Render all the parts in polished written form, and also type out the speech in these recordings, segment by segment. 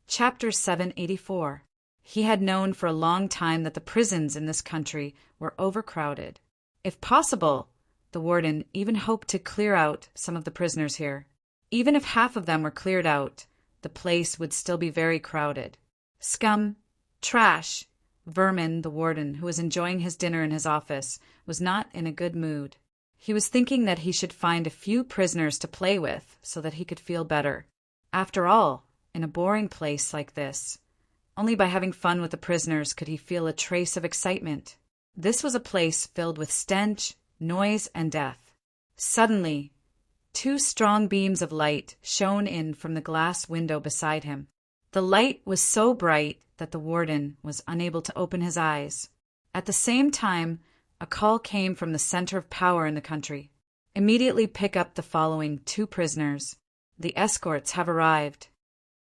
Chapter 784. He had known for a long time that the prisons in this country were overcrowded. If possible, the warden even hoped to clear out some of the prisoners here. Even if half of them were cleared out, the place would still be very crowded. Scum, trash, vermin. The warden, who was enjoying his dinner in his office, was not in a good mood. He was thinking that he should find a few prisoners to play with so that he could feel better. After all, in a boring place like this, only by having fun with the prisoners could he feel a trace of excitement. This was a place filled with stench, noise, and death. Suddenly, two strong beams of light shone in from the glass window beside him. The light was so bright that the warden was unable to open his eyes. At the same time, a call came from the center of power in the country. Immediately pick up the following 2 prisoners. The escorts have arrived.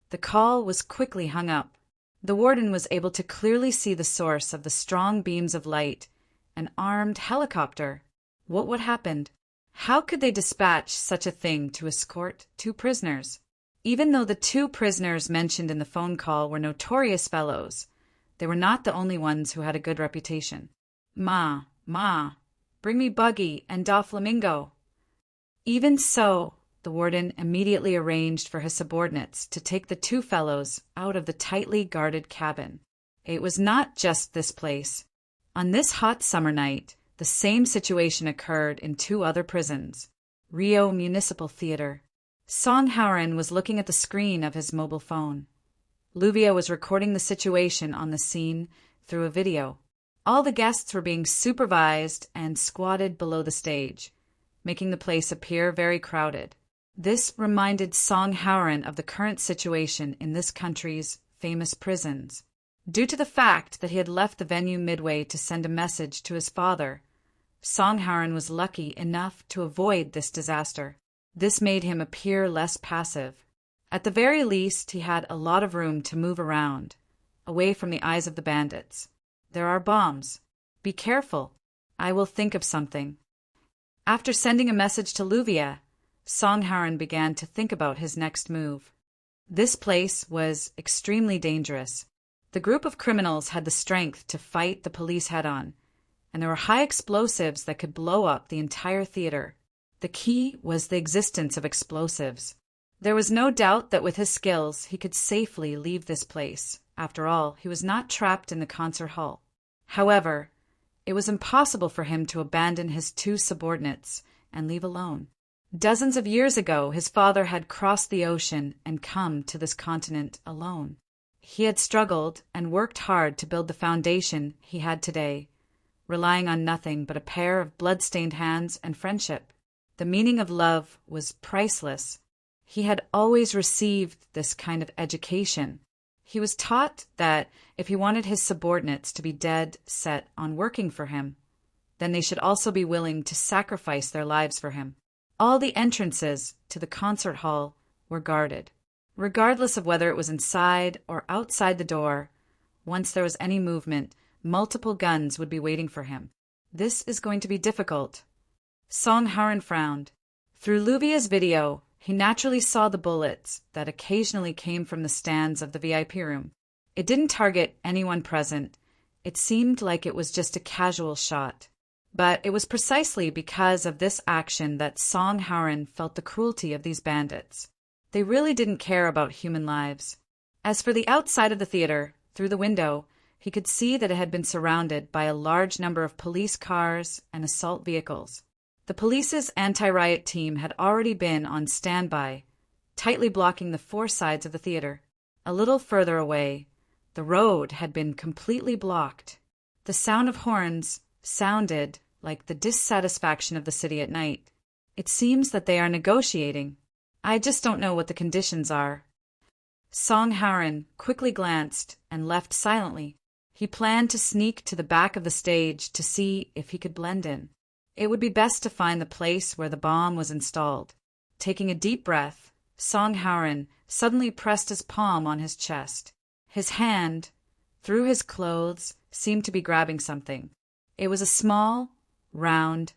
The call was quickly hung up. The warden was able to clearly see the source of the strong beams of light, an armed helicopter. What would happen? How could they dispatch such a thing to escort 2 prisoners? Even though the 2 prisoners mentioned in the phone call were notorious fellows, they were not the only ones who had a good reputation. Ma, bring me Buggy and Doflamingo. Even so, the warden immediately arranged for his subordinates to take the 2 fellows out of the tightly guarded cabin. It was not just this place. On this hot summer night, the same situation occurred in 2 other prisons. Rio Municipal Theater. Song Hauren was looking at the screen of his mobile phone. Luvia was recording the situation on the scene through a video. All the guests were being supervised and squatted below the stage, making the place appear very crowded. This reminded Song Hauren of the current situation in this country's famous prisons. Due to the fact that he had left the venue midway to send a message to his father, Song Hauren was lucky enough to avoid this disaster. This made him appear less passive. At the very least, he had a lot of room to move around, away from the eyes of the bandits. There are bombs. Be careful. I will think of something. After sending a message to Luvia, Song Hauren began to think about his next move. This place was extremely dangerous. The group of criminals had the strength to fight the police head-on, and there were high explosives that could blow up the entire theater. The key was the existence of explosives. There was no doubt that with his skills he could safely leave this place. After all, he was not trapped in the concert hall. However, it was impossible for him to abandon his 2 subordinates and leave alone. Dozens of years ago, his father had crossed the ocean and come to this continent alone. He had struggled and worked hard to build the foundation he had today, relying on nothing but a pair of blood-stained hands and friendship. The meaning of love was priceless. He had always received this kind of education. He was taught that if he wanted his subordinates to be dead set on working for him, then they should also be willing to sacrifice their lives for him. All the entrances to the concert hall were guarded. Regardless of whether it was inside or outside the door, once there was any movement, multiple guns would be waiting for him. This is going to be difficult. Song Hauren frowned. Through Luvia's video, he naturally saw the bullets that occasionally came from the stands of the VIP room. It didn't target anyone present. It seemed like it was just a casual shot. But it was precisely because of this action that Song Hauren felt the cruelty of these bandits. They really didn't care about human lives. As for the outside of the theater, through the window, he could see that it had been surrounded by a large number of police cars and assault vehicles. The police's anti-riot team had already been on standby, tightly blocking the 4 sides of the theater. A little further away, the road had been completely blocked. The sound of horns sounded like the dissatisfaction of the city at night. It seems that they are negotiating. I just don't know what the conditions are. Song Hauren quickly glanced and left silently. He planned to sneak to the back of the stage to see if he could blend in. It would be best to find the place where the bomb was installed. Taking a deep breath, Song Hauren suddenly pressed his palm on his chest. His hand, through his clothes, seemed to be grabbing something. It was a small, round,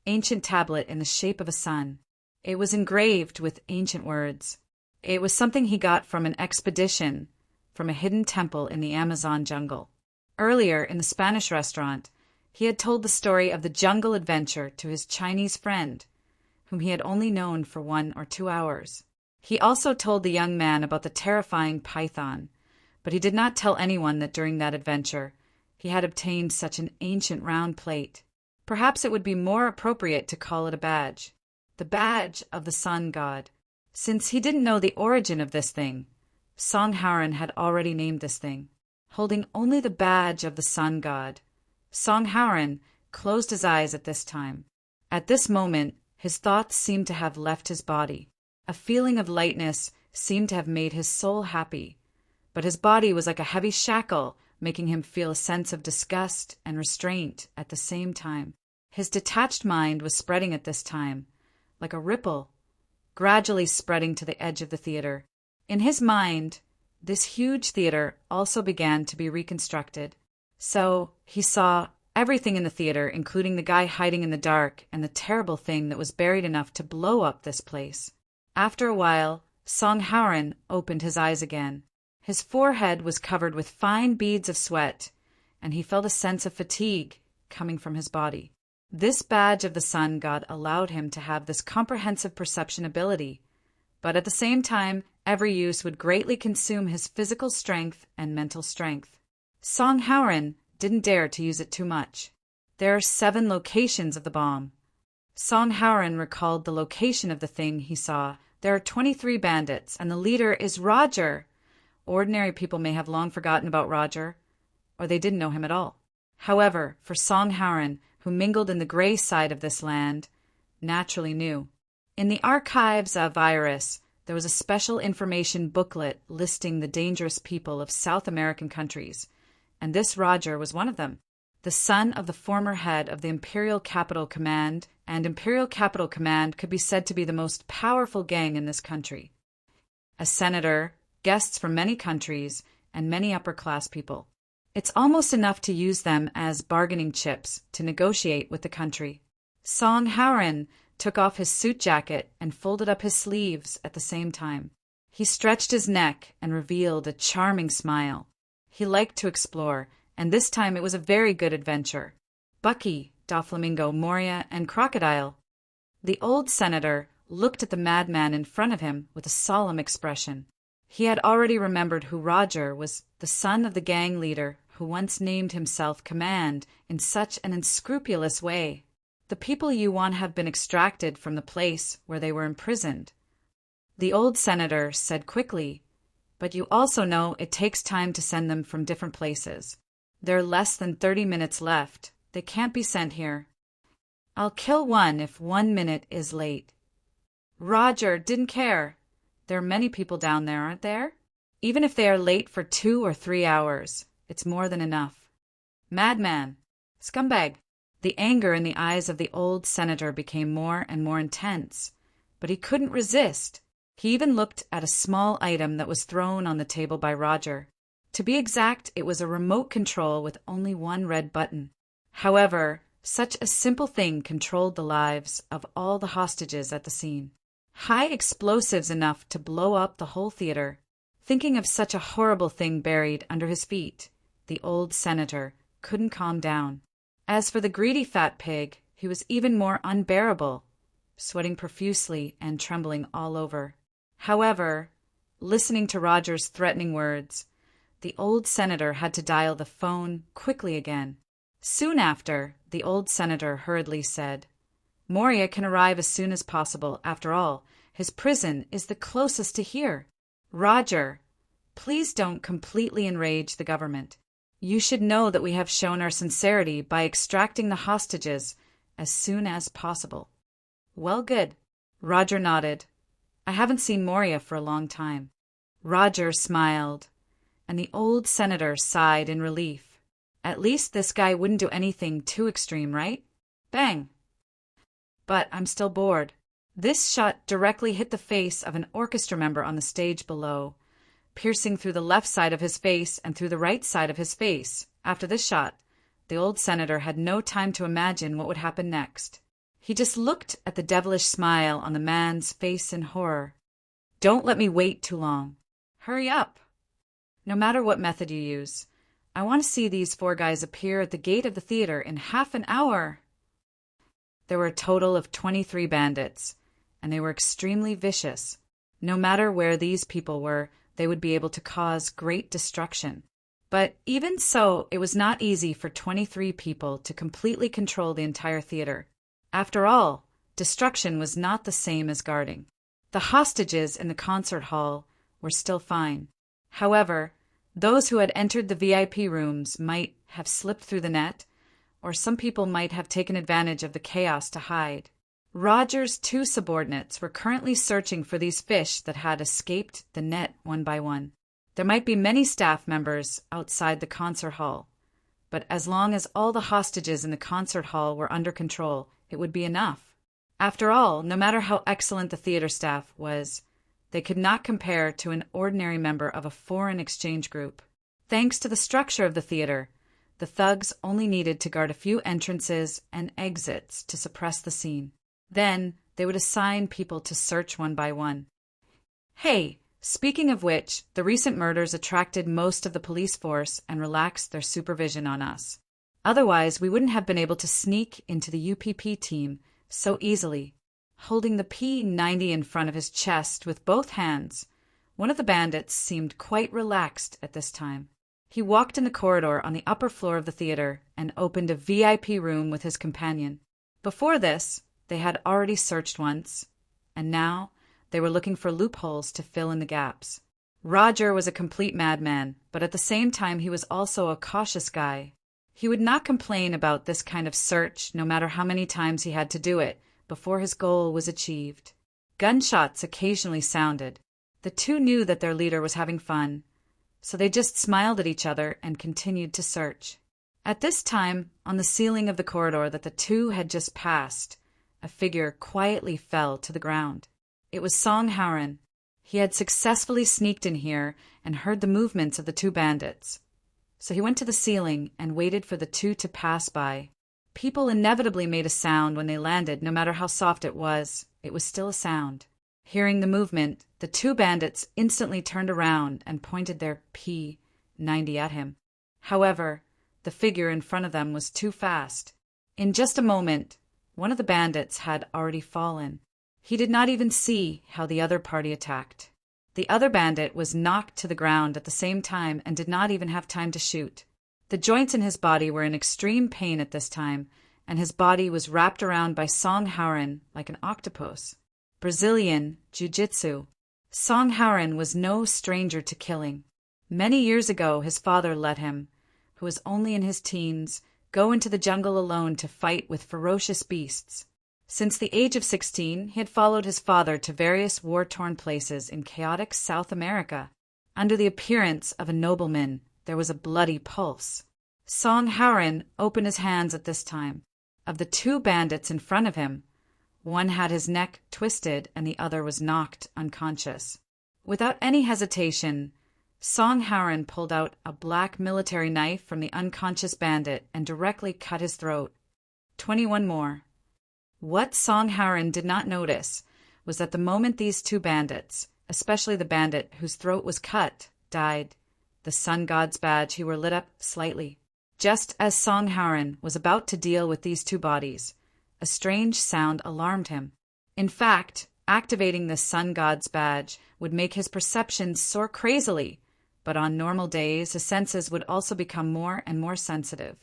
ancient tablet in the shape of a sun. It was engraved with ancient words. It was something he got from an expedition from a hidden temple in the Amazon jungle. Earlier, in the Spanish restaurant, he had told the story of the jungle adventure to his Chinese friend, whom he had only known for 1 or 2 hours. He also told the young man about the terrifying python, but he did not tell anyone that during that adventure he had obtained such an ancient round plate. Perhaps it would be more appropriate to call it a badge. The badge of the sun god. Since he didn't know the origin of this thing, Song Haren had already named this thing. Holding only the badge of the sun god, Song Haren closed his eyes at this time. At this moment, his thoughts seemed to have left his body. A feeling of lightness seemed to have made his soul happy, but his body was like a heavy shackle, making him feel a sense of disgust and restraint at the same time. His detached mind was spreading at this time, like a ripple, gradually spreading to the edge of the theater. In his mind, this huge theater also began to be reconstructed. So he saw everything in the theater, including the guy hiding in the dark and the terrible thing that was buried enough to blow up this place. After a while, Song Haren opened his eyes again. His forehead was covered with fine beads of sweat, and he felt a sense of fatigue coming from his body. This badge of the sun god allowed him to have this comprehensive perception ability, but at the same time, every use would greatly consume his physical strength and mental strength. Song Haren didn't dare to use it too much. There are 7 locations of the bomb. Song Haren recalled the location of the thing he saw. There are 23 bandits, and the leader is Roger. Ordinary people may have long forgotten about Roger, or they didn't know him at all. However, for Song Haren, who mingled in the gray side of this land, naturally knew. In the archives of Iris, there was a special information booklet listing the dangerous people of South American countries, and this Roger was one of them. The son of the former head of the Imperial Capital Command, and Imperial Capital Command could be said to be the most powerful gang in this country. A senator, guests from many countries, and many upper-class people. It's almost enough to use them as bargaining chips to negotiate with the country. Song Haren took off his suit jacket and folded up his sleeves at the same time. He stretched his neck and revealed a charming smile. He liked to explore, and this time it was a very good adventure. Bucky, Doflamingo, Moria, and Crocodile. The old senator looked at the madman in front of him with a solemn expression. He had already remembered who Roger was, the son of the gang leader who once named himself Command in such an unscrupulous way. The people you want have been extracted from the place where they were imprisoned. The old senator said quickly, but you also know it takes time to send them from different places. There are less than 30 minutes left. They can't be sent here. I'll kill one if 1 minute is late. Roger didn't care. There are many people down there, aren't there? Even if they are late for 2 or 3 hours, it's more than enough. Madman! Scumbag! The anger in the eyes of the old senator became more and more intense, but he couldn't resist. He even looked at a small item that was thrown on the table by Roger. To be exact, it was a remote control with only one red button. However, such a simple thing controlled the lives of all the hostages at the scene. High explosives enough to blow up the whole theater. Thinking of such a horrible thing buried under his feet, the old senator couldn't calm down. As for the greedy fat pig, he was even more unbearable, sweating profusely and trembling all over. However, listening to Roger's threatening words, the old senator had to dial the phone quickly again. Soon after, the old senator hurriedly said, Moria can arrive as soon as possible. After all, his prison is the closest to here. Roger, please don't completely enrage the government. You should know that we have shown our sincerity by extracting the hostages as soon as possible. Well, good. Roger nodded. I haven't seen Moria for a long time. Roger smiled, and the old senator sighed in relief. At least this guy wouldn't do anything too extreme, right? Bang! But I'm still bored. This shot directly hit the face of an orchestra member on the stage below, piercing through the left side of his face and through the right side of his face. After this shot, the old senator had no time to imagine what would happen next. He just looked at the devilish smile on the man's face in horror. Don't let me wait too long. Hurry up! No matter what method you use, I want to see these 4 guys appear at the gate of the theater in half an hour." There were a total of 23 bandits, and they were extremely vicious. No matter where these people were, they would be able to cause great destruction. But even so, it was not easy for 23 people to completely control the entire theater. After all, destruction was not the same as guarding. The hostages in the concert hall were still fine. However, those who had entered the VIP rooms might have slipped through the net, or some people might have taken advantage of the chaos to hide. Roger's 2 subordinates were currently searching for these fish that had escaped the net one by one. There might be many staff members outside the concert hall, but as long as all the hostages in the concert hall were under control, it would be enough. After all, no matter how excellent the theater staff was, they could not compare to an ordinary member of a foreign exchange group. Thanks to the structure of the theater, the thugs only needed to guard a few entrances and exits to suppress the scene. Then they would assign people to search one by one. Hey, speaking of which, the recent murders attracted most of the police force and relaxed their supervision on us. Otherwise, we wouldn't have been able to sneak into the UPP team so easily. Holding the P90 in front of his chest with both hands, one of the bandits seemed quite relaxed at this time. He walked in the corridor on the upper floor of the theater and opened a VIP room with his companion. Before this, they had already searched once, and now they were looking for loopholes to fill in the gaps. Roger was a complete madman, but at the same time he was also a cautious guy. He would not complain about this kind of search, no matter how many times he had to do it, before his goal was achieved. Gunshots occasionally sounded. The 2 knew that their leader was having fun, so they just smiled at each other and continued to search. At this time, on the ceiling of the corridor that the 2 had just passed, a figure quietly fell to the ground. It was Song Haren. He had successfully sneaked in here and heard the movements of the 2 bandits. So he went to the ceiling and waited for the 2 to pass by. People inevitably made a sound when they landed, no matter how soft it was still a sound. Hearing the movement, the 2 bandits instantly turned around and pointed their P90 at him. However, the figure in front of them was too fast. In just a moment, one of the bandits had already fallen. He did not even see how the other party attacked. The other bandit was knocked to the ground at the same time and did not even have time to shoot. The joints in his body were in extreme pain at this time, and his body was wrapped around by Song Haren like an octopus. Brazilian Jiu-Jitsu. Song Haren was no stranger to killing. Many years ago, his father let him, who was only in his teens, go into the jungle alone to fight with ferocious beasts. Since the age of 16, he had followed his father to various war-torn places in chaotic South America. Under the appearance of a nobleman, there was a bloody pulse. Song Haren opened his hands at this time. Of the 2 bandits in front of him, one had his neck twisted and the other was knocked unconscious. Without any hesitation, Song Haren pulled out a black military knife from the unconscious bandit and directly cut his throat. 21 more. What Song Haren did not notice was that the moment these 2 bandits, especially the bandit whose throat was cut, died, the sun god's badge he wore lit up slightly. Just as Song Haren was about to deal with these 2 bodies, a strange sound alarmed him. In fact, activating the sun god's badge would make his perception soar crazily, but on normal days his senses would also become more and more sensitive.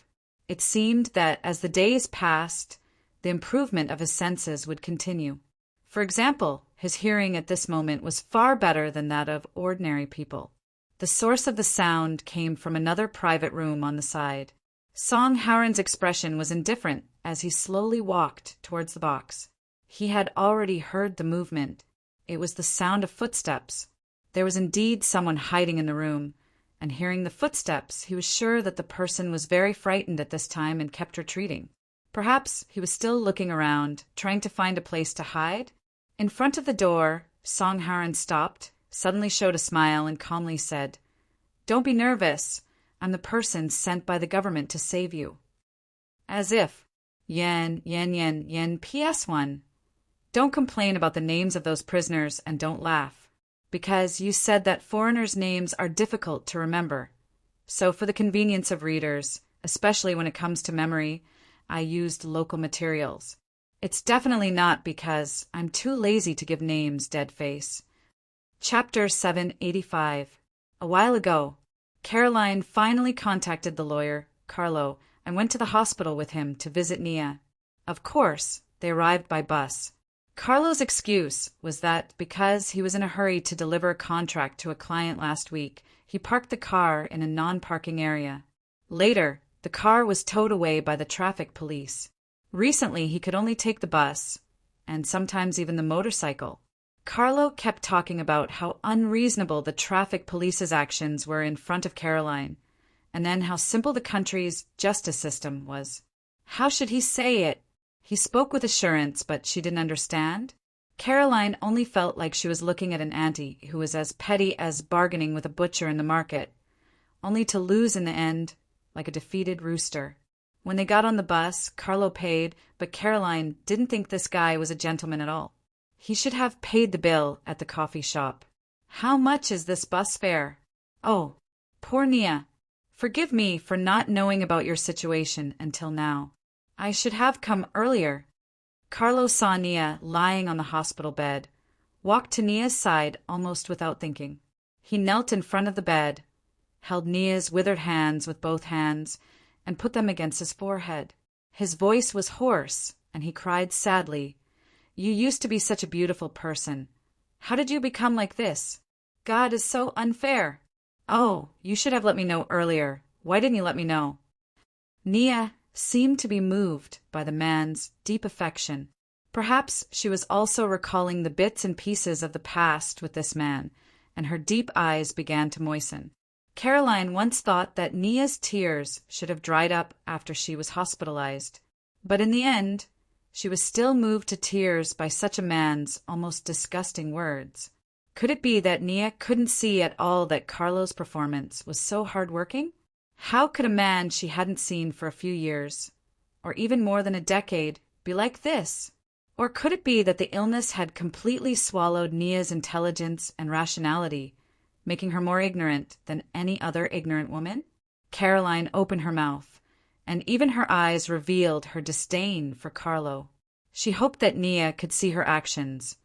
It seemed that as the days passed, the improvement of his senses would continue. For example, his hearing at this moment was far better than that of ordinary people. The source of the sound came from another private room on the side. Song Haren's expression was indifferent as he slowly walked towards the box. He had already heard the movement. It was the sound of footsteps. There was indeed someone hiding in the room, and hearing the footsteps, he was sure that the person was very frightened at this time and kept retreating. Perhaps he was still looking around, trying to find a place to hide. In front of the door, Song Haren stopped, suddenly showed a smile, and calmly said, "Don't be nervous. I'm the person sent by the government to save you." As if, yen, PS1. Don't complain about the names of those prisoners and don't laugh. because you said that foreigners' names are difficult to remember. So for the convenience of readers, especially when it comes to memory, I used local materials. It's definitely not because I'm too lazy to give names, Deadface. Chapter 785. A while ago, Caroline finally contacted the lawyer, Carlo, and went to the hospital with him to visit Nia. Of course, they arrived by bus. Carlo's excuse was that because he was in a hurry to deliver a contract to a client last week, he parked the car in a non-parking area. Later, the car was towed away by the traffic police. Recently, he could only take the bus, and sometimes even the motorcycle. Carlo kept talking about how unreasonable the traffic police's actions were in front of Caroline, and then how simple the country's justice system was. How should he say it? He spoke with assurance, but she didn't understand. Caroline only felt like she was looking at an auntie who was as petty as bargaining with a butcher in the market, only to lose in the end like a defeated rooster. When they got on the bus, Carlo paid, but Caroline didn't think this guy was a gentleman at all. He should have paid the bill at the coffee shop. How much is this bus fare? Oh, poor Nia. Forgive me for not knowing about your situation until now. I should have come earlier. Carlo saw Nia lying on the hospital bed, walked to Nia's side almost without thinking. He knelt in front of the bed, held Nia's withered hands with both hands, and put them against his forehead. His voice was hoarse, and he cried sadly, "You used to be such a beautiful person. How did you become like this? God is so unfair. Oh, you should have let me know earlier. Why didn't you let me know?" Nia seemed to be moved by the man's deep affection. Perhaps she was also recalling the bits and pieces of the past with this man, and her deep eyes began to moisten. Caroline once thought that Nia's tears should have dried up after she was hospitalized, but in the end, she was still moved to tears by such a man's almost disgusting words. Could it be that Nia couldn't see at all that Carlo's performance was so hard-working? How could a man she hadn't seen for a few years, or even more than a decade, be like this? Or could it be that the illness had completely swallowed Nia's intelligence and rationality, making her more ignorant than any other ignorant woman? Caroline opened her mouth, and even her eyes revealed her disdain for Carlo. She hoped that Nia could see her actions,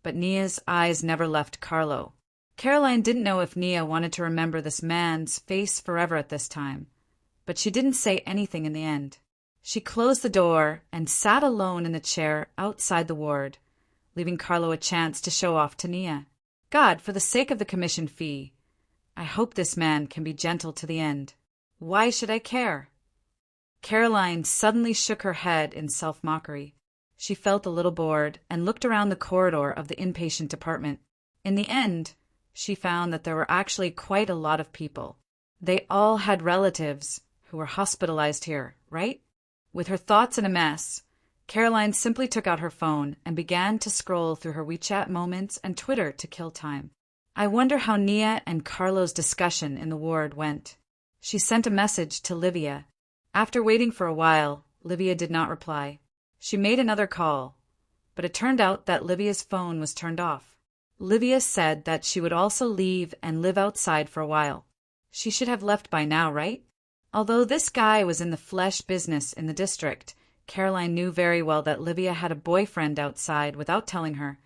but Nia's eyes never left Carlo. Caroline didn't know if Nia wanted to remember this man's face forever at this time, but she didn't say anything in the end. She closed the door and sat alone in the chair outside the ward, leaving Carlo a chance to show off to Nia. God, for the sake of the commission fee, I hope this man can be gentle to the end. Why should I care? Caroline suddenly shook her head in self-mockery. She felt a little bored and looked around the corridor of the inpatient department. In the end, she found that there were actually quite a lot of people. They all had relatives who were hospitalized here, right? With her thoughts in a mess, Caroline simply took out her phone and began to scroll through her WeChat moments and Twitter to kill time. I wonder how Nia and Carlo's discussion in the ward went. She sent a message to Livia. After waiting for a while, Livia did not reply. She made another call, but it turned out that Livia's phone was turned off. Livia said that she would also leave and live outside for a while. She should have left by now, right? Although this guy was in the flesh business in the district, Caroline knew very well that Livia had a boyfriend outside without telling her,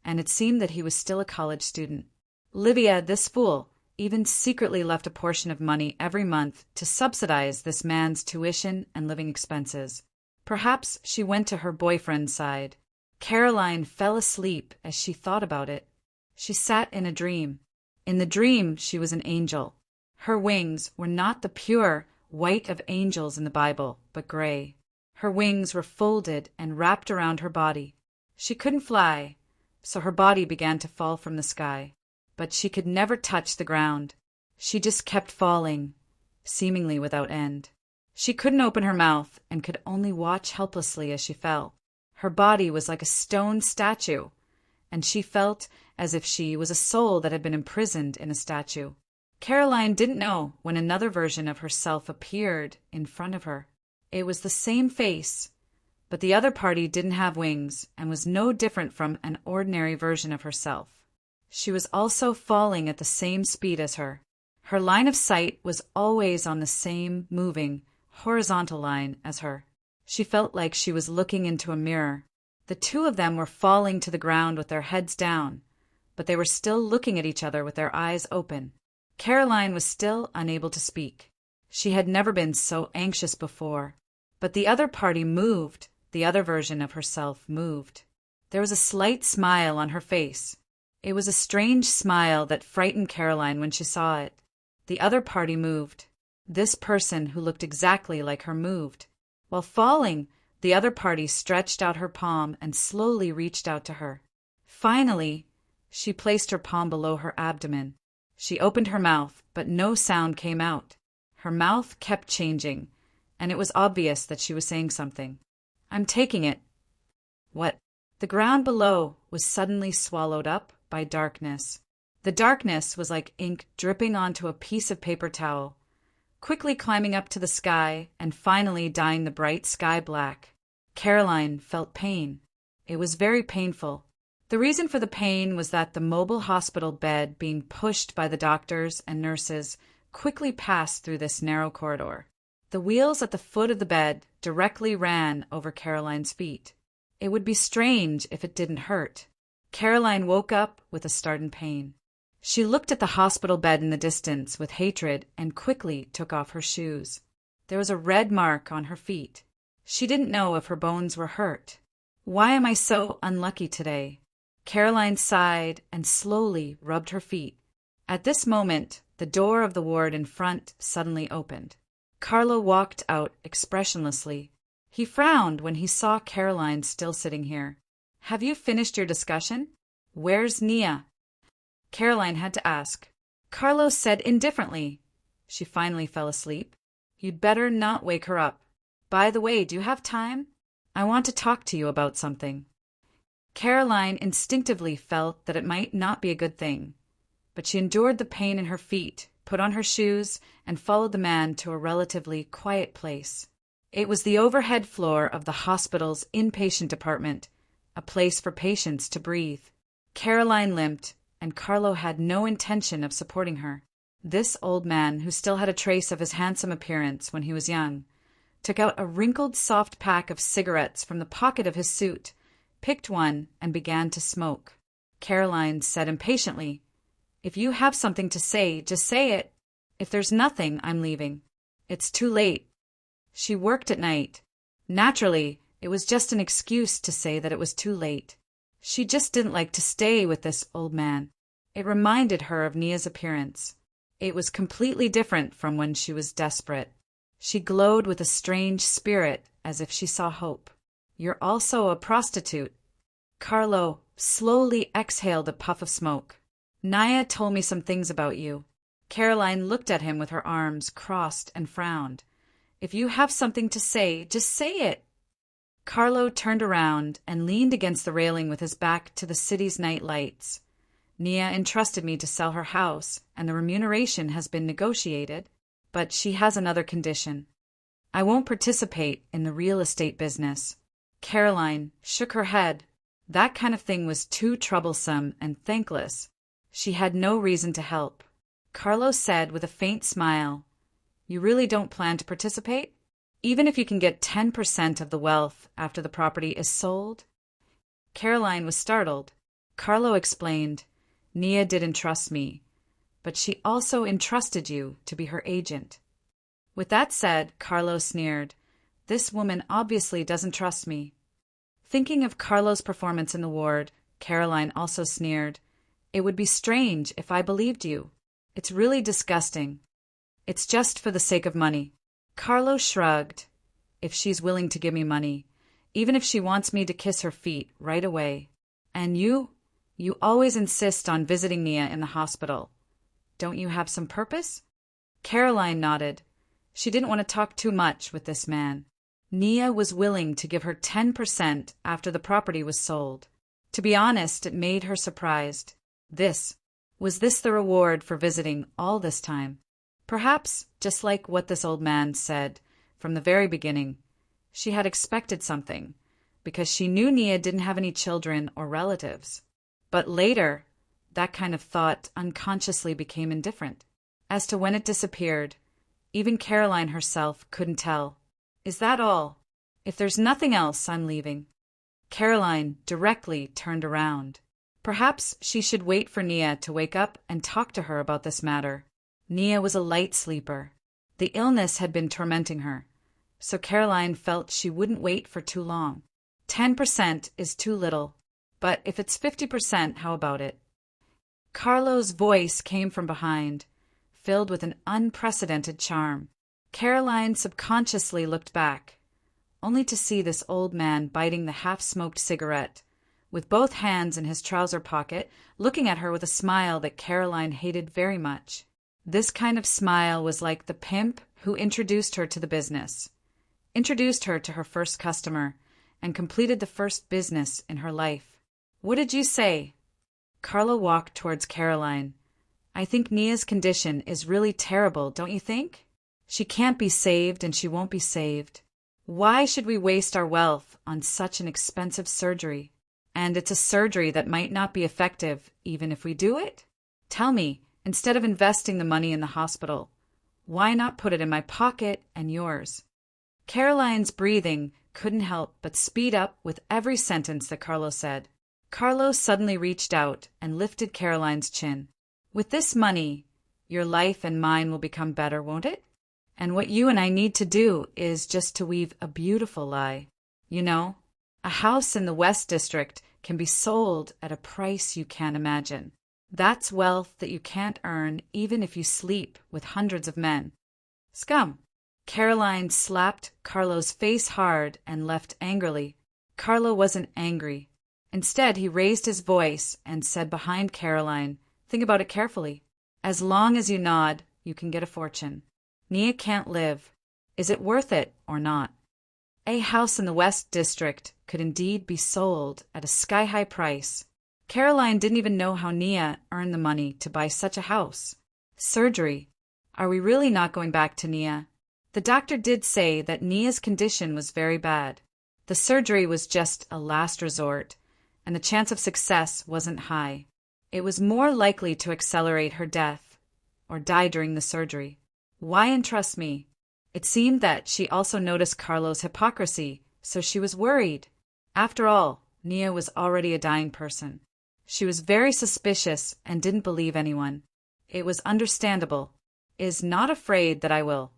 and it seemed that he was still a college student. Livia, this fool, even secretly left a portion of money every month to subsidize this man's tuition and living expenses. Perhaps she went to her boyfriend's side. Caroline fell asleep as she thought about it. She sat in a dream. In the dream, she was an angel. Her wings were not the pure white of angels in the Bible, but gray. Her wings were folded and wrapped around her body. She couldn't fly, so her body began to fall from the sky. But she could never touch the ground. She just kept falling, seemingly without end. She couldn't open her mouth and could only watch helplessly as she fell. Her body was like a stone statue, and she felt as if she was a soul that had been imprisoned in a statue. Caroline didn't know when another version of herself appeared in front of her. It was the same face, but the other party didn't have wings and was no different from an ordinary version of herself. She was also falling at the same speed as her. Her line of sight was always on the same moving, horizontal line as her. She felt like she was looking into a mirror. The two of them were falling to the ground with their heads down, but they were still looking at each other with their eyes open. Caroline was still unable to speak. She had never been so anxious before. But the other party moved. The other version of herself moved. There was a slight smile on her face. It was a strange smile that frightened Caroline when she saw it. The other party moved. This person who looked exactly like her moved. While falling, the other party stretched out her palm and slowly reached out to her. Finally, she placed her palm below her abdomen. She opened her mouth, but no sound came out. Her mouth kept changing, and it was obvious that she was saying something. "I'm taking it." What? The ground below was suddenly swallowed up by darkness. The darkness was like ink dripping onto a piece of paper towel, quickly climbing up to the sky and finally dyeing the bright sky black. Caroline felt pain. It was very painful. The reason for the pain was that the mobile hospital bed being pushed by the doctors and nurses quickly passed through this narrow corridor. The wheels at the foot of the bed directly ran over Caroline's feet. It would be strange if it didn't hurt. Caroline woke up with a start in pain. She looked at the hospital bed in the distance with hatred and quickly took off her shoes. There was a red mark on her feet. She didn't know if her bones were hurt. Why am I so unlucky today? Caroline sighed and slowly rubbed her feet. At this moment, the door of the ward in front suddenly opened. Carlo walked out expressionlessly. He frowned when he saw Caroline still sitting here. "Have you finished your discussion? Where's Nia?" Caroline had to ask. Carlo said indifferently. She finally fell asleep. "You'd better not wake her up. By the way, do you have time? I want to talk to you about something." Caroline instinctively felt that it might not be a good thing, but she endured the pain in her feet, put on her shoes, and followed the man to a relatively quiet place. It was the overhead floor of the hospital's inpatient department, a place for patients to breathe. Caroline limped, and Carlo had no intention of supporting her. This old man, who still had a trace of his handsome appearance when he was young, took out a wrinkled soft pack of cigarettes from the pocket of his suit, picked one, and began to smoke. Caroline said impatiently, "If you have something to say, just say it. If there's nothing, I'm leaving. It's too late." She worked at night. Naturally, it was just an excuse to say that it was too late. She just didn't like to stay with this old man. It reminded her of Nia's appearance. It was completely different from when she was desperate. She glowed with a strange spirit, as if she saw hope. "You're also a prostitute." Carlo slowly exhaled a puff of smoke. "Nia told me some things about you." Caroline looked at him with her arms crossed and frowned. "If you have something to say, just say it." Carlo turned around and leaned against the railing with his back to the city's night lights. "Nia entrusted me to sell her house, and the remuneration has been negotiated, but she has another condition. I won't participate in the real estate business." Caroline shook her head. That kind of thing was too troublesome and thankless. She had no reason to help. Carlo said with a faint smile, "You really don't plan to participate? Even if you can get 10% of the wealth after the property is sold?" Caroline was startled. Carlo explained, "Nia didn't trust me, but she also entrusted you to be her agent." With that said, Carlo sneered, "This woman obviously doesn't trust me." Thinking of Carlo's performance in the ward, Caroline also sneered, "It would be strange if I believed you. It's really disgusting. It's just for the sake of money." Carlo shrugged. "If she's willing to give me money, even if she wants me to kiss her feet right away. And you always insist on visiting Nia in the hospital. Don't you have some purpose?" Caroline nodded. She didn't want to talk too much with this man. Nia was willing to give her 10% after the property was sold. To be honest, it made her surprised. Was this the reward for visiting all this time? Perhaps, just like what this old man said from the very beginning, she had expected something, because she knew Nia didn't have any children or relatives. But later, that kind of thought unconsciously became indifferent. As to when it disappeared, even Caroline herself couldn't tell. Is that all? If there's nothing else, I'm leaving. Caroline directly turned around. Perhaps she should wait for Nia to wake up and talk to her about this matter. Nia was a light sleeper. The illness had been tormenting her, so Caroline felt she wouldn't wait for too long. 10% is too little, but if it's 50%, how about it? Carlo's voice came from behind, filled with an unprecedented charm. Caroline subconsciously looked back, only to see this old man biting the half-smoked cigarette, with both hands in his trouser pocket, looking at her with a smile that Caroline hated very much. This kind of smile was like the pimp who introduced her to the business, introduced her to her first customer, and completed the first business in her life. What did you say? Carlo walked towards Caroline. I think Nia's condition is really terrible, don't you think? She can't be saved and she won't be saved. Why should we waste our wealth on such an expensive surgery? And it's a surgery that might not be effective even if we do it? Tell me, instead of investing the money in the hospital, why not put it in my pocket and yours? Caroline's breathing couldn't help but speed up with every sentence that Carlo said. Carlo suddenly reached out and lifted Caroline's chin. With this money, your life and mine will become better, won't it? And what you and I need to do is just to weave a beautiful lie. You know, a house in the West District can be sold at a price you can't imagine. That's wealth that you can't earn even if you sleep with hundreds of men. Scum! Caroline slapped Carlo's face hard and left angrily. Carlo wasn't angry. Instead, he raised his voice and said behind Caroline, think about it carefully. As long as you nod, you can get a fortune. Nia can't live. Is it worth it or not? A house in the West District could indeed be sold at a sky-high price. Caroline didn't even know how Nia earned the money to buy such a house. Surgery. Are we really not going back to Nia? The doctor did say that Nia's condition was very bad. The surgery was just a last resort, and the chance of success wasn't high. It was more likely to accelerate her death or die during the surgery. Why entrust me? It seemed that she also noticed Carlo's hypocrisy, so she was worried. After all, Nia was already a dying person. She was very suspicious and didn't believe anyone. It was understandable. Is not afraid that I will.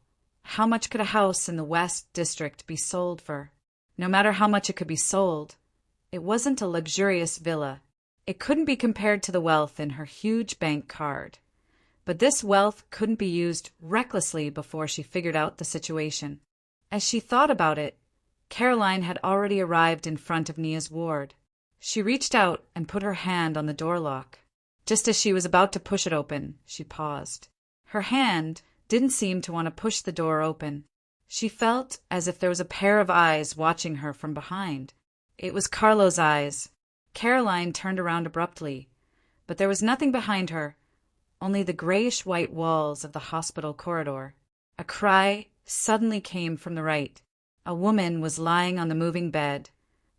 How much could a house in the West District be sold for? No matter how much it could be sold, it wasn't a luxurious villa. It couldn't be compared to the wealth in her huge bank card. But this wealth couldn't be used recklessly before she figured out the situation. As she thought about it, Caroline had already arrived in front of Nia's ward. She reached out and put her hand on the door lock. Just as she was about to push it open, she paused. Her hand didn't seem to want to push the door open. She felt as if there was a pair of eyes watching her from behind. It was Carlo's eyes. Caroline turned around abruptly, but there was nothing behind her, only the grayish-white walls of the hospital corridor. A cry suddenly came from the right. A woman was lying on the moving bed,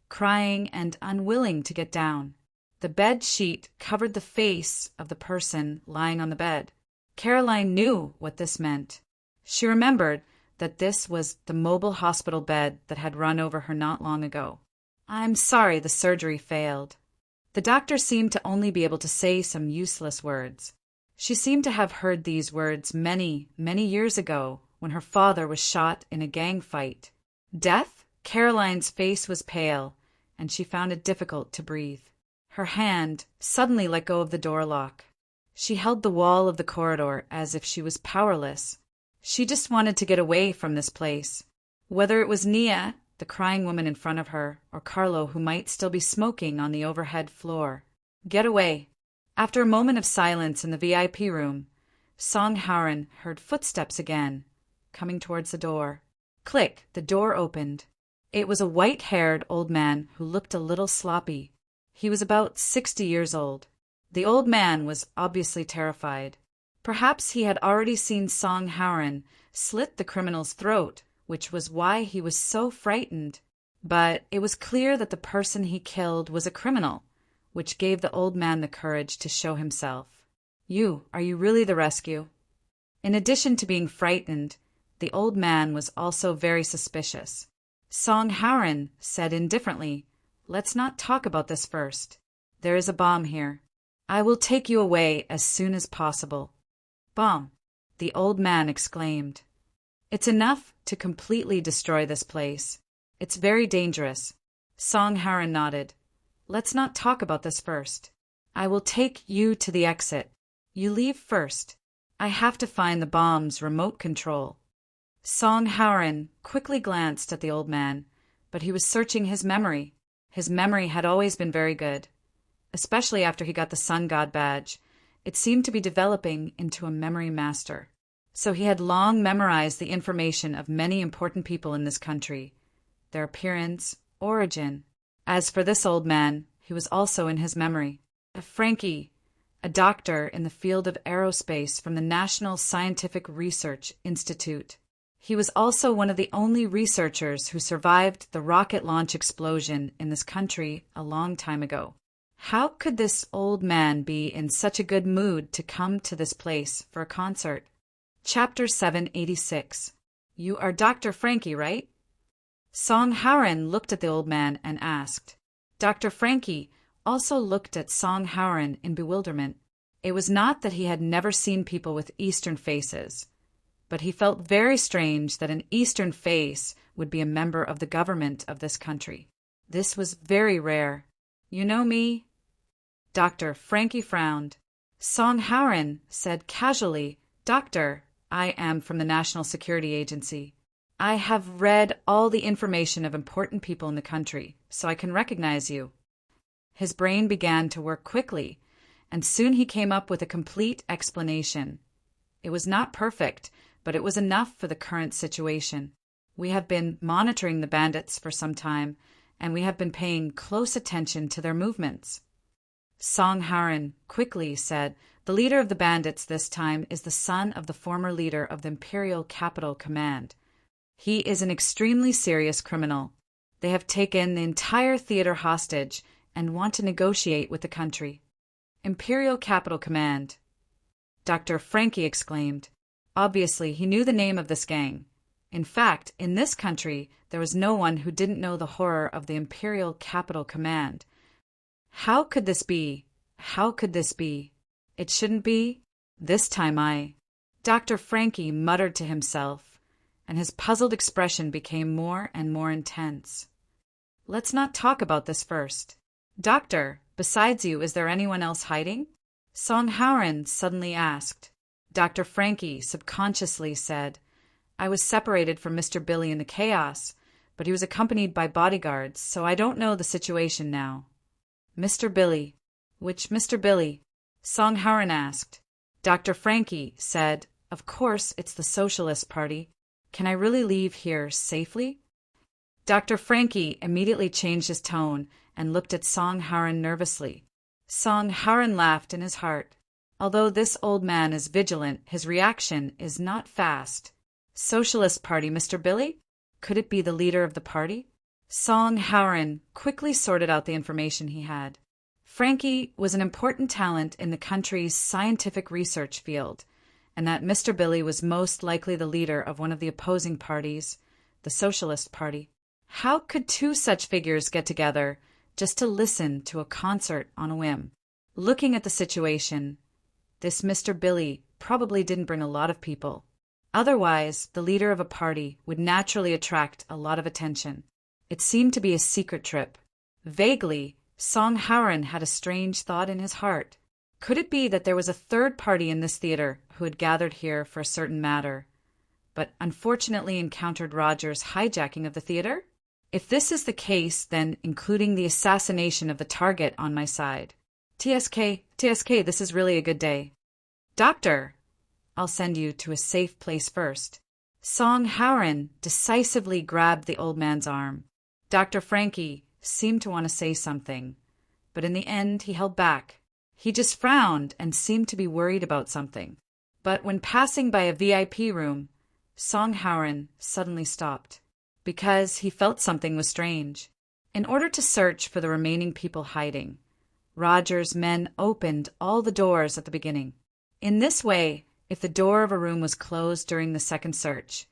crying and unwilling to get down. The bed sheet covered the face of the person lying on the bed. Caroline knew what this meant. She remembered that this was the mobile hospital bed that had run over her not long ago. I'm sorry the surgery failed. The doctor seemed to only be able to say some useless words. She seemed to have heard these words many, many years ago when her father was shot in a gang fight. Death? Caroline's face was pale, and she found it difficult to breathe. Her hand suddenly let go of the door lock. She held the wall of the corridor as if she was powerless. She just wanted to get away from this place. Whether it was Nia, the crying woman in front of her, or Carlo, who might still be smoking on the overhead floor. Get away. After a moment of silence in the VIP room, Song Haren heard footsteps again, coming towards the door. Click, the door opened. It was a white-haired old man who looked a little sloppy. He was about 60 years old. The old man was obviously terrified. Perhaps he had already seen Song Haren slit the criminal's throat, which was why he was so frightened. But it was clear that the person he killed was a criminal, which gave the old man the courage to show himself. Are you really the rescue? In addition to being frightened, the old man was also very suspicious. Song Haren said indifferently, "Let's not talk about this first. There is a bomb here. I will take you away as soon as possible." "Bomb!" the old man exclaimed. "It's enough to completely destroy this place. It's very dangerous." Song Haren nodded. "Let's not talk about this first. I will take you to the exit. You leave first. I have to find the bomb's remote control." Song Haren quickly glanced at the old man, but he was searching his memory. His memory had always been very good, especially after he got the Sun God badge. It seemed to be developing into a memory master. So he had long memorized the information of many important people in this country, their appearance, origin. As for this old man, he was also in his memory. Frankie, a doctor in the field of aerospace from the National Scientific Research Institute. He was also one of the only researchers who survived the rocket launch explosion in this country a long time ago. How could this old man be in such a good mood to come to this place for a concert? Chapter 786. You are Dr. Frankie, right? Song Haren looked at the old man and asked. Dr. Frankie also looked at Song Haren in bewilderment. It was not that he had never seen people with Eastern faces, but he felt very strange that an Eastern face would be a member of the government of this country. This was very rare. You know me? Dr. Frankie frowned. Song Haren said casually, Doctor, I am from the National Security Agency. I have read all the information of important people in the country, so I can recognize you. His brain began to work quickly, and soon he came up with a complete explanation. It was not perfect, but it was enough for the current situation. We have been monitoring the bandits for some time, and we have been paying close attention to their movements. Song Haren quickly said, The leader of the bandits this time is the son of the former leader of the Imperial Capital Command. He is an extremely serious criminal. They have taken the entire theater hostage and want to negotiate with the country. Imperial Capital Command. Dr. Frankie exclaimed. Obviously, he knew the name of this gang. In fact, in this country, there was no one who didn't know the horror of the Imperial Capital Command. How could this be? How could this be? It shouldn't be. This time Dr. Frankie muttered to himself, and his puzzled expression became more and more intense. Let's not talk about this first. Doctor, besides you, is there anyone else hiding? Song Haren suddenly asked. Dr. Frankie subconsciously said, I was separated from Mr. Billy in the chaos, but he was accompanied by bodyguards, so I don't know the situation now. Mr. Billy. Which Mr. Billy? Song Haren asked. Dr. Frankie said, Of course, it's the Socialist Party. Can I really leave here safely? Dr. Frankie immediately changed his tone and looked at Song Haren nervously. Song Haren laughed in his heart. Although this old man is vigilant, his reaction is not fast. Socialist Party, Mr. Billy? Could it be the leader of the party? Song Haren quickly sorted out the information he had. Frankie was an important talent in the country's scientific research field, and that Mr. Billy was most likely the leader of one of the opposing parties, the Socialist Party. How could two such figures get together just to listen to a concert on a whim? Looking at the situation, this Mr. Billy probably didn't bring a lot of people. Otherwise, the leader of a party would naturally attract a lot of attention. It seemed to be a secret trip. Vaguely, Song Haren had a strange thought in his heart. Could it be that there was a third party in this theater who had gathered here for a certain matter, but unfortunately encountered Roger's hijacking of the theater? If this is the case, then including the assassination of the target on my side. TSK, this is really a good day. Doctor, I'll send you to a safe place first. Song Haren decisively grabbed the old man's arm. Dr. Frankie seemed to want to say something, but in the end he held back. He just frowned and seemed to be worried about something. But when passing by a VIP room, Song Haren suddenly stopped, because he felt something was strange. In order to search for the remaining people hiding, Roger's men opened all the doors at the beginning. In this way, if the door of a room was closed during the second search,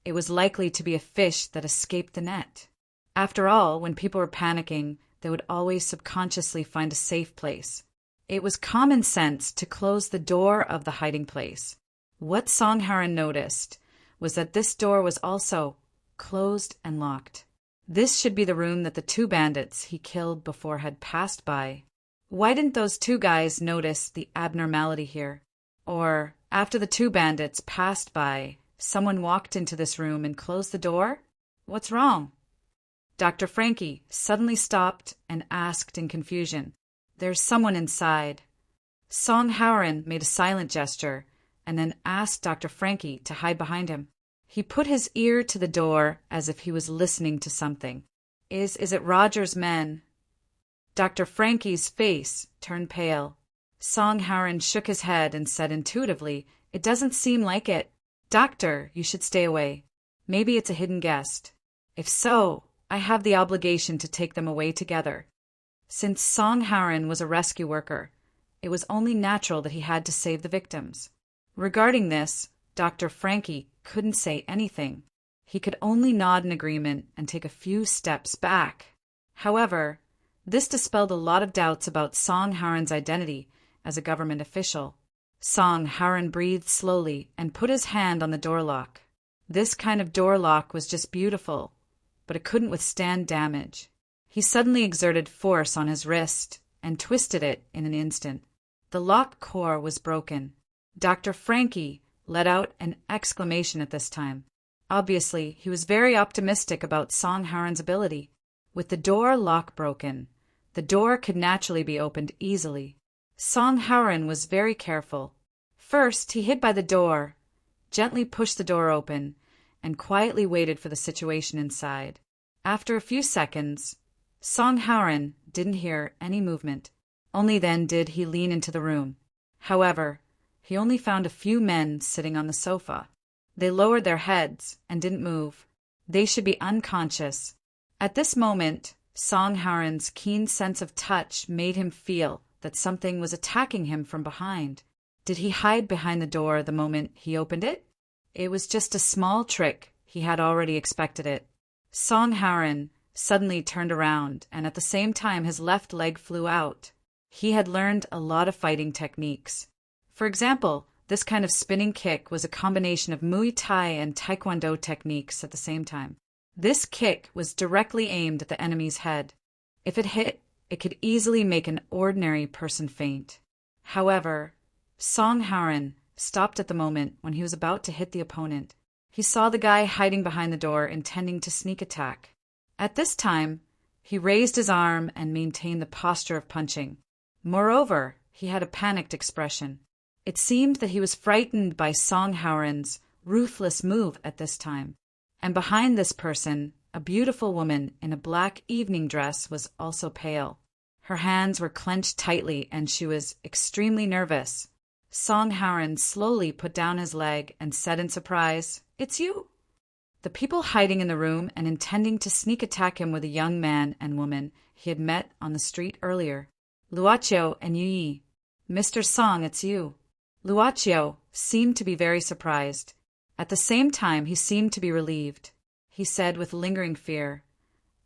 it was likely to be a fish that escaped the net. After all, when people were panicking, they would always subconsciously find a safe place. It was common sense to close the door of the hiding place. What Songharan noticed was that this door was also closed and locked. This should be the room that the two bandits he killed before had passed by. Why didn't those two guys notice the abnormality here? Or, after the two bandits passed by, someone walked into this room and closed the door? What's wrong? Dr. Frankie suddenly stopped and asked in confusion, "There's someone inside." Songharan made a silent gesture and then asked Dr. Frankie to hide behind him. He put his ear to the door as if he was listening to something. Is it Roger's men?" Dr. Frankie's face turned pale. Songharan shook his head and said intuitively, "It doesn't seem like it. Doctor, you should stay away. Maybe it's a hidden guest. If so, I have the obligation to take them away together." Since Songharan was a rescue worker, it was only natural that he had to save the victims. Regarding this, Dr. Frankie couldn't say anything. He could only nod in agreement and take a few steps back. However, this dispelled a lot of doubts about Songharan's identity as a government official. Songharan breathed slowly and put his hand on the door lock. This kind of door lock was just beautiful, but it couldn't withstand damage. He suddenly exerted force on his wrist and twisted it in an instant. The lock core was broken. Dr. Frankie let out an exclamation at this time. Obviously, he was very optimistic about Songharan's ability. With the door lock broken, the door could naturally be opened easily. Songharan was very careful. First, he hid by the door, gently pushed the door open, and quietly waited for the situation inside. After a few seconds, Songharan didn't hear any movement. Only then did he lean into the room. However, he only found a few men sitting on the sofa. They lowered their heads and didn't move. They should be unconscious. At this moment, Songharan's keen sense of touch made him feel that something was attacking him from behind. Did he hide behind the door the moment he opened it? It was just a small trick. He had already expected it. Songharan suddenly turned around, and at the same time his left leg flew out. He had learned a lot of fighting techniques. For example, this kind of spinning kick was a combination of Muay Thai and Taekwondo techniques at the same time. This kick was directly aimed at the enemy's head. If it hit, it could easily make an ordinary person faint. However, Songharan stopped at the moment when he was about to hit the opponent. He saw the guy hiding behind the door intending to sneak attack. At this time, he raised his arm and maintained the posture of punching. Moreover, he had a panicked expression. It seemed that he was frightened by Songharan's ruthless move at this time. And behind this person, a beautiful woman in a black evening dress was also pale. Her hands were clenched tightly and she was extremely nervous. Songharan slowly put down his leg and said in surprise, "It's you." The people hiding in the room and intending to sneak attack him were the young man and woman he had met on the street earlier. "Luochio and Yi. Mr. Song, it's you." Luochio seemed to be very surprised. At the same time, he seemed to be relieved. He said with lingering fear,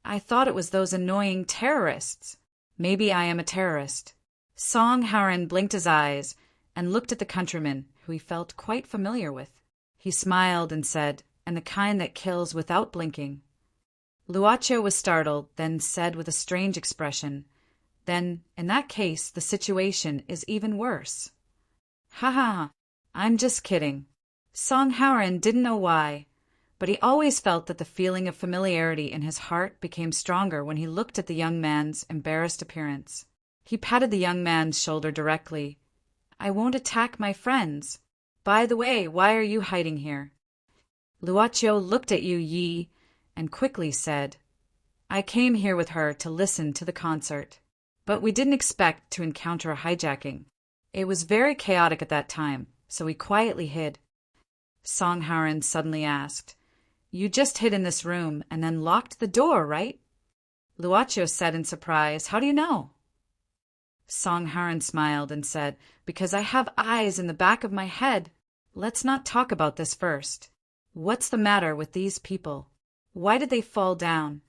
"I thought it was those annoying terrorists. Maybe I am a terrorist." Songharan blinked his eyes and looked at the countryman, who he felt quite familiar with. He smiled and said, "And the kind that kills without blinking." Luochio was startled, then said with a strange expression, "Then, in that case, the situation is even worse." "Ha ha ha, I'm just kidding." Songharan didn't know why, but he always felt that the feeling of familiarity in his heart became stronger when he looked at the young man's embarrassed appearance. He patted the young man's shoulder directly. "I won't attack my friends. By the way, why are you hiding here?" Luochio looked at Yi and quickly said, "I came here with her to listen to the concert. But we didn't expect to encounter a hijacking. It was very chaotic at that time, so we quietly hid." Songharan suddenly asked, "You just hid in this room and then locked the door, right?" Luochio said in surprise, "How do you know?" Song Haran smiled and said, "Because I have eyes in the back of my head. Let's not talk about this first. What's the matter with these people? Why did they fall down?"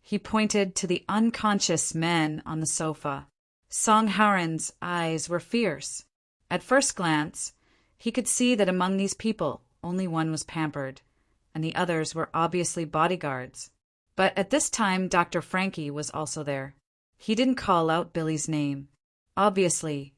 He pointed to the unconscious men on the sofa. Song Haran's eyes were fierce. At first glance, he could see that among these people, only one was pampered, and the others were obviously bodyguards. But at this time, Dr. Frankie was also there. He didn't call out Billy's name. Obviously,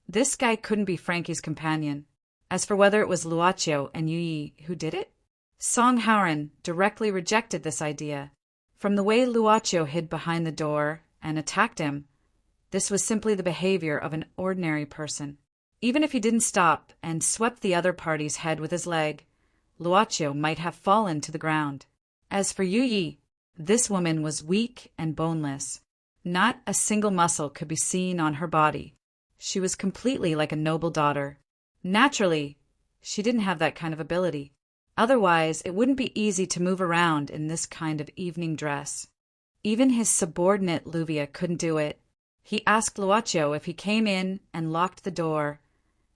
this guy couldn't be Frankie's companion. As for whether it was Luocio and Yi who did it, Song Haran directly rejected this idea. From the way Luocio hid behind the door and attacked him, this was simply the behavior of an ordinary person. Even if he didn't stop and swept the other party's head with his leg, Luocio might have fallen to the ground. As for Yi, this woman was weak and boneless. Not a single muscle could be seen on her body. She was completely like a noble daughter. Naturally, she didn't have that kind of ability. Otherwise, it wouldn't be easy to move around in this kind of evening dress. Even his subordinate Luvia couldn't do it. He asked Luocio if he came in and locked the door,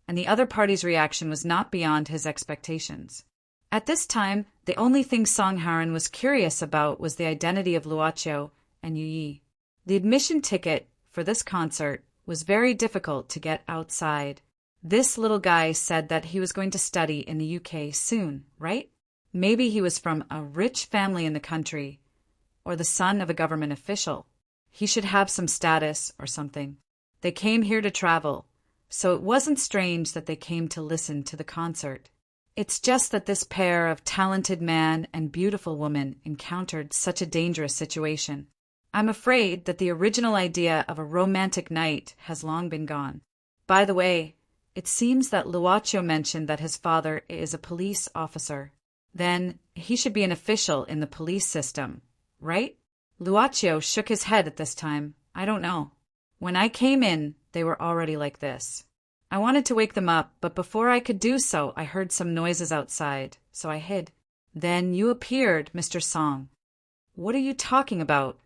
and the other party's reaction was not beyond his expectations. At this time, the only thing Song Haran was curious about was the identity of Luocio and Yi. The admission ticket for this concert was very difficult to get outside. This little guy said that he was going to study in the UK soon, right? Maybe he was from a rich family in the country, or the son of a government official. He should have some status or something. They came here to travel, so it wasn't strange that they came to listen to the concert. It's just that this pair of talented man and beautiful woman encountered such a dangerous situation. I'm afraid that the original idea of a romantic night has long been gone. By the way, it seems that Luocio mentioned that his father is a police officer. Then he should be an official in the police system, right? Luocio shook his head at this time. I don't know. When I came in, they were already like this. I wanted to wake them up, but before I could do so, I heard some noises outside, so I hid. Then you appeared, Mr. Song. What are you talking about?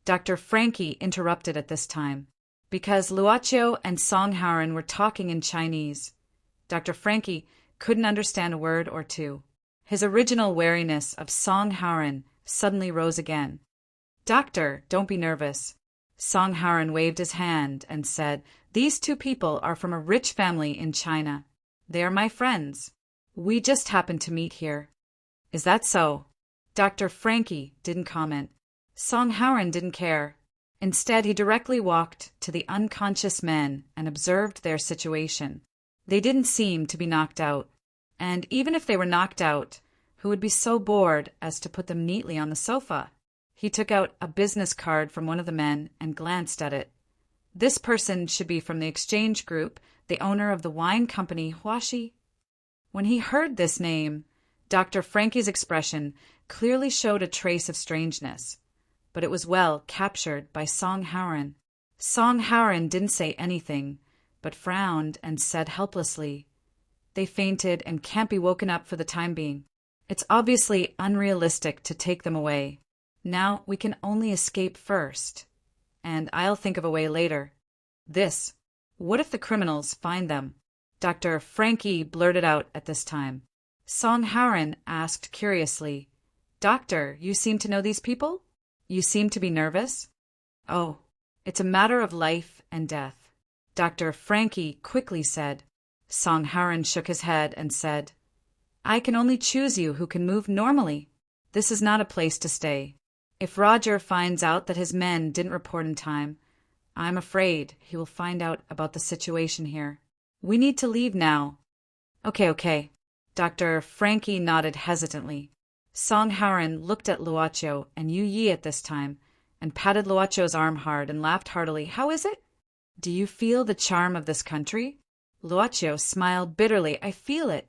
Dr. Frankie interrupted at this time, because Luocio and Song Haran were talking in Chinese. Dr. Frankie couldn't understand a word or two. His original wariness of Song Haran suddenly rose again. Doctor, don't be nervous. Song Haran waved his hand and said, "These two people are from a rich family in China. They are my friends. We just happened to meet here." Is that so? Dr. Frankie didn't comment. Song Haran didn't care. Instead, he directly walked to the unconscious men and observed their situation. They didn't seem to be knocked out. And even if they were knocked out, who would be so bored as to put them neatly on the sofa? He took out a business card from one of the men and glanced at it. This person should be from the exchange group, the owner of the wine company Huashi. When he heard this name, Dr. Frankie's expression clearly showed a trace of strangeness, but it was well captured by Song Haran. Song Haran didn't say anything, but frowned and said helplessly, "They fainted and can't be woken up for the time being. It's obviously unrealistic to take them away. Now we can only escape first, and I'll think of a way later." What if the criminals find them? Dr. Frankie blurted out at this time. Song Haran asked curiously, "Doctor, you seem to know these people? You seem to be nervous?" "Oh, it's a matter of life and death," Dr. Frankie quickly said. Song Haran shook his head and said, "I can only choose you who can move normally. This is not a place to stay. If Roger finds out that his men didn't report in time, I'm afraid he will find out about the situation here. We need to leave now." Okay. Dr. Frankie nodded hesitantly. Song Haran looked at Luocio and Yi at this time and patted Luocio's arm hard and laughed heartily. "How is it? Do you feel the charm of this country?" Luocio smiled bitterly. "I feel it."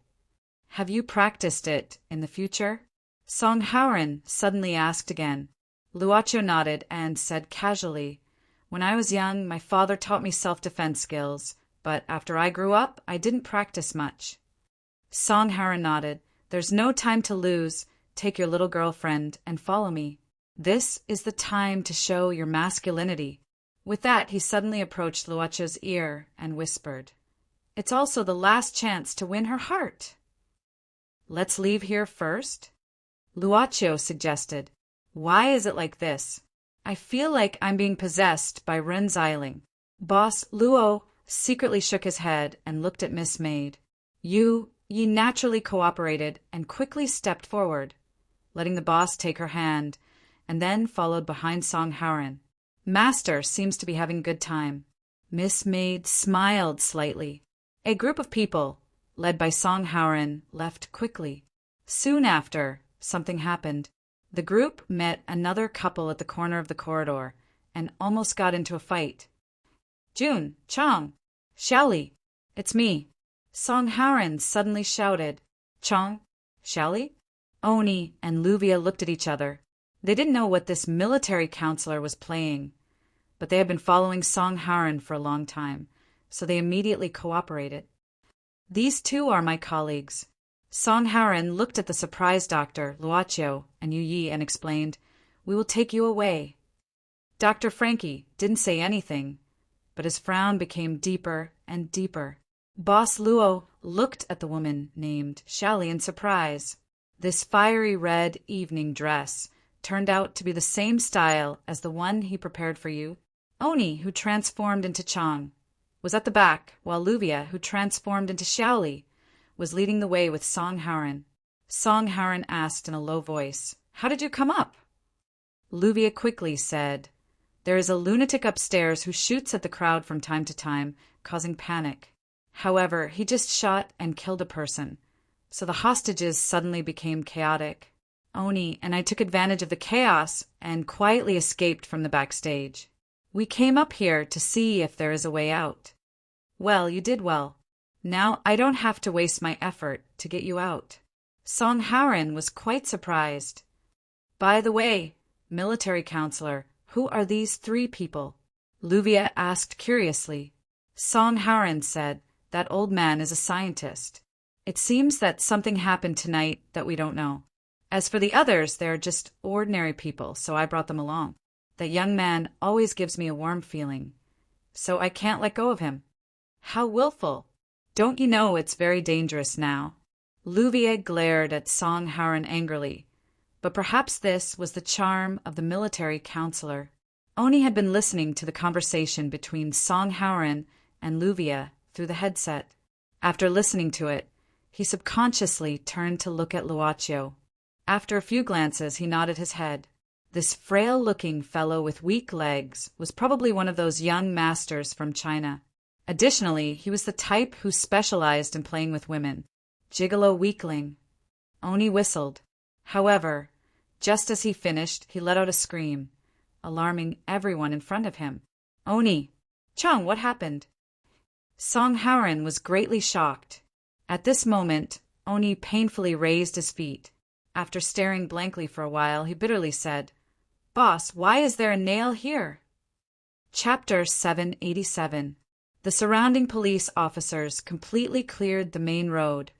"Have you practiced it in the future?" Song Haran suddenly asked again. Luocio nodded and said casually, "When I was young, my father taught me self-defense skills, but after I grew up, I didn't practice much." Song Haran nodded. "There's no time to lose. Take your little girlfriend and follow me. This is the time to show your masculinity. With that, he suddenly approached Luocho's ear and whispered, "It's also the last chance to win her heart." "Let's leave here first?" Luocho suggested. "Why is it like this? I feel like I'm being possessed by Renziling." Boss Luo secretly shook his head and looked at Miss Maid. Yi naturally cooperated and quickly stepped forward, letting the boss take her hand, and then followed behind Song Haoren. "Master seems to be having a good time." Miss Maid smiled slightly. A group of people, led by Song Haoren, left quickly. Soon after, something happened. The group met another couple at the corner of the corridor and almost got into a fight. "Jun, Chong, Xiaoli, it's me," Song Haoren suddenly shouted. "Chong? Xiaoli?" Oni and Luvia looked at each other. They didn't know what this military counselor was playing, but they had been following Song Haoren for a long time, so they immediately cooperated. "These two are my colleagues." Song Haoren looked at the surprised doctor, Luocho, and Yu Yi and explained, "We will take you away." Dr. Frankie didn't say anything, but his frown became deeper and deeper. Boss Luo looked at the woman named Xiaoli in surprise. This fiery red evening dress turned out to be the same style as the one he prepared for you. Oni, who transformed into Chang, was at the back, while Luvia, who transformed into Xiaoli, was leading the way with Song Haoren. Song Haoren asked in a low voice, "How did you come up?" Luvia quickly said, "There is a lunatic upstairs who shoots at the crowd from time to time, causing panic. However, he just shot and killed a person, so the hostages suddenly became chaotic. Oni and I took advantage of the chaos and quietly escaped from the backstage. We came up here to see if there is a way out." "Well, you did well. Now I don't have to waste my effort to get you out." Song Haoren was quite surprised. "By the way, military counselor, who are these three people?" Luvia asked curiously. Song Haoren said, "That old man is a scientist. It seems that something happened tonight that we don't know. As for the others, they are just ordinary people, so I brought them along. That young man always gives me a warm feeling, so I can't let go of him." "How willful! Don't you know it's very dangerous now?" Luvia glared at Song Haoren angrily, but perhaps this was the charm of the military counselor. Oni had been listening to the conversation between Song Haoren and Luvia through the headset. After listening to it, he subconsciously turned to look at Luocho. After a few glances, he nodded his head. This frail-looking fellow with weak legs was probably one of those young masters from China. Additionally, he was the type who specialized in playing with women. Gigolo weakling. Oni whistled. However, just as he finished, he let out a scream, alarming everyone in front of him. "Oni! Chong, what happened?" Song Haoren was greatly shocked. At this moment, Oni painfully raised his feet. After staring blankly for a while, he bitterly said, "Boss, why is there a nail here?" Chapter 787. The surrounding police officers completely cleared the main road,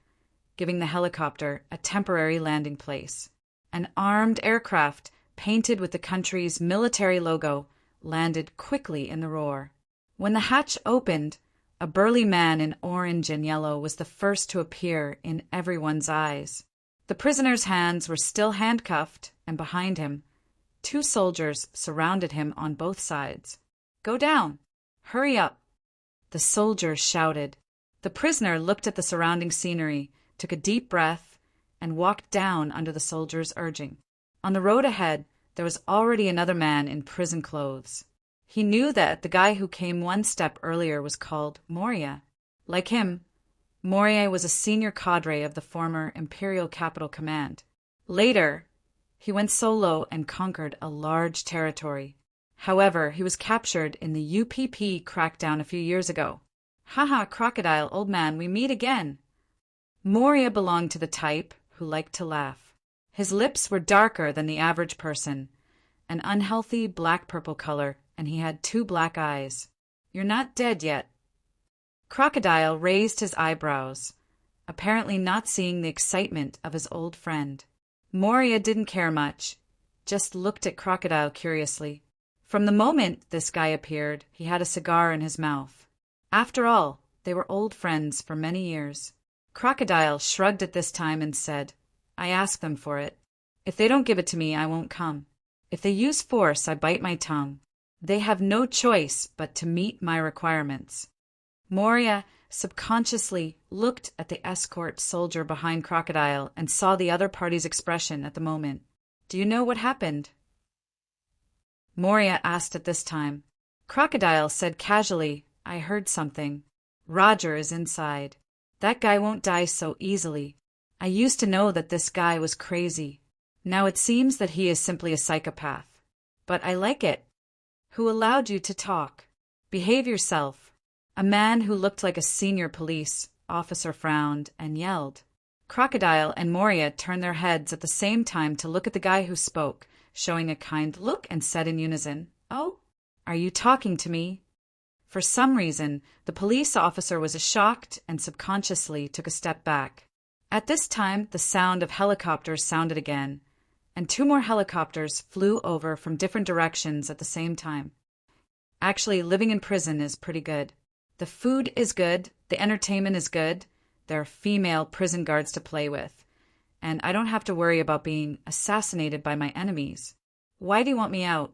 giving the helicopter a temporary landing place. An armed aircraft, painted with the country's military logo, landed quickly in the roar. When the hatch opened, a burly man in orange and yellow was the first to appear in everyone's eyes. The prisoner's hands were still handcuffed, and behind him, two soldiers surrounded him on both sides. "Go down! Hurry up!" the soldiers shouted. The prisoner looked at the surrounding scenery, took a deep breath, and walked down under the soldiers' urging. On the road ahead, there was already another man in prison clothes. He knew that the guy who came one step earlier was called Moria. Like him, Moria was a senior cadre of the former Imperial Capital Command. Later, he went solo and conquered a large territory. However, he was captured in the UPP crackdown a few years ago. "Haha, crocodile, old man, we meet again." Moria belonged to the type who liked to laugh. His lips were darker than the average person, an unhealthy black-purple color, and he had two black eyes. "You're not dead yet." Crocodile raised his eyebrows, apparently not seeing the excitement of his old friend. Moria didn't care much, just looked at Crocodile curiously. From the moment this guy appeared, he had a cigar in his mouth. After all, they were old friends for many years. Crocodile shrugged at this time and said, "I asked them for it. If they don't give it to me, I won't come. If they use force, I bite my tongue. They have no choice but to meet my requirements." Moria subconsciously looked at the escort soldier behind Crocodile and saw the other party's expression at the moment. "Do you know what happened?" Moria asked at this time. Crocodile said casually, "I heard something. Roger is inside. That guy won't die so easily. I used to know that this guy was crazy. Now it seems that he is simply a psychopath. But I like it." "Who allowed you to talk? Behave yourself." A man who looked like a senior police officer frowned and yelled. Crocodile and Moria turned their heads at the same time to look at the guy who spoke, showing a kind look, and said in unison, "Oh, are you talking to me?" For some reason, the police officer was shocked and subconsciously took a step back. At this time, the sound of helicopters sounded again, and 2 more helicopters flew over from different directions at the same time. Actually, living in prison is pretty good. The food is good, the entertainment is good, there are female prison guards to play with, and I don't have to worry about being assassinated by my enemies. "Why do you want me out?"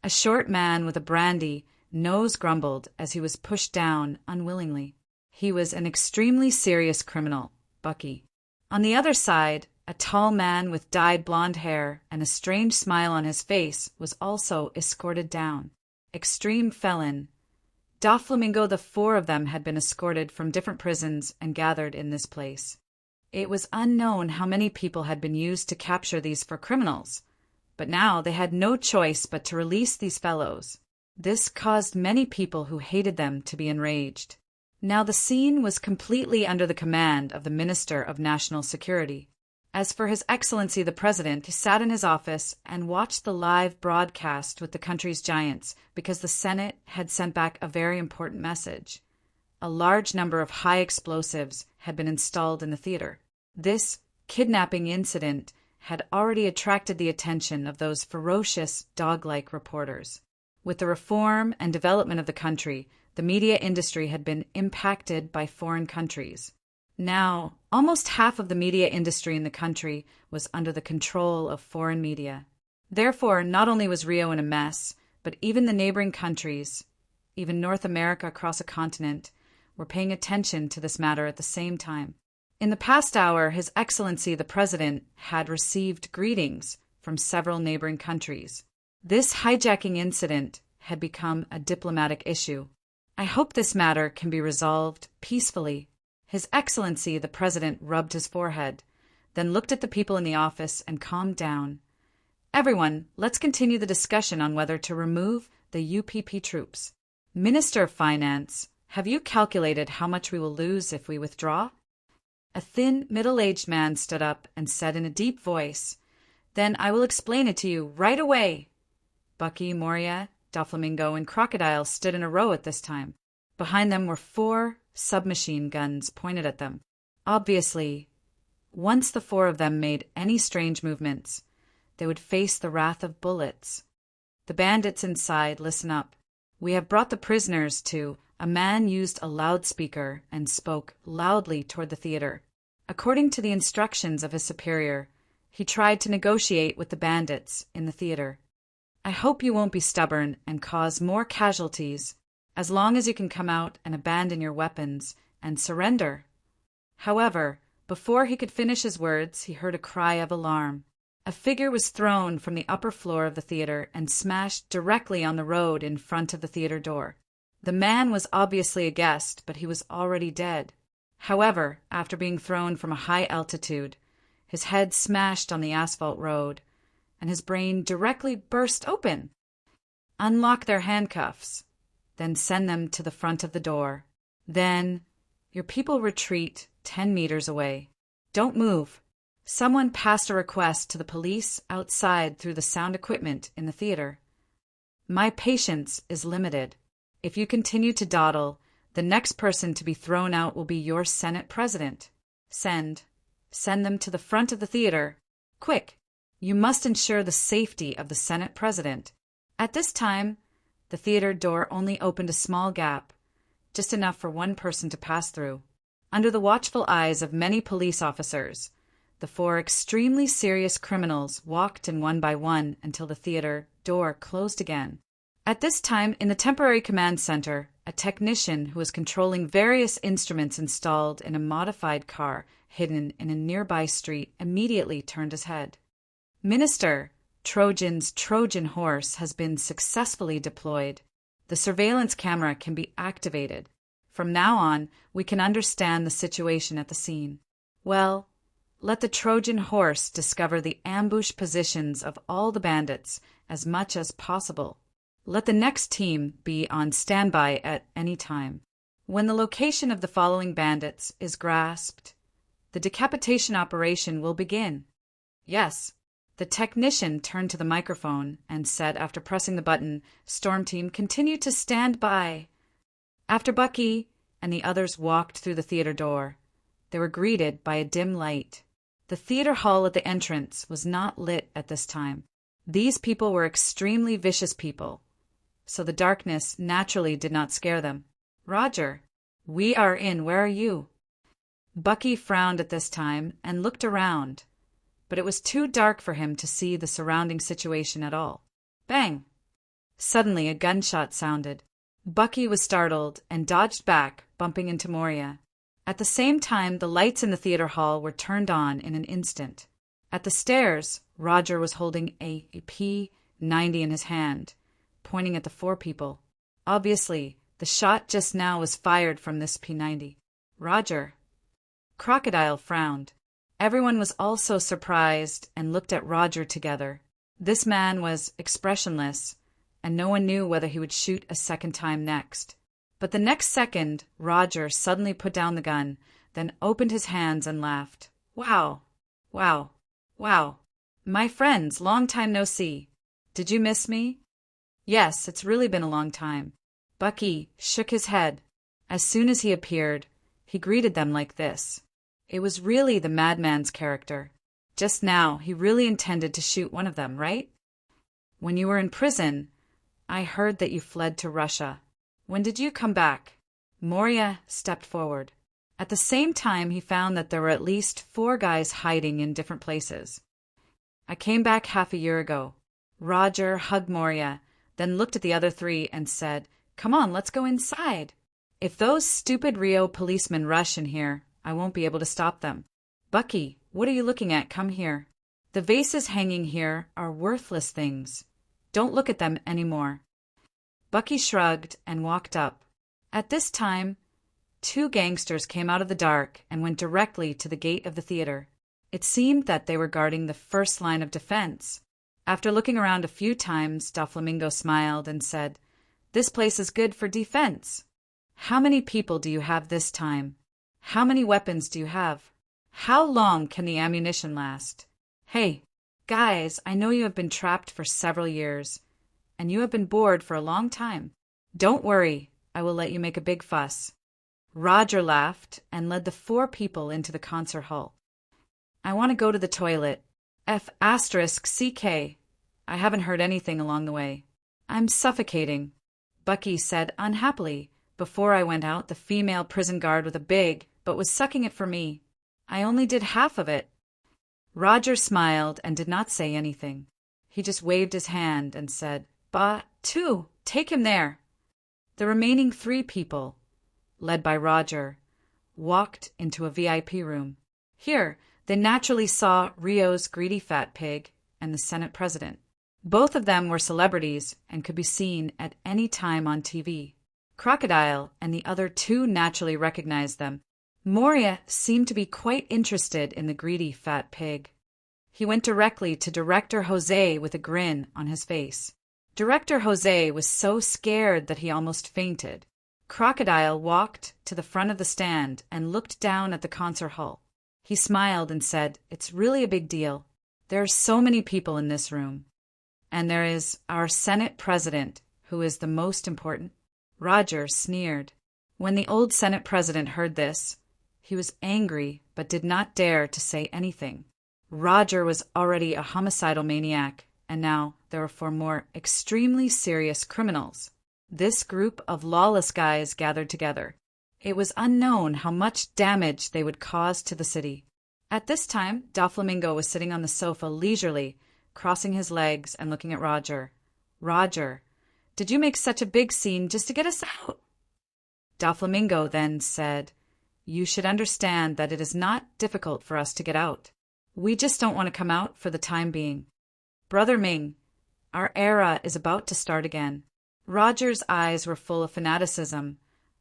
A short man with a brandy nose grumbled as he was pushed down unwillingly. He was an extremely serious criminal, Bucky. On the other side, a tall man with dyed blonde hair and a strange smile on his face was also escorted down. Extreme felon. Doflamingo, the 4 of them had been escorted from different prisons and gathered in this place. It was unknown how many people had been used to capture these 4 criminals, but now they had no choice but to release these fellows. This caused many people who hated them to be enraged. Now the scene was completely under the command of the Minister of National Security. As for His Excellency the President, he sat in his office and watched the live broadcast with the country's giants because the Senate had sent back a very important message. A large number of high explosives had been installed in the theater. This kidnapping incident had already attracted the attention of those ferocious, dog-like reporters. With the reform and development of the country, the media industry had been impacted by foreign countries. Now, almost half of the media industry in the country was under the control of foreign media. Therefore, not only was Rio in a mess, but even the neighboring countries, even North America across a continent, were paying attention to this matter at the same time. In the past hour, His Excellency the President had received greetings from several neighboring countries. This hijacking incident had become a diplomatic issue. "I hope this matter can be resolved peacefully." His Excellency the President rubbed his forehead, then looked at the people in the office and calmed down. "Everyone, let's continue the discussion on whether to remove the UPP troops. Minister of Finance, have you calculated how much we will lose if we withdraw?" A thin, middle-aged man stood up and said in a deep voice, "Then I will explain it to you right away." Bucky, Moria, Doflamingo, and Crocodile stood in a row at this time. Behind them were 4 submachine guns pointed at them. Obviously, once the 4 of them made any strange movements, they would face the wrath of bullets. "The bandits inside, listen up. We have brought the prisoners to—" A man used a loudspeaker and spoke loudly toward the theater. According to the instructions of his superior, he tried to negotiate with the bandits in the theater. "I hope you won't be stubborn and cause more casualties, as long as you can come out and abandon your weapons and surrender." However, before he could finish his words, he heard a cry of alarm. A figure was thrown from the upper floor of the theater and smashed directly on the road in front of the theater door. The man was obviously a guest, but he was already dead. However, after being thrown from a high altitude, his head smashed on the asphalt road, and his brain directly burst open. "Unlock their handcuffs, then send them to the front of the door. Then your people retreat 10 meters away. Don't move." Someone passed a request to the police outside through the sound equipment in the theater. "My patience is limited. If you continue to dawdle, the next person to be thrown out will be your Senate President. Send them to the front of the theater. Quick! You must ensure the safety of the Senate President." At this time, The theater door only opened a small gap, just enough for one person to pass through. Under the watchful eyes of many police officers, the four extremely serious criminals walked in one by one until the theater door closed again. At this time, in the temporary command center, a technician who was controlling various instruments installed in a modified car hidden in a nearby street immediately turned his head. "Minister, Trojan's Trojan horse has been successfully deployed. The surveillance camera can be activated. From now on, we can understand the situation at the scene. Well, let the Trojan horse discover the ambush positions of all the bandits as much as possible. Let the next team be on standby at any time. When the location of the following bandits is grasped, the decapitation operation will begin." "Yes." The technician turned to the microphone and said after pressing the button, "Storm Team, continue to stand by." After Bucky and the others walked through the theater door, they were greeted by a dim light. The theater hall at the entrance was not lit at this time. These people were extremely vicious people, so the darkness naturally did not scare them. "Roger, we are in. Where are you?" Bucky frowned at this time and looked around, but it was too dark for him to see the surrounding situation at all. Bang! Suddenly a gunshot sounded. Bucky was startled and dodged back, bumping into Moria. At the same time, the lights in the theater hall were turned on in an instant. At the stairs, Roger was holding a P90 in his hand, pointing at the four people. Obviously, the shot just now was fired from this P90. "Roger." Crocodile frowned. Everyone was also surprised and looked at Roger together. This man was expressionless, and no one knew whether he would shoot a second time next. But the next second, Roger suddenly put down the gun, then opened his hands and laughed. "Wow, wow, wow. My friends, long time no see. Did you miss me?" "Yes, it's really been a long time." Bucky shook his head. As soon as he appeared, he greeted them like this. It was really the madman's character. Just now, he really intended to shoot one of them, right? "When you were in prison, I heard that you fled to Russia. When did you come back?" Moria stepped forward. At the same time, he found that there were at least 4 guys hiding in different places. "I came back half a year ago." Roger hugged Moria, then looked at the other 3 and said, "Come on, let's go inside. If those stupid Rio policemen rush in here, I won't be able to stop them." "Bucky, what are you looking at? Come here. The vases hanging here are worthless things. Don't look at them anymore." Bucky shrugged and walked up. At this time, 2 gangsters came out of the dark and went directly to the gate of the theater. It seemed that they were guarding the first line of defense. After looking around a few times, Doflamingo smiled and said, "This place is good for defense. How many people do you have this time? How many weapons do you have? How long can the ammunition last? Hey, guys, I know you have been trapped for several years, and you have been bored for a long time. Don't worry, I will let you make a big fuss." Roger laughed and led the 4 people into the concert hall. "I want to go to the toilet. F***CK. I haven't heard anything along the way. I'm suffocating," Bucky said unhappily. "Before I went out, the female prison guard with a big but was sucking it for me. I only did half of it." Roger smiled and did not say anything. He just waved his hand and said, "Bah, 2, take him there." The remaining 3 people, led by Roger, walked into a VIP room. Here, they naturally saw Rio's greedy fat pig and the Senate president. Both of them were celebrities and could be seen at any time on TV. Crocodile and the other 2 naturally recognized them. Moria seemed to be quite interested in the greedy fat pig. He went directly to Director Jose with a grin on his face. Director Jose was so scared that he almost fainted. Crocodile walked to the front of the stand and looked down at the concert hall. He smiled and said, "It's really a big deal. There are so many people in this room. And there is our Senate president, who is the most important." Roger sneered. When the old Senate president heard this, he was angry but did not dare to say anything. Roger was already a homicidal maniac, and now there were 4 more extremely serious criminals This group of lawless guys gathered together. It was unknown how much damage they would cause to the city. At this time, Doflamingo was sitting on the sofa leisurely, crossing his legs and looking at Roger. "Roger, did you make such a big scene just to get us out?" Doflamingo then said, "You should understand that it is not difficult for us to get out. We just don't want to come out for the time being. Brother Ming, our era is about to start again." Roger's eyes were full of fanaticism.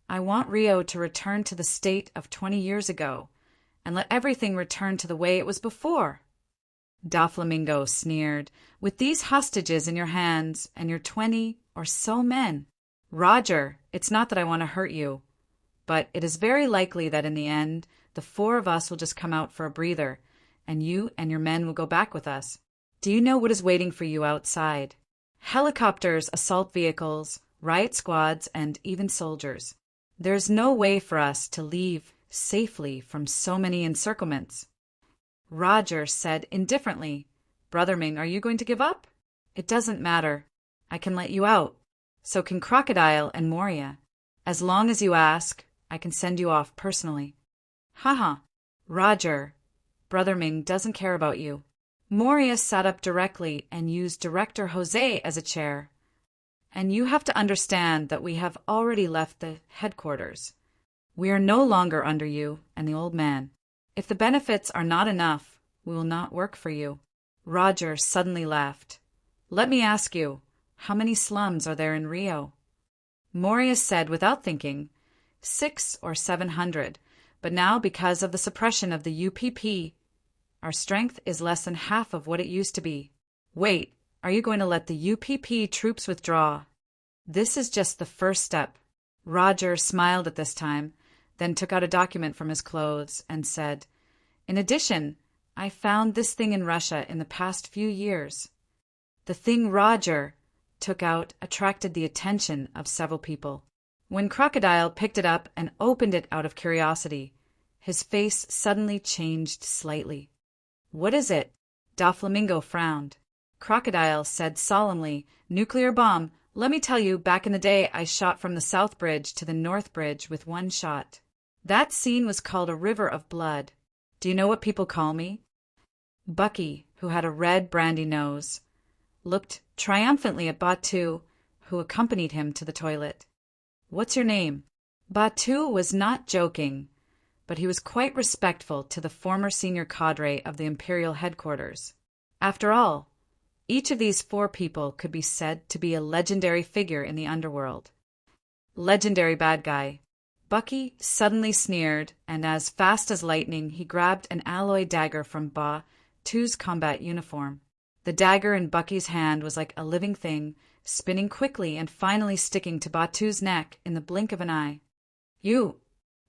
"I want Rio to return to the state of 20 years ago, and let everything return to the way it was before." Doflamingo sneered, "With these hostages in your hands, and your 20 or so men. Roger, it's not that I want to hurt you, but it is very likely that in the end, the 4 of us will just come out for a breather, and you and your men will go back with us. Do you know what is waiting for you outside? Helicopters, assault vehicles, riot squads, and even soldiers. There is no way for us to leave safely from so many encirclements." Roger said indifferently, "Brother Ming, are you going to give up?" "It doesn't matter. I can let you out. So can Crocodile and Moria. As long as you ask, I can send you off personally." "Haha. Roger, Brother Ming doesn't care about you." Moria sat up directly and used Director Jose as a chair. "And you have to understand that we have already left the headquarters. We are no longer under you and the old man. If the benefits are not enough, we will not work for you." Roger suddenly laughed. "Let me ask you, how many slums are there in Rio?" Moria said without thinking, 600 or 700, but now because of the suppression of the UPP, our strength is less than half of what it used to be. Wait, are you going to let the UPP troops withdraw? This is just the first step. Roger smiled at this time, then took out a document from his clothes and said, "In addition, I found this thing in Russia in the past few years." The thing Roger took out attracted the attention of several people. When Crocodile picked it up and opened it out of curiosity, his face suddenly changed slightly. "What is it?" Doflamingo frowned. Crocodile said solemnly, "Nuclear bomb. Let me tell you, back in the day I shot from the South Bridge to the North Bridge with one shot. That scene was called a river of blood. Do you know what people call me?" Bucky, who had a red brandy nose, looked triumphantly at Batu, who accompanied him to the toilet. "What's your name?" Batu was not joking, but he was quite respectful to the former senior cadre of the Imperial headquarters. After all, each of these 4 people could be said to be a legendary figure in the underworld. Legendary bad guy. Bucky suddenly sneered, and as fast as lightning he grabbed an alloy dagger from Batu's combat uniform. The dagger in Bucky's hand was like a living thing, spinning quickly and finally sticking to Batu's neck in the blink of an eye. "You!"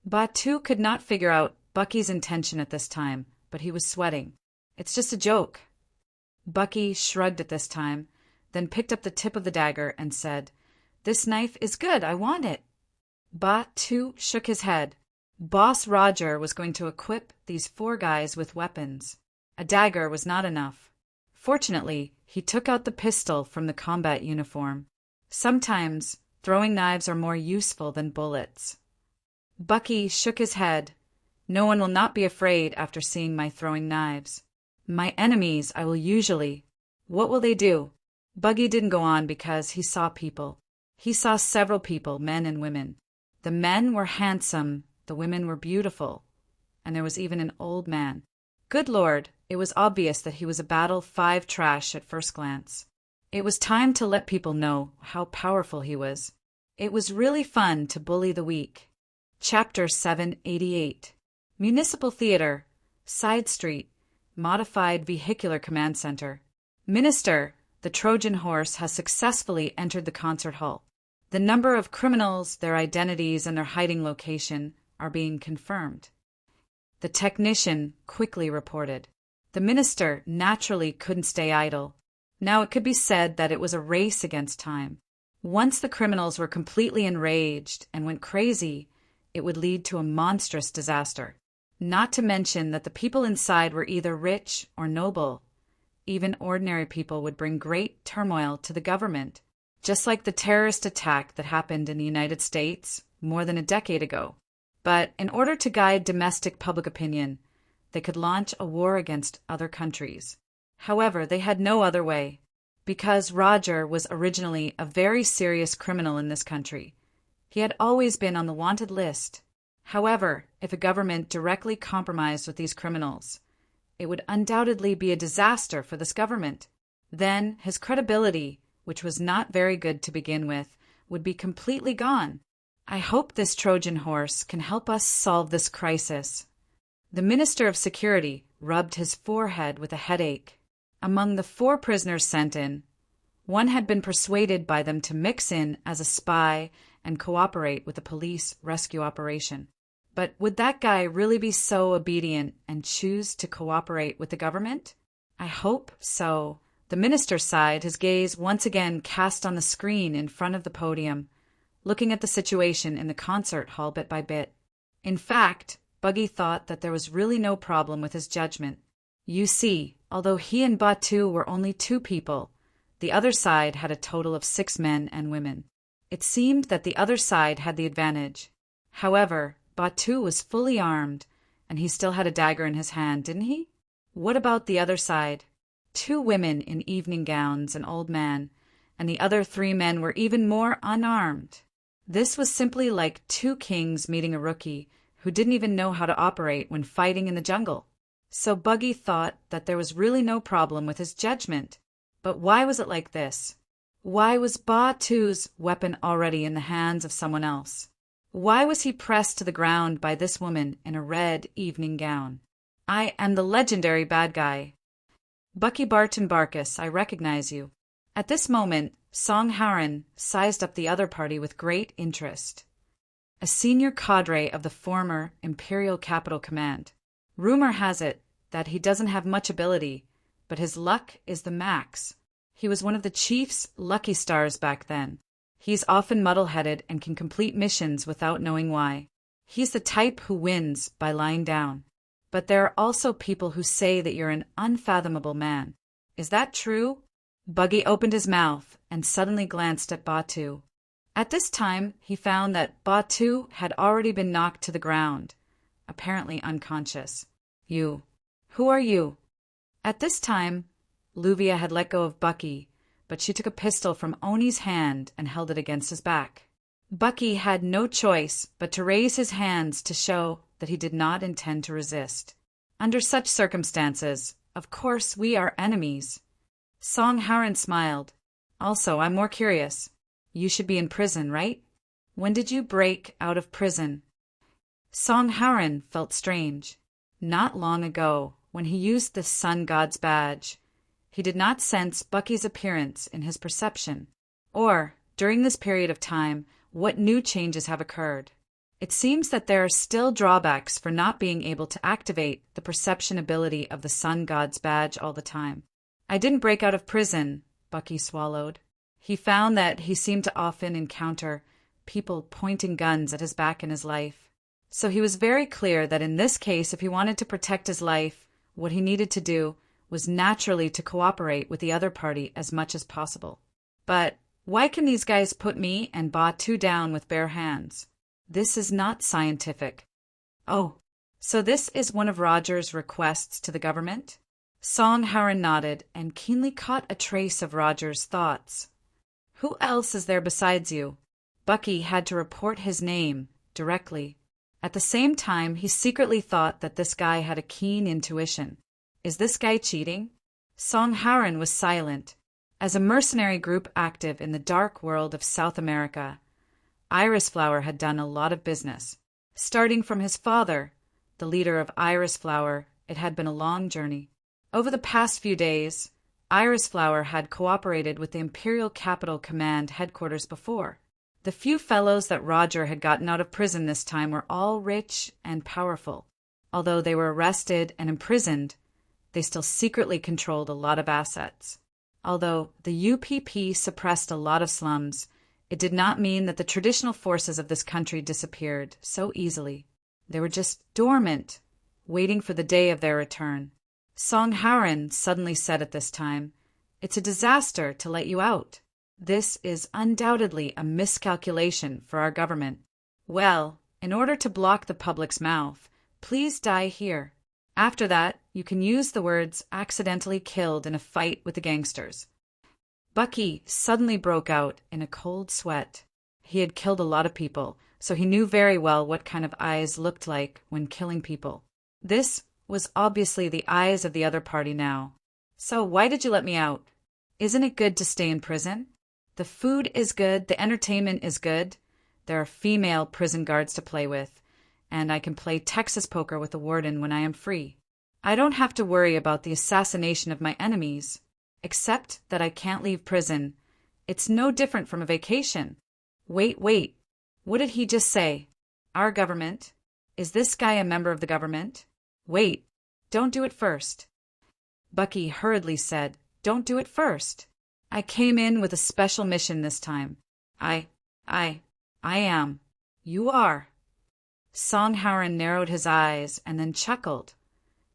Batu could not figure out Bucky's intention at this time, but he was sweating. "It's just a joke." Bucky shrugged at this time, then picked up the tip of the dagger and said, "This knife is good, I want it." Batu shook his head. Boss Roger was going to equip these 4 guys with weapons. A dagger was not enough. Fortunately, he took out the pistol from the combat uniform. Sometimes throwing knives are more useful than bullets. Bucky shook his head. "No one will not be afraid after seeing my throwing knives. My enemies I will usually. What will they do?" Bucky didn't go on because he saw people. He saw several people, men and women. The men were handsome, the women were beautiful, and there was even an old man. Good Lord, it was obvious that he was a Battle 5 trash at first glance. It was time to let people know how powerful he was. It was really fun to bully the weak. Chapter 788. Municipal Theater, Side Street, Modified Vehicular Command Center. Minister, the Trojan horse has successfully entered the concert hall. The number of criminals, their identities, and their hiding location are being confirmed. The technician quickly reported. The minister naturally couldn't stay idle. Now it could be said that it was a race against time. Once the criminals were completely enraged and went crazy, it would lead to a monstrous disaster. Not to mention that the people inside were either rich or noble. Even ordinary people would bring great turmoil to the government. just like the terrorist attack that happened in the United States more than a decade ago. But in order to guide domestic public opinion, they could launch a war against other countries. However, they had no other way, because Roger was originally a very serious criminal in this country. He had always been on the wanted list. However, if a government directly compromised with these criminals, it would undoubtedly be a disaster for this government. Then his credibility, which was not very good to begin with, would be completely gone. I hope this Trojan horse can help us solve this crisis. The Minister of Security rubbed his forehead with a headache. Among the 4 prisoners sent in, one had been persuaded by them to mix in as a spy and cooperate with the police rescue operation. But would that guy really be so obedient and choose to cooperate with the government? I hope so. The minister sighed, his gaze once again cast on the screen in front of the podium, looking at the situation in the concert hall bit by bit. In fact, Buggy thought that there was really no problem with his judgment. You see, although he and Batu were only 2 people, the other side had a total of 6 men and women. It seemed that the other side had the advantage. However, Batu was fully armed, and he still had a dagger in his hand, didn't he? What about the other side? 2 women in evening gowns, an old man, and the other 3 men were even more unarmed. This was simply like 2 kings meeting a rookie who didn't even know how to operate when fighting in the jungle. So Buggy thought that there was really no problem with his judgment. But why was it like this? Why was Batu's weapon already in the hands of someone else? Why was he pressed to the ground by this woman in a red evening gown? I am the legendary bad guy. Bucky Barton Barkus, I recognize you. At this moment, Song Haran sized up the other party with great interest. A senior cadre of the former Imperial Capital Command. Rumor has it that he doesn't have much ability, but his luck is the max. He was one of the chief's lucky stars back then. He's often muddle-headed and can complete missions without knowing why. He's the type who wins by lying down. But there are also people who say that you're an unfathomable man. Is that true? Buggy opened his mouth and suddenly glanced at Batu. At this time, he found that Batu had already been knocked to the ground, apparently unconscious. You. Who are you? At this time, Luvia had let go of Bucky, but she took a pistol from Oni's hand and held it against his back. Bucky had no choice but to raise his hands to show that he did not intend to resist. Under such circumstances, of course we are enemies. Song Haran smiled. Also, I'm more curious. You should be in prison, right? When did you break out of prison? Song Haran felt strange. Not long ago, when he used the sun god's badge, he did not sense Bucky's appearance in his perception. Or, during this period of time, what new changes have occurred? It seems that there are still drawbacks for not being able to activate the perception ability of the sun god's badge all the time. I didn't break out of prison, Bucky swallowed. He found that he seemed to often encounter people pointing guns at his back in his life. So he was very clear that in this case, if he wanted to protect his life, what he needed to do was naturally to cooperate with the other party as much as possible. But why can these guys put me and Batu down with bare hands? This is not scientific. Oh, so this is one of Roger's requests to the government? Song Haran nodded and keenly caught a trace of Roger's thoughts. Who else is there besides you? Bucky had to report his name directly. At the same time, he secretly thought that this guy had a keen intuition. Is this guy cheating? Song Haran was silent. As a mercenary group active in the dark world of South America, Iris Flower had done a lot of business. Starting from his father, the leader of Iris Flower, it had been a long journey. Over the past few days, Iris Flower had cooperated with the Imperial Capital Command headquarters before. The few fellows that Roger had gotten out of prison this time were all rich and powerful. Although they were arrested and imprisoned, they still secretly controlled a lot of assets. Although the UPP suppressed a lot of slums, it did not mean that the traditional forces of this country disappeared so easily. They were just dormant, waiting for the day of their return. Song Haran suddenly said at this time, "It's a disaster to let you out." This is undoubtedly a miscalculation for our government. Well, in order to block the public's mouth, please die here. After that, you can use the words accidentally killed in a fight with the gangsters." Bucky suddenly broke out in a cold sweat. He had killed a lot of people, so he knew very well what kind of eyes looked like when killing people. This was obviously the eyes of the other party now. "So why did you let me out? Isn't it good to stay in prison? The food is good, the entertainment is good. There are female prison guards to play with, and I can play Texas poker with the warden when I am free. I don't have to worry about the assassination of my enemies, except that I can't leave prison. It's no different from a vacation." Wait. What did he just say? Our government? Is this guy a member of the government? Wait, don't do it first. Bucky hurriedly said, "Don't do it first. I came in with a special mission this time. I am. You are." Songhauren narrowed his eyes and then chuckled.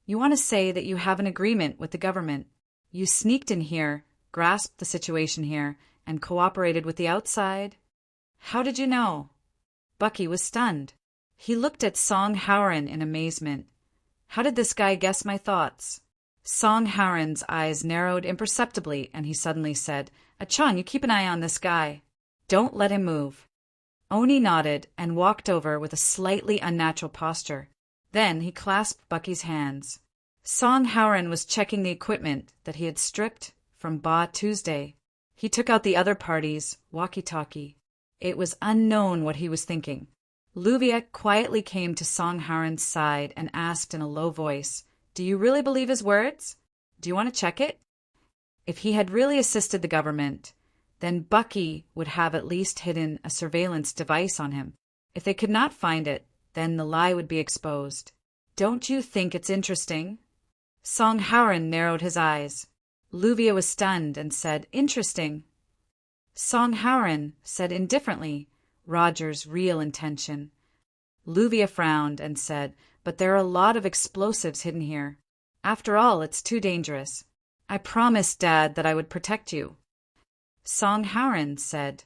"You want to say that you have an agreement with the government. You sneaked in here, grasped the situation here, and cooperated with the outside? How did you know?" Bucky was stunned. He looked at Songhauren in amazement. "How did this guy guess my thoughts?" Songhauren's eyes narrowed imperceptibly, and he suddenly said, "Achan, you keep an eye on this guy. Don't let him move." Oni nodded and walked over with a slightly unnatural posture. Then he clasped Bucky's hands. Songhauren was checking the equipment that he had stripped from Ba Tuesday. He took out the other party's walkie-talkie. It was unknown what he was thinking. Luvia quietly came to Songhauren's side and asked in a low voice, "Do you really believe his words? Do you want to check it?" If he had really assisted the government, then Bucky would have at least hidden a surveillance device on him. If they could not find it, then the lie would be exposed. "Don't you think it's interesting?" Songhauren narrowed his eyes. Luvia was stunned and said, "Interesting." Songhauren said indifferently, Roger's real intention. Luvia frowned and said, "But there are a lot of explosives hidden here. After all, it's too dangerous. I promised Dad that I would protect you." Songhauren said,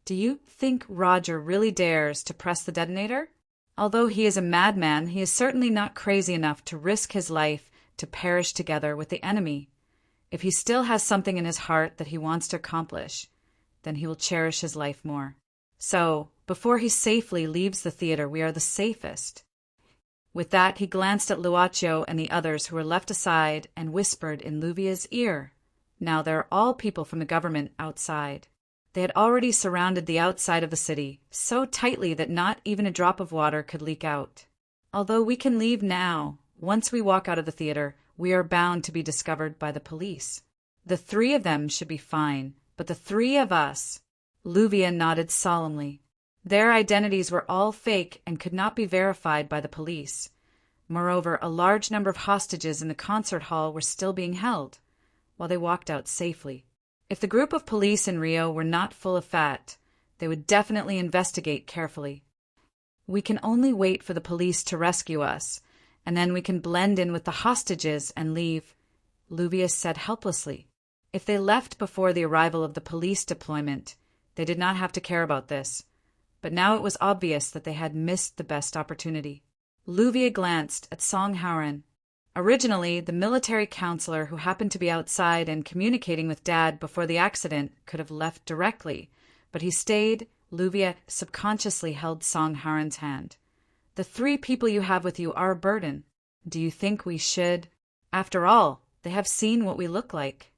"Do you think Roger really dares to press the detonator? Although he is a madman, he is certainly not crazy enough to risk his life to perish together with the enemy. If he still has something in his heart that he wants to accomplish, then he will cherish his life more. So, before he safely leaves the theater, we are the safest." With that, he glanced at Luaccio and the others who were left aside and whispered in Luvia's ear, "Now there are all people from the government outside." They had already surrounded the outside of the city, so tightly that not even a drop of water could leak out. "Although we can leave now, once we walk out of the theater, we are bound to be discovered by the police. The three of them should be fine, but the three of us—" Luvia nodded solemnly. "Their identities were all fake and could not be verified by the police. Moreover, a large number of hostages in the concert hall were still being held, while they walked out safely. If the group of police in Rio were not full of fat, they would definitely investigate carefully. We can only wait for the police to rescue us, and then we can blend in with the hostages and leave," Luvia said helplessly. If they left before the arrival of the police deployment, they did not have to care about this. But now it was obvious that they had missed the best opportunity. Luvia glanced at Songhauren. Originally, the military counselor who happened to be outside and communicating with Dad before the accident could have left directly, but he stayed. Luvia subconsciously held Songhauren's hand. "The three people you have with you are a burden. Do you think we should? After all, they have seen what we look like."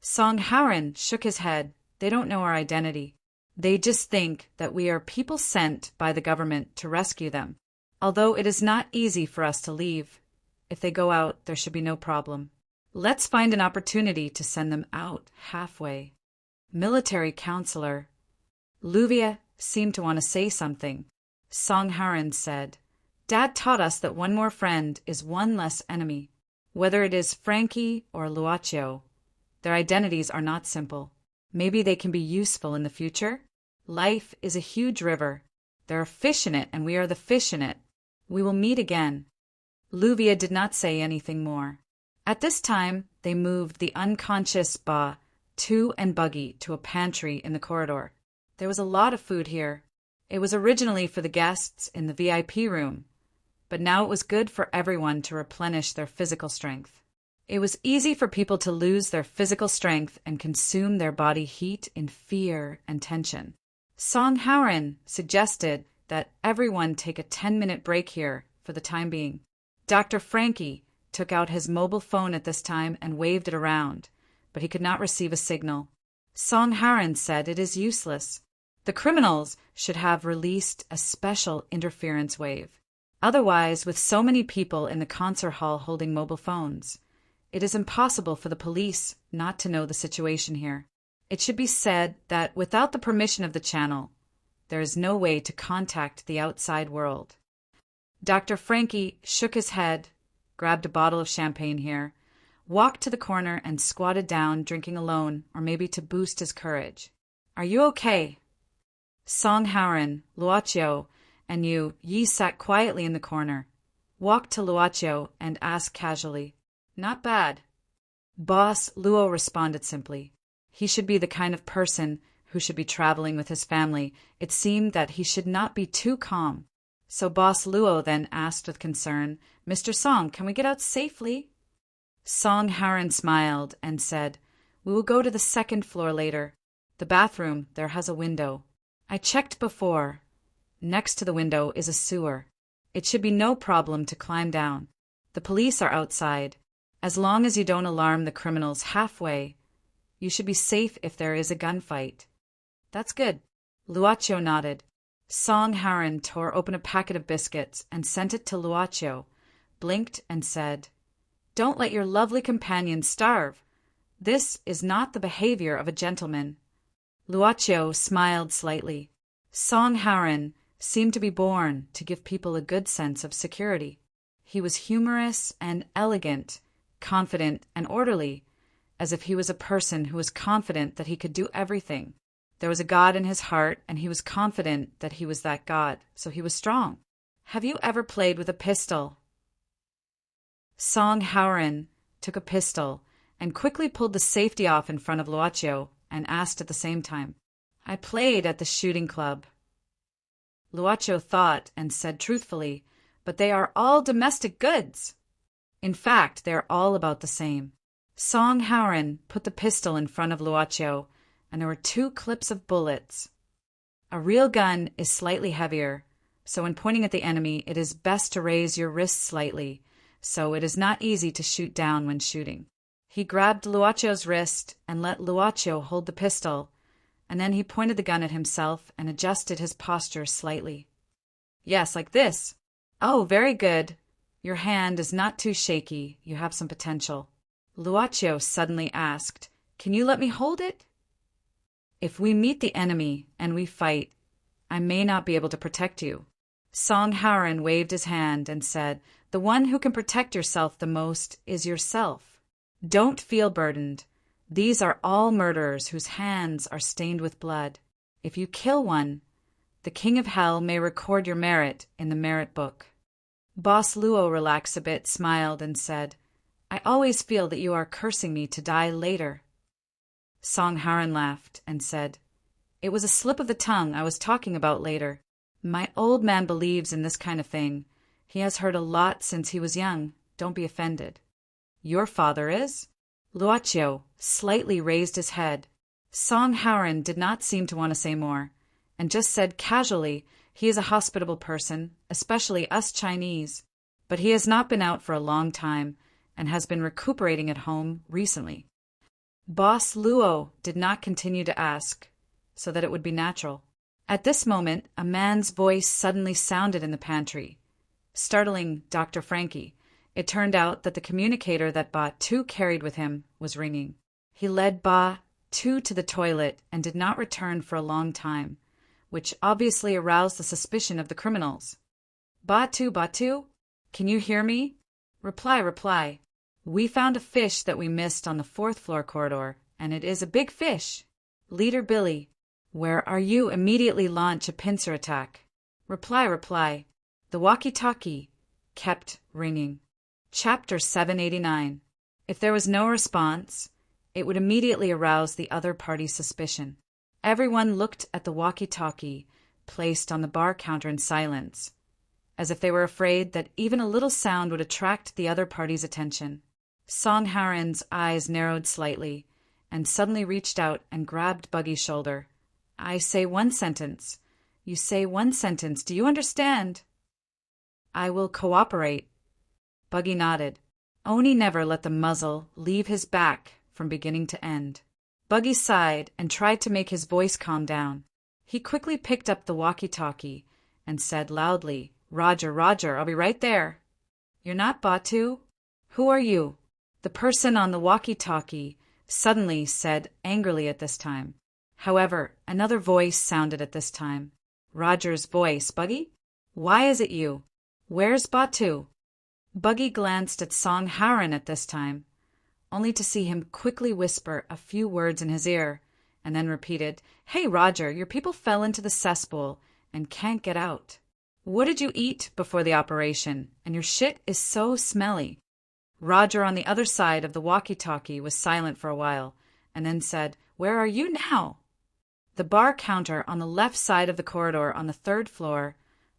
Songhauren shook his head. "They don't know our identity. They just think that we are people sent by the government to rescue them. Although it is not easy for us to leave. If they go out, there should be no problem. Let's find an opportunity to send them out halfway." Military counselor. Luvia seemed to want to say something. Songhauren said, "Dad taught us that one more friend is one less enemy. Whether it is Frankie or Luaccio, their identities are not simple. Maybe they can be useful in the future. Life is a huge river. There are fish in it, and we are the fish in it. We will meet again." Luvia did not say anything more. At this time, they moved the unconscious Ba two and buggy to a pantry in the corridor. There was a lot of food here. It was originally for the guests in the VIP room, but now it was good for everyone to replenish their physical strength. It was easy for people to lose their physical strength and consume their body heat in fear and tension. Song Howren suggested that everyone take a 10-minute break here for the time being. Dr. Frankie took out his mobile phone at this time and waved it around, but he could not receive a signal. Song Howren said it is useless. The criminals should have released a special interference wave. Otherwise, with so many people in the concert hall holding mobile phones, it is impossible for the police not to know the situation here. It should be said that without the permission of the channel, there is no way to contact the outside world. Dr. Frankie shook his head, grabbed a bottle of champagne here, walked to the corner and squatted down, drinking alone, or maybe to boost his courage. Are you okay? Song Howren, Luochio, and Yi sat quietly in the corner, walked to Luochio and asked casually, Not bad. Boss Luo responded simply. He should be the kind of person who should be traveling with his family. It seemed that he should not be too calm. So Boss Luo then asked with concern, Mr. Song, can we get out safely? Song Howren smiled and said, We will go to the second floor later. The bathroom there has a window. I checked before. Next to the window is a sewer. It should be no problem to climb down. The police are outside. As long as you don't alarm the criminals halfway, you should be safe if there is a gunfight. That's good. Luochio nodded. Song Howren tore open a packet of biscuits and sent it to Luochio, blinked and said, Don't let your lovely companion starve. This is not the behavior of a gentleman. Luochio smiled slightly. Song Howren seemed to be born to give people a good sense of security. He was humorous and elegant, confident and orderly, as if he was a person who was confident that he could do everything. There was a God in his heart, and he was confident that he was that God, so he was strong. Have you ever played with a pistol? Song Howren took a pistol and quickly pulled the safety off in front of Luochio and asked at the same time, I played at the shooting club. Luochio thought and said truthfully, But they are all domestic goods. In fact, they are all about the same. Song Howren put the pistol in front of Luochio, and there were 2 clips of bullets. A real gun is slightly heavier, so when pointing at the enemy, it is best to raise your wrist slightly, so it is not easy to shoot down when shooting. He grabbed Luochio's wrist and let Luochio hold the pistol, and then he pointed the gun at himself and adjusted his posture slightly. Yes, like this. Oh, very good. Your hand is not too shaky. You have some potential. Luochio suddenly asked, Can you let me hold it? If we meet the enemy and we fight, I may not be able to protect you. Song Howren waved his hand and said, The one who can protect yourself the most is yourself. Don't feel burdened. These are all murderers whose hands are stained with blood. If you kill one, the King of Hell may record your merit in the merit book. Boss Luo relaxed a bit, smiled, and said, I always feel that you are cursing me to die later. Song Howren laughed and said, It was a slip of the tongue. I was talking about later. My old man believes in this kind of thing. He has heard a lot since he was young. Don't be offended. Your father is? Luochio slightly raised his head. Song Howren did not seem to want to say more, and just said casually, He is a hospitable person, especially us Chinese, but he has not been out for a long time and has been recuperating at home recently. Boss Luo did not continue to ask, so that it would be natural. At this moment, a man's voice suddenly sounded in the pantry, startling Dr. Frankie. It turned out that the communicator that Ba Tu carried with him was ringing. He led Ba Tu to the toilet and did not return for a long time, which obviously aroused the suspicion of the criminals. Ba Tu, can you hear me? Reply. We found a fish that we missed on the 4th floor corridor, and it is a big fish. Leader Billy, where are you? Immediately launch a pincer attack. Reply. The walkie-talkie kept ringing. Chapter 789. If there was no response, it would immediately arouse the other party's suspicion. Everyone looked at the walkie-talkie placed on the bar counter in silence, as if they were afraid that even a little sound would attract the other party's attention. Song Haren's eyes narrowed slightly, and suddenly reached out and grabbed Buggy's shoulder. "I say one sentence. You say one sentence. Do you understand?" "I will cooperate." Buggy nodded. Oni never let the muzzle leave his back from beginning to end. Buggy sighed and tried to make his voice calm down. He quickly picked up the walkie-talkie and said loudly, "Roger, Roger, I'll be right there." "You're not Batu? Who are you?" The person on the walkie-talkie suddenly said angrily at this time. However, another voice sounded at this time. Roger's voice. "Buggy? Why is it you? Where's Batu?" Buggy glanced at Song Haren at this time, only to see him quickly whisper a few words in his ear, and then repeated, "Hey, Roger, your people fell into the cesspool and can't get out. What did you eat before the operation? And your shit is so smelly." Roger on the other side of the walkie-talkie was silent for a while, and then said, "Where are you now?" "The bar counter on the left side of the corridor on the 3rd floor.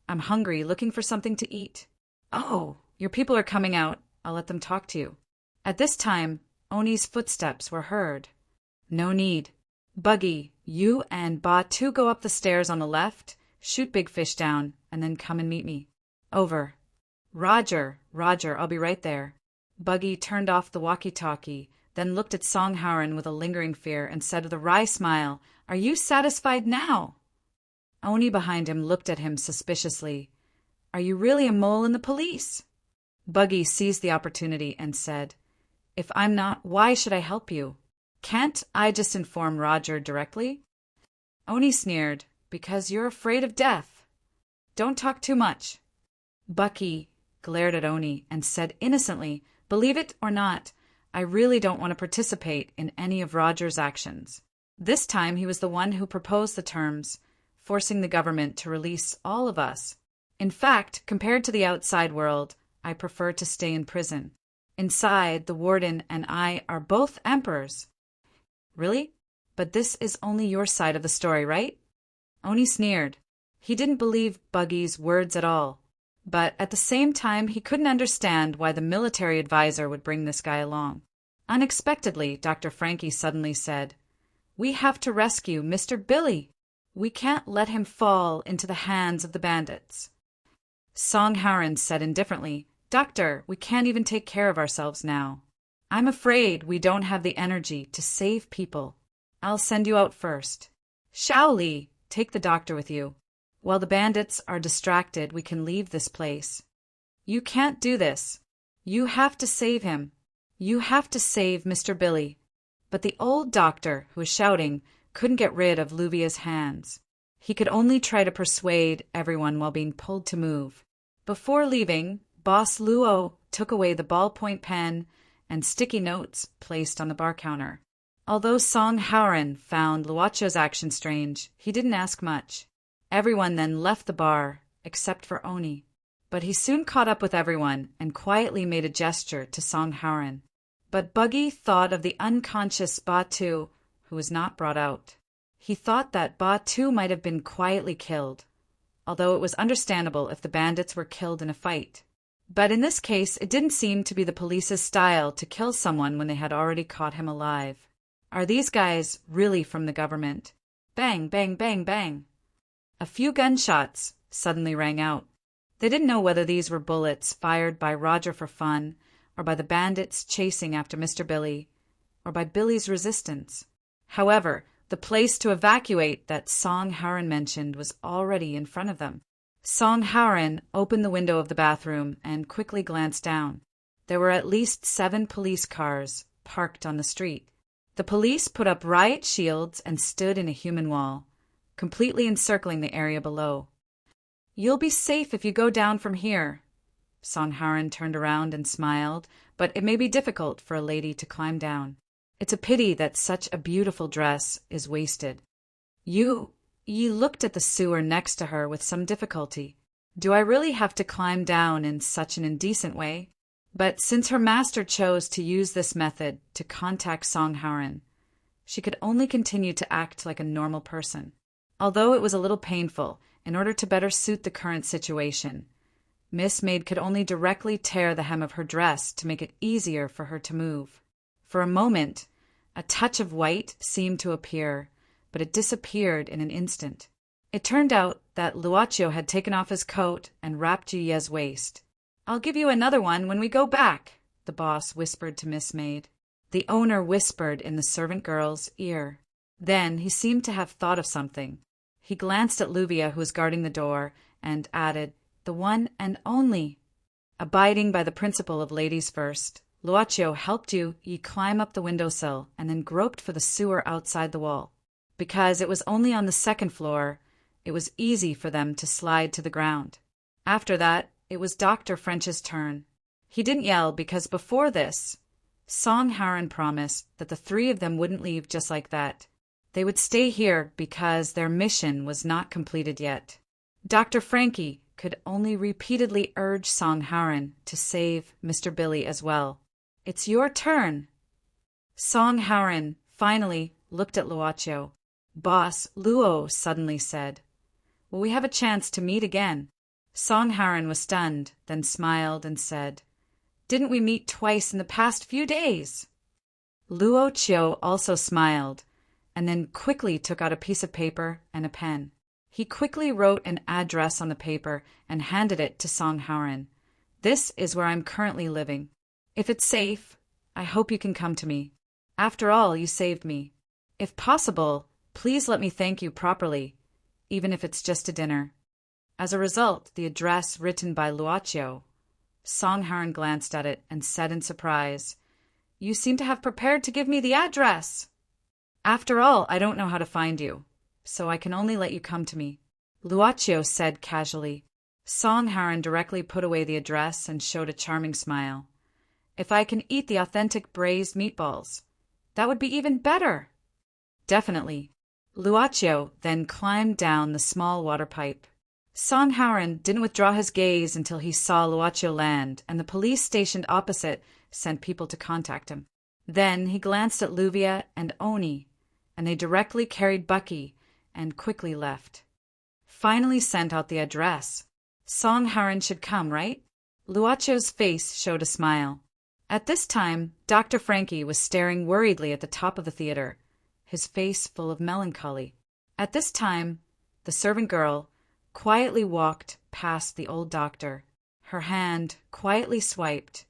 I'm hungry, looking for something to eat." "Oh, your people are coming out. I'll let them talk to you." At this time, Oni's footsteps were heard. "No need. Buggy, you and Batu go up the stairs on the left, shoot Big Fish down, and then come and meet me." "Over." "Roger, Roger, I'll be right there." Buggy turned off the walkie-talkie, then looked at Song Haren with a lingering fear and said with a wry smile, "Are you satisfied now?" Oni behind him looked at him suspiciously. "Are you really a mole in the police?" Buggy seized the opportunity and said, "If I'm not, why should I help you? Can't I just inform Roger directly?" Oni sneered, "Because you're afraid of death. Don't talk too much." Buggy glared at Oni and said innocently, "Believe it or not, I really don't want to participate in any of Roger's actions." This time he was the one who proposed the terms, forcing the government to release all of us. "In fact, compared to the outside world, I prefer to stay in prison. Inside, the warden and I are both emperors." "Really? But this is only your side of the story, right?" Oni sneered. He didn't believe Buggy's words at all, but at the same time he couldn't understand why the military advisor would bring this guy along. Unexpectedly, Dr. Frankie suddenly said, "We have to rescue Mr. Billy. We can't let him fall into the hands of the bandits." Song Haren said indifferently, "Doctor, we can't even take care of ourselves now. I'm afraid we don't have the energy to save people. I'll send you out first. Shao Li, take the doctor with you. While the bandits are distracted, we can leave this place." "You can't do this. You have to save him. You have to save Mr. Billy." But the old doctor, who was shouting, couldn't get rid of Luvia's hands. He could only try to persuade everyone while being pulled to move. Before leaving, Boss Luo took away the ballpoint pen and sticky notes placed on the bar counter. Although Song Haren found Luocho's action strange, he didn't ask much. Everyone then left the bar, except for Oni. But he soon caught up with everyone and quietly made a gesture to Song Haren. But Buggy thought of the unconscious Batu, who was not brought out. He thought that Batu might have been quietly killed, although it was understandable if the bandits were killed in a fight. But in this case, it didn't seem to be the police's style to kill someone when they had already caught him alive. Are these guys really from the government? Bang, bang, bang, bang. A few gunshots suddenly rang out. They didn't know whether these were bullets fired by Roger for fun, or by the bandits chasing after Mr. Billy, or by Billy's resistance. However, the place to evacuate that Song Haren mentioned was already in front of them. Song Haren opened the window of the bathroom and quickly glanced down. There were at least 7 police cars parked on the street. The police put up riot shields and stood in a human wall, completely encircling the area below. "You'll be safe if you go down from here." Song Haren turned around and smiled, "but it may be difficult for a lady to climb down. It's a pity that such a beautiful dress is wasted." Yi looked at the sewer next to her with some difficulty. "Do I really have to climb down in such an indecent way?" But since her master chose to use this method to contact Song Haoran, she could only continue to act like a normal person. Although it was a little painful, in order to better suit the current situation, Miss Maid could only directly tear the hem of her dress to make it easier for her to move. For a moment, a touch of white seemed to appear, but it disappeared in an instant. It turned out that Luocio had taken off his coat and wrapped Yuye's waist. "I'll give you another one when we go back," the boss whispered to Miss Maid. The owner whispered in the servant girl's ear. Then he seemed to have thought of something. He glanced at Luvia, who was guarding the door, and added, "The one and only." Abiding by the principle of ladies first, Luocio helped Ye climb up the windowsill and then groped for the sewer outside the wall. Because it was only on the second floor, it was easy for them to slide to the ground. After that, it was Dr. French's turn. He didn't yell because before this, Song Haoran promised that the three of them wouldn't leave just like that. They would stay here because their mission was not completed yet. Dr. Frankie could only repeatedly urge Song Haoran to save Mr. Billy as well. "It's your turn." Song Haoran finally looked at Luocio. "Boss, Luo suddenly said, will we have a chance to meet again?" Song Haoran was stunned, then smiled and said, "Didn't we meet twice in the past few days?" Luocio also smiled, and then quickly took out a piece of paper and a pen. He quickly wrote an address on the paper and handed it to Song Haoran. "This is where I'm currently living. If it's safe, I hope you can come to me. After all, you saved me. If possible, please let me thank you properly, even if it's just a dinner." As a result, the address written by Luocio, Song Haoran glanced at it and said in surprise, "You seem to have prepared to give me the address." "After all, I don't know how to find you, so I can only let you come to me," Luocio said casually. Song Haoran directly put away the address and showed a charming smile. "If I can eat the authentic braised meatballs, that would be even better." "Definitely." Luocio then climbed down the small water pipe. Song Haoran didn't withdraw his gaze until he saw Luocio land, and the police stationed opposite sent people to contact him. Then he glanced at Luvia and Oni, and they directly carried Bucky and quickly left. Finally sent out the address. Song Haoran should come, right? Luocio's face showed a smile. At this time, Dr. Frankie was staring worriedly at the top of the theater, his face full of melancholy. At this time, the servant girl quietly walked past the old doctor. Her hand quietly swiped,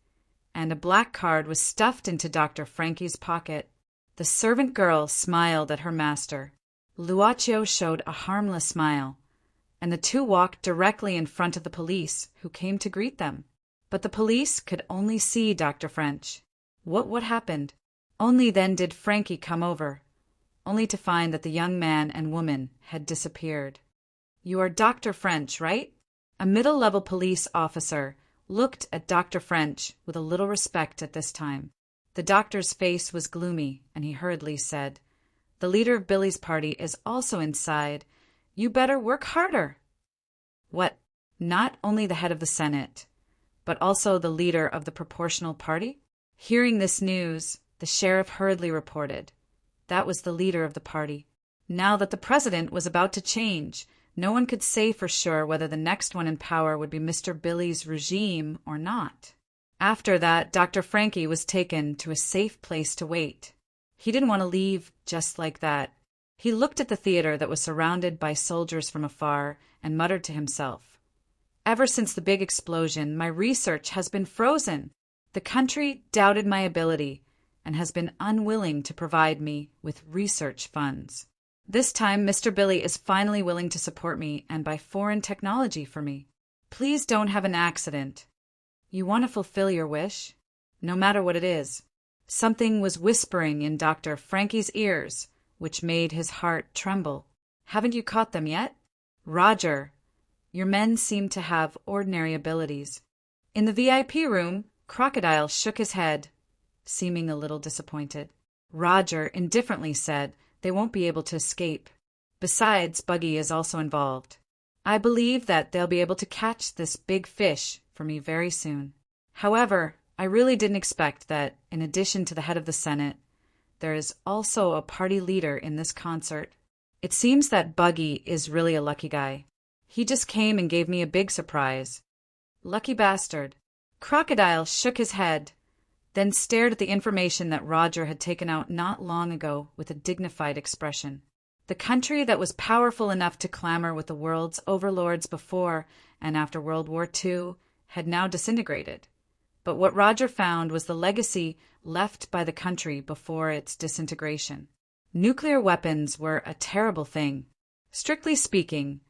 and a black card was stuffed into Dr. Frankie's pocket. The servant girl smiled at her master. Luocio showed a harmless smile, and the two walked directly in front of the police, who came to greet them. But the police could only see Dr. French. What happened? Only then did Frankie come over, only to find that the young man and woman had disappeared. "You are Dr. French, right?" A middle-level police officer looked at Dr. French with a little respect at this time. The doctor's face was gloomy, and he hurriedly said, "The leader of Billy's party is also inside. You better work harder." "What, not only the head of the Senate, but also the leader of the proportional party?" Hearing this news, the sheriff hurriedly reported. That was the leader of the party. Now that the president was about to change, no one could say for sure whether the next one in power would be Mr. Billy's regime or not. After that, Dr. Frankie was taken to a safe place to wait. He didn't want to leave just like that. He looked at the theater that was surrounded by soldiers from afar and muttered to himself, "Ever since the big explosion, my research has been frozen. The country doubted my ability and has been unwilling to provide me with research funds. This time, Mr. Billy is finally willing to support me and buy foreign technology for me. Please don't have an accident. You want to fulfill your wish? No matter what it is." Something was whispering in Dr. Frankie's ears, which made his heart tremble. "Haven't you caught them yet? Roger, your men seem to have ordinary abilities." In the VIP room, Crocodile shook his head, seeming a little disappointed. Roger indifferently said, "They won't be able to escape. Besides, Buggy is also involved. I believe that they'll be able to catch this big fish for me very soon. However, I really didn't expect that, in addition to the head of the Senate, there is also a party leader in this concert. It seems that Buggy is really a lucky guy. He just came and gave me a big surprise. Lucky bastard. Crocodile shook his head, then stared at the information that Roger had taken out not long ago with a dignified expression. The country that was powerful enough to clamor with the world's overlords before and after World War II had now disintegrated. But what Roger found was the legacy left by the country before its disintegration. Nuclear weapons were a terrible thing. Strictly speaking,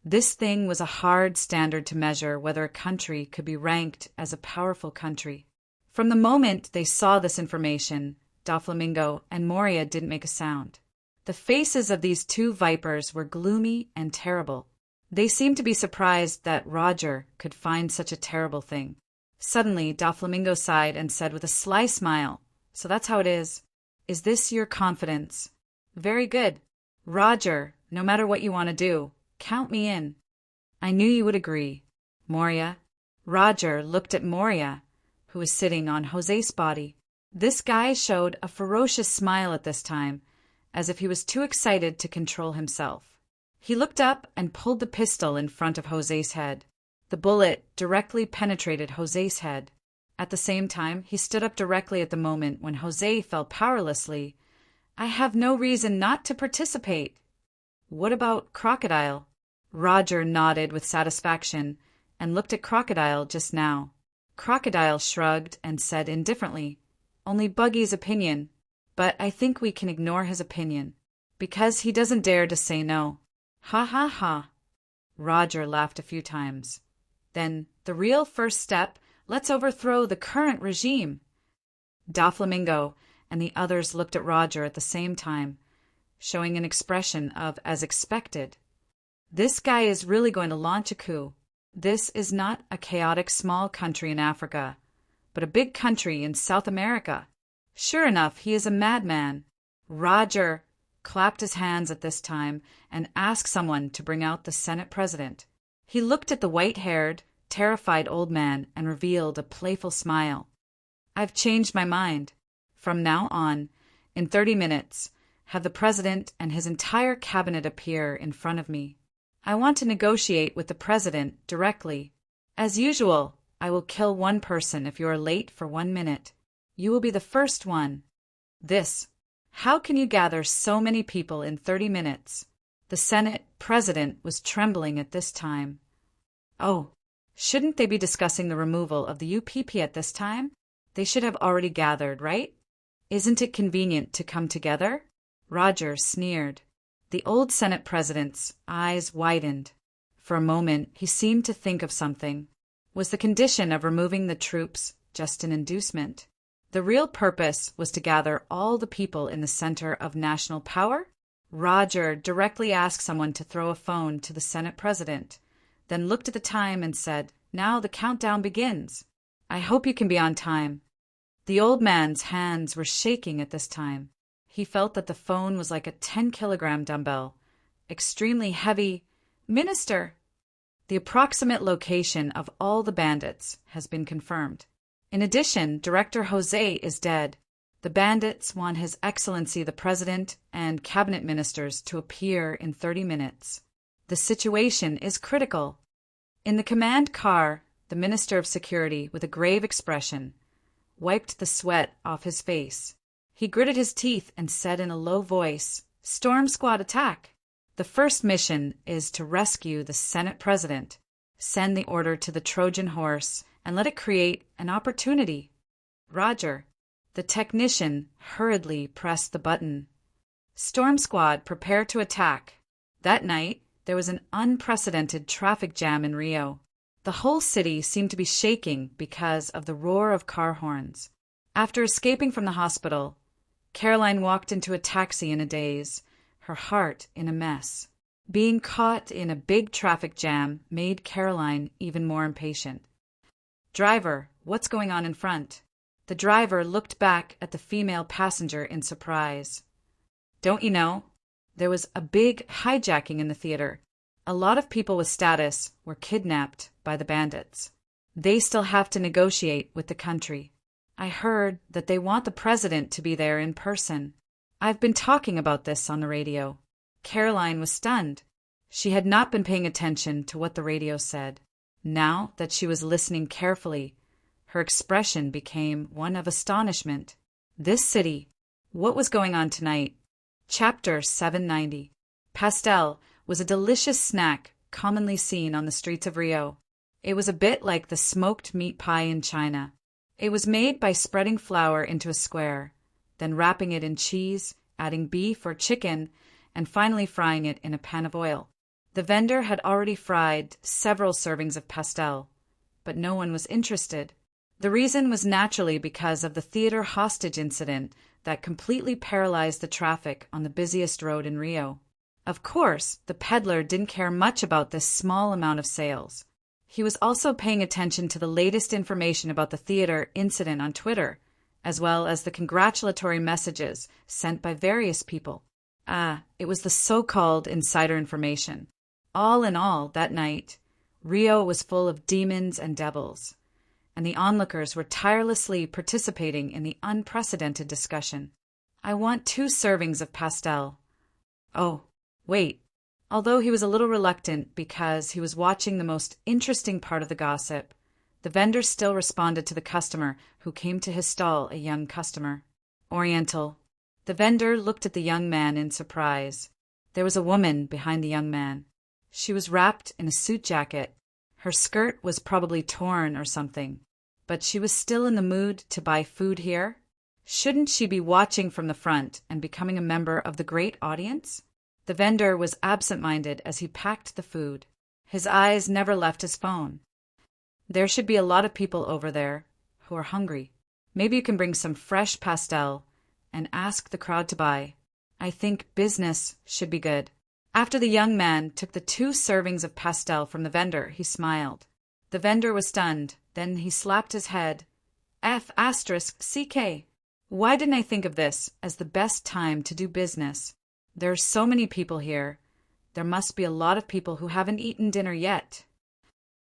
this thing was a hard standard to measure whether a country could be ranked as a powerful country. From the moment they saw this information, Doflamingo and Moria didn't make a sound. The faces of these two vipers were gloomy and terrible. They seemed to be surprised that Roger could find such a terrible thing. Suddenly, Doflamingo sighed and said with a sly smile, "So that's how it is. Is this your confidence? Very good. Roger, no matter what you want to do, count me in." I knew you would agree. Moria. Roger looked at Moria, who was sitting on Jose's body. This guy showed a ferocious smile at this time, as if he was too excited to control himself. He looked up and pulled the pistol in front of Jose's head. The bullet directly penetrated Jose's head. At the same time, he stood up directly at the moment when Jose fell powerlessly. "I have no reason not to participate." "What about Crocodile?" Roger nodded with satisfaction and looked at Crocodile just now. Crocodile shrugged and said indifferently, "Only Buggy's opinion. But I think we can ignore his opinion, because he doesn't dare to say no." "Ha ha ha." Roger laughed a few times. "Then, the real first step, let's overthrow the current regime." Doflamingo and the others looked at Roger at the same time, showing an expression of as expected. This guy is really going to launch a coup. This is not a chaotic small country in Africa, but a big country in South America. Sure enough, he is a madman. Roger clapped his hands at this time and asked someone to bring out the Senate president. He looked at the white-haired, terrified old man and revealed a playful smile. "I've changed my mind. From now on, in 30 minutes, have the president and his entire cabinet appear in front of me. I want to negotiate with the president directly. As usual, I will kill one person if you are late for 1 minute. You will be the first one." This. How can you gather so many people in 30 minutes? The Senate president was trembling at this time. Oh, shouldn't they be discussing the removal of the UPP at this time? They should have already gathered, right? Isn't it convenient to come together? Roger sneered. The old Senate president's eyes widened. For a moment, he seemed to think of something. Was the condition of removing the troops just an inducement? The real purpose was to gather all the people in the center of national power? Roger directly asked someone to throw a phone to the Senate president, then looked at the time and said, "Now the countdown begins. I hope you can be on time." The old man's hands were shaking at this time. He felt that the phone was like a 10-kilogram dumbbell, extremely heavy. "Minister, the approximate location of all the bandits has been confirmed. In addition, Director Jose is dead. The bandits want His Excellency the President and cabinet ministers to appear in 30 minutes. The situation is critical." In the command car, the Minister of Security, with a grave expression, wiped the sweat off his face. He gritted his teeth and said in a low voice, "Storm Squad attack. The first mission is to rescue the Senate President. Send the order to the Trojan horse and let it create an opportunity." Roger. The technician hurriedly pressed the button. Storm Squad, prepare to attack. That night, there was an unprecedented traffic jam in Rio. The whole city seemed to be shaking because of the roar of car horns. After escaping from the hospital, Caroline walked into a taxi in a daze, her heart in a mess. Being caught in a big traffic jam made Caroline even more impatient. "Driver, what's going on in front?" The driver looked back at the female passenger in surprise. "Don't you know? There was a big hijacking in the theater. A lot of people with status were kidnapped by the bandits. They still have to negotiate with the country. I heard that they want the president to be there in person. I've been talking about this on the radio." Caroline was stunned. She had not been paying attention to what the radio said. Now that she was listening carefully, her expression became one of astonishment. This city. What was going on tonight? Chapter 790. Pastel was a delicious snack commonly seen on the streets of Rio. It was a bit like the smoked meat pie in China. It was made by spreading flour into a square, then wrapping it in cheese, adding beef or chicken, and finally frying it in a pan of oil. The vendor had already fried several servings of pastel, but no one was interested. The reason was naturally because of the theater hostage incident that completely paralyzed the traffic on the busiest road in Rio. Of course, the peddler didn't care much about this small amount of sales. He was also paying attention to the latest information about the theater incident on Twitter, as well as the congratulatory messages sent by various people. It was the so-called insider information. All in all, that night, Rio was full of demons and devils, and the onlookers were tirelessly participating in the unprecedented discussion. "I want 2 servings of pastel." "Oh, wait." Although he was a little reluctant because he was watching the most interesting part of the gossip, the vendor still responded to the customer who came to his stall, a young customer. "Oriental." The vendor looked at the young man in surprise. There was a woman behind the young man. She was wrapped in a suit jacket. Her skirt was probably torn or something, but she was still in the mood to buy food here. Shouldn't she be watching from the front and becoming a member of the great audience? The vendor was absent-minded as he packed the food. His eyes never left his phone. "There should be a lot of people over there who are hungry. Maybe you can bring some fresh pastel and ask the crowd to buy. I think business should be good." After the young man took the 2 servings of pastel from the vendor, he smiled. The vendor was stunned. Then he slapped his head. F***CK. Why didn't I think of this as the best time to do business? There are so many people here. There must be a lot of people who haven't eaten dinner yet.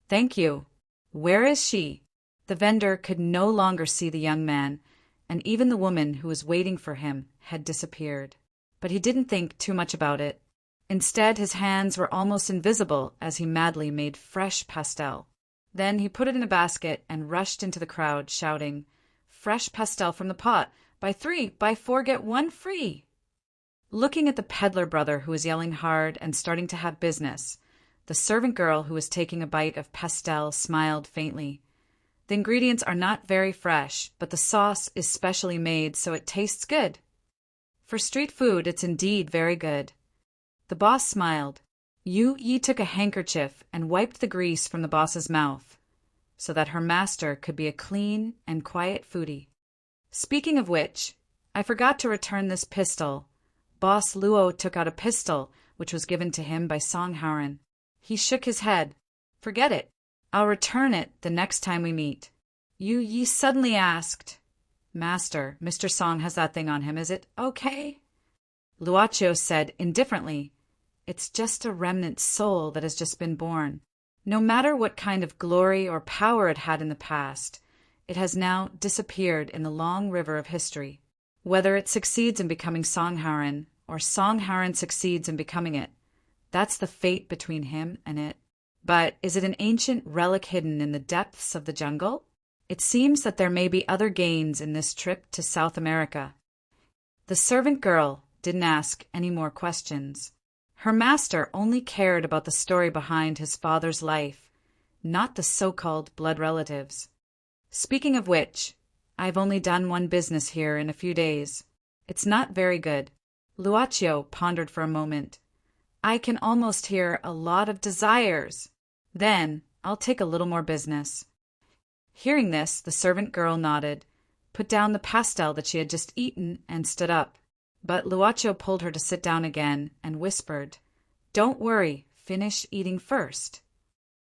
"Thank you. Where is she?" The vendor could no longer see the young man, and even the woman who was waiting for him had disappeared. But he didn't think too much about it. Instead, his hands were almost invisible as he madly made fresh pastel. Then he put it in a basket and rushed into the crowd, shouting, "Fresh pastel from the pot! Buy 3, buy 4, get 1 free!" Looking at the peddler brother who was yelling hard and starting to have business, the servant girl who was taking a bite of pastel smiled faintly. "The ingredients are not very fresh, but the sauce is specially made so it tastes good. For street food, it's indeed very good." The boss smiled. Yu took a handkerchief and wiped the grease from the boss's mouth, so that her master could be a clean and quiet foodie. "Speaking of which, I forgot to return this pistol." Boss Luo took out a pistol, which was given to him by Song Haren. He shook his head. "Forget it. I'll return it the next time we meet." Yu suddenly asked, "Master, Mr. Song has that thing on him. Is it okay?" Luocho said indifferently, "It's just a remnant soul that has just been born. No matter what kind of glory or power it had in the past, it has now disappeared in the long river of history. Whether it succeeds in becoming Song Haren, or Song Haren succeeds in becoming it, that's the fate between him and it. But is it an ancient relic hidden in the depths of the jungle? It seems that there may be other gains in this trip to South America." The servant girl didn't ask any more questions. Her master only cared about the story behind his father's life, not the so-called blood relatives. "Speaking of which, I've only done 1 business here in a few days. It's not very good." Luocho pondered for a moment. "I can almost hear a lot of desires. Then I'll take a little more business." Hearing this, the servant girl nodded, put down the pastel that she had just eaten, and stood up. But Luocho pulled her to sit down again and whispered, "Don't worry, finish eating first."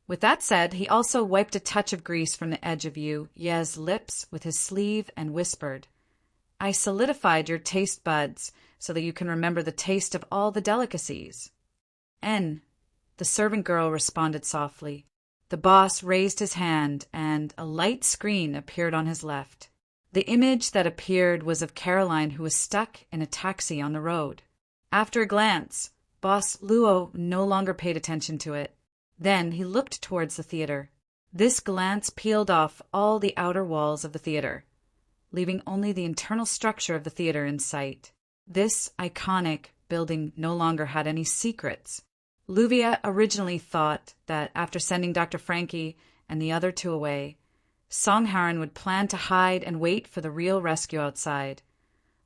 With that said, he also wiped a touch of grease from the edge of Yu's lips with his sleeve and whispered, "I solidified your taste buds so that you can remember the taste of all the delicacies." "N," the servant girl responded softly. The boss raised his hand, and a light screen appeared on his left. The image that appeared was of Caroline, who was stuck in a taxi on the road. After a glance, Boss Luo no longer paid attention to it. Then he looked towards the theater. This glance peeled off all the outer walls of the theater, leaving only the internal structure of the theater in sight. This iconic building no longer had any secrets. Luvia originally thought that after sending Dr. Frankie and the other two away, Song Haran would plan to hide and wait for the real rescue outside,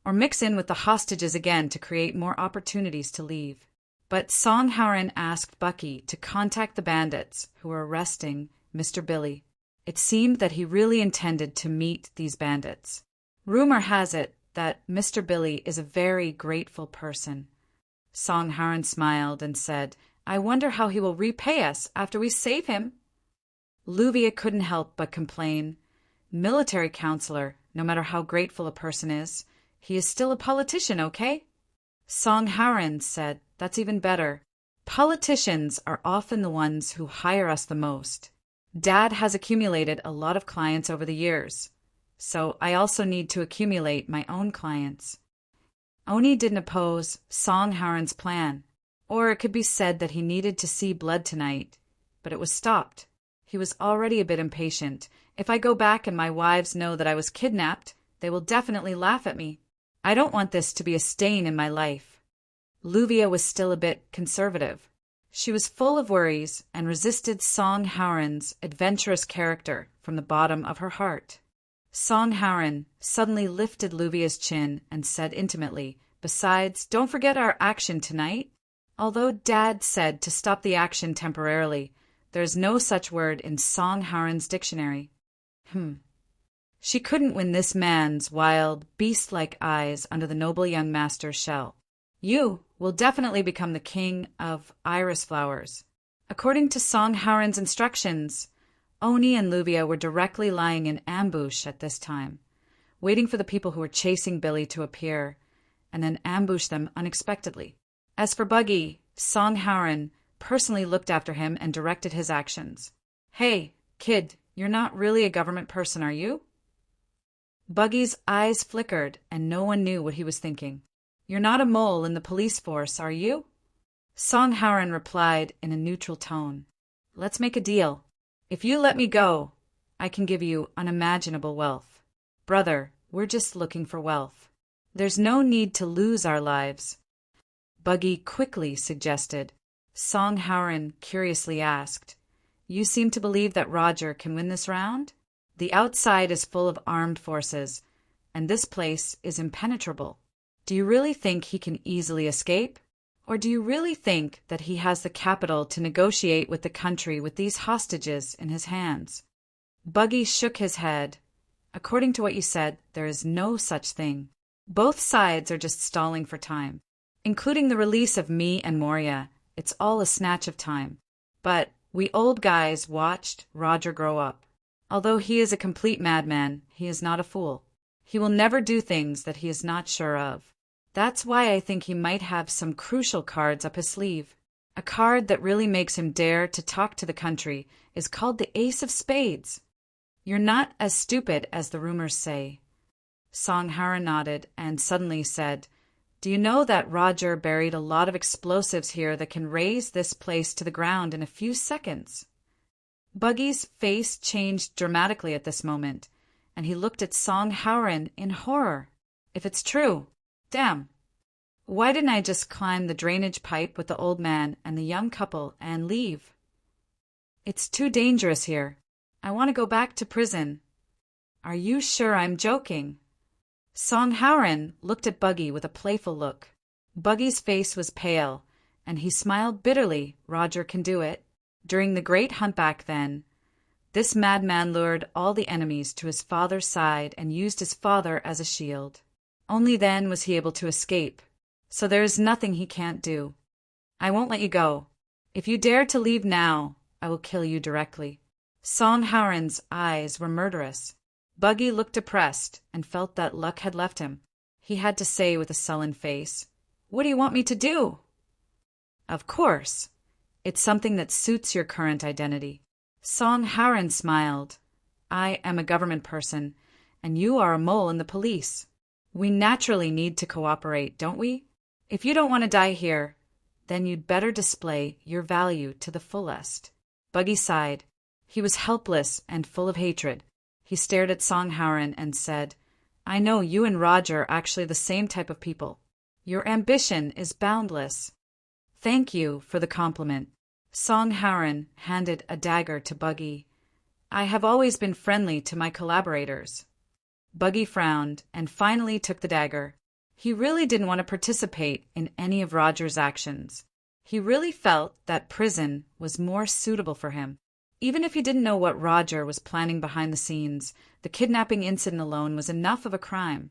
or mix in with the hostages again to create more opportunities to leave. But Song Haran asked Bucky to contact the bandits who were arresting Mr. Billy. It seemed that he really intended to meet these bandits. Rumor has it that Mr. Billy is a very grateful person. Song Haran smiled and said, "I wonder how he will repay us after we save him." Luvia couldn't help but complain. Military counselor, no matter how grateful a person is, he is still a politician, okay? Song Haran said, "That's even better. Politicians are often the ones who hire us the most. Dad has accumulated a lot of clients over the years, so I also need to accumulate my own clients." Oni didn't oppose Song Haran's plan, or it could be said that he needed to see blood tonight, but it was stopped. He was already a bit impatient. "If I go back and my wives know that I was kidnapped, they will definitely laugh at me. I don't want this to be a stain in my life." Luvia was still a bit conservative. She was full of worries and resisted Song Haran's adventurous character from the bottom of her heart. Song Haran suddenly lifted Luvia's chin and said intimately, "Besides, don't forget our action tonight." Although Dad said to stop the action temporarily, there is no such word in Song Haran's dictionary. She couldn't win this man's wild, beast-like eyes under the noble young master's shell. "You will definitely become the king of iris flowers." According to Song Haran's instructions, Oni and Luvia were directly lying in ambush at this time, waiting for the people who were chasing Billy to appear, and then ambush them unexpectedly. As for Buggy, Song Haran personally looked after him and directed his actions. "Hey, kid, you're not really a government person, are you?" Buggy's eyes flickered, and no one knew what he was thinking. "You're not a mole in the police force, are you?" Song Haran replied in a neutral tone. "Let's make a deal. If you let me go, I can give you unimaginable wealth. Brother, we're just looking for wealth. There's no need to lose our lives." Buggy quickly suggested. Song Haran curiously asked, "You seem to believe that Roger can win this round? The outside is full of armed forces, and this place is impenetrable. Do you really think he can easily escape? Or do you really think that he has the capital to negotiate with the country with these hostages in his hands?" Buggy shook his head. "According to what you said, there is no such thing. Both sides are just stalling for time. Including the release of me and Moria, it's all a snatch of time. But we old guys watched Roger grow up. Although he is a complete madman, he is not a fool. He will never do things that he is not sure of. That's why I think he might have some crucial cards up his sleeve. A card that really makes him dare to talk to the country is called the Ace of Spades. You're not as stupid as the rumors say." Song Haran nodded and suddenly said, "Do you know that Roger buried a lot of explosives here that can raise this place to the ground in a few seconds?" Buggy's face changed dramatically at this moment, and he looked at Song Haran in horror. "If it's true, damn. Why didn't I just climb the drainage pipe with the old man and the young couple and leave? It's too dangerous here. I want to go back to prison." "Are you sure I'm joking?" Song Haran looked at Buggy with a playful look. Buggy's face was pale, and he smiled bitterly. "Roger can do it. During the great huntback then, this madman lured all the enemies to his father's side and used his father as a shield. Only then was he able to escape. So there is nothing he can't do. I won't let you go. If you dare to leave now, I will kill you directly." Song Haran's eyes were murderous. Buggy looked depressed and felt that luck had left him. He had to say with a sullen face, "What do you want me to do?" "Of course. It's something that suits your current identity." Song Haran smiled. "I am a government person, and you are a mole in the police. We naturally need to cooperate, don't we? If you don't want to die here, then you'd better display your value to the fullest." Buggy sighed. He was helpless and full of hatred. He stared at Songharen and said, "I know you and Roger are actually the same type of people. Your ambition is boundless." "Thank you for the compliment." Songharen handed a dagger to Buggy. "I have always been friendly to my collaborators." Buggy frowned and finally took the dagger. He really didn't want to participate in any of Roger's actions. He really felt that prison was more suitable for him. Even if he didn't know what Roger was planning behind the scenes, the kidnapping incident alone was enough of a crime.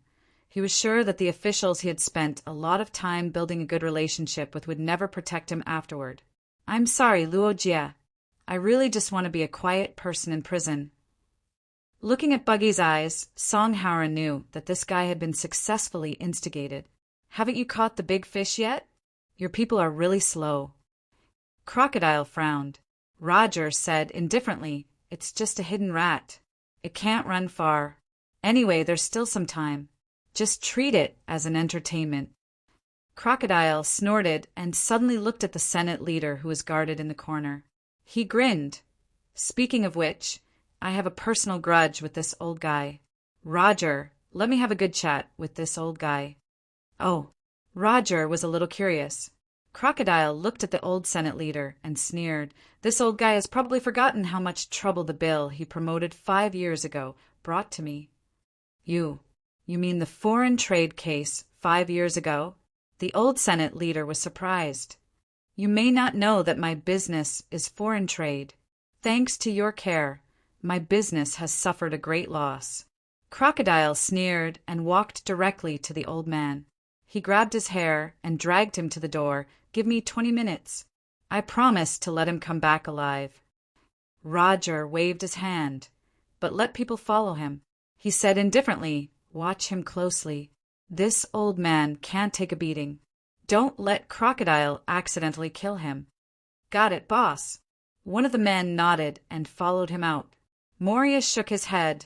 He was sure that the officials he had spent a lot of time building a good relationship with would never protect him afterward. "I'm sorry, Luo Jie. I really just want to be a quiet person in prison." Looking at Buggy's eyes, Songharen knew that this guy had been successfully instigated. "Haven't you caught the big fish yet? Your people are really slow." Crocodile frowned. Roger said indifferently, "It's just a hidden rat. It can't run far. Anyway, there's still some time. Just treat it as an entertainment." Crocodile snorted and suddenly looked at the Senate leader who was guarded in the corner. He grinned. "Speaking of which, I have a personal grudge with this old guy. Roger, let me have a good chat with this old guy." Oh, Roger was a little curious. Crocodile looked at the old Senate leader and sneered. "This old guy has probably forgotten how much trouble the bill he promoted 5 years ago brought to me." You mean the foreign trade case 5 years ago?" The old Senate leader was surprised. "You may not know that my business is foreign trade. Thanks to your care, my business has suffered a great loss." Crocodile sneered and walked directly to the old man. He grabbed his hair and dragged him to the door. "Give me 20 minutes. I promise to let him come back alive." Roger waved his hand. "But let people follow him." He said indifferently, "Watch him closely. This old man can't take a beating. Don't let Crocodile accidentally kill him." "Got it, boss." One of the men nodded and followed him out. Moria shook his head.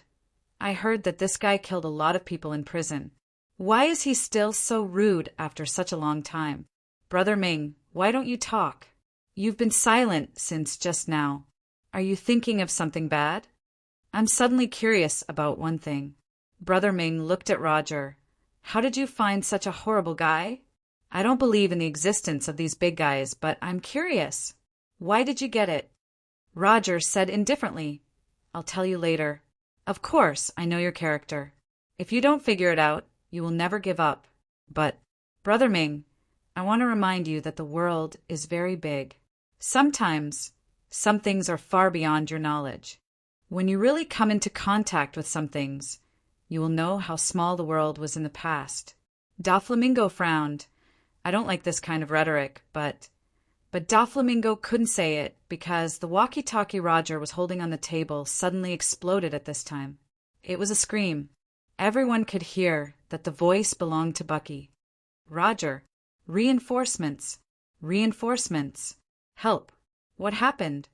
"I heard that this guy killed a lot of people in prison. Why is he still so rude after such a long time? Brother Ming, why don't you talk? You've been silent since just now. Are you thinking of something bad?" "I'm suddenly curious about one thing." Brother Ming looked at Roger. "How did you find such a horrible guy? I don't believe in the existence of these big guys, but I'm curious. Why did you get it?" Roger said indifferently, "I'll tell you later. Of course, I know your character. If you don't figure it out, you will never give up. But, Brother Ming, I want to remind you that the world is very big. Sometimes, some things are far beyond your knowledge. When you really come into contact with some things, you will know how small the world was in the past." Doflamingo frowned. "I don't like this kind of rhetoric, but Doflamingo couldn't say it because the walkie-talkie Roger was holding on the table suddenly exploded at this time. It was a scream. Everyone could hear that the voice belonged to Bucky. "Roger, reinforcements! Reinforcements! Help! What happened?"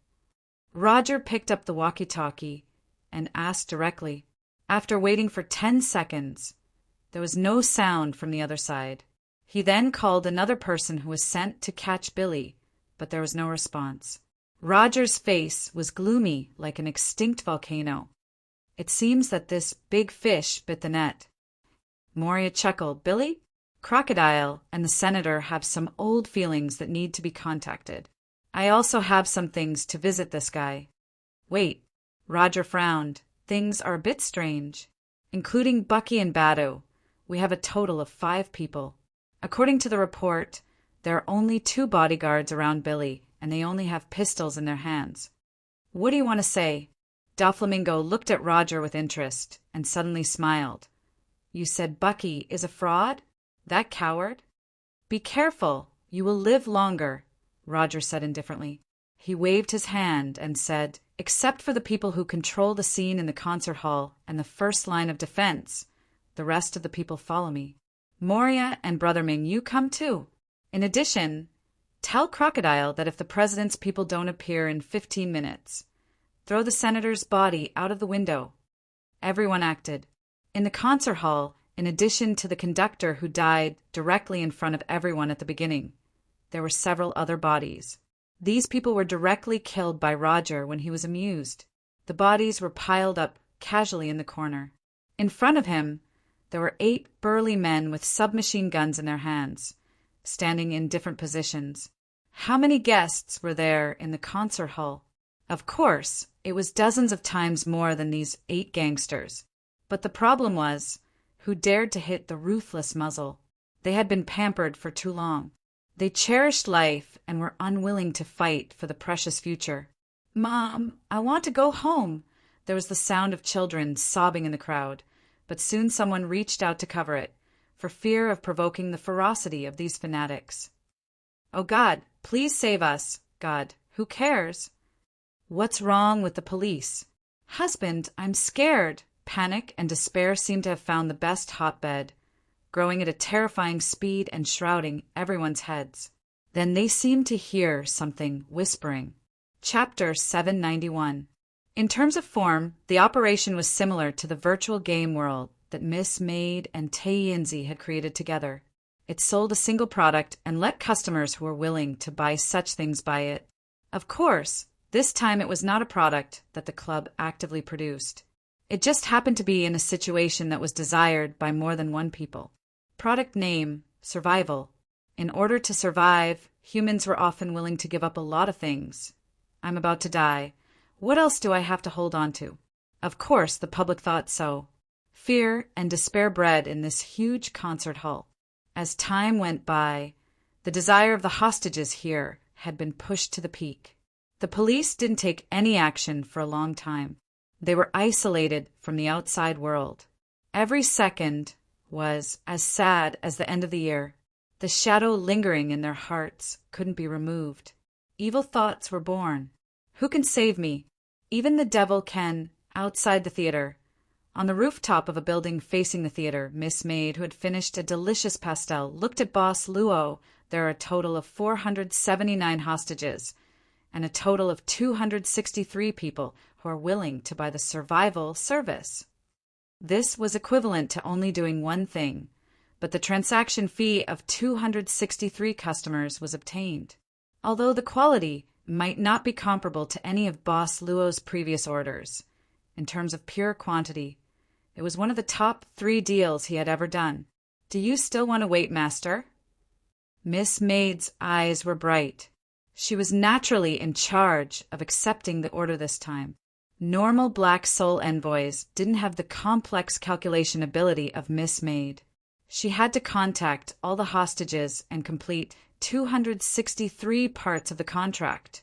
Roger picked up the walkie-talkie and asked directly. After waiting for 10 seconds, there was no sound from the other side. He then called another person who was sent to catch Billy, but there was no response. Roger's face was gloomy like an extinct volcano. "It seems that this big fish bit the net." Moria chuckled. "Billy, Crocodile and the senator have some old feelings that need to be contacted. I also have some things to visit this guy." "Wait." Roger frowned. "Things are a bit strange. Including Bucky and Badu, we have a total of 5 people. According to the report, there are only 2 bodyguards around Billy, and they only have pistols in their hands. What do you want to say?" Doflamingo looked at Roger with interest and suddenly smiled. "You said Bucky is a fraud? That coward?" "Be careful. You will live longer," Roger said indifferently. He waved his hand and said, "Except for the people who control the scene in the concert hall and the first line of defense, the rest of the people follow me. Moria and Brother Ming, you come too. In addition, tell Crocodile that if the president's people don't appear in 15 minutes, throw the senator's body out of the window." Everyone acted. In the concert hall, in addition to the conductor who died directly in front of everyone at the beginning, there were several other bodies. These people were directly killed by Roger when he was amused. The bodies were piled up casually in the corner. In front of him, there were 8 burly men with submachine guns in their hands, standing in different positions. How many guests were there in the concert hall? Of course, it was dozens of times more than these 8 gangsters. But the problem was, who dared to hit the ruthless muzzle? They had been pampered for too long. They cherished life and were unwilling to fight for the precious future. "Mom, I want to go home." There was the sound of children sobbing in the crowd, but soon someone reached out to cover it, for fear of provoking the ferocity of these fanatics. "Oh God, please save us." "God, who cares?" "What's wrong with the police?" "Husband, I'm scared." Panic and despair seemed to have found the best hotbed, growing at a terrifying speed and shrouding everyone's heads. Then they seemed to hear something whispering. Chapter 791. In terms of form, the operation was similar to the virtual game world that Miss Maid and Tae Yinzi had created together. It sold a single product and let customers who were willing to buy such things buy it. Of course, this time it was not a product that the club actively produced. It just happened to be in a situation that was desired by more than one people. Product name, survival. In order to survive, humans were often willing to give up a lot of things. I'm about to die. What else do I have to hold on to? Of course, the public thought so. Fear and despair bred in this huge concert hall. As time went by, the desire of the hostages here had been pushed to the peak. The police didn't take any action for a long time. They were isolated from the outside world. Every second was as sad as the end of the year. The shadow lingering in their hearts couldn't be removed. Evil thoughts were born. Who can save me? Even the devil can, outside the theater. On the rooftop of a building facing the theater, Miss Maid, who had finished a delicious pastel, looked at Boss Luo. There are a total of 479 hostages, and a total of 263 people who are willing to buy the survival service. This was equivalent to only doing one thing, but the transaction fee of 263 customers was obtained. Although the quality might not be comparable to any of Boss Luo's previous orders, in terms of pure quantity, it was one of the top 3 deals he had ever done. "Do you still want to wait, master?" Miss Maid's eyes were bright. She was naturally in charge of accepting the order this time. Normal Black Soul envoys didn't have the complex calculation ability of Miss Maid. She had to contact all the hostages and complete 263 parts of the contract,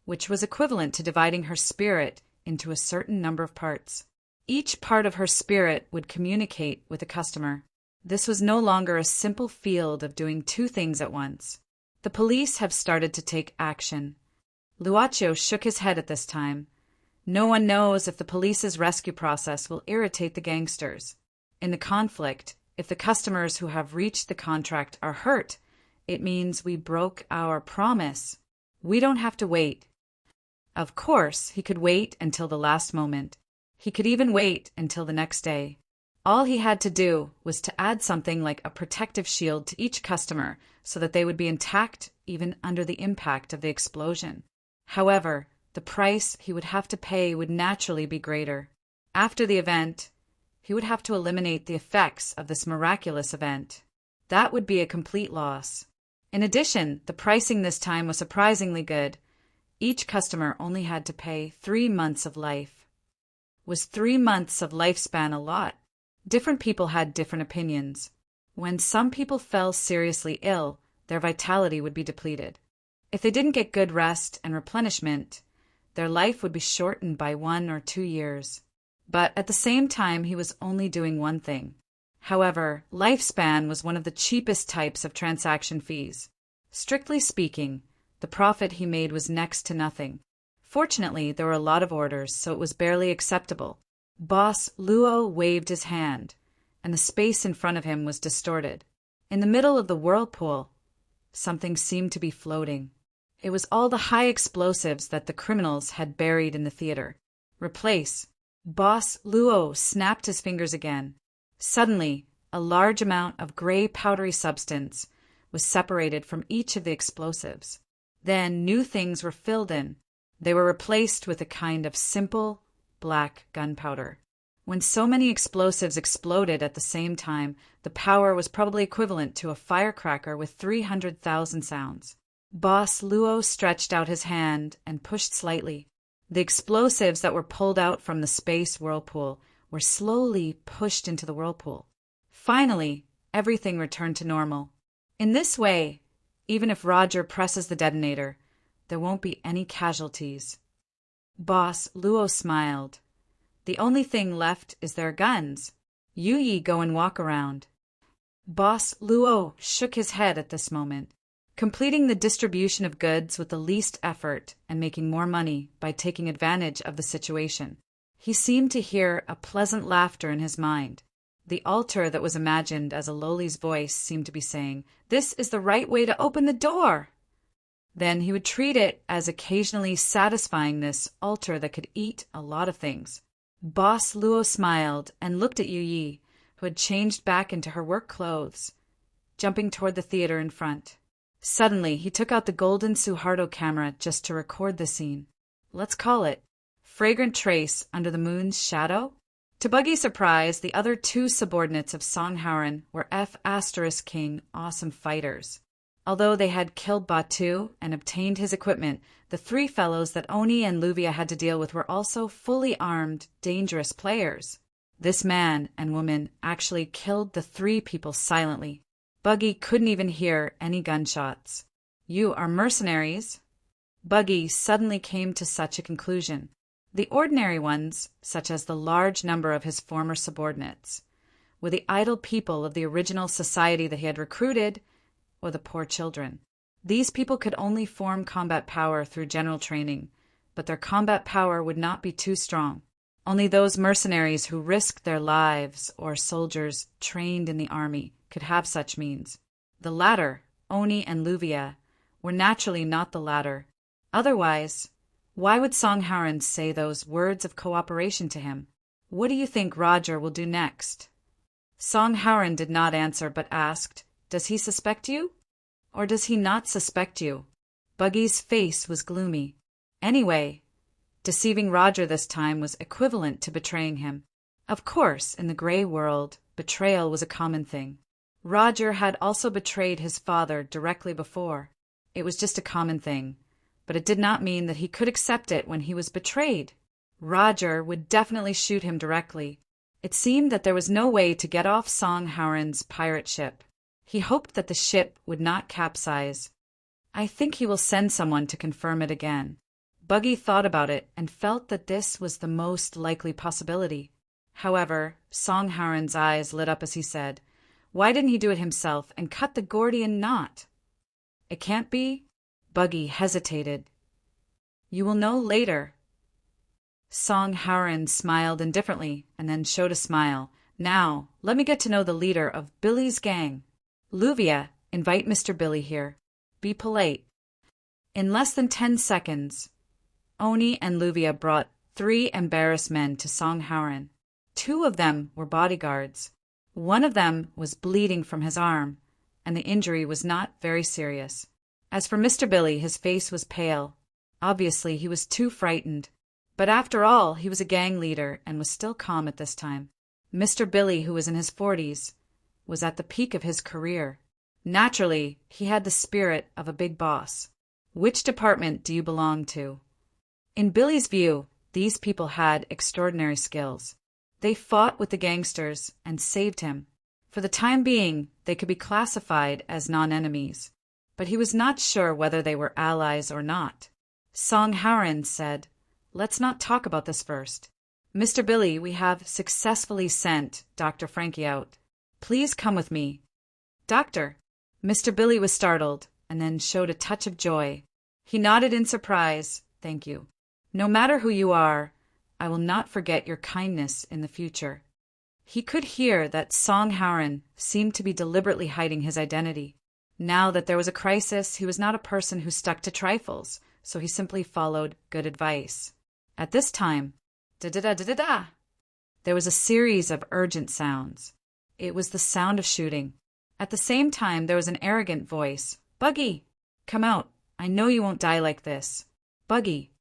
which was equivalent to dividing her spirit into a certain number of parts. Each part of her spirit would communicate with the customer. This was no longer a simple field of doing 2 things at once. The police have started to take action. Luaccio shook his head at this time. No one knows if the police's rescue process will irritate the gangsters. In the conflict, if the customers who have reached the contract are hurt, it means we broke our promise. We don't have to wait. Of course, he could wait until the last moment. He could even wait until the next day. All he had to do was to add something like a protective shield to each customer so that they would be intact even under the impact of the explosion. However, the price he would have to pay would naturally be greater. After the event, he would have to eliminate the effects of this miraculous event. That would be a complete loss. In addition, the pricing this time was surprisingly good. Each customer only had to pay 3 months of life. Was 3 months of lifespan a lot? Different people had different opinions. When some people fell seriously ill, their vitality would be depleted. If they didn't get good rest and replenishment, their life would be shortened by 1 or 2 years. But at the same time, he was only doing one thing. However, lifespan was one of the cheapest types of transaction fees. Strictly speaking, the profit he made was next to nothing. Fortunately, there were a lot of orders, so it was barely acceptable. Boss Luo waved his hand, and the space in front of him was distorted. In the middle of the whirlpool, something seemed to be floating. It was all the high explosives that the criminals had buried in the theater. Replace. Boss Luo snapped his fingers again. Suddenly, a large amount of gray powdery substance was separated from each of the explosives. Then new things were filled in. They were replaced with a kind of simple, black gunpowder. When so many explosives exploded at the same time, the power was probably equivalent to a firecracker with 300,000 sounds. Boss Luo stretched out his hand and pushed slightly. The explosives that were pulled out from the space whirlpool were slowly pushed into the whirlpool. Finally, everything returned to normal. In this way, even if Roger presses the detonator, there won't be any casualties. Boss Luo smiled. The only thing left is their guns. You ye go and walk around. Boss Luo shook his head at this moment, completing the distribution of goods with the least effort and making more money by taking advantage of the situation. He seemed to hear a pleasant laughter in his mind. The altar that was imagined as a Loli's voice seemed to be saying, "This is the right way to open the door." Then he would treat it as occasionally satisfying this altar that could eat a lot of things. Boss Luo smiled and looked at Yu Yi, who had changed back into her work clothes, jumping toward the theater in front. Suddenly, he took out the golden Suharto camera just to record the scene. Let's call it Fragrant Trace Under the Moon's Shadow? To Buggy's surprise, the other two subordinates of Song Hauran were F*King awesome fighters. Although they had killed Batu and obtained his equipment, the three fellows that Oni and Luvia had to deal with were also fully armed, dangerous players. This man and woman actually killed the three people silently. Buggy couldn't even hear any gunshots. You are mercenaries? Buggy suddenly came to such a conclusion. The ordinary ones, such as the large number of his former subordinates, were the idle people of the original society that he had recruited, or the poor children. These people could only form combat power through general training, but their combat power would not be too strong. Only those mercenaries who risked their lives or soldiers trained in the army could have such means. The latter, Oni and Luvia, were naturally not the latter. Otherwise, why would Song Hauran say those words of cooperation to him? What do you think Roger will do next? Song Hauran did not answer but asked, "Does he suspect you? Or does he not suspect you?" Buggy's face was gloomy. Anyway, deceiving Roger this time was equivalent to betraying him. Of course, in the gray world, betrayal was a common thing. Roger had also betrayed his father directly before. It was just a common thing, but it did not mean that he could accept it when he was betrayed. Roger would definitely shoot him directly. It seemed that there was no way to get off Song Hauran's pirate ship. He hoped that the ship would not capsize. I think he will send someone to confirm it again. Buggy thought about it and felt that this was the most likely possibility. However, Song Hauran's eyes lit up as he said, "Why didn't he do it himself and cut the Gordian knot?" "It can't be?" Buggy hesitated. "You will know later." Song Hauran smiled indifferently and then showed a smile. "Now, let me get to know the leader of Billy's gang. Luvia, invite Mr. Billy here. Be polite." In less than 10 seconds, Oni and Luvia brought 3 embarrassed men to Song Hauran. 2 of them were bodyguards. One of them was bleeding from his arm, and the injury was not very serious. As for Mr. Billy, his face was pale. Obviously, he was too frightened. But after all, he was a gang leader and was still calm at this time. Mr. Billy, who was in his 40s, was at the peak of his career. Naturally, he had the spirit of a big boss. "Which department do you belong to?" In Billy's view, these people had extraordinary skills. They fought with the gangsters and saved him. For the time being, they could be classified as non-enemies. But he was not sure whether they were allies or not. Song Hauran said, "Let's not talk about this first. Mr. Billy, we have successfully sent Dr. Frankie out. Please come with me." "Doctor?" Mr. Billy was startled and then showed a touch of joy. He nodded in surprise. "Thank you. No matter who you are, I will not forget your kindness in the future." He could hear that Song Hauran seemed to be deliberately hiding his identity. Now that there was a crisis, he was not a person who stuck to trifles, so he simply followed good advice. At this time, da-da-da-da-da-da, there was a series of urgent sounds. It was the sound of shooting. At the same time, there was an arrogant voice. "Buggy! Come out. I know you won't die like this. Buggy!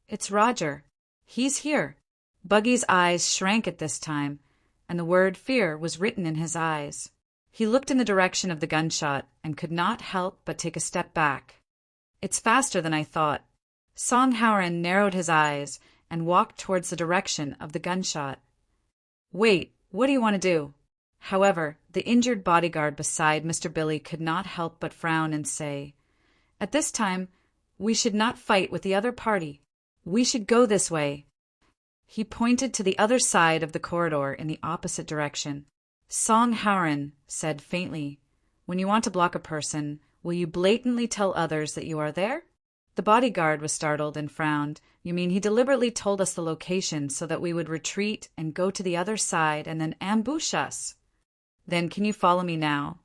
It's Roger. He's here." Buggy's eyes shrank at this time, and the word fear was written in his eyes. He looked in the direction of the gunshot and could not help but take a step back. "It's faster than I thought." Song Howren narrowed his eyes and walked towards the direction of the gunshot. "Wait, what do you want to do?" However, the injured bodyguard beside Mr. Billy could not help but frown and say, "At this time, we should not fight with the other party. We should go this way." He pointed to the other side of the corridor in the opposite direction. Song Howren said faintly, "When you want to block a person, will you blatantly tell others that you are there?" The bodyguard was startled and frowned. "You mean he deliberately told us the location so that we would retreat and go to the other side and then ambush us? Then can you follow me now?"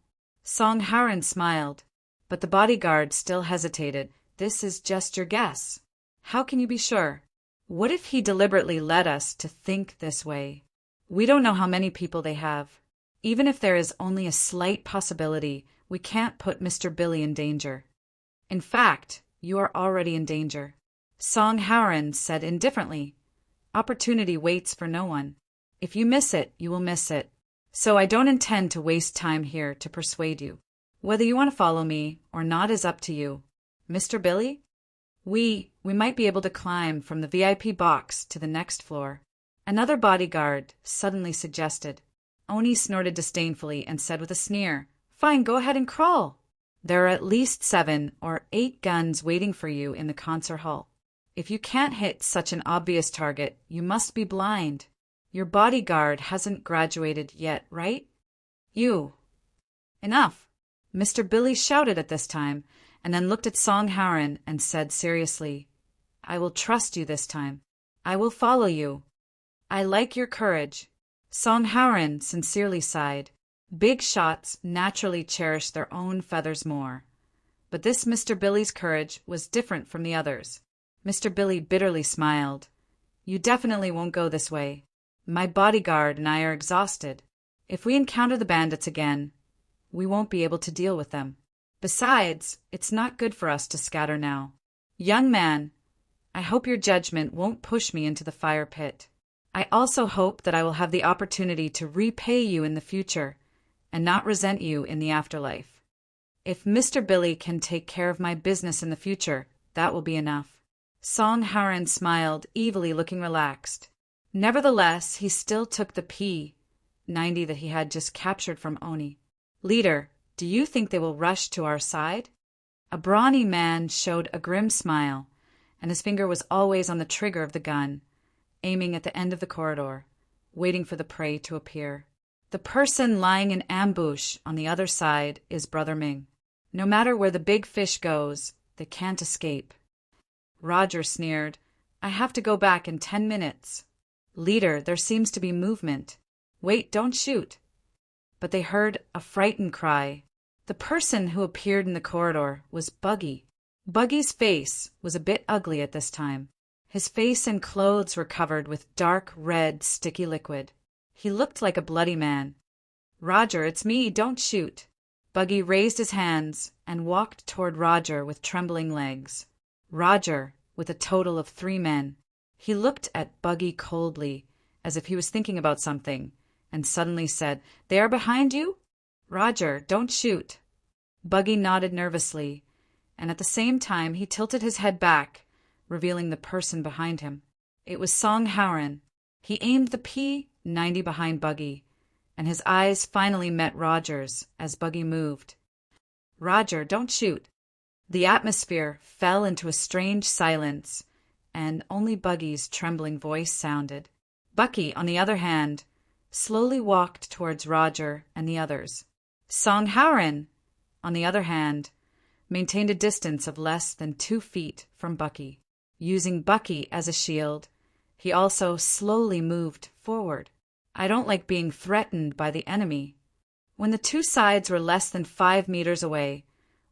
Song Howren smiled, but the bodyguard still hesitated. "This is just your guess. How can you be sure? What if he deliberately led us to think this way? We don't know how many people they have. Even if there is only a slight possibility, we can't put Mr. Billy in danger. In fact, you are already in danger." Song Howren said indifferently, "Opportunity waits for no one. If you miss it, you will miss it. So I don't intend to waste time here to persuade you. Whether you want to follow me or not is up to you. Mr. Billy? We might be able to climb from the VIP box to the next floor." Another bodyguard suddenly suggested. Oni snorted disdainfully and said with a sneer, "Fine, go ahead and crawl. There are at least 7 or 8 guns waiting for you in the concert hall. If you can't hit such an obvious target, you must be blind. Your bodyguard hasn't graduated yet, right? You." "Enough." Mr. Billy shouted at this time, and then looked at Song Howren and said seriously, "I will trust you this time. I will follow you. I like your courage." Song Howren sincerely sighed. Big shots naturally cherish their own feathers more. But this Mr. Billy's courage was different from the others. Mr. Billy bitterly smiled. "You definitely won't go this way. My bodyguard and I are exhausted. If we encounter the bandits again, we won't be able to deal with them. Besides, it's not good for us to scatter now. Young man, I hope your judgment won't push me into the fire pit. I also hope that I will have the opportunity to repay you in the future and not resent you in the afterlife. If Mr. Billy can take care of my business in the future, that will be enough." Song Howren smiled, evilly looking relaxed. Nevertheless, he still took the P-90 that he had just captured from Oni. "Leader, do you think they will rush to our side?" A brawny man showed a grim smile, and his finger was always on the trigger of the gun, aiming at the end of the corridor, waiting for the prey to appear. "The person lying in ambush on the other side is Brother Ming. No matter where the big fish goes, they can't escape." Roger sneered, "I have to go back in 10 minutes. Leader, there seems to be movement. Wait, don't shoot." But they heard a frightened cry. The person who appeared in the corridor was Buggy. Buggy's face was a bit ugly at this time. His face and clothes were covered with dark red sticky liquid. He looked like a bloody man. "Roger, it's me, don't shoot." Buggy raised his hands and walked toward Roger with trembling legs. Roger, with a total of 3 men. He looked at Buggy coldly, as if he was thinking about something, and suddenly said, "They are behind you? Roger, don't shoot." Buggy nodded nervously, and at the same time he tilted his head back, revealing the person behind him. It was Song Howren. He aimed the P-90 behind Buggy, and his eyes finally met Roger's as Buggy moved. "Roger, don't shoot." The atmosphere fell into a strange silence, and only Buggy's trembling voice sounded. Bucky, on the other hand, slowly walked towards Roger and the others. Song Howren, on the other hand, maintained a distance of less than 2 feet from Bucky. Using Bucky as a shield, he also slowly moved forward. "I don't like being threatened by the enemy." When the 2 sides were less than 5 meters away,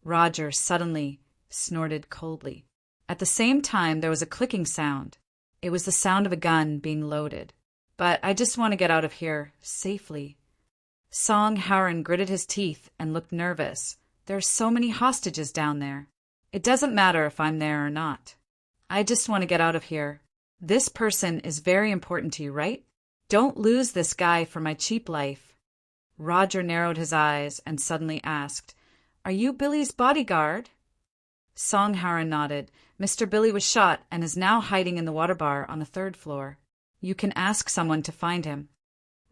Roger suddenly snorted coldly. At the same time, there was a clicking sound. It was the sound of a gun being loaded. "But I just want to get out of here safely." Song Howren gritted his teeth and looked nervous. There are so many hostages down there. It doesn't matter if I'm there or not. I just want to get out of here. This person is very important to you, right? Don't lose this guy for my cheap life. Roger narrowed his eyes and suddenly asked, Are you Billy's bodyguard? Song Howren nodded. Mr. Billy was shot and is now hiding in the water bar on the 3rd floor. You can ask someone to find him.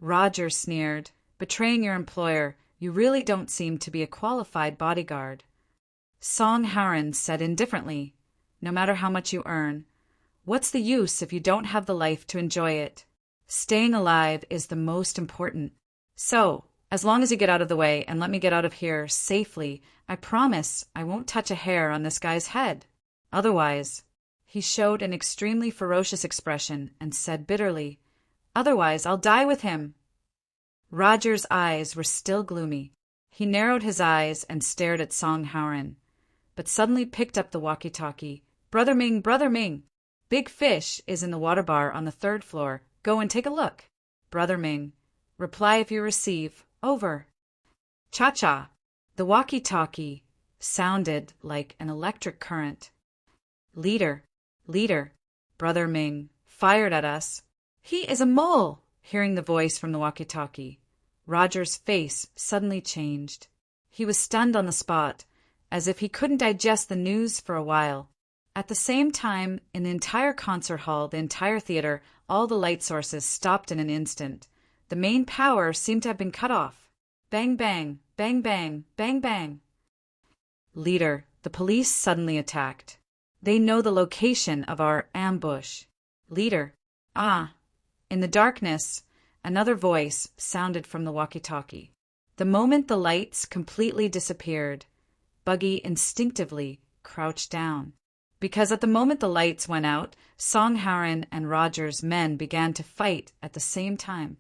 Roger sneered. Betraying your employer, you really don't seem to be a qualified bodyguard. Song Howren said indifferently, No matter how much you earn, what's the use if you don't have the life to enjoy it? Staying alive is the most important. So, as long as you get out of the way and let me get out of here safely, I promise I won't touch a hair on this guy's head. Otherwise, he showed an extremely ferocious expression and said bitterly, Otherwise, I'll die with him. Roger's eyes were still gloomy. He narrowed his eyes and stared at Song Howren, but suddenly picked up the walkie-talkie. Brother Ming, Brother Ming! Big Fish is in the water bar on the 3rd floor. Go and take a look. Brother Ming. Reply if you receive. Over. Cha-cha. The walkie-talkie sounded like an electric current. Leader, Brother Ming fired at us. He is a mole! Hearing the voice from the walkie-talkie, Roger's face suddenly changed. He was stunned on the spot, as if he couldn't digest the news for a while. At the same time, in the entire concert hall, the entire theater, all the light sources stopped in an instant. The main power seemed to have been cut off. Bang, bang, bang, bang, bang, bang. Leader, the police suddenly attacked. They know the location of our ambush. Leader, In the darkness, another voice sounded from the walkie-talkie. The moment the lights completely disappeared, Buggy instinctively crouched down. Because at the moment the lights went out, Song Howren and Roger's men began to fight at the same time.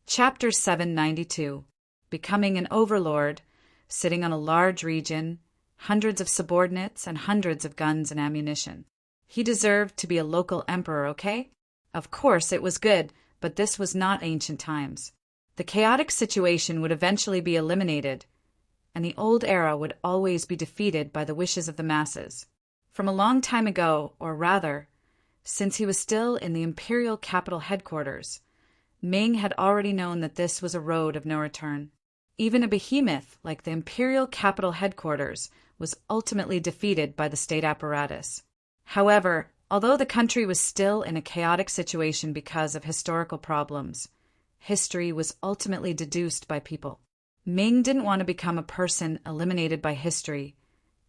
Chapter 792. Becoming an overlord, sitting on a large region, hundreds of subordinates and hundreds of guns and ammunition. He deserved to be a local emperor, okay? Of course it was good, but this was not ancient times. The chaotic situation would eventually be eliminated, and the old era would always be defeated by the wishes of the masses. From a long time ago, or rather, since he was still in the imperial capital headquarters, Ming had already known that this was a road of no return. Even a behemoth like the imperial capital headquarters was ultimately defeated by the state apparatus. However, although the country was still in a chaotic situation because of historical problems, history was ultimately deduced by people. Ming didn't want to become a person eliminated by history,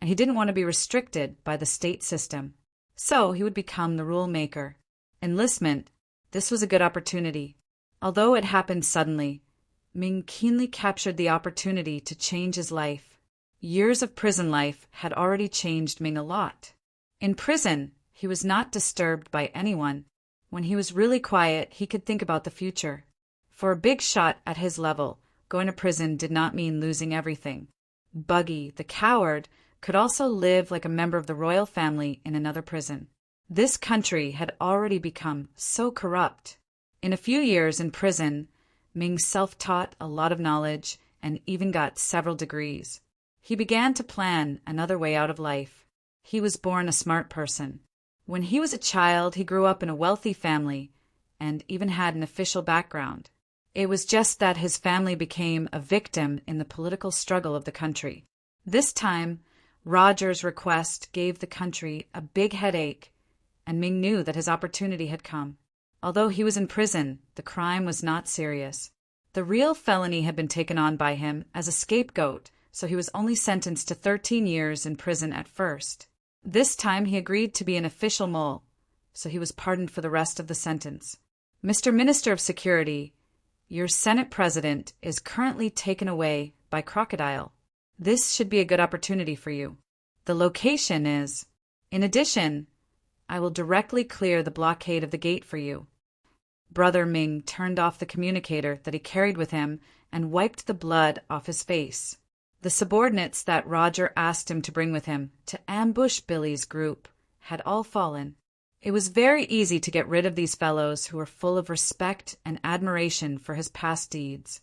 and he didn't want to be restricted by the state system. So he would become the rule maker. Enlistment, this was a good opportunity. Although it happened suddenly, Ming keenly captured the opportunity to change his life. Years of prison life had already changed Ming a lot. In prison, he was not disturbed by anyone. When he was really quiet, he could think about the future. For a big shot at his level, going to prison did not mean losing everything. Buggy, the coward, could also live like a member of the royal family in another prison. This country had already become so corrupt. In a few years in prison, Ming self-taught a lot of knowledge and even got several degrees. He began to plan another way out of life. He was born a smart person. When he was a child, he grew up in a wealthy family and even had an official background. It was just that his family became a victim in the political struggle of the country. This time, Roger's request gave the country a big headache, and Ming knew that his opportunity had come. Although he was in prison, the crime was not serious. The real felony had been taken on by him as a scapegoat, so he was only sentenced to 13 years in prison at first. This time he agreed to be an official mole, so he was pardoned for the rest of the sentence. Mr. Minister of Security, your Senate President is currently taken away by Crocodile. This should be a good opportunity for you. The location is. In addition, I will directly clear the blockade of the gate for you. Brother Ming turned off the communicator that he carried with him and wiped the blood off his face. The subordinates that Roger asked him to bring with him to ambush Billy's group had all fallen. It was very easy to get rid of these fellows who were full of respect and admiration for his past deeds.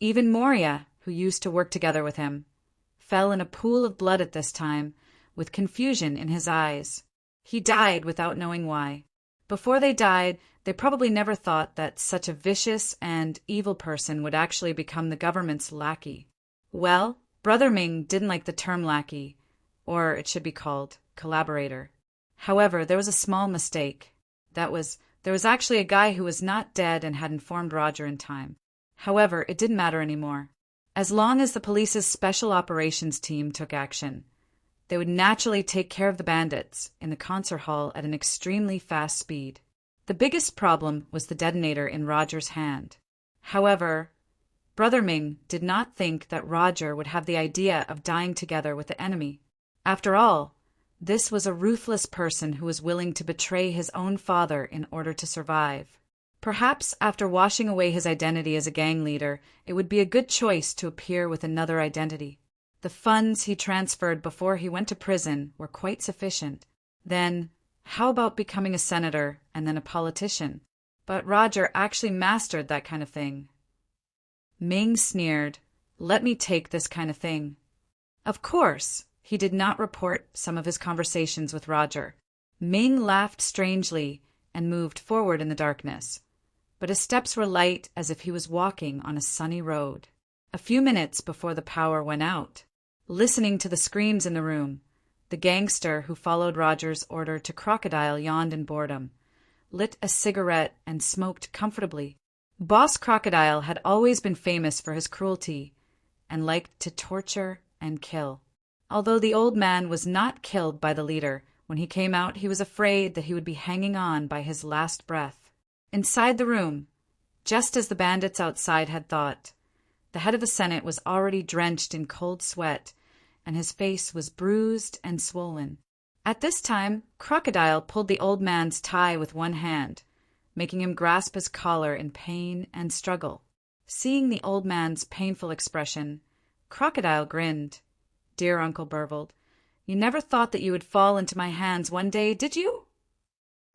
Even Moria, who used to work together with him, fell in a pool of blood at this time, with confusion in his eyes. He died without knowing why. Before they died, they probably never thought that such a vicious and evil person would actually become the government's lackey. Well, Brother Ming didn't like the term lackey, or it should be called collaborator. However, there was a small mistake. There was actually a guy who was not dead and had informed Roger in time. However, it didn't matter anymore. As long as the police's special operations team took action, they would naturally take care of the bandits in the concert hall at an extremely fast speed. The biggest problem was the detonator in Roger's hand. However, Brother Ming did not think that Roger would have the idea of dying together with the enemy. After all, this was a ruthless person who was willing to betray his own father in order to survive. Perhaps after washing away his identity as a gang leader, it would be a good choice to appear with another identity. The funds he transferred before he went to prison were quite sufficient. Then, how about becoming a senator and then a politician? But Roger actually mastered that kind of thing. Ming sneered, "Let me take this kind of thing." Of course, he did not report some of his conversations with Roger. Ming laughed strangely and moved forward in the darkness, but his steps were light as if he was walking on a sunny road. A few minutes before the power went out, listening to the screams in the room, the gangster who followed Roger's order to Crocodile yawned in boredom, lit a cigarette and smoked comfortably. Boss Crocodile had always been famous for his cruelty and liked to torture and kill. Although the old man was not killed by the leader, when he came out he was afraid that he would be hanging on by his last breath. Inside the room, just as the bandits outside had thought, the head of the Senate was already drenched in cold sweat, and his face was bruised and swollen. At this time, Crocodile pulled the old man's tie with one hand, making him grasp his collar in pain and struggle. Seeing the old man's painful expression, Crocodile grinned. "Dear Uncle Bervold, you never thought that you would fall into my hands one day, did you?"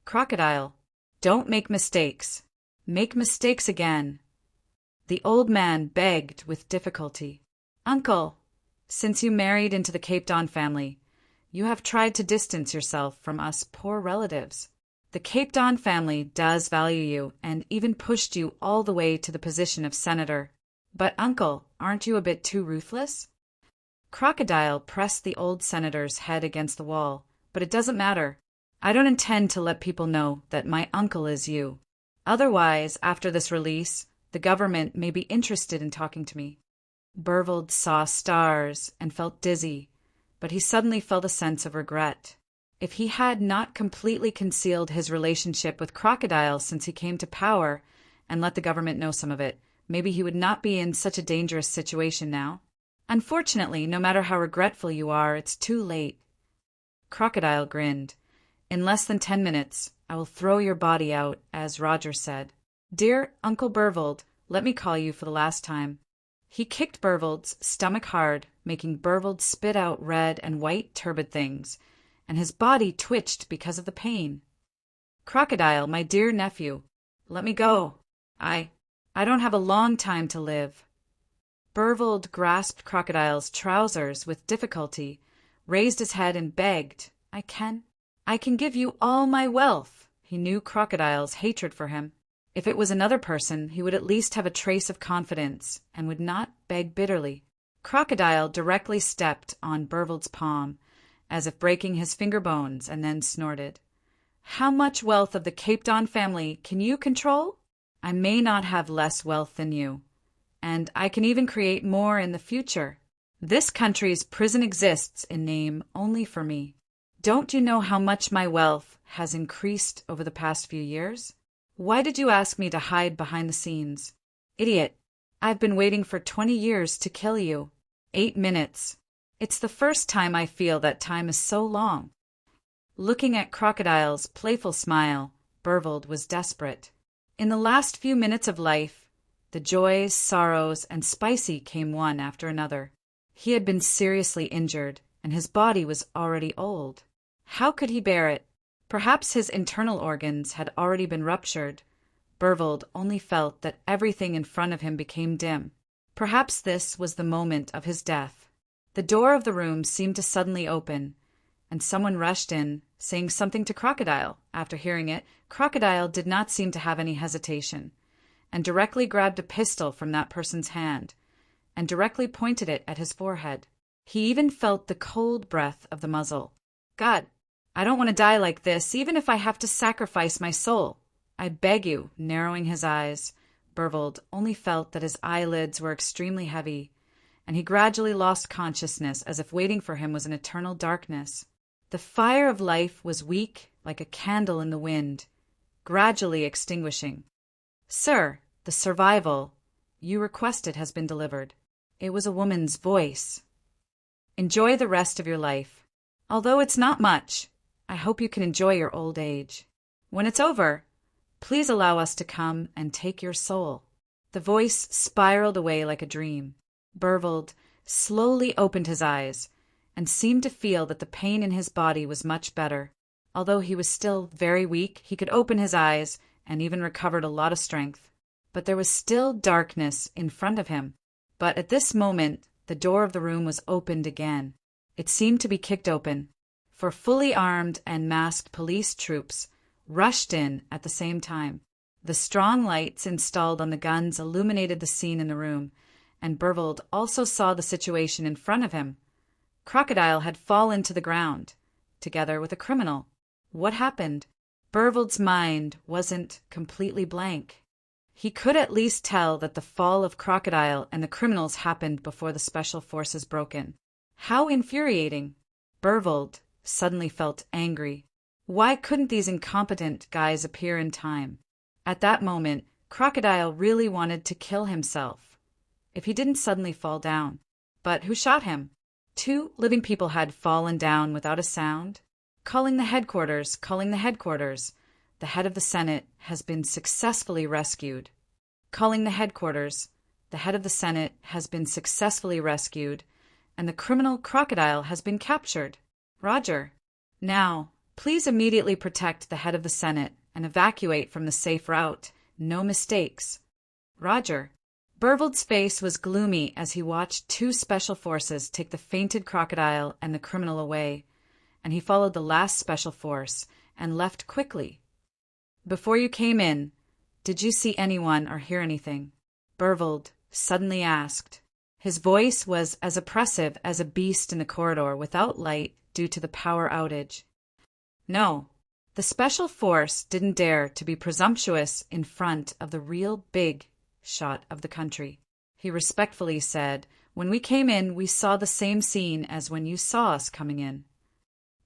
"Crocodile, don't make mistakes. Make mistakes again." The old man begged with difficulty. "Uncle, since you married into the Cape Dawn family, you have tried to distance yourself from us poor relatives. The Cape Dawn family does value you and even pushed you all the way to the position of senator. But, Uncle, aren't you a bit too ruthless?" Crocodile pressed the old senator's head against the wall. "But it doesn't matter. I don't intend to let people know that my uncle is you. Otherwise, after this release, the government may be interested in talking to me." Bervold saw stars and felt dizzy, but he suddenly felt a sense of regret. If he had not completely concealed his relationship with Crocodile since he came to power and let the government know some of it, maybe he would not be in such a dangerous situation now. Unfortunately, no matter how regretful you are, it's too late. Crocodile grinned. "In less than 10 minutes, I will throw your body out, as Roger said. Dear Uncle Bervold, let me call you for the last time." He kicked Bervold's stomach hard, making Bervold spit out red and white turbid things, and his body twitched because of the pain. "Crocodile, my dear nephew, let me go. I don't have a long time to live." Bervold grasped Crocodile's trousers with difficulty, raised his head and begged, I can give you all my wealth." He knew Crocodile's hatred for him. If it was another person, he would at least have a trace of confidence and would not beg bitterly. Crocodile directly stepped on Bervold's palm, as if breaking his finger bones, and then snorted. "How much wealth of the Cape Dawn family can you control? I may not have less wealth than you, and I can even create more in the future. This country's prison exists in name only for me. Don't you know how much my wealth has increased over the past few years? Why did you ask me to hide behind the scenes? Idiot, I've been waiting for 20 years to kill you. 8 minutes. It's the first time I feel that time is so long." Looking at Crocodile's playful smile, Bervold was desperate. In the last few minutes of life, the joys, sorrows, and spicy came one after another. He had been seriously injured, and his body was already old. How could he bear it? Perhaps his internal organs had already been ruptured. Bervold only felt that everything in front of him became dim. Perhaps this was the moment of his death. The door of the room seemed to suddenly open, and someone rushed in, saying something to Crocodile. After hearing it, Crocodile did not seem to have any hesitation, and directly grabbed a pistol from that person's hand, and directly pointed it at his forehead. He even felt the cold breath of the muzzle. God, I don't want to die like this, even if I have to sacrifice my soul. I beg you, narrowing his eyes. Bervold only felt that his eyelids were extremely heavy, and he gradually lost consciousness as if waiting for him was an eternal darkness. The fire of life was weak, like a candle in the wind, gradually extinguishing. Sir, the survival you requested has been delivered. It was a woman's voice. Enjoy the rest of your life. Although it's not much, I hope you can enjoy your old age. When it's over, please allow us to come and take your soul. The voice spiraled away like a dream. Bervold slowly opened his eyes and seemed to feel that the pain in his body was much better. Although he was still very weak, he could open his eyes and even recovered a lot of strength. But there was still darkness in front of him. But at this moment, the door of the room was opened again. It seemed to be kicked open, for fully armed and masked police troops rushed in at the same time. The strong lights installed on the guns illuminated the scene in the room, and Bervold also saw the situation in front of him. Crocodile had fallen to the ground, together with a criminal. What happened? Bervold's mind wasn't completely blank. He could at least tell that the fall of Crocodile and the criminals happened before the special forces broke in. How infuriating! Bervold suddenly felt angry. Why couldn't these incompetent guys appear in time? At that moment, Crocodile really wanted to kill himself, if he didn't suddenly fall down. But who shot him? 2 living people had fallen down without a sound. Calling the headquarters, calling the headquarters. The head of the Senate has been successfully rescued. Calling the headquarters, the head of the Senate has been successfully rescued, and the criminal Crocodile has been captured. Roger. Now, please immediately protect the head of the Senate and evacuate from the safe route. No mistakes. Roger. Bervold's face was gloomy as he watched 2 special forces take the fainted Crocodile and the criminal away, and he followed the last special force and left quickly. Before you came in, did you see anyone or hear anything? Bervold suddenly asked. His voice was as oppressive as a beast in the corridor without light due to the power outage. No, the special force didn't dare to be presumptuous in front of the real big shot of the country. He respectfully said, when we came in, we saw the same scene as when you saw us coming in.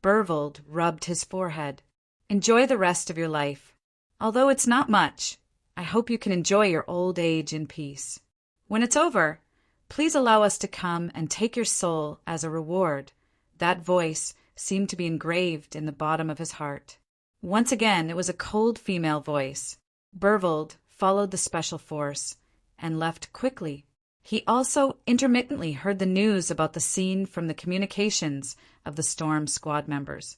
Bervold rubbed his forehead. Enjoy the rest of your life. Although it's not much, I hope you can enjoy your old age in peace. When it's over, please allow us to come and take your soul as a reward. That voice seemed to be engraved in the bottom of his heart. Once again, it was a cold female voice. Bervold followed the special force and left quickly. He also intermittently heard the news about the scene from the communications of the Storm Squad members.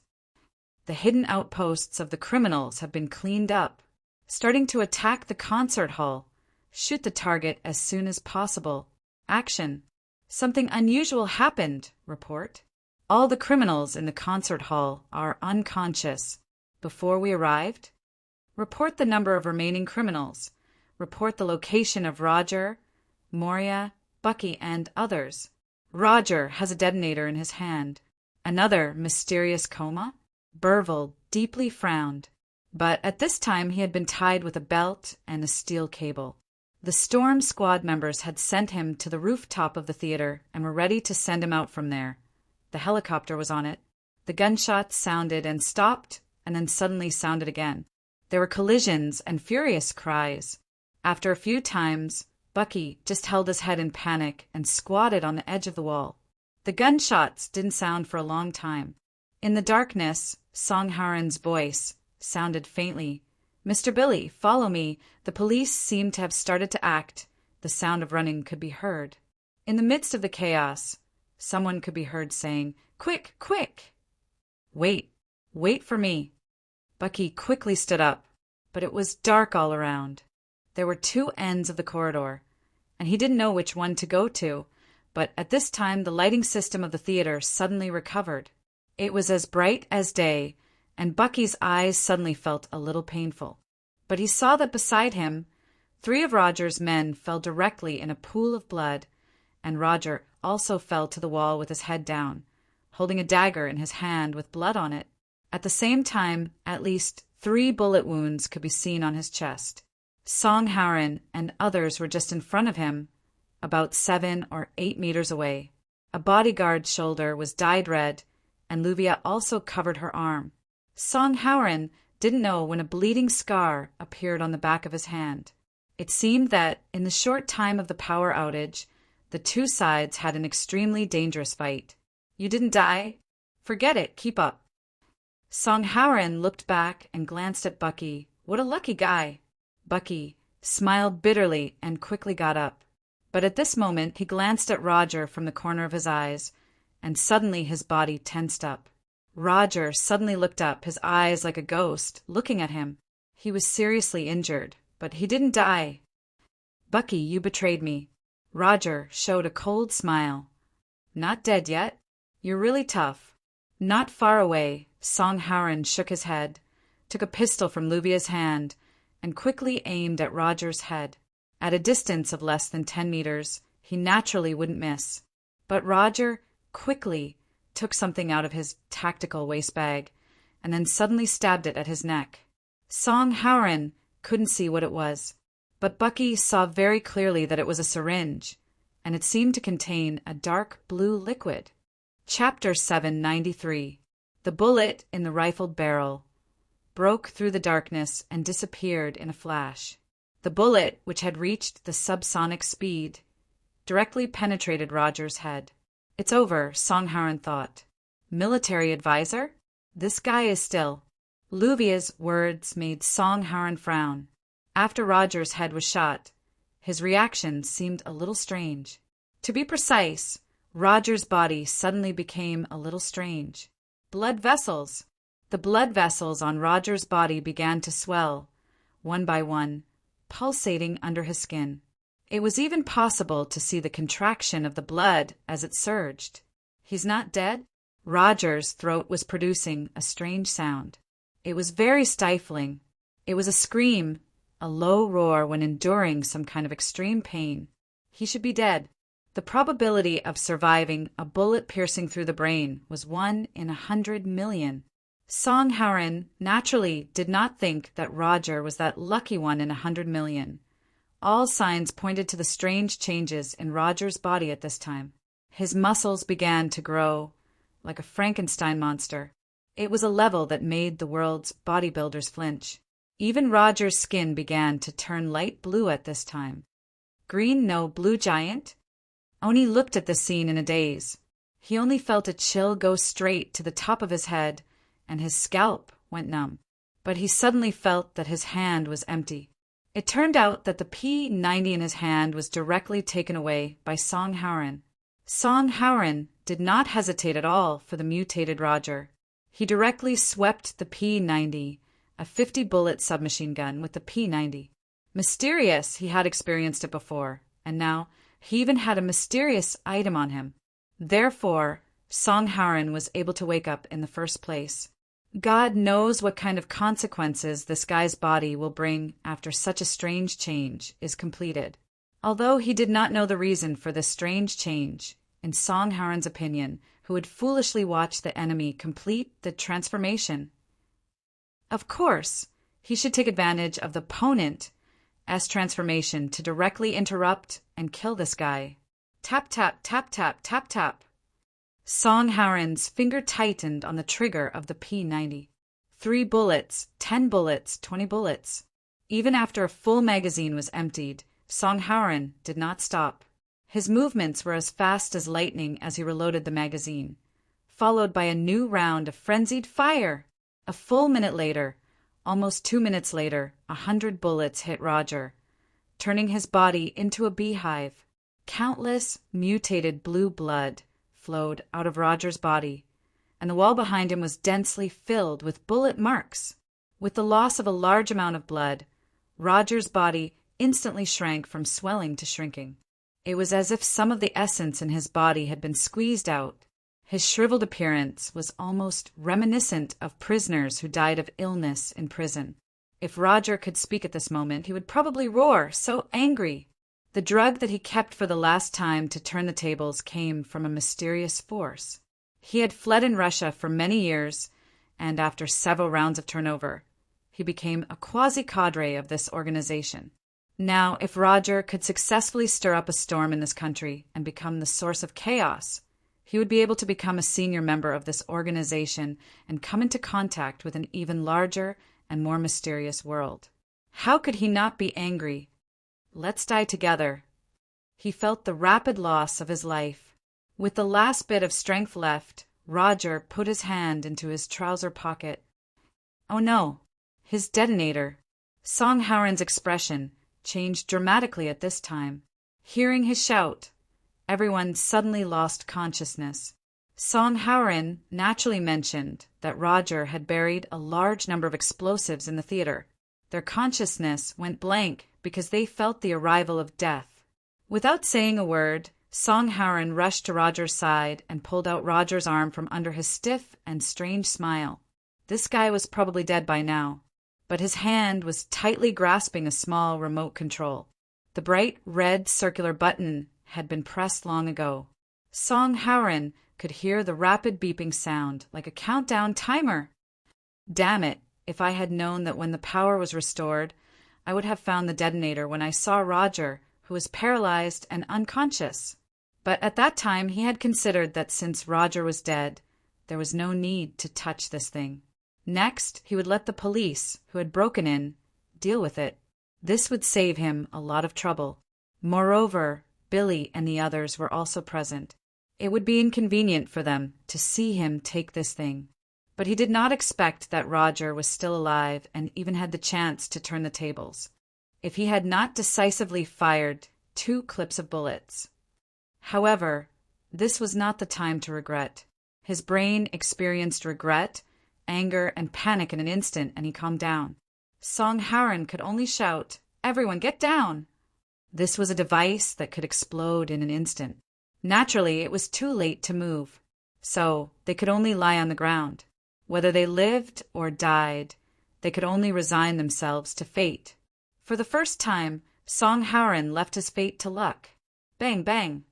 The hidden outposts of the criminals have been cleaned up, starting to attack the concert hall. Shoot the target as soon as possible. Action. Something unusual happened. Report. All the criminals in the concert hall are unconscious. Before we arrived? Report the number of remaining criminals. Report the location of Roger, Moria, Bucky, and others. Roger has a detonator in his hand. Another mysterious coma? Bervold deeply frowned, but at this time he had been tied with a belt and a steel cable. The Storm Squad members had sent him to the rooftop of the theater and were ready to send him out from there. The helicopter was on it. The gunshots sounded and stopped, and then suddenly sounded again. There were collisions and furious cries. After a few times, Bucky just held his head in panic and squatted on the edge of the wall. The gunshots didn't sound for a long time. In the darkness, Songharen's voice sounded faintly. Mr. Billy, follow me. The police seemed to have started to act. The sound of running could be heard. In the midst of the chaos, someone could be heard saying, Quick, quick! Wait for me. Bucky quickly stood up, but it was dark all around. There were 2 ends of the corridor, and he didn't know which one to go to, but at this time the lighting system of the theater suddenly recovered. It was as bright as day, and Bucky's eyes suddenly felt a little painful. But he saw that beside him, 3 of Roger's men fell directly in a pool of blood, and Roger also fell to the wall with his head down, holding a dagger in his hand with blood on it. At the same time, at least 3 bullet wounds could be seen on his chest. Song-Haran and others were just in front of him, about 7 or 8 meters away. A bodyguard's shoulder was dyed red, and Luvia also covered her arm. Song-Haran didn't know when a bleeding scar appeared on the back of his hand. It seemed that, in the short time of the power outage, the 2 sides had an extremely dangerous fight. "You didn't die? Forget it, keep up." Song-Haran looked back and glanced at Bucky. What a lucky guy! Bucky smiled bitterly and quickly got up. But at this moment he glanced at Roger from the corner of his eyes, and suddenly his body tensed up. Roger suddenly looked up, his eyes like a ghost, looking at him. He was seriously injured, but he didn't die. "Bucky, you betrayed me." Roger showed a cold smile. "Not dead yet. You're really tough." Not far away, Song-Haran shook his head, took a pistol from Luvia's hand, and quickly aimed at Roger's head. At a distance of less than 10 meters, he naturally wouldn't miss. But Roger quickly took something out of his tactical waist bag, and then suddenly stabbed it at his neck. Song-Haran couldn't see what it was, but Bucky saw very clearly that it was a syringe, and it seemed to contain a dark blue liquid. Chapter 793. The bullet in the rifled barrel broke through the darkness and disappeared in a flash. The bullet, which had reached the subsonic speed, directly penetrated Roger's head. "It's over," Song-Haran thought. "Military advisor? This guy is still." Luvia's words made Song-Haran frown. After Roger's head was shot, his reaction seemed a little strange. To be precise, Roger's body suddenly became a little strange. Blood vessels! The blood vessels on Roger's body began to swell, one by one, pulsating under his skin. It was even possible to see the contraction of the blood as it surged. "He's not dead?" Roger's throat was producing a strange sound. It was very stifling. It was a scream, a low roar when enduring some kind of extreme pain. He should be dead. The probability of surviving a bullet piercing through the brain was 1 in 100 million. Song-Haran naturally did not think that Roger was that lucky 1 in 100 million. All signs pointed to the strange changes in Roger's body at this time. His muscles began to grow like a Frankenstein monster. It was a level that made the world's bodybuilders flinch. Even Roger's skin began to turn light blue at this time. Green, no blue giant? Oni looked at the scene in a daze. He only felt a chill go straight to the top of his head, and his scalp went numb. But he suddenly felt that his hand was empty. It turned out that the P90 in his hand was directly taken away by Song-Haran. Song-Haran did not hesitate at all for the mutated Roger. He directly swept the P90, a 50-bullet submachine gun, with the P90. Mysterious, he had experienced it before, and now he even had a mysterious item on him. Therefore, Song-Haran was able to wake up in the first place. God knows what kind of consequences this guy's body will bring after such a strange change is completed. Although he did not know the reason for this strange change, in Song-Haran's opinion, who had foolishly watched the enemy complete the transformation. Of course, he should take advantage of the opponent's transformation to directly interrupt and kill this guy. Tap, tap, tap, tap, tap, tap. Song-Haran's finger tightened on the trigger of the P90. 3 bullets, 10 bullets, 20 bullets. Even after a full magazine was emptied, Song-Haran did not stop. His movements were as fast as lightning as he reloaded the magazine, followed by a new round of frenzied fire. A full minute later, almost 2 minutes later, 100 bullets hit Roger, turning his body into a beehive. Countless mutated blue blood flowed out of Roger's body, and the wall behind him was densely filled with bullet marks. With the loss of a large amount of blood, Roger's body instantly shrank from swelling to shrinking. It was as if some of the essence in his body had been squeezed out. His shriveled appearance was almost reminiscent of prisoners who died of illness in prison. If Roger could speak at this moment, he would probably roar, so angry. The drug that he kept for the last time to turn the tables came from a mysterious force. He had fled in Russia for many years, and after several rounds of turnover, he became a quasi-cadre of this organization. Now, if Roger could successfully stir up a storm in this country and become the source of chaos, he would be able to become a senior member of this organization and come into contact with an even larger and more mysterious world. How could he not be angry? Let's die together. He felt the rapid loss of his life. With the last bit of strength left, Roger put his hand into his trouser pocket. Oh no, his detonator. Song Howren's expression changed dramatically at this time. Hearing his shout, everyone suddenly lost consciousness. Song Howren naturally mentioned that Roger had buried a large number of explosives in the theater. Their consciousness went blank because they felt the arrival of death. Without saying a word, Song Howren rushed to Roger's side and pulled out Roger's arm from under his stiff and strange smile. This guy was probably dead by now, but his hand was tightly grasping a small remote control. The bright red circular button had been pressed long ago. Song Howren could hear the rapid beeping sound, like a countdown timer. Damn it, if I had known that when the power was restored, I would have found the detonator when I saw Roger, who was paralyzed and unconscious. But at that time he had considered that since Roger was dead, there was no need to touch this thing. Next, he would let the police, who had broken in, deal with it. This would save him a lot of trouble. Moreover, Billy and the others were also present. It would be inconvenient for them to see him take this thing. But he did not expect that Roger was still alive and even had the chance to turn the tables, if he had not decisively fired 2 clips of bullets. However, this was not the time to regret. His brain experienced regret, anger, and panic in an instant, and he calmed down. Song Howren could only shout, "Everyone, get down!" This was a device that could explode in an instant. Naturally, it was too late to move, so they could only lie on the ground. Whether they lived or died, they could only resign themselves to fate. For the first time, Song Howren left his fate to luck. Bang, bang.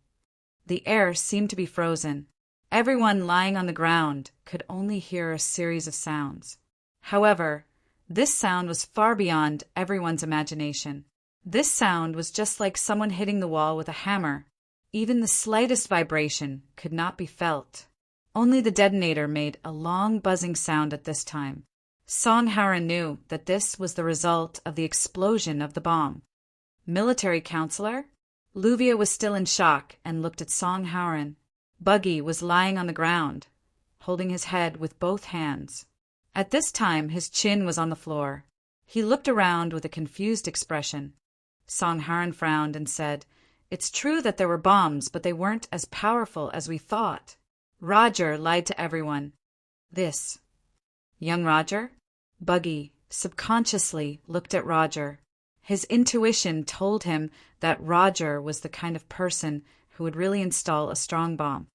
The air seemed to be frozen. Everyone lying on the ground could only hear a series of sounds. However, this sound was far beyond everyone's imagination. This sound was just like someone hitting the wall with a hammer. Even the slightest vibration could not be felt. Only the detonator made a long buzzing sound at this time. Song Howren knew that this was the result of the explosion of the bomb. Military counselor? Luvia was still in shock and looked at Song Howren. Buggy was lying on the ground, holding his head with both hands. At this time, his chin was on the floor. He looked around with a confused expression. Song Howren frowned and said, "It's true that there were bombs, but they weren't as powerful as we thought. Roger lied to everyone." This. Young Roger? Buggy subconsciously looked at Roger. His intuition told him that Roger was the kind of person who would really install a strong bomb.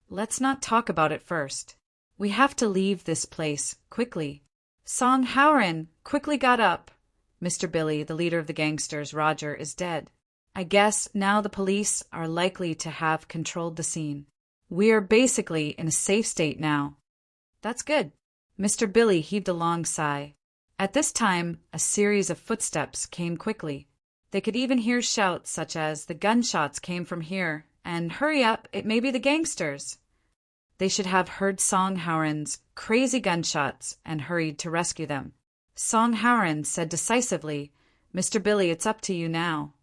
Let's not talk about it first. We have to leave this place quickly. Song Howren quickly got up. Mr. Billy, the leader of the gangsters, Roger, is dead. I guess now the police are likely to have controlled the scene. We are basically in a safe state now. That's good. Mr. Billy heaved a long sigh. At this time, a series of footsteps came quickly. They could even hear shouts such as, "The gunshots came from here," and "Hurry up, it may be the gangsters." They should have heard Song Howren's crazy gunshots and hurried to rescue them. Song Howren said decisively, "Mr. Billy, it's up to you now."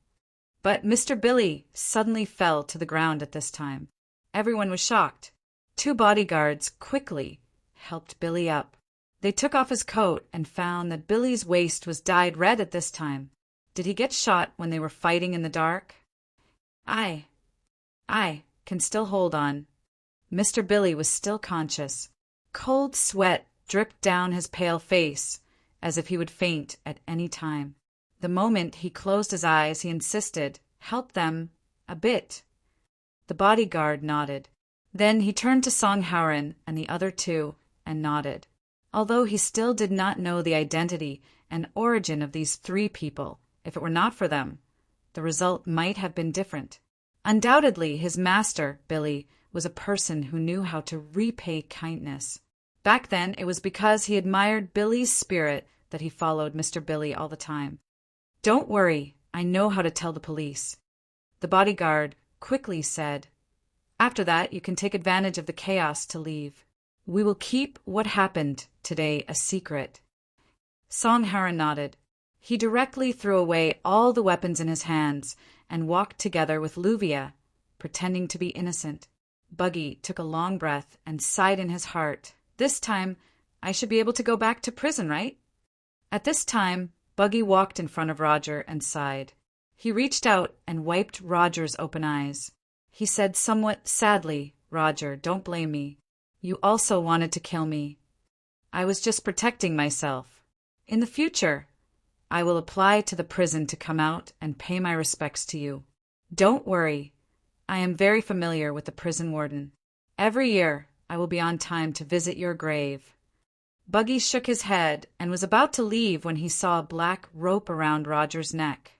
But Mr. Billy suddenly fell to the ground at this time. Everyone was shocked. 2 bodyguards quickly helped Billy up. They took off his coat and found that Billy's waist was dyed red at this time. Did he get shot when they were fighting in the dark? I can still hold on. Mr. Billy was still conscious. Cold sweat dripped down his pale face, as if he would faint at any time. The moment he closed his eyes, he insisted, "Help them. A bit. The bodyguard nodded. Then he turned to Song Haren and the other two and nodded. Although he still did not know the identity and origin of these three people, if it were not for them, the result might have been different. Undoubtedly, his master, Billy, was a person who knew how to repay kindness. Back then, it was because he admired Billy's spirit that he followed Mr. Billy all the time. "Don't worry, I know how to tell the police," the bodyguard quickly said. "After that, you can take advantage of the chaos to leave. We will keep what happened today a secret." Song Haren nodded. He directly threw away all the weapons in his hands and walked together with Luvia, pretending to be innocent. Buggy took a long breath and sighed in his heart. "This time, I should be able to go back to prison, right?" At this time, Buggy walked in front of Roger and sighed. He reached out and wiped Roger's open eyes. He said somewhat sadly, "Roger, don't blame me. You also wanted to kill me. I was just protecting myself. In the future, I will apply to the prison to come out and pay my respects to you. Don't worry, I am very familiar with the prison warden. Every year, I will be on time to visit your grave." Buggy shook his head and was about to leave when he saw a black rope around Roger's neck.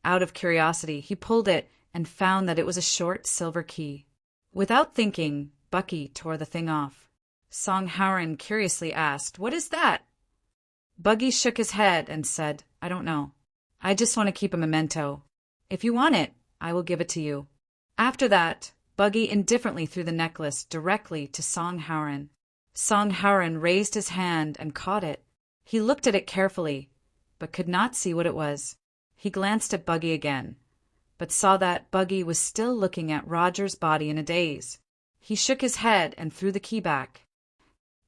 Out of curiosity, he pulled it and found that it was a short silver key. Without thinking, Buggy tore the thing off. Song Haren curiously asked, "What is that?" Buggy shook his head and said, "I don't know. I just want to keep a memento. If you want it, I will give it to you." After that, Buggy indifferently threw the necklace directly to Song Haren. Song Haren raised his hand and caught it. He looked at it carefully, but could not see what it was. He glanced at Buggy again, but saw that Buggy was still looking at Roger's body in a daze. He shook his head and threw the key back.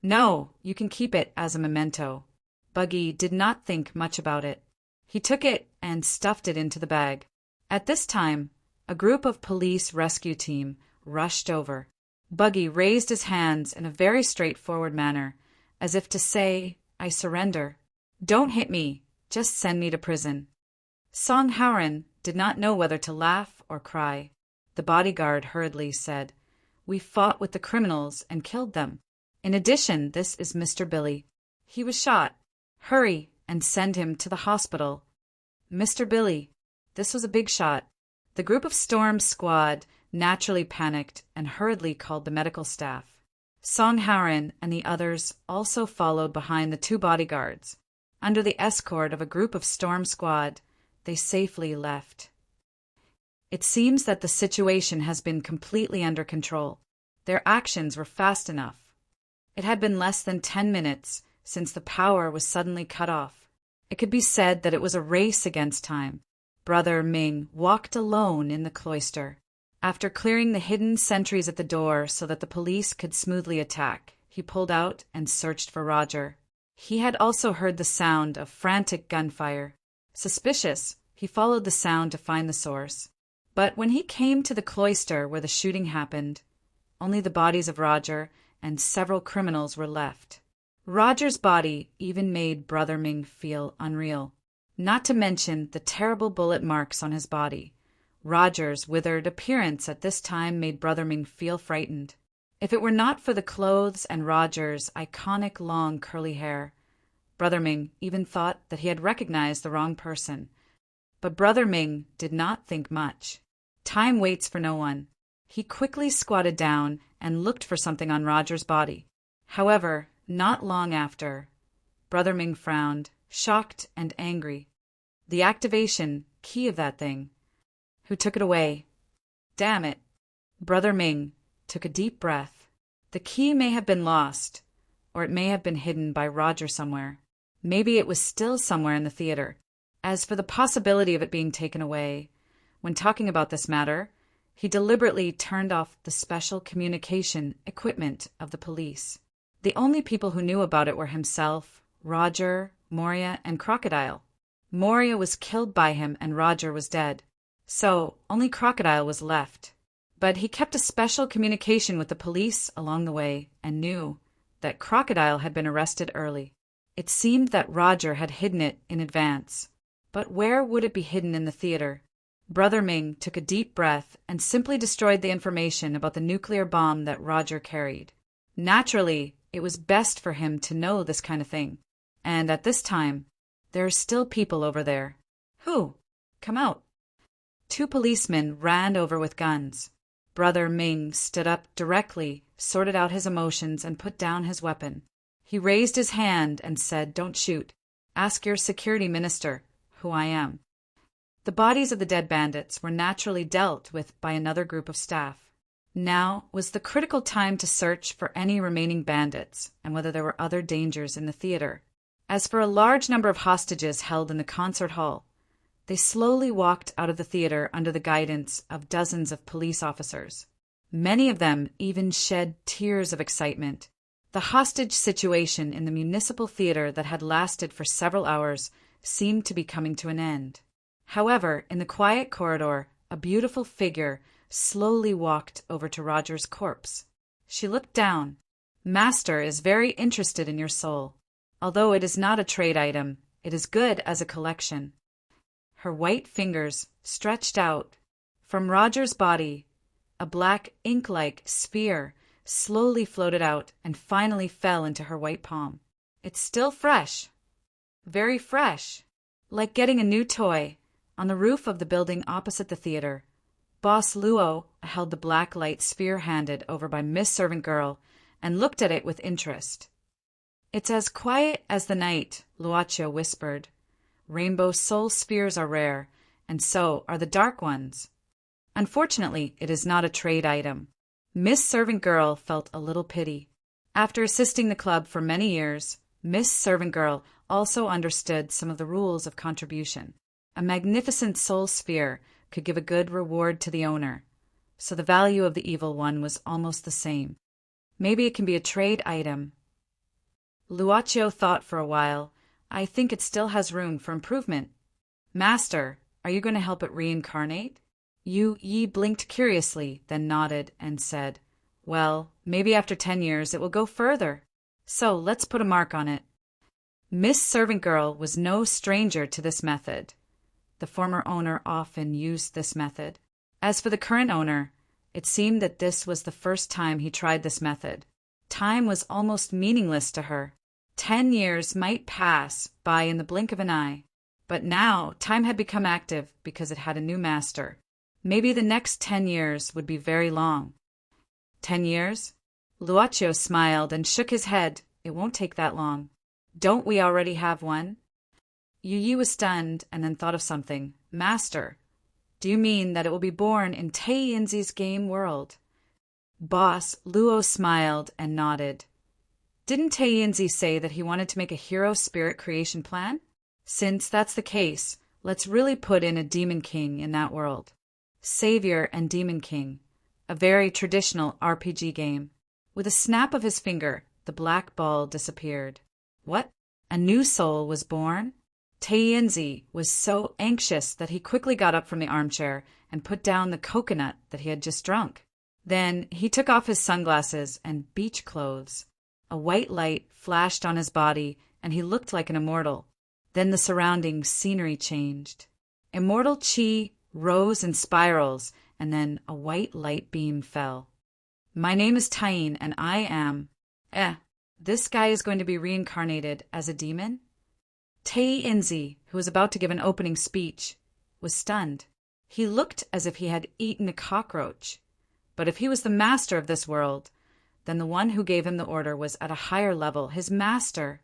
"No, you can keep it as a memento." Buggy did not think much about it. He took it and stuffed it into the bag. At this time, a group of police rescue team rushed over. Buggy raised his hands in a very straightforward manner, as if to say, "I surrender. Don't hit me, just send me to prison." Song Haren did not know whether to laugh or cry. The bodyguard hurriedly said, "We fought with the criminals and killed them. In addition, this is Mr. Billy. He was shot. Hurry and send him to the hospital." Mr. Billy. This was a big shot. The group of Storm Squad naturally panicked and hurriedly called the medical staff. Song Haren and the others also followed behind the two bodyguards. Under the escort of a group of Storm Squad, they safely left. It seems that the situation has been completely under control. Their actions were fast enough. It had been less than 10 minutes since the power was suddenly cut off. It could be said that it was a race against time. Brother Ming walked alone in the cloister. After clearing the hidden sentries at the door so that the police could smoothly attack, he pulled out and searched for Roger. He had also heard the sound of frantic gunfire. Suspicious, he followed the sound to find the source. But when he came to the cloister where the shooting happened, only the bodies of Roger and several criminals were left. Roger's body even made Brother Ming feel unreal, not to mention the terrible bullet marks on his body. Roger's withered appearance at this time made Brother Ming feel frightened. If it were not for the clothes and Roger's iconic long curly hair, Brother Ming even thought that he had recognized the wrong person. But Brother Ming did not think much. Time waits for no one. He quickly squatted down and looked for something on Roger's body. However, not long after, Brother Ming frowned, shocked and angry. The activation key of that thing. Who took it away? Damn it. Brother Ming took a deep breath. The key may have been lost, or it may have been hidden by Roger somewhere. Maybe it was still somewhere in the theater. As for the possibility of it being taken away, when talking about this matter, he deliberately turned off the special communication equipment of the police. The only people who knew about it were himself, Roger, Moria, and Crocodile. Moria was killed by him and Roger was dead. So only Crocodile was left. But he kept a special communication with the police along the way and knew that Crocodile had been arrested early. It seemed that Roger had hidden it in advance. But where would it be hidden in the theater? Brother Ming took a deep breath and simply destroyed the information about the nuclear bomb that Roger carried. Naturally, it was best for him to know this kind of thing. And at this time, there are still people over there. Who? Come out. 2 policemen ran over with guns. Brother Ming stood up directly, sorted out his emotions, and put down his weapon. He raised his hand and said, "Don't shoot. Ask your security minister who I am." The bodies of the dead bandits were naturally dealt with by another group of staff. Now was the critical time to search for any remaining bandits and whether there were other dangers in the theater. As for a large number of hostages held in the concert hall, they slowly walked out of the theater under the guidance of dozens of police officers. Many of them even shed tears of excitement. The hostage situation in the municipal theater that had lasted for several hours seemed to be coming to an end. However, in the quiet corridor, a beautiful figure slowly walked over to Roger's corpse. She looked down. "Master is very interested in your soul. Although it is not a trade item, it is good as a collection." Her white fingers stretched out. From Roger's body, a black ink-like sphere slowly floated out and finally fell into her white palm. "It's still fresh. Very fresh. Like getting a new toy." On the roof of the building opposite the theater, Boss Luo held the black light sphere handed over by Miss Servant Girl and looked at it with interest. "It's as quiet as the night," Luocio whispered. "Rainbow soul spheres are rare, and so are the dark ones. Unfortunately, it is not a trade item." Miss Servant Girl felt a little pity. After assisting the club for many years, Miss Servant Girl also understood some of the rules of contribution. A magnificent soul sphere could give a good reward to the owner, so the value of the evil one was almost the same. Maybe it can be a trade item. Luocio thought for a while. "I think it still has room for improvement." "Master, are you going to help it reincarnate?" Yu Yi blinked curiously, then nodded and said, "Well, maybe after 10 years it will go further. So let's put a mark on it." Miss Servant Girl was no stranger to this method. The former owner often used this method. As for the current owner, it seemed that this was the first time he tried this method. Time was almost meaningless to her. 10 years might pass by in the blink of an eye. But now time had become active because it had a new master. Maybe the next 10 years would be very long. 10 years? Luocio smiled and shook his head. "It won't take that long. Don't we already have one?" Yu Yi was stunned and then thought of something. "Master, do you mean that it will be born in Tei Yinzi's game world?" Boss Luo smiled and nodded. "Didn't Tei Yinzi say that he wanted to make a hero spirit creation plan? Since that's the case, let's really put in a Demon King in that world. Savior and Demon King, a very traditional RPG game." With a snap of his finger, the black ball disappeared. What? A new soul was born? Tei Yinzi was so anxious that he quickly got up from the armchair and put down the coconut that he had just drunk. Then he took off his sunglasses and beach clothes. A white light flashed on his body, and he looked like an immortal. Then the surrounding scenery changed. Immortal chi rose in spirals, and then a white light beam fell. "My name is Tain, and I am... this guy is going to be reincarnated as a demon?" Tei Yinzi, who was about to give an opening speech, was stunned. He looked as if he had eaten a cockroach. But if he was the master of this world, then the one who gave him the order was at a higher level, his master.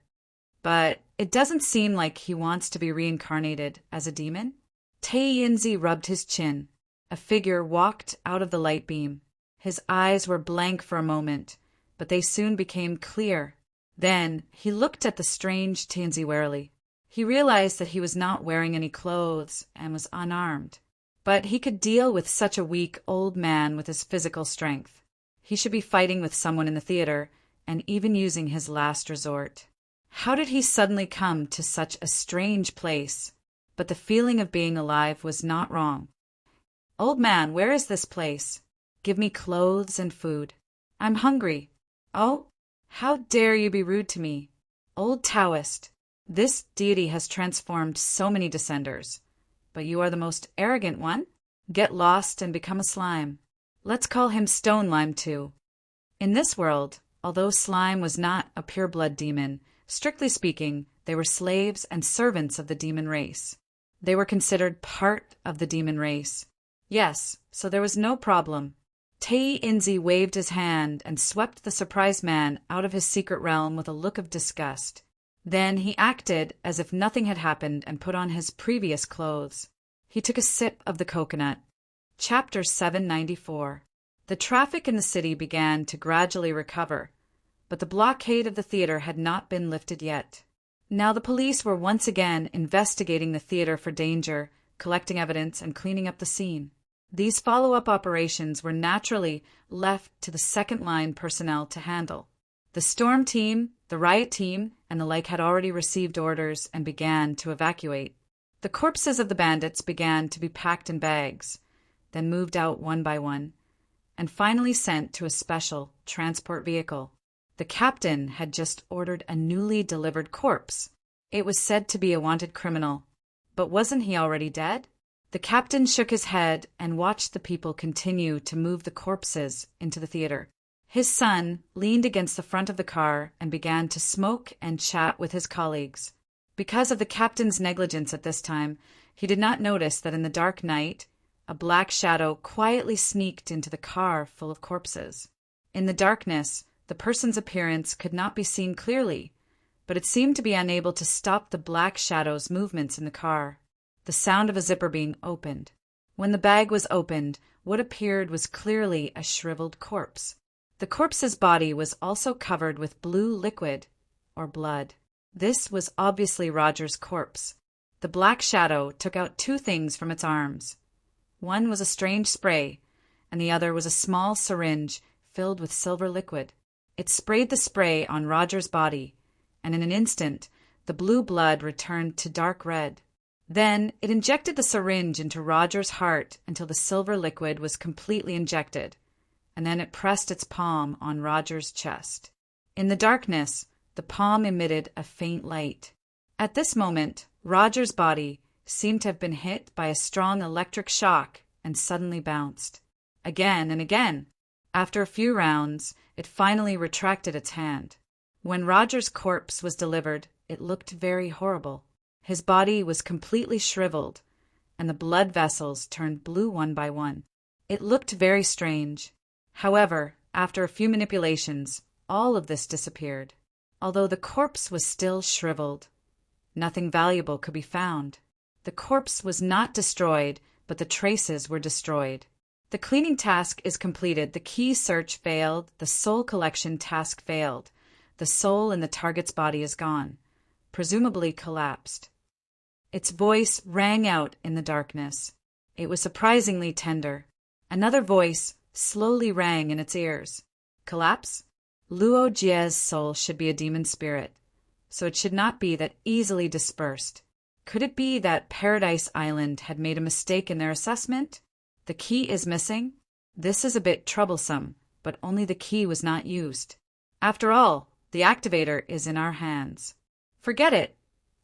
But it doesn't seem like he wants to be reincarnated as a demon. Tei Yinzi rubbed his chin. A figure walked out of the light beam. His eyes were blank for a moment, but they soon became clear. Then he looked at the strange Tei Yinzi warily. He realized that he was not wearing any clothes and was unarmed. But he could deal with such a weak old man with his physical strength. He should be fighting with someone in the theater and even using his last resort. How did he suddenly come to such a strange place? But the feeling of being alive was not wrong. "Old man, where is this place? Give me clothes and food. I'm hungry." "Oh, how dare you be rude to me? Old Taoist, this deity has transformed so many descenders, but you are the most arrogant one?" get lost and become a slime. Let's call him Stone Lime too. In this world, although slime was not a pure-blood demon, strictly speaking, they were slaves and servants of the demon race. They were considered part of the demon race. Yes, so there was no problem. Tei Inzi waved his hand and swept the surprised man out of his secret realm with a look of disgust. Then he acted as if nothing had happened and put on his previous clothes. He took a sip of the coconut. Chapter 794. The traffic in the city began to gradually recover, but the blockade of the theater had not been lifted yet. Now the police were once again investigating the theater for danger, collecting evidence, and cleaning up the scene. These follow-up operations were naturally left to the second-line personnel to handle. The storm team, the riot team, and the like had already received orders and began to evacuate. The corpses of the bandits began to be packed in bags, then moved out one by one, and finally sent to a special transport vehicle. The captain had just ordered a newly delivered corpse. It was said to be a wanted criminal. But wasn't he already dead? The captain shook his head and watched the people continue to move the corpses into the theater. His son leaned against the front of the car and began to smoke and chat with his colleagues. Because of the captain's negligence at this time, he did not notice that in the dark night, a black shadow quietly sneaked into the car full of corpses. In the darkness, the person's appearance could not be seen clearly, but it seemed to be unable to stop the black shadow's movements in the car. The sound of a zipper being opened. When the bag was opened, what appeared was clearly a shriveled corpse. The corpse's body was also covered with blue liquid, or blood. This was obviously Roger's corpse. The black shadow took out two things from its arms. One was a strange spray, and the other was a small syringe filled with silver liquid. It sprayed the spray on Roger's body, and in an instant, the blue blood returned to dark red. Then it injected the syringe into Roger's heart until the silver liquid was completely injected, and then it pressed its palm on Roger's chest. In the darkness, the palm emitted a faint light. At this moment, Roger's body seemed to have been hit by a strong electric shock and suddenly bounced. Again and again. After a few rounds, it finally retracted its hand. When Roger's corpse was delivered, it looked very horrible. His body was completely shriveled, and the blood vessels turned blue one by one. It looked very strange. However, after a few manipulations, all of this disappeared. Although the corpse was still shriveled, nothing valuable could be found. The corpse was not destroyed, but the traces were destroyed. The cleaning task is completed. The key search failed. The soul collection task failed. The soul in the target's body is gone, presumably collapsed. Its voice rang out in the darkness. It was surprisingly tender. Another voice slowly rang in its ears. Collapse? Luo Jie's soul should be a demon spirit, so it should not be that easily dispersed. Could it be that Paradise Island had made a mistake in their assessment? The key is missing? This is a bit troublesome, but only the key was not used. After all, the activator is in our hands. Forget it.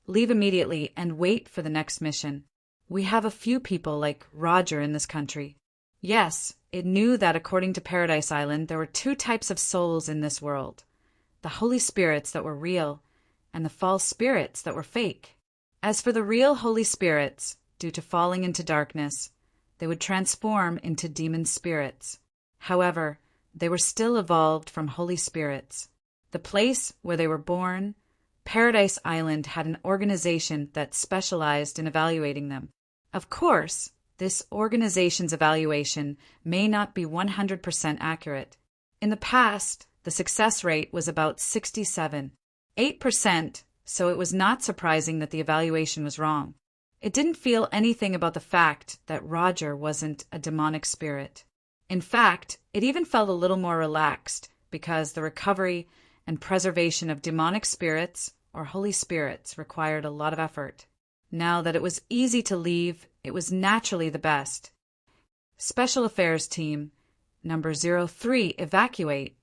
Leave immediately and wait for the next mission. We have a few people like Roger in this country. Yes, it knew that according to Paradise Island, there were two types of souls in this world. The holy spirits that were real, and the false spirits that were fake. As for the real holy spirits, due to falling into darkness, they would transform into demon spirits. However, they were still evolved from holy spirits. The place where they were born, Paradise Island, had an organization that specialized in evaluating them. Of course, this organization's evaluation may not be 100% accurate. In the past, the success rate was about 67.8%, so it was not surprising that the evaluation was wrong. It didn't feel anything about the fact that Roger wasn't a demonic spirit. In fact, it even felt a little more relaxed because the recovery and preservation of demonic spirits or holy spirits required a lot of effort. Now that it was easy to leave, it was naturally the best. Special Affairs Team, number 03, evacuate.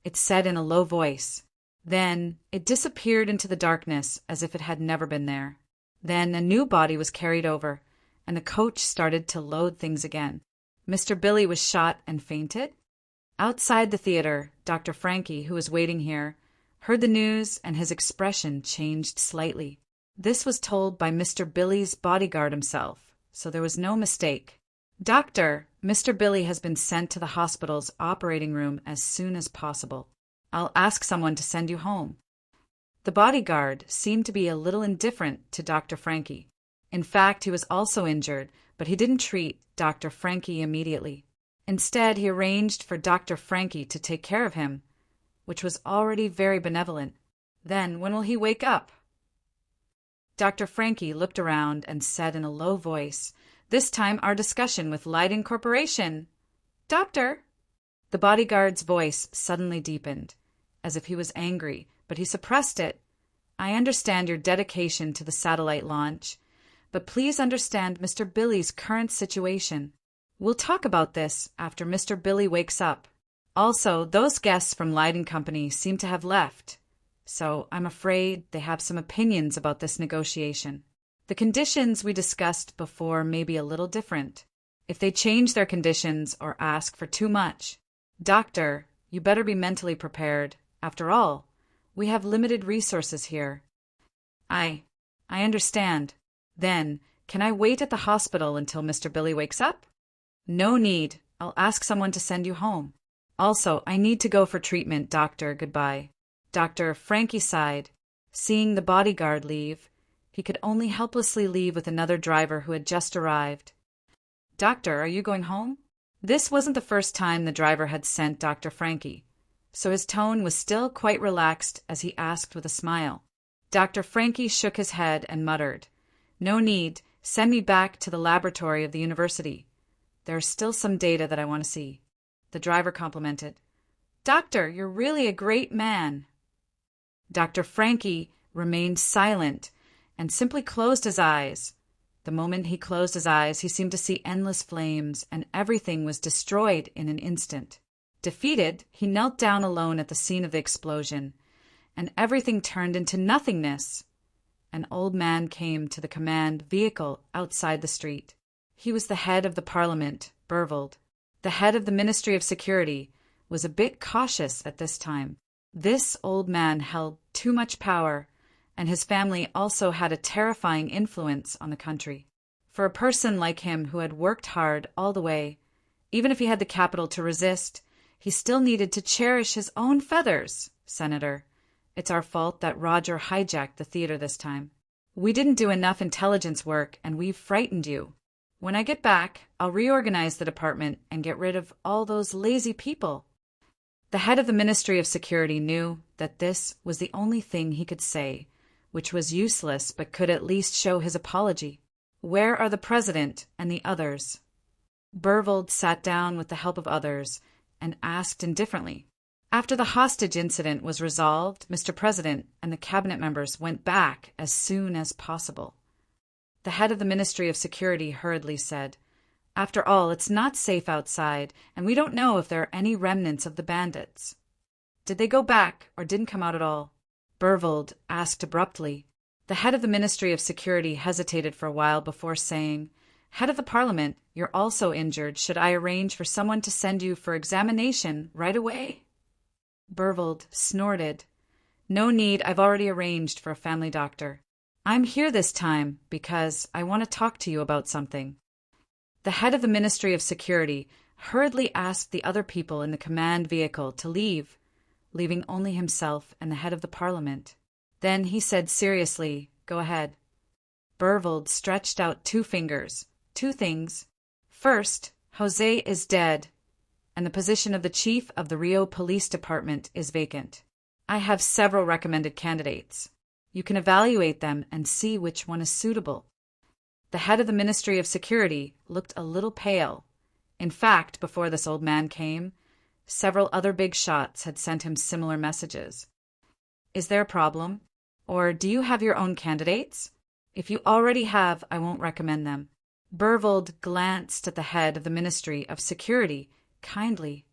It said in a low voice. Then it disappeared into the darkness as if it had never been there. Then a new body was carried over, and the coach started to load things again. Mr. Billy was shot and fainted? Outside the theater, Dr. Frankie, who was waiting here, heard the news and his expression changed slightly. This was told by Mr. Billy's bodyguard himself, so there was no mistake. Doctor, Mr. Billy has been sent to the hospital's operating room as soon as possible. I'll ask someone to send you home. The bodyguard seemed to be a little indifferent to Dr. Frankie. In fact, he was also injured, but he didn't treat Dr. Frankie immediately. Instead, he arranged for Dr. Frankie to take care of him, which was already very benevolent. Then, when will he wake up? Dr. Frankie looked around and said in a low voice, "This time our discussion with Leiden Corporation." "Doctor!" The bodyguard's voice suddenly deepened, as if he was angry, but he suppressed it. "I understand your dedication to the satellite launch, but please understand Mr. Billy's current situation. We'll talk about this after Mr. Billy wakes up. Also, those guests from Leiden Company seem to have left, so I'm afraid they have some opinions about this negotiation. The conditions we discussed before may be a little different. If they change their conditions or ask for too much, Doctor, you better be mentally prepared. After all, we have limited resources here." I understand. Then, can I wait at the hospital until Mr. Billy wakes up?" "No need. I'll ask someone to send you home. Also, I need to go for treatment, Doctor. Goodbye." Dr. Frankie sighed. Seeing the bodyguard leave, he could only helplessly leave with another driver who had just arrived. "Doctor, are you going home?" This wasn't the first time the driver had sent Dr. Frankie, so his tone was still quite relaxed as he asked with a smile. Dr. Frankie shook his head and muttered, "No need. Send me back to the laboratory of the university. There's still some data that I want to see." The driver complimented, "Doctor, you're really a great man." Dr. Frankie remained silent and simply closed his eyes. The moment he closed his eyes, he seemed to see endless flames, and everything was destroyed in an instant. Defeated, he knelt down alone at the scene of the explosion, and everything turned into nothingness. An old man came to the command vehicle outside the street. He was the head of the Parliament, Bervold. The head of the Ministry of Security was a bit cautious at this time. This old man held too much power, and his family also had a terrifying influence on the country. For a person like him who had worked hard all the way, even if he had the capital to resist, he still needed to cherish his own feathers. "Senator, it's our fault that Roger hijacked the theater this time. We didn't do enough intelligence work, and we've frightened you. When I get back, I'll reorganize the department and get rid of all those lazy people." The head of the Ministry of Security knew that this was the only thing he could say, which was useless but could at least show his apology. "Where are the president and the others?" Bervold sat down with the help of others and asked indifferently. After the hostage incident was resolved, Mr. President and the cabinet members went back as soon as possible. The head of the Ministry of Security hurriedly said, "After all, it's not safe outside, and we don't know if there are any remnants of the bandits." "Did they go back or didn't come out at all?" Bervold asked abruptly. The head of the Ministry of Security hesitated for a while before saying, "Head of the Parliament, you're also injured. Should I arrange for someone to send you for examination right away?" Bervold snorted. "No need. I've already arranged for a family doctor. I'm here this time because I want to talk to you about something." The head of the Ministry of Security hurriedly asked the other people in the command vehicle to leave, leaving only himself and the head of the Parliament. Then he said seriously, "Go ahead." Bervold stretched out 2 fingers. "2 things. First, Jose is dead, and the position of the chief of the Rio Police Department is vacant. I have several recommended candidates. You can evaluate them and see which one is suitable." The head of the Ministry of Security looked a little pale. In fact, before this old man came, several other big shots had sent him similar messages. "Is there a problem? Or do you have your own candidates? If you already have, I won't recommend them." Bervold glanced at the head of the Ministry of Security kindly.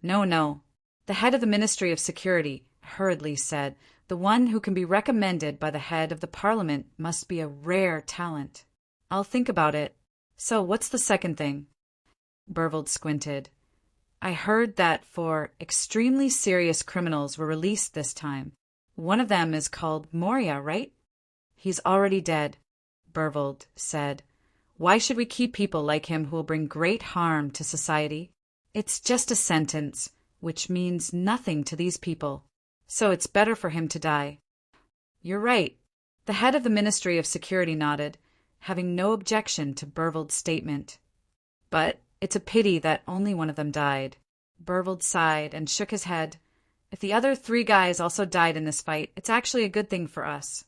No. The head of the Ministry of Security hurriedly said, "The one who can be recommended by the head of the Parliament must be a rare talent. I'll think about it. So what's the second thing? Burvold squinted. I heard that 4 extremely serious criminals were released this time. One of them is called Moria, right? He's already dead, Burvold said. Why should we keep people like him who will bring great harm to society? It's just a sentence, which means nothing to these people. So it's better for him to die. You're right. The head of the Ministry of Security nodded, having no objection to Burvold's statement. But it's a pity that only one of them died. Burvold sighed and shook his head. If the other 3 guys also died in this fight, it's actually a good thing for us.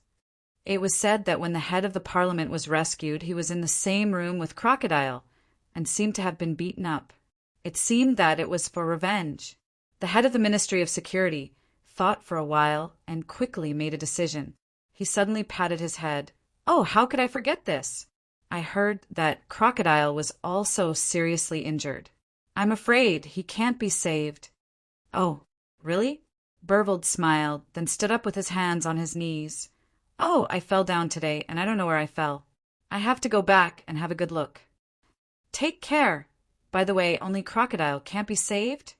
It was said that when the head of the parliament was rescued, he was in the same room with Crocodile and seemed to have been beaten up. It seemed that it was for revenge. The head of the Ministry of Security thought for a while and quickly made a decision. He suddenly patted his head. Oh, how could I forget this? I heard that Crocodile was also seriously injured. I'm afraid he can't be saved. Oh, really? Burvold smiled, then stood up with his hands on his knees. Oh, I fell down today, and I don't know where I fell. I have to go back and have a good look. Take care. By the way, only Crocodile can't be saved?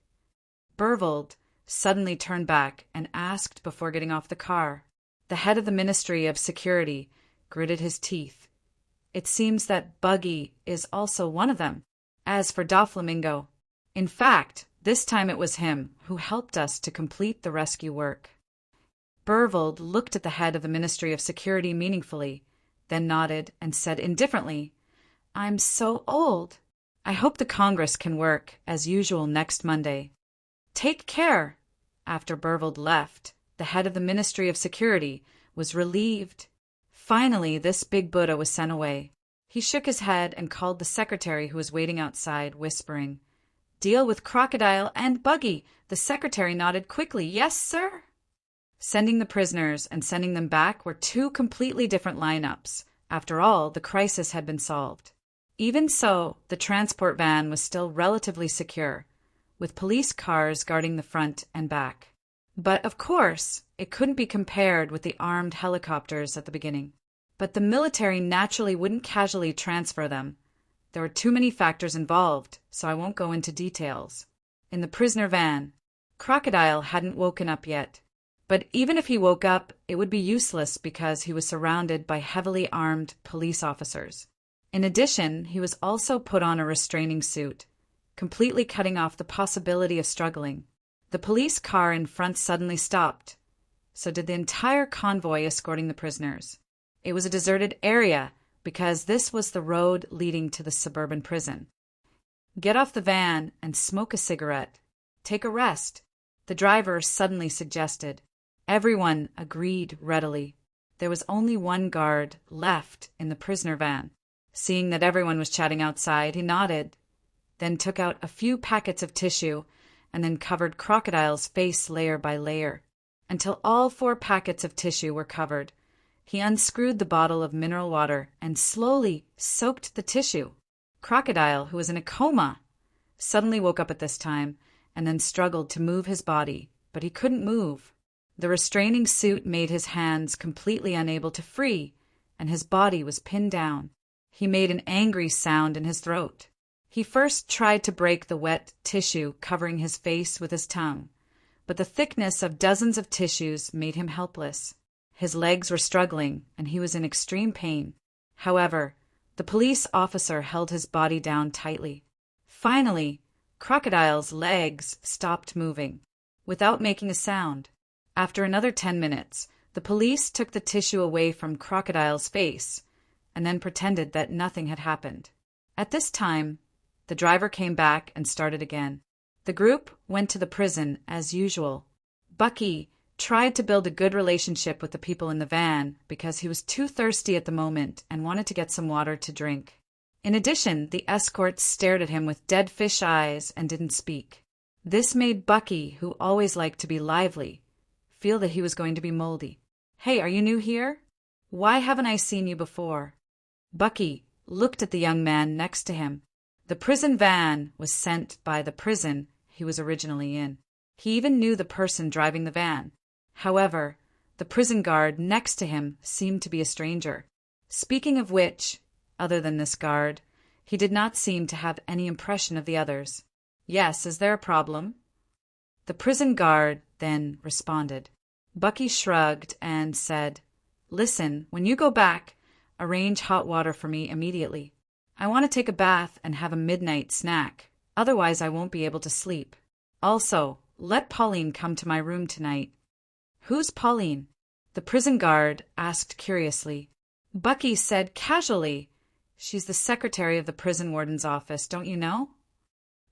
Burvold suddenly turned back and asked before getting off the car. The head of the Ministry of Security gritted his teeth. It seems that Buggy is also one of them. As for Doflamingo, in fact, this time it was him who helped us to complete the rescue work. Burvold looked at the head of the Ministry of Security meaningfully, then nodded and said indifferently, I'm so old. I hope the Congress can work as usual next Monday. Take care. After Burvold left, the head of the Ministry of Security was relieved. Finally, this big Buddha was sent away. He shook his head and called the secretary who was waiting outside, whispering, Deal with Crocodile and Buggy. The secretary nodded quickly. Yes, sir. Sending the prisoners and sending them back were 2 completely different lineups. After all, the crisis had been solved. Even so, the transport van was still relatively secure, with police cars guarding the front and back. But, of course, it couldn't be compared with the armed helicopters at the beginning. But the military naturally wouldn't casually transfer them. There were too many factors involved, so I won't go into details. In the prisoner van, Crocodile hadn't woken up yet. But even if he woke up, it would be useless because he was surrounded by heavily armed police officers. In addition, he was also put on a restraining suit, completely cutting off the possibility of struggling. The police car in front suddenly stopped. So did the entire convoy escorting the prisoners. It was a deserted area because this was the road leading to the suburban prison. Get off the van and smoke a cigarette. Take a rest, the driver suddenly suggested. Everyone agreed readily. There was only one guard left in the prisoner van. Seeing that everyone was chatting outside, he nodded, then took out a few packets of tissue and then covered Crocodile's face layer by layer, until all 4 packets of tissue were covered. He unscrewed the bottle of mineral water and slowly soaked the tissue. Crocodile, who was in a coma, suddenly woke up at this time and then struggled to move his body, but he couldn't move. The restraining suit made his hands completely unable to free, and his body was pinned down. He made an angry sound in his throat. He first tried to break the wet tissue covering his face with his tongue, but the thickness of dozens of tissues made him helpless. His legs were struggling, and he was in extreme pain. However, the police officer held his body down tightly. Finally, Crocodile's legs stopped moving, without making a sound. After another 10 minutes, the police took the tissue away from Crocodile's face and then pretended that nothing had happened. At this time, the driver came back and started again. The group went to the prison as usual. Bucky tried to build a good relationship with the people in the van because he was too thirsty at the moment and wanted to get some water to drink. In addition, the escorts stared at him with dead fish eyes and didn't speak. This made Bucky, who always liked to be lively, feel that he was going to be moldy. Hey, are you new here? Why haven't I seen you before? Bucky looked at the young man next to him. The prison van was sent by the prison he was originally in. He even knew the person driving the van. However, the prison guard next to him seemed to be a stranger. Speaking of which, other than this guard, He did not seem to have any impression of the others. "Yes, is there a problem?" The prison guard then responded. Bucky shrugged and said, "Listen, when you go back, arrange hot water for me immediately. I want to take a bath and have a midnight snack. Otherwise, I won't be able to sleep. Also, let Pauline come to my room tonight." "Who's Pauline?" the prison guard asked curiously. Bucky said casually, "She's the secretary of the prison warden's office, don't you know?"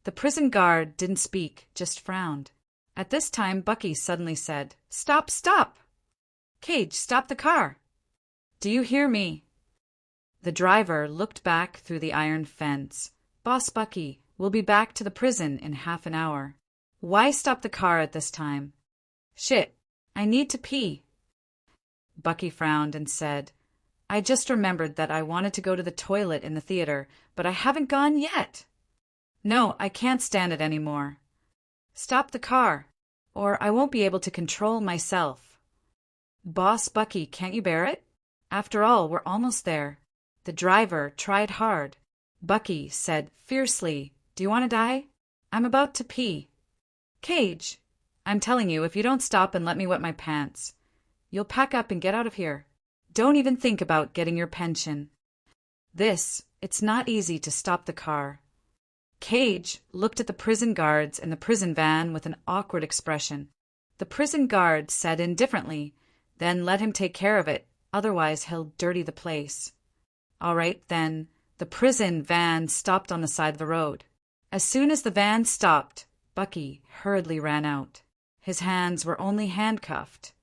The prison guard didn't speak, just frowned. At this time, Bucky suddenly said, "Stop, stop! Cage, stop the car! Do you hear me?" The driver looked back through the iron fence. "Boss Bucky, we'll be back to the prison in half an hour. Why stop the car at this time?" "Shit, I need to pee." Bucky frowned and said, "I just remembered that I wanted to go to the toilet in the theater, but I haven't gone yet. No, I can't stand it anymore. Stop the car, or I won't be able to control myself." "Boss Bucky, can't you bear it? After all, we're almost there." The driver tried hard. Bucky said fiercely, "Do you want to die? I'm about to pee." "Cage, I'm telling you, if you don't stop and let me wet my pants, you'll pack up and get out of here. Don't even think about getting your pension." It's not easy to stop the car. Cage looked at the prison guards in the prison van with an awkward expression. The prison guard said indifferently, "Then let him take care of it, otherwise he'll dirty the place." All right, then. The prison van stopped on the side of the road. As soon as the van stopped, Bucky hurriedly ran out. His hands were only handcuffed,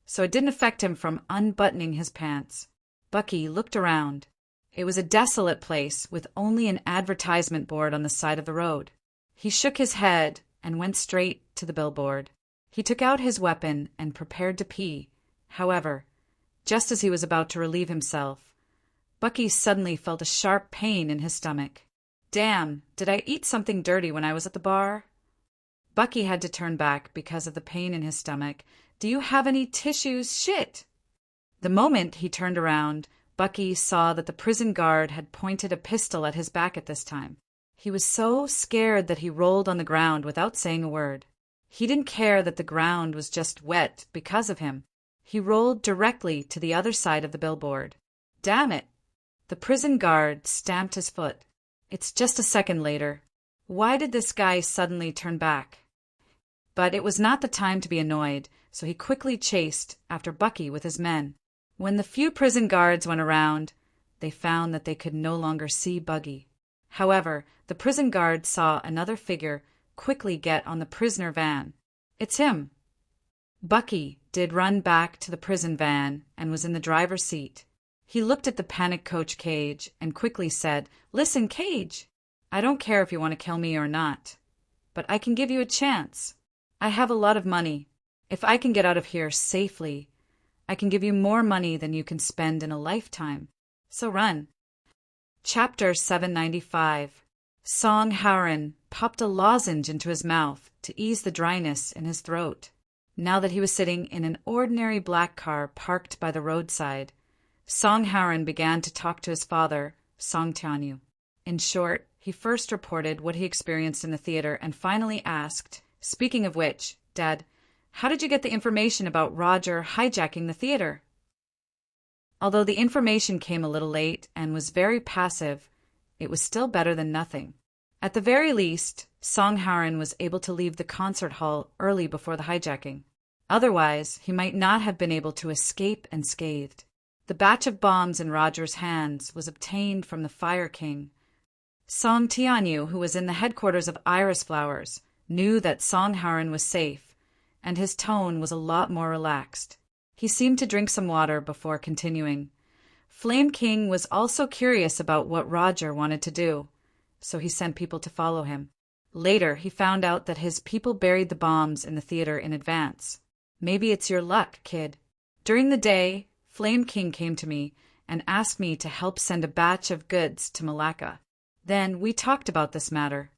so it didn't affect him from unbuttoning his pants. Bucky looked around. It was a desolate place with only an advertisement board on the side of the road. He shook his head and went straight to the billboard. He took out his weapon and prepared to pee. However, just as he was about to relieve himself, Bucky suddenly felt a sharp pain in his stomach. "Damn, did I eat something dirty when I was at the bar?" Bucky had to turn back because of the pain in his stomach. "Do you have any tissues? Shit!" The moment he turned around, Bucky saw that the prison guard had pointed a pistol at his back at this time. He was so scared that he rolled on the ground without saying a word. He didn't care that the ground was just wet because of him. He rolled directly to the other side of the billboard. "Damn it!" The prison guard stamped his foot. It's just a second later. Why did this guy suddenly turn back? But it was not the time to be annoyed, so he quickly chased after Bucky with his men. When the few prison guards went around, they found that they could no longer see Bucky. However, the prison guard saw another figure quickly get on the prisoner van. "It's him." Bucky did run back to the prison van and was in the driver's seat. He looked at the panicked Coach Cage and quickly said, "Listen, Cage, I don't care if you want to kill me or not, but I can give you a chance. I have a lot of money. If I can get out of here safely, I can give you more money than you can spend in a lifetime. So run." Chapter 795. Song Haren popped a lozenge into his mouth to ease the dryness in his throat. Now that he was sitting in an ordinary black car parked by the roadside, Song Haren began to talk to his father, Song Tianyu. In short, he first reported what he experienced in the theater and finally asked, "Speaking of which, Dad, how did you get the information about Roger hijacking the theater?" Although the information came a little late and was very passive, it was still better than nothing. At the very least, Song Haren was able to leave the concert hall early before the hijacking. Otherwise, he might not have been able to escape unscathed. The batch of bombs in Roger's hands was obtained from the Fire King. Song Tianyu, who was in the headquarters of Iris Flowers, knew that Song Haren was safe, and his tone was a lot more relaxed. He seemed to drink some water before continuing. Flame King was also curious about what Roger wanted to do, so he sent people to follow him. Later, he found out that his people buried the bombs in the theater in advance. "Maybe it's your luck, kid." During the day, Flame King came to me and asked me to help send a batch of goods to Malacca. Then we talked about this matter.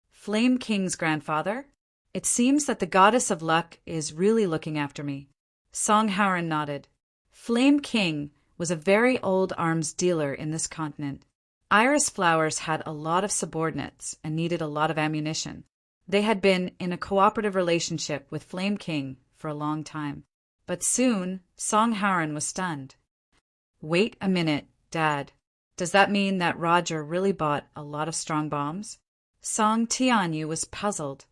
Flame King's grandfather? It seems that the goddess of luck is really looking after me. Song Haren nodded. Flame King was a very old arms dealer in this continent. Iris Flowers had a lot of subordinates and needed a lot of ammunition. They had been in a cooperative relationship with Flame King for a long time. But soon, Song Haran was stunned. Wait a minute, Dad. Does that mean that Roger really bought a lot of strong bombs? Song Tianyu was puzzled.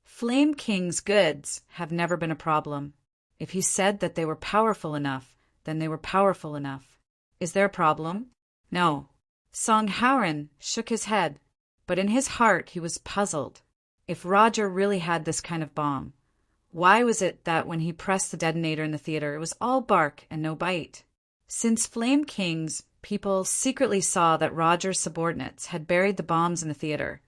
Flame King's goods have never been a problem. If he said that they were powerful enough, then they were powerful enough. Is there a problem? No. Song Haran shook his head, but in his heart he was puzzled. If Roger really had this kind of bomb, why was it that when he pressed the detonator in the theater, it was all bark and no bite? Since Flame King's people secretly saw that Roger's subordinates had buried the bombs in the theater,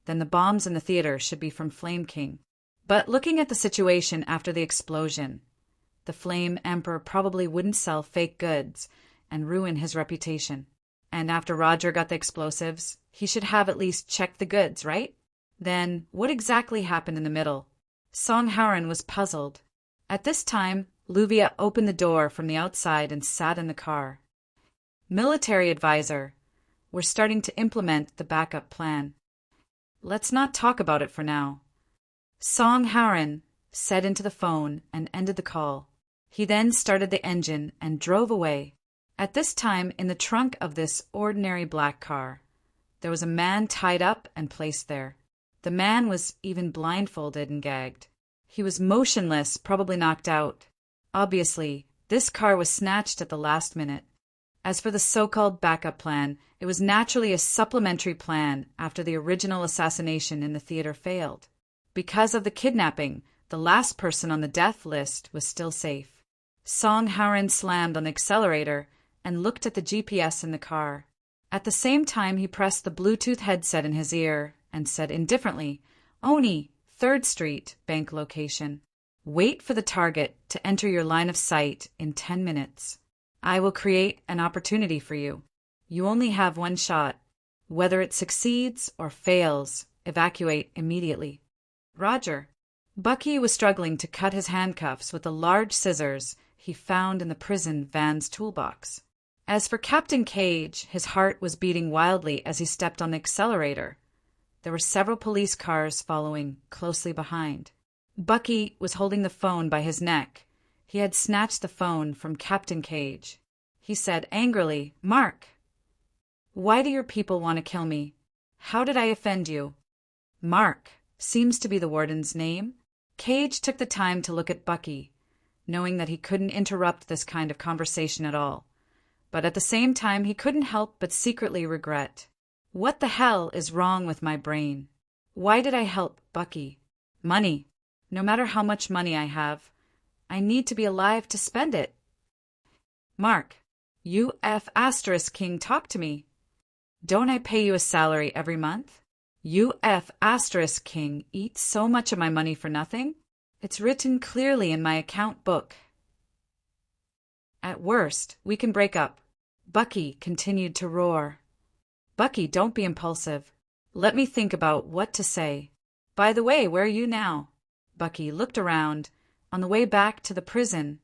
then the bombs in the theater should be from Flame King. But looking at the situation after the explosion, the Flame Emperor probably wouldn't sell fake goods and ruin his reputation. And after Roger got the explosives, he should have at least checked the goods, right? Then, what exactly happened in the middle? Song Haran was puzzled. At this time, Luvia opened the door from the outside and sat in the car. Military advisor, we're starting to implement the backup plan. Let's not talk about it for now. Song Haran said into the phone and ended the call. He then started the engine and drove away. At this time, in the trunk of this ordinary black car, there was a man tied up and placed there. The man was even blindfolded and gagged. He was motionless, probably knocked out. Obviously, this car was snatched at the last minute. As for the so-called backup plan, it was naturally a supplementary plan after the original assassination in the theater failed. Because of the kidnapping, the last person on the death list was still safe. Song Haran slammed on the accelerator and looked at the GPS in the car. At the same time, he pressed the Bluetooth headset in his ear and said indifferently, "Oni, 3rd Street, bank location. Wait for the target to enter your line of sight in 10 minutes. I will create an opportunity for you. You only have one shot. Whether it succeeds or fails, evacuate immediately." Roger. Bucky was struggling to cut his handcuffs with the large scissors he found in the prison van's toolbox. As for Captain Cage, his heart was beating wildly as he stepped on the accelerator. There were several police cars following closely behind. Bucky was holding the phone by his neck. He had snatched the phone from Captain Cage. He said angrily, "Mark, why do your people want to kill me? How did I offend you?" Mark seems to be the warden's name. Cage took the time to look at Bucky, knowing that he couldn't interrupt this kind of conversation at all. But at the same time, he couldn't help but secretly regret. What the hell is wrong with my brain? Why did I help Bucky? Money. No matter how much money I have, I need to be alive to spend it. Mark, you F** King, talk to me. Don't I pay you a salary every month? You F** King eat so much of my money for nothing? It's written clearly in my account book. At worst, we can break up. Bucky continued to roar. Bucky, don't be impulsive. Let me think about what to say. By the way, where are you now? Bucky looked around, on the way back to the prison.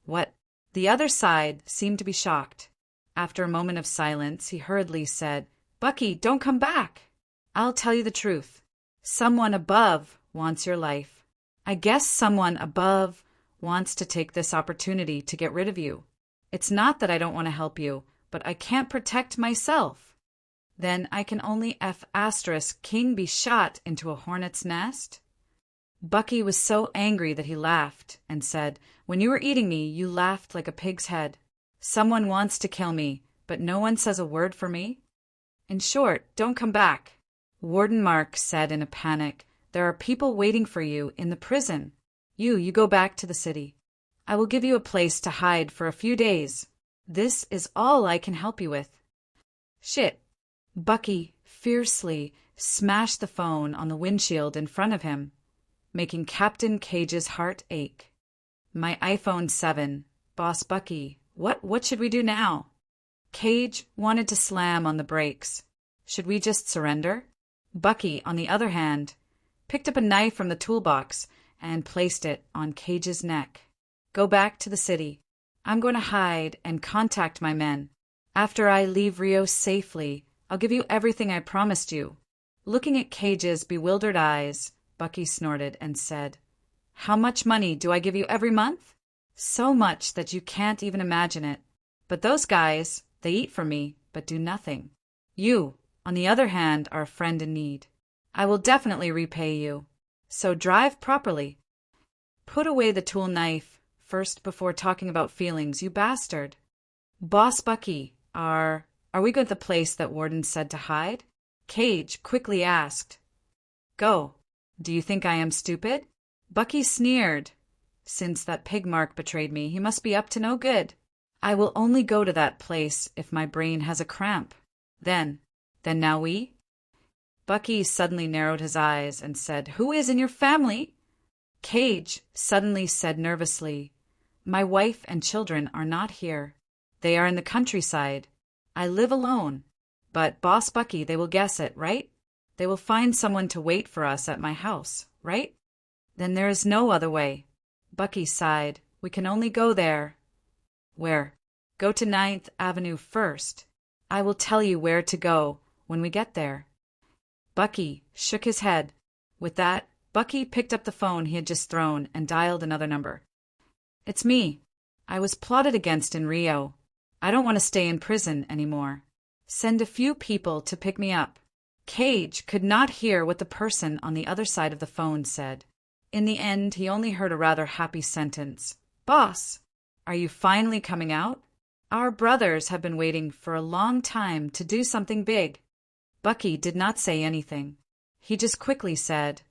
What? The other side seemed to be shocked. After a moment of silence, he hurriedly said, Bucky, don't come back. I'll tell you the truth. Someone above wants your life. I guess someone above wants to take this opportunity to get rid of you. It's not that I don't want to help you, but I can't protect myself. Then I can only F** King be shot into a hornet's nest? Bucky was so angry that he laughed and said, When you were eating me, you laughed like a pig's head. Someone wants to kill me, but no one says a word for me? In short, don't come back. Warden Mark said in a panic, There are people waiting for you in the prison. You go back to the city. I will give you a place to hide for a few days. This is all I can help you with. Shit. Bucky fiercely smashed the phone on the windshield in front of him, making Captain Cage's heart ache. My iPhone 7. Boss Bucky, what should we do now? Cage wanted to slam on the brakes. Should we just surrender? Bucky, on the other hand, picked up a knife from the toolbox and placed it on Cage's neck. Go back to the city. I'm going to hide and contact my men. After I leave Rio safely, I'll give you everything I promised you." Looking at Cage's bewildered eyes, Bucky snorted and said, "How much money do I give you every month?" "So much that you can't even imagine it. But those guys, they eat for me, but do nothing. You, on the other hand, are a friend in need. I will definitely repay you. So drive properly. Put away the tool knife first before talking about feelings, you bastard." "Boss Bucky, are we going to the place that Warden said to hide?" Cage quickly asked. "Go. Do you think I am stupid?" Bucky sneered. "Since that pig Mark betrayed me, he must be up to no good. I will only go to that place if my brain has a cramp. Then now we?" Bucky suddenly narrowed his eyes and said, "Who is in your family?" Cage suddenly said nervously, "My wife and children are not here. They are in the countryside. I live alone. But, Boss Bucky, they will guess it, right? They will find someone to wait for us at my house, right? Then there is no other way." Bucky sighed. "We can only go there." "Where?" "Go to 9th Avenue first. I will tell you where to go when we get there." Bucky shook his head. With that, Bucky picked up the phone he had just thrown and dialed another number. "It's me. I was plotted against in Rio. I don't want to stay in prison anymore. Send a few people to pick me up." Cage could not hear what the person on the other side of the phone said. In the end, he only heard a rather happy sentence. "Boss, are you finally coming out? Our brothers have been waiting for a long time to do something big." Bucky did not say anything. He just quickly said,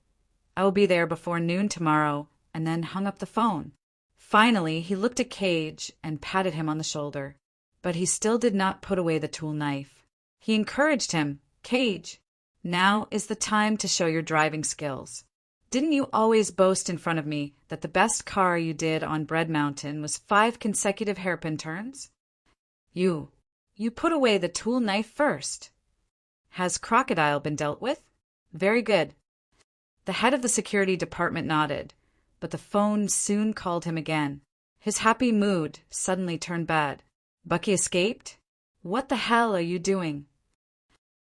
"I will be there before noon tomorrow," and then hung up the phone. Finally, he looked at Cage and patted him on the shoulder. But he still did not put away the tool knife. He encouraged him. "Cage, now is the time to show your driving skills. Didn't you always boast in front of me that the best car you did on Bread Mountain was 5 consecutive hairpin turns? You put away the tool knife first. Has Crocodile been dealt with? Very good." The head of the security department nodded, but the phone soon called him again. His happy mood suddenly turned bad. "Bucky escaped? What the hell are you doing?"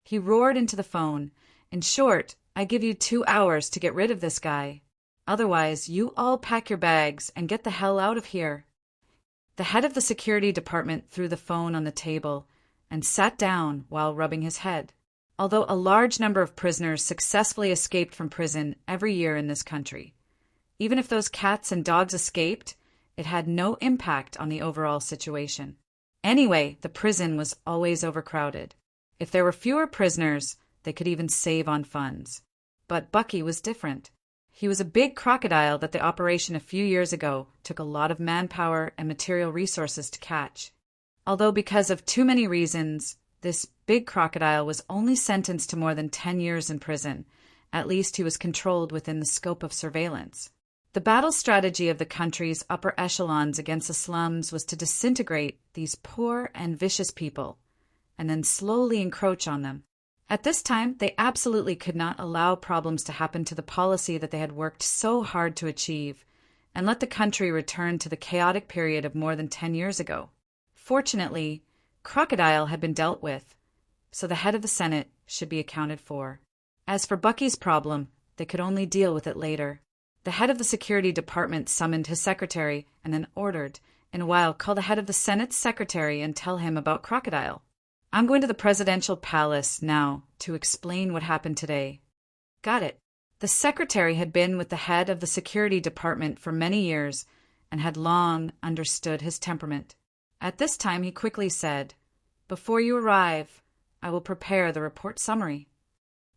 He roared into the phone. "In short, I give you 2 hours to get rid of this guy. Otherwise, you all pack your bags and get the hell out of here." The head of the security department threw the phone on the table and sat down while rubbing his head. Although a large number of prisoners successfully escaped from prison every year in this country, even if those cats and dogs escaped, it had no impact on the overall situation. Anyway, the prison was always overcrowded. If there were fewer prisoners, they could even save on funds. But Bucky was different. He was a big crocodile that the operation a few years ago took a lot of manpower and material resources to catch. Although because of too many reasons, this big crocodile was only sentenced to more than 10 years in prison. At least he was controlled within the scope of surveillance. The battle strategy of the country's upper echelons against the slums was to disintegrate these poor and vicious people, and then slowly encroach on them. At this time, they absolutely could not allow problems to happen to the policy that they had worked so hard to achieve, and let the country return to the chaotic period of more than 10 years ago. Fortunately, Crocodile had been dealt with, so the head of the Senate should be accounted for. As for Bucky's problem, they could only deal with it later. The head of the security department summoned his secretary and then ordered, "In a while, call the head of the Senate's secretary and tell him about Crocodile. I'm going to the presidential palace now to explain what happened today." Got it. The secretary had been with the head of the security department for many years and had long understood his temperament. At this time, he quickly said, "Before you arrive, I will prepare the report summary."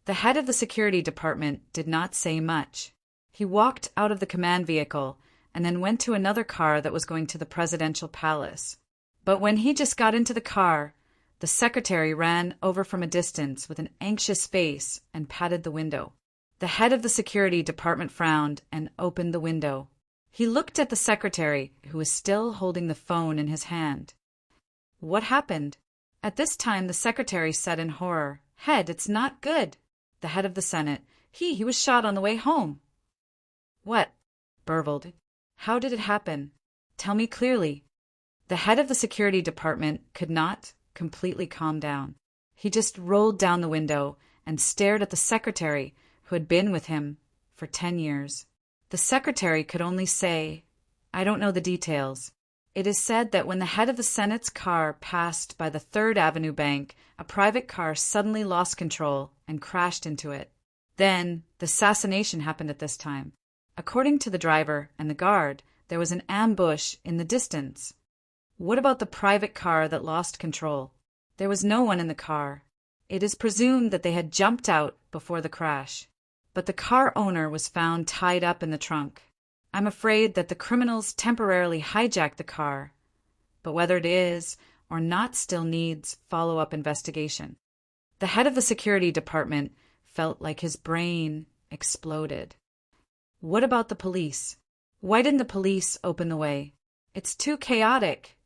The head of the security department did not say much. He walked out of the command vehicle and then went to another car that was going to the presidential palace. But when he just got into the car, the secretary ran over from a distance with an anxious face and patted the window. The head of the security department frowned and opened the window. He looked at the secretary, who was still holding the phone in his hand. "What happened?" At this time, the secretary said in horror, "Head, it's not good." The head of the Senate, He was shot on the way home." "What?" burbled. "How did it happen? Tell me clearly." The head of the security department could not completely calm down. He just rolled down the window and stared at the secretary who had been with him for 10 years. The secretary could only say, "I don't know the details. It is said that when the head of the Senate's car passed by the 3rd Avenue Bank, a private car suddenly lost control and crashed into it. Then, the assassination happened at this time. According to the driver and the guard, there was an ambush in the distance." What about the private car that lost control? There was no one in the car. It is presumed that they had jumped out before the crash. But the car owner was found tied up in the trunk. I'm afraid that the criminals temporarily hijacked the car, but whether it is or not still needs follow-up investigation. The head of the security department felt like his brain exploded. What about the police? Why didn't the police open the way? It's too chaotic.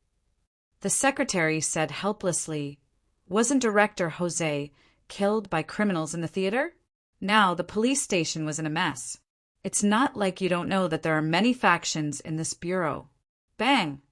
The secretary said helplessly, "Wasn't Director Jose killed by criminals in the theater?" Now the police station was in a mess. It's not like you don't know that there are many factions in this bureau. Bang!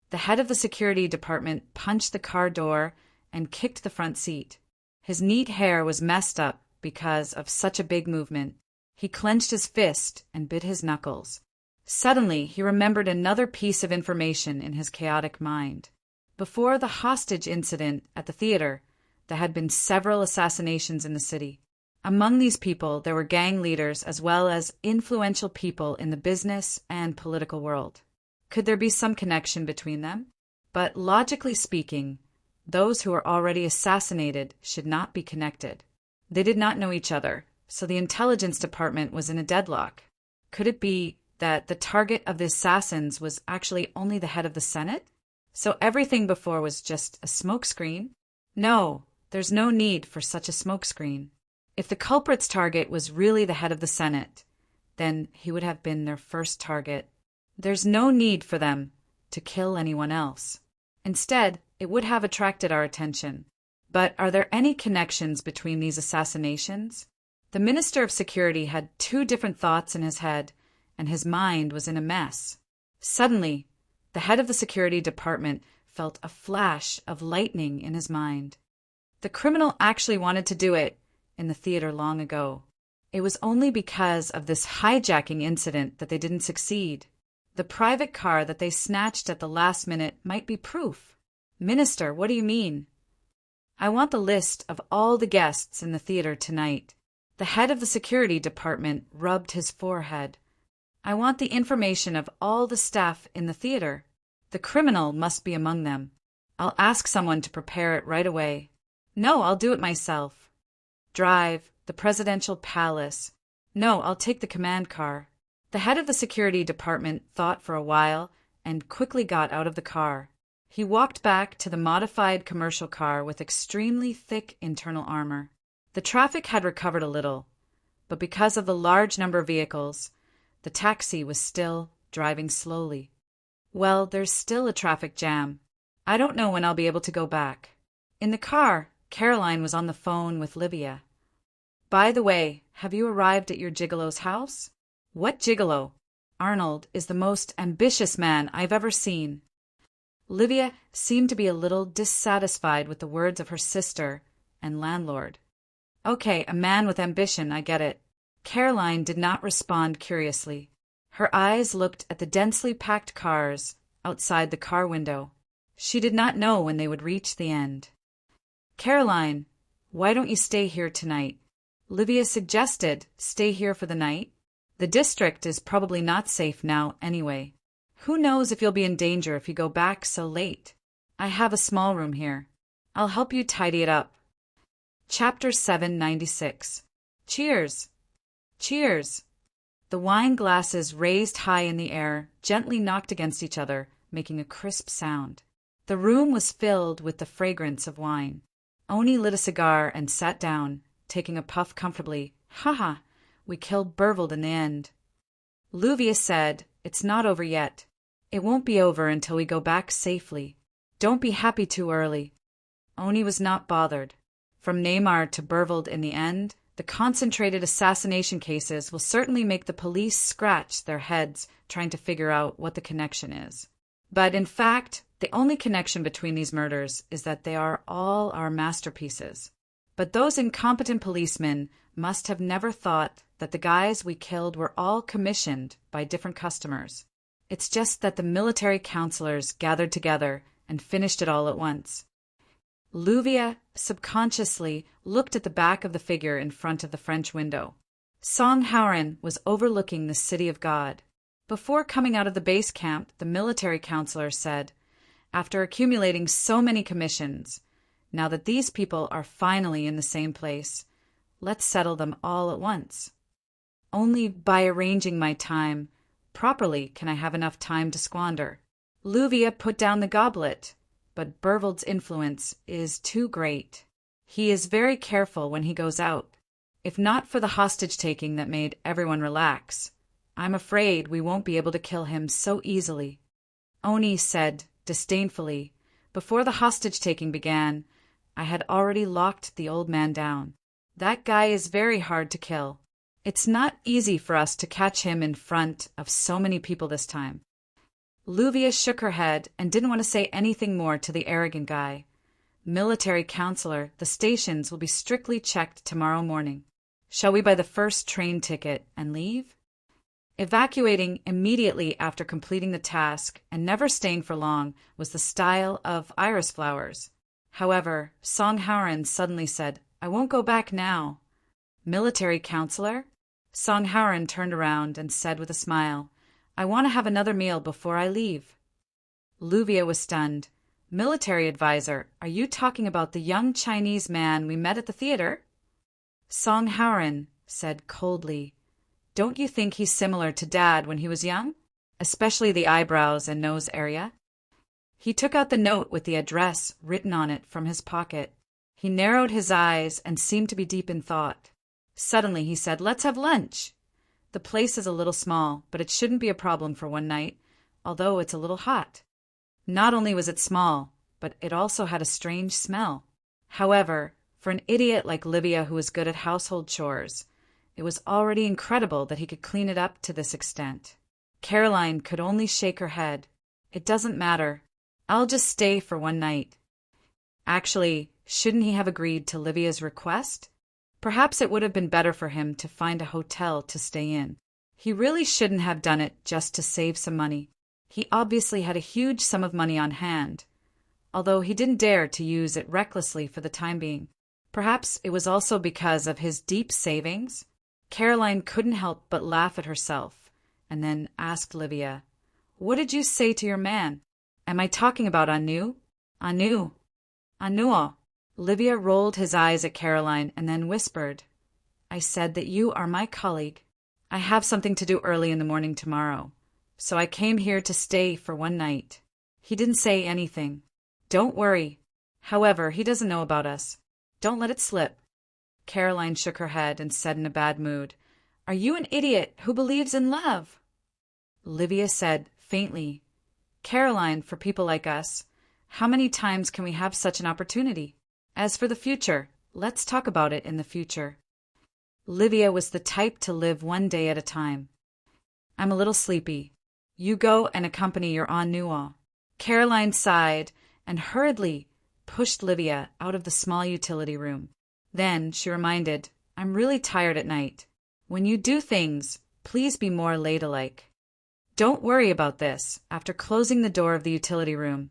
The head of the security department punched the car door and kicked the front seat. His neat hair was messed up because of such a big movement. He clenched his fist and bit his knuckles. Suddenly, he remembered another piece of information in his chaotic mind. Before the hostage incident at the theater, there had been several assassinations in the city. Among these people, there were gang leaders as well as influential people in the business and political world. Could there be some connection between them? But logically speaking, those who were already assassinated should not be connected. They did not know each other, so the intelligence department was in a deadlock. Could it be that the target of the assassins was actually only the head of the Senate? So everything before was just a smokescreen? No, there's no need for such a smokescreen. If the culprit's target was really the head of the Senate, then he would have been their first target. There's no need for them to kill anyone else. Instead, it would have attracted our attention. But are there any connections between these assassinations? The Minister of Security had 2 different thoughts in his head, and his mind was in a mess. Suddenly, the head of the security department felt a flash of lightning in his mind. The criminal actually wanted to do it in the theater long ago. It was only because of this hijacking incident that they didn't succeed. The private car that they snatched at the last minute might be proof. Minister, what do you mean? I want the list of all the guests in the theater tonight. The head of the security department rubbed his forehead. I want the information of all the staff in the theater. The criminal must be among them. I'll ask someone to prepare it right away. No, I'll do it myself. Drive, the presidential palace. No, I'll take the command car. The head of the security department thought for a while and quickly got out of the car. He walked back to the modified commercial car with extremely thick internal armor. The traffic had recovered a little, but because of the large number of vehicles, the taxi was still driving slowly. Well, there's still a traffic jam. I don't know when I'll be able to go back. In the car, Caroline was on the phone with Livia. By the way, have you arrived at your gigolo's house? What gigolo? Arnold is the most ambitious man I've ever seen. Livia seemed to be a little dissatisfied with the words of her sister and landlord. Okay, a man with ambition, I get it. Caroline did not respond curiously. Her eyes looked at the densely packed cars outside the car window. She did not know when they would reach the end. Caroline, why don't you stay here tonight? Livia suggested stay here for the night. The district is probably not safe now anyway. Who knows if you'll be in danger if you go back so late? I have a small room here. I'll help you tidy it up. Chapter 796. Cheers! Cheers! The wine glasses raised high in the air gently knocked against each other, making a crisp sound. The room was filled with the fragrance of wine. Oni lit a cigar and sat down, taking a puff comfortably. "Ha! We killed Bervold in the end." Livia said, "It's not over yet. It won't be over until we go back safely. Don't be happy too early." Oni was not bothered. From Neymar to Bervold in the end, the concentrated assassination cases will certainly make the police scratch their heads trying to figure out what the connection is. But in fact, The only connection between these murders is that they are all our masterpieces. But those incompetent policemen must have never thought that the guys we killed were all commissioned by different customers. It's just that the military counselors gathered together and finished it all at once. Luvia subconsciously looked at the back of the figure in front of the French window. Song Hauran was overlooking the city of God. Before coming out of the base camp, the military counselor said, after accumulating so many commissions, now that these people are finally in the same place, let's settle them all at once. Only by arranging my time properly can I have enough time to squander. Luvia put down the goblet, but Bervold's influence is too great. He is very careful when he goes out. If not for the hostage-taking that made everyone relax, I'm afraid we won't be able to kill him so easily. Oni said disdainfully, before the hostage-taking began, I had already locked the old man down. That guy is very hard to kill. It's not easy for us to catch him in front of so many people this time. Luvia shook her head and didn't want to say anything more to the arrogant guy. Military counselor, the stations will be strictly checked tomorrow morning. Shall we buy the first train ticket and leave? Evacuating immediately after completing the task and never staying for long was the style of iris flowers. However, Song Hauran suddenly said, I won't go back now. Military counselor? Song Hauran turned around and said with a smile, I want to have another meal before I leave. Luvia was stunned. Military advisor, are you talking about the young Chinese man we met at the theater? Song Hauran said coldly, don't you think he's similar to Dad when he was young? Especially the eyebrows and nose area? He took out the note with the address written on it from his pocket. He narrowed his eyes and seemed to be deep in thought. Suddenly he said, let's have lunch. The place is a little small, but it shouldn't be a problem for one night, although it's a little hot. Not only was it small, but it also had a strange smell. However, for an idiot like Livia who was good at household chores, it was already incredible that he could clean it up to this extent. Caroline could only shake her head. It doesn't matter. I'll just stay for one night. Actually, shouldn't he have agreed to Livia's request? Perhaps it would have been better for him to find a hotel to stay in. He really shouldn't have done it just to save some money. He obviously had a huge sum of money on hand, although he didn't dare to use it recklessly for the time being. Perhaps it was also because of his deep savings. Caroline couldn't help but laugh at herself, and then asked Livia, what did you say to your man? Am I talking about Anu? Anu. Anuo. Livia rolled his eyes at Caroline and then whispered, I said that you are my colleague. I have something to do early in the morning tomorrow, so I came here to stay for one night. He didn't say anything. Don't worry. However, he doesn't know about us. Don't let it slip. Caroline shook her head and said in a bad mood, Are you an idiot who believes in love? Livia said faintly, Caroline, for people like us, how many times can we have such an opportunity? As for the future, let's talk about it in the future. Livia was the type to live one day at a time. I'm a little sleepy. You go and accompany your ennui. Caroline sighed and hurriedly pushed Livia out of the small utility room. Then she reminded, I'm really tired at night. When you do things, please be more ladylike. Don't worry about this. After closing the door of the utility room,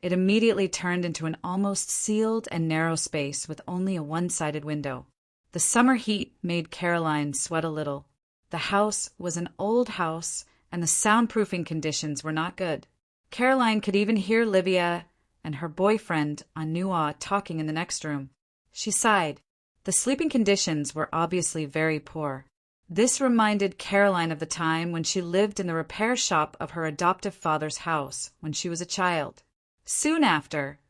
it immediately turned into an almost sealed and narrow space with only a one-sided window. The summer heat made Caroline sweat a little. The house was an old house, and the soundproofing conditions were not good. Caroline could even hear Livia and her boyfriend Anua talking in the next room. She sighed. The sleeping conditions were obviously very poor. This reminded Caroline of the time when she lived in the repair shop of her adoptive father's house when she was a child. Soon after,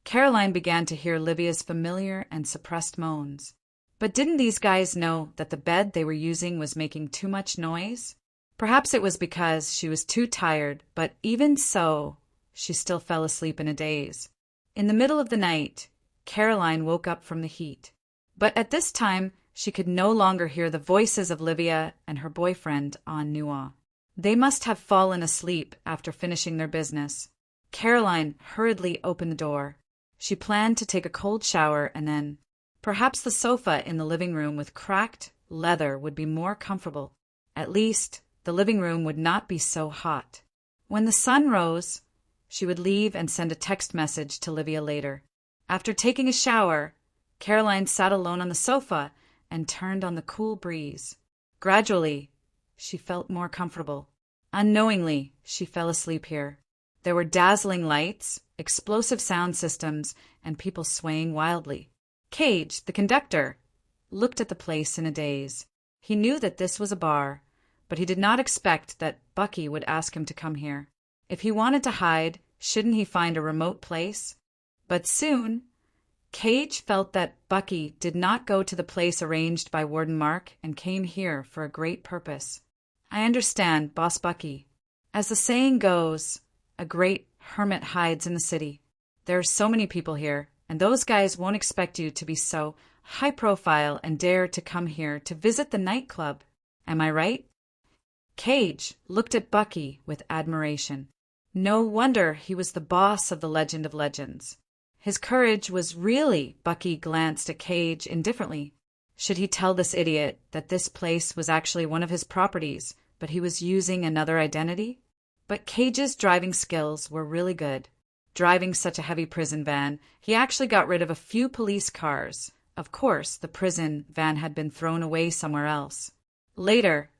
Caroline began to hear Livia's familiar and suppressed moans. But didn't these guys know that the bed they were using was making too much noise? Perhaps it was because she was too tired, but even so, she still fell asleep in a daze. In the middle of the night, Caroline woke up from the heat. But at this time, she could no longer hear the voices of Livia and her boyfriend Anua. They must have fallen asleep after finishing their business. Caroline hurriedly opened the door. She planned to take a cold shower and then perhaps the sofa in the living room with cracked leather would be more comfortable. At least, the living room would not be so hot. When the sun rose, she would leave and send a text message to Livia later. After taking a shower, Caroline sat alone on the sofa and turned on the cool breeze. Gradually, she felt more comfortable. Unknowingly, she fell asleep here. There were dazzling lights, explosive sound systems, and people swaying wildly. Cage, the conductor, looked at the place in a daze. He knew that this was a bar, but he did not expect that Bucky would ask him to come here. If he wanted to hide, shouldn't he find a remote place? But soon, Cage felt that Bucky did not go to the place arranged by Warden Mark and came here for a great purpose. I understand, Boss Bucky. As the saying goes, a great hermit hides in the city. There are so many people here, and those guys won't expect you to be so high profile and dare to come here to visit the nightclub. Am I right? Cage looked at Bucky with admiration. No wonder he was the boss of the Legend of Legends. His courage was really. Bucky glanced at Cage indifferently. Should he tell this idiot that this place was actually one of his properties, but he was using another identity? But Cage's driving skills were really good. Driving such a heavy prison van, he actually got rid of a few police cars. Of course, the prison van had been thrown away somewhere else. Later,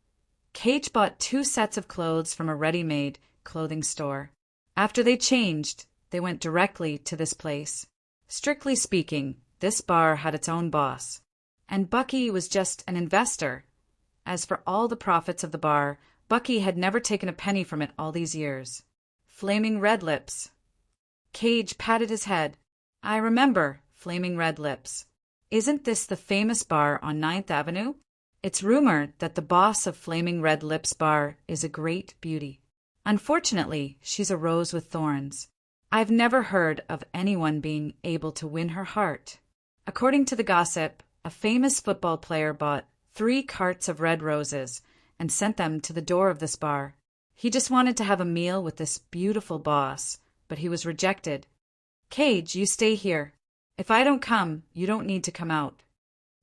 Cage bought 2 sets of clothes from a ready-made clothing store. After they changed, they went directly to this place. Strictly speaking, this bar had its own boss, and Bucky was just an investor. As for all the profits of the bar, Bucky had never taken a penny from it all these years. Flaming Red Lips. Cage patted his head. I remember Flaming Red Lips. Isn't this the famous bar on 9th Avenue? It's rumored that the boss of Flaming Red Lips Bar is a great beauty. Unfortunately, she's a rose with thorns. I've never heard of anyone being able to win her heart. According to the gossip, a famous football player bought 3 carts of red roses and sent them to the door of this bar. He just wanted to have a meal with this beautiful boss, but he was rejected. Cage, you stay here. If I don't come, you don't need to come out.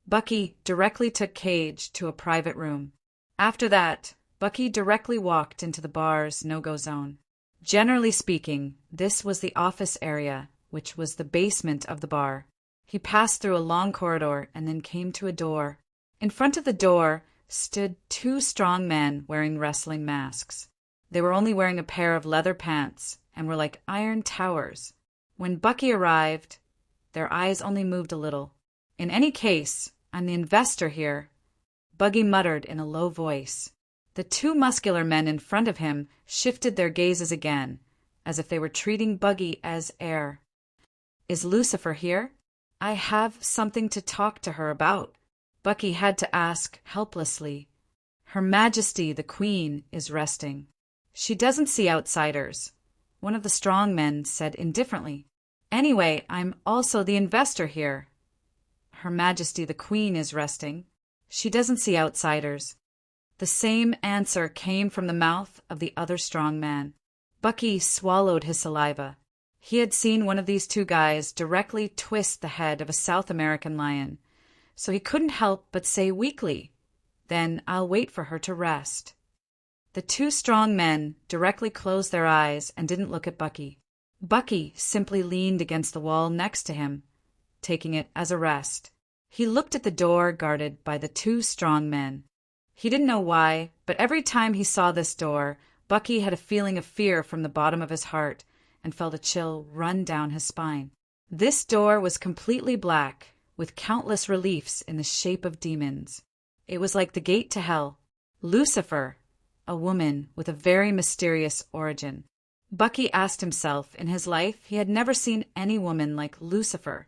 Bucky directly took Cage to a private room. After that, Bucky directly walked into the bar's no-go zone. Generally speaking, this was the office area, which was the basement of the bar. He passed through a long corridor and then came to a door. In front of the door stood 2 strong men wearing wrestling masks. They were only wearing a pair of leather pants and were like iron towers. When Bucky arrived, their eyes only moved a little. In any case, I'm the investor here, Bucky muttered in a low voice. The 2 muscular men in front of him shifted their gazes again, as if they were treating Bucky as air. Is Lucifer here? I have something to talk to her about. Bucky had to ask helplessly. Her Majesty the Queen is resting. She doesn't see outsiders, one of the strong men said indifferently. Anyway, I'm also the investor here. Her Majesty the Queen is resting. She doesn't see outsiders. The same answer came from the mouth of the other strong man. Bucky swallowed his saliva. He had seen one of these 2 guys directly twist the head of a South American lion, so he couldn't help but say weakly, "Then I'll wait for her to rest." The 2 strong men directly closed their eyes and didn't look at Bucky. Bucky simply leaned against the wall next to him, taking it as a rest. He looked at the door guarded by the 2 strong men. He didn't know why, but every time he saw this door, Bucky had a feeling of fear from the bottom of his heart and felt a chill run down his spine. This door was completely black, with countless reliefs in the shape of demons. It was like the gate to hell. Lucifer, a woman with a very mysterious origin. Bucky asked himself, in his life he had never seen any woman like Lucifer,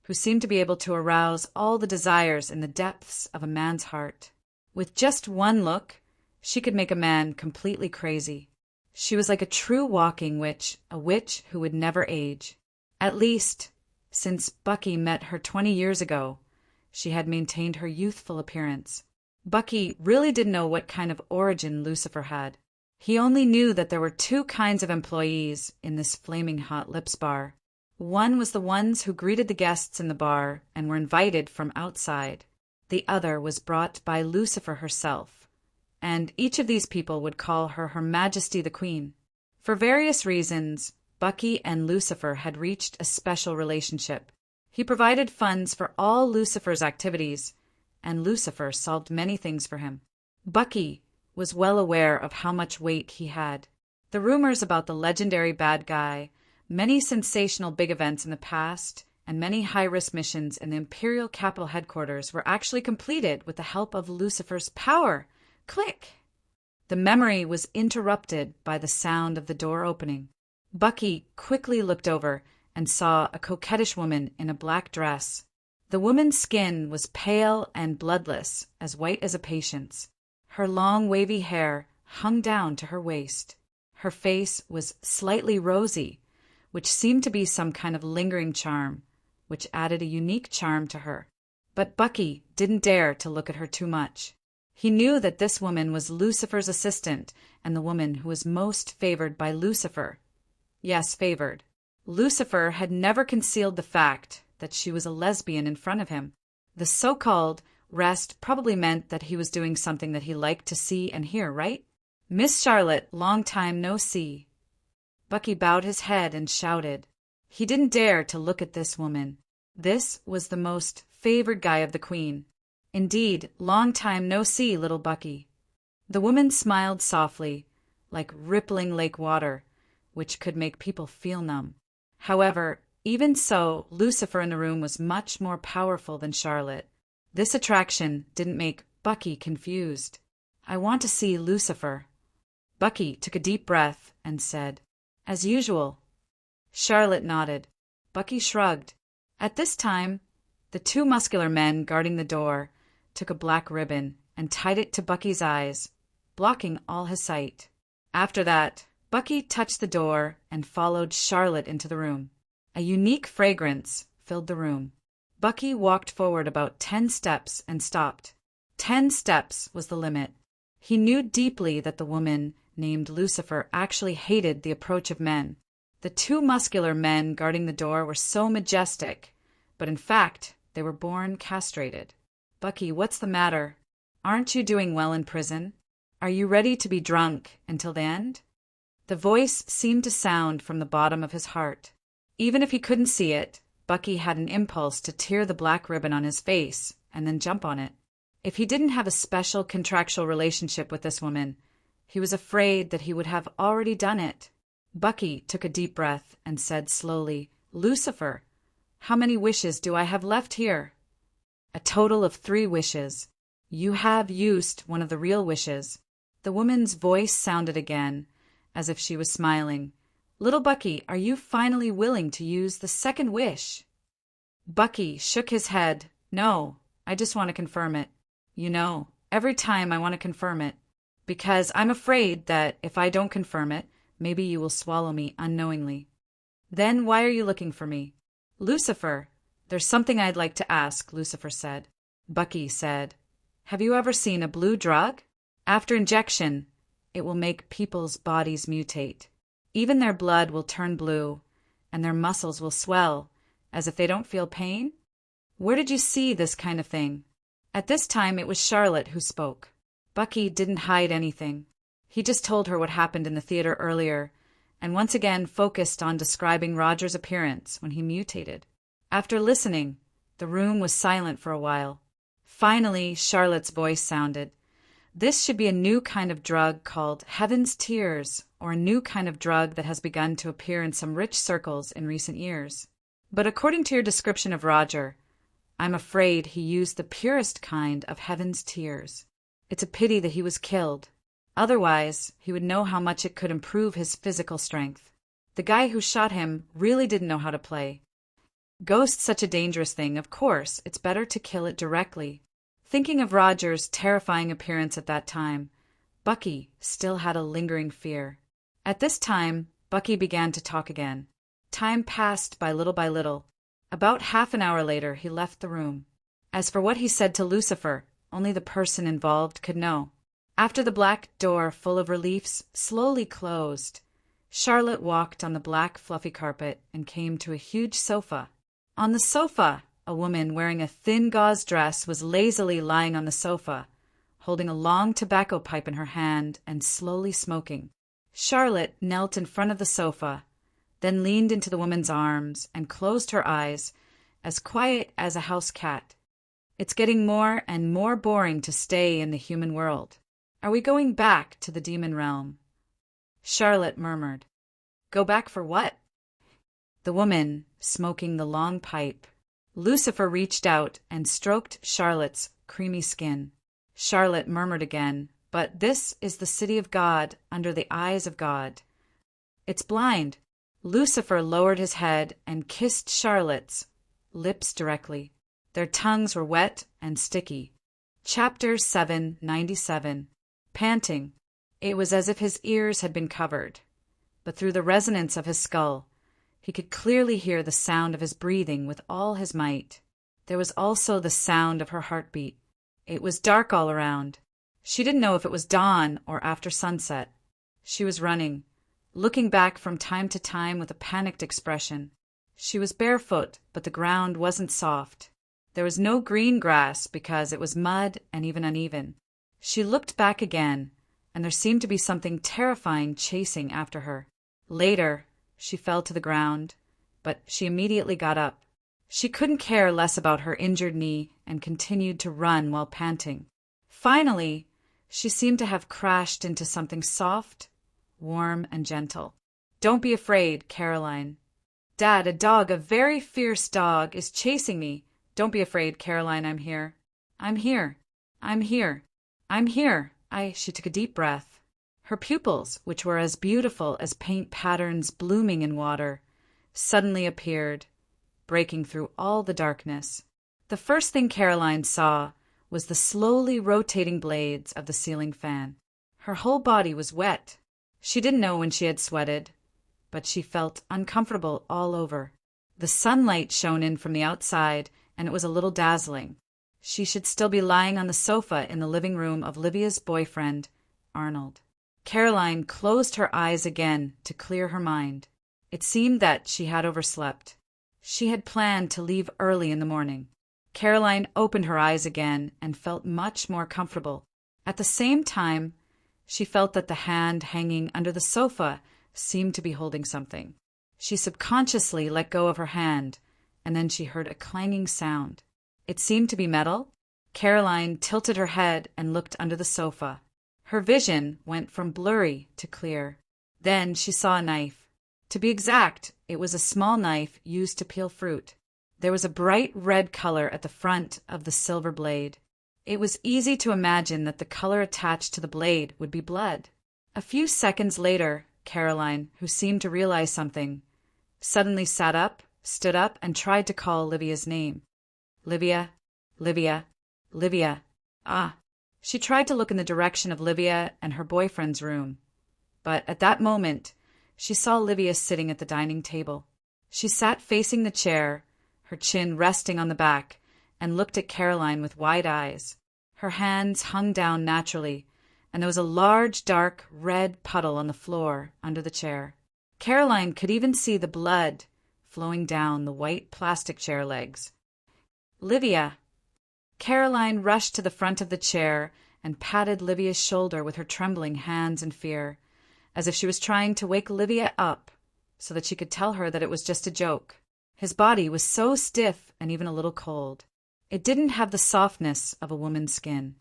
who seemed to be able to arouse all the desires in the depths of a man's heart. With just one look, she could make a man completely crazy. She was like a true walking witch, a witch who would never age. At least, since Bucky met her 20 years ago, she had maintained her youthful appearance. Bucky really didn't know what kind of origin Lucifer had. He only knew that there were two kinds of employees in this flaming hot lips bar. One was the ones who greeted the guests in the bar and were invited from outside. The other was brought by Lucifer herself, and each of these people would call her Her Majesty the Queen. For various reasons, Bucky and Lucifer had reached a special relationship. He provided funds for all Lucifer's activities, and Lucifer solved many things for him. Bucky was well aware of how much weight he had. The rumors about the legendary bad guy, many sensational big events in the past, and many high-risk missions in the Imperial Capital Headquarters were actually completed with the help of Lucifer's power. Click! The memory was interrupted by the sound of the door opening. Bucky quickly looked over and saw a coquettish woman in a black dress. The woman's skin was pale and bloodless, as white as a patient's. Her long wavy hair hung down to her waist. Her face was slightly rosy, which seemed to be some kind of lingering charm, which added a unique charm to her. But Bucky didn't dare to look at her too much. He knew that this woman was Lucifer's assistant and the woman who was most favored by Lucifer. Yes, favored. Lucifer had never concealed the fact that she was a lesbian in front of him. The so-called rest probably meant that he was doing something that he liked to see and hear, right? Miss Charlotte, long time no see. Bucky bowed his head and shouted. He didn't dare to look at this woman. This was the most favored guy of the Queen. Indeed, long time no see, little Bucky. The woman smiled softly, like rippling lake water, which could make people feel numb. However, even so, Lucifer in the room was much more powerful than Charlotte. This attraction didn't make Bucky confused. I want to see Lucifer. Bucky took a deep breath and said, As usual. Charlotte nodded. Bucky shrugged. At this time, the two muscular men guarding the door took a black ribbon and tied it to Bucky's eyes, blocking all his sight. After that, Bucky touched the door and followed Charlotte into the room. A unique fragrance filled the room. Bucky walked forward about 10 steps and stopped. 10 steps was the limit. He knew deeply that the woman named Lucifer actually hated the approach of men. The two muscular men guarding the door were so majestic, but in fact, they were born castrated. Bucky, what's the matter? Aren't you doing well in prison? Are you ready to be drunk until the end? The voice seemed to sound from the bottom of his heart. Even if he couldn't see it, Bucky had an impulse to tear the black ribbon on his face and then jump on it. If he didn't have a special contractual relationship with this woman, he was afraid that he would have already done it. Bucky took a deep breath and said slowly, Lucifer, how many wishes do I have left here? A total of 3 wishes. You have used one of the real wishes. The woman's voice sounded again, as if she was smiling. Little Bucky, are you finally willing to use the second wish? Bucky shook his head. No, I just want to confirm it. You know, every time I want to confirm it. Because I'm afraid that if I don't confirm it, maybe you will swallow me unknowingly. Then why are you looking for me? Lucifer, there's something I'd like to ask, Lucifer said. Bucky said, Have you ever seen a blue drug? After injection, it will make people's bodies mutate. Even their blood will turn blue, and their muscles will swell, as if they don't feel pain. Where did you see this kind of thing? At this time, it was Charlotte who spoke. Bucky didn't hide anything. He just told her what happened in the theater earlier, and once again focused on describing Roger's appearance when he mutated. After listening, the room was silent for a while. Finally, Charlotte's voice sounded. This should be a new kind of drug called Heaven's Tears, or a new kind of drug that has begun to appear in some rich circles in recent years. But according to your description of Roger, I'm afraid he used the purest kind of Heaven's Tears. It's a pity that he was killed. Otherwise, he would know how much it could improve his physical strength. The guy who shot him really didn't know how to play. Ghost's such a dangerous thing, of course, it's better to kill it directly. Thinking of Roger's terrifying appearance at that time, Bucky still had a lingering fear. At this time, Bucky began to talk again. Time passed by little. About half an hour later, he left the room. As for what he said to Lucifer, only the person involved could know. After the black door full of reliefs slowly closed, Charlotte walked on the black fluffy carpet and came to a huge sofa. On the sofa, a woman wearing a thin gauze dress was lazily lying on the sofa, holding a long tobacco pipe in her hand and slowly smoking. Charlotte knelt in front of the sofa, then leaned into the woman's arms and closed her eyes, as quiet as a house cat. It's getting more and more boring to stay in the human world. Are we going back to the demon realm? Charlotte murmured. Go back for what? The woman, smoking the long pipe. Lucifer reached out and stroked Charlotte's creamy skin. Charlotte murmured again, but this is the city of God under the eyes of God. It's blind. Lucifer lowered his head and kissed Charlotte's lips directly. Their tongues were wet and sticky. Chapter 797. Panting. It was as if his ears had been covered, but through the resonance of his skull, he could clearly hear the sound of his breathing with all his might. There was also the sound of her heartbeat. It was dark all around. She didn't know if it was dawn or after sunset. She was running, looking back from time to time with a panicked expression. She was barefoot, but the ground wasn't soft. There was no green grass because it was mud and even uneven. She looked back again, and there seemed to be something terrifying chasing after her. Later, she fell to the ground, but she immediately got up. She couldn't care less about her injured knee and continued to run while panting. Finally, she seemed to have crashed into something soft, warm, and gentle. Don't be afraid, Caroline. Dad, a dog, a very fierce dog, is chasing me. Don't be afraid, Caroline, I'm here. I'm here. I'm here. I'm here. She took a deep breath. Her pupils, which were as beautiful as paint patterns blooming in water, suddenly appeared, breaking through all the darkness. The first thing Caroline saw was the slowly rotating blades of the ceiling fan. Her whole body was wet. She didn't know when she had sweated, but she felt uncomfortable all over. The sunlight shone in from the outside, and it was a little dazzling. She should still be lying on the sofa in the living room of Livia's boyfriend, Arnold. Caroline closed her eyes again to clear her mind. It seemed that she had overslept. She had planned to leave early in the morning. Caroline opened her eyes again and felt much more comfortable. At the same time, she felt that the hand hanging under the sofa seemed to be holding something. She subconsciously let go of her hand, and then she heard a clanging sound. It seemed to be metal. Caroline tilted her head and looked under the sofa. Her vision went from blurry to clear. Then she saw a knife. To be exact, it was a small knife used to peel fruit. There was a bright red color at the front of the silver blade. It was easy to imagine that the color attached to the blade would be blood. A few seconds later, Caroline, who seemed to realize something, suddenly sat up, stood up, and tried to call Livia's name. Livia, Livia, Livia. She tried to look in the direction of Livia and her boyfriend's room, but at that moment, she saw Livia sitting at the dining table. She sat facing the chair, her chin resting on the back, and looked at Caroline with wide eyes. Her hands hung down naturally, and there was a large, dark, red puddle on the floor under the chair. Caroline could even see the blood flowing down the white plastic chair legs. Livia! Caroline rushed to the front of the chair and patted Livia's shoulder with her trembling hands in fear, as if she was trying to wake Livia up so that she could tell her that it was just a joke. His body was so stiff and even a little cold. It didn't have the softness of a woman's skin.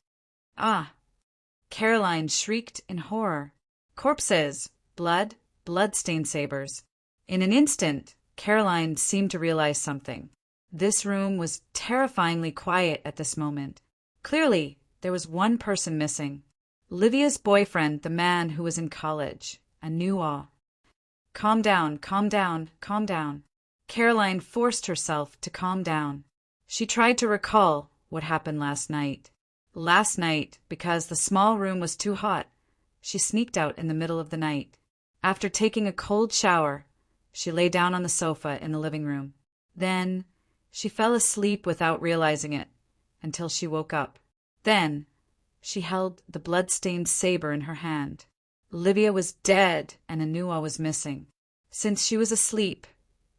Caroline shrieked in horror. Corpses! Blood! Blood-stained sabers. In an instant, Caroline seemed to realize something. This room was terrifyingly quiet at this moment. Clearly, there was one person missing. Livia's boyfriend, the man who was in college, a new-aw. Calm down, calm down, calm down. Caroline forced herself to calm down. She tried to recall what happened last night. Last night, because the small room was too hot, she sneaked out in the middle of the night. After taking a cold shower, she lay down on the sofa in the living room. Then she fell asleep without realizing it, until she woke up. Then, She held the blood-stained saber in her hand. Livia was dead and Anua was missing. Since she was asleep,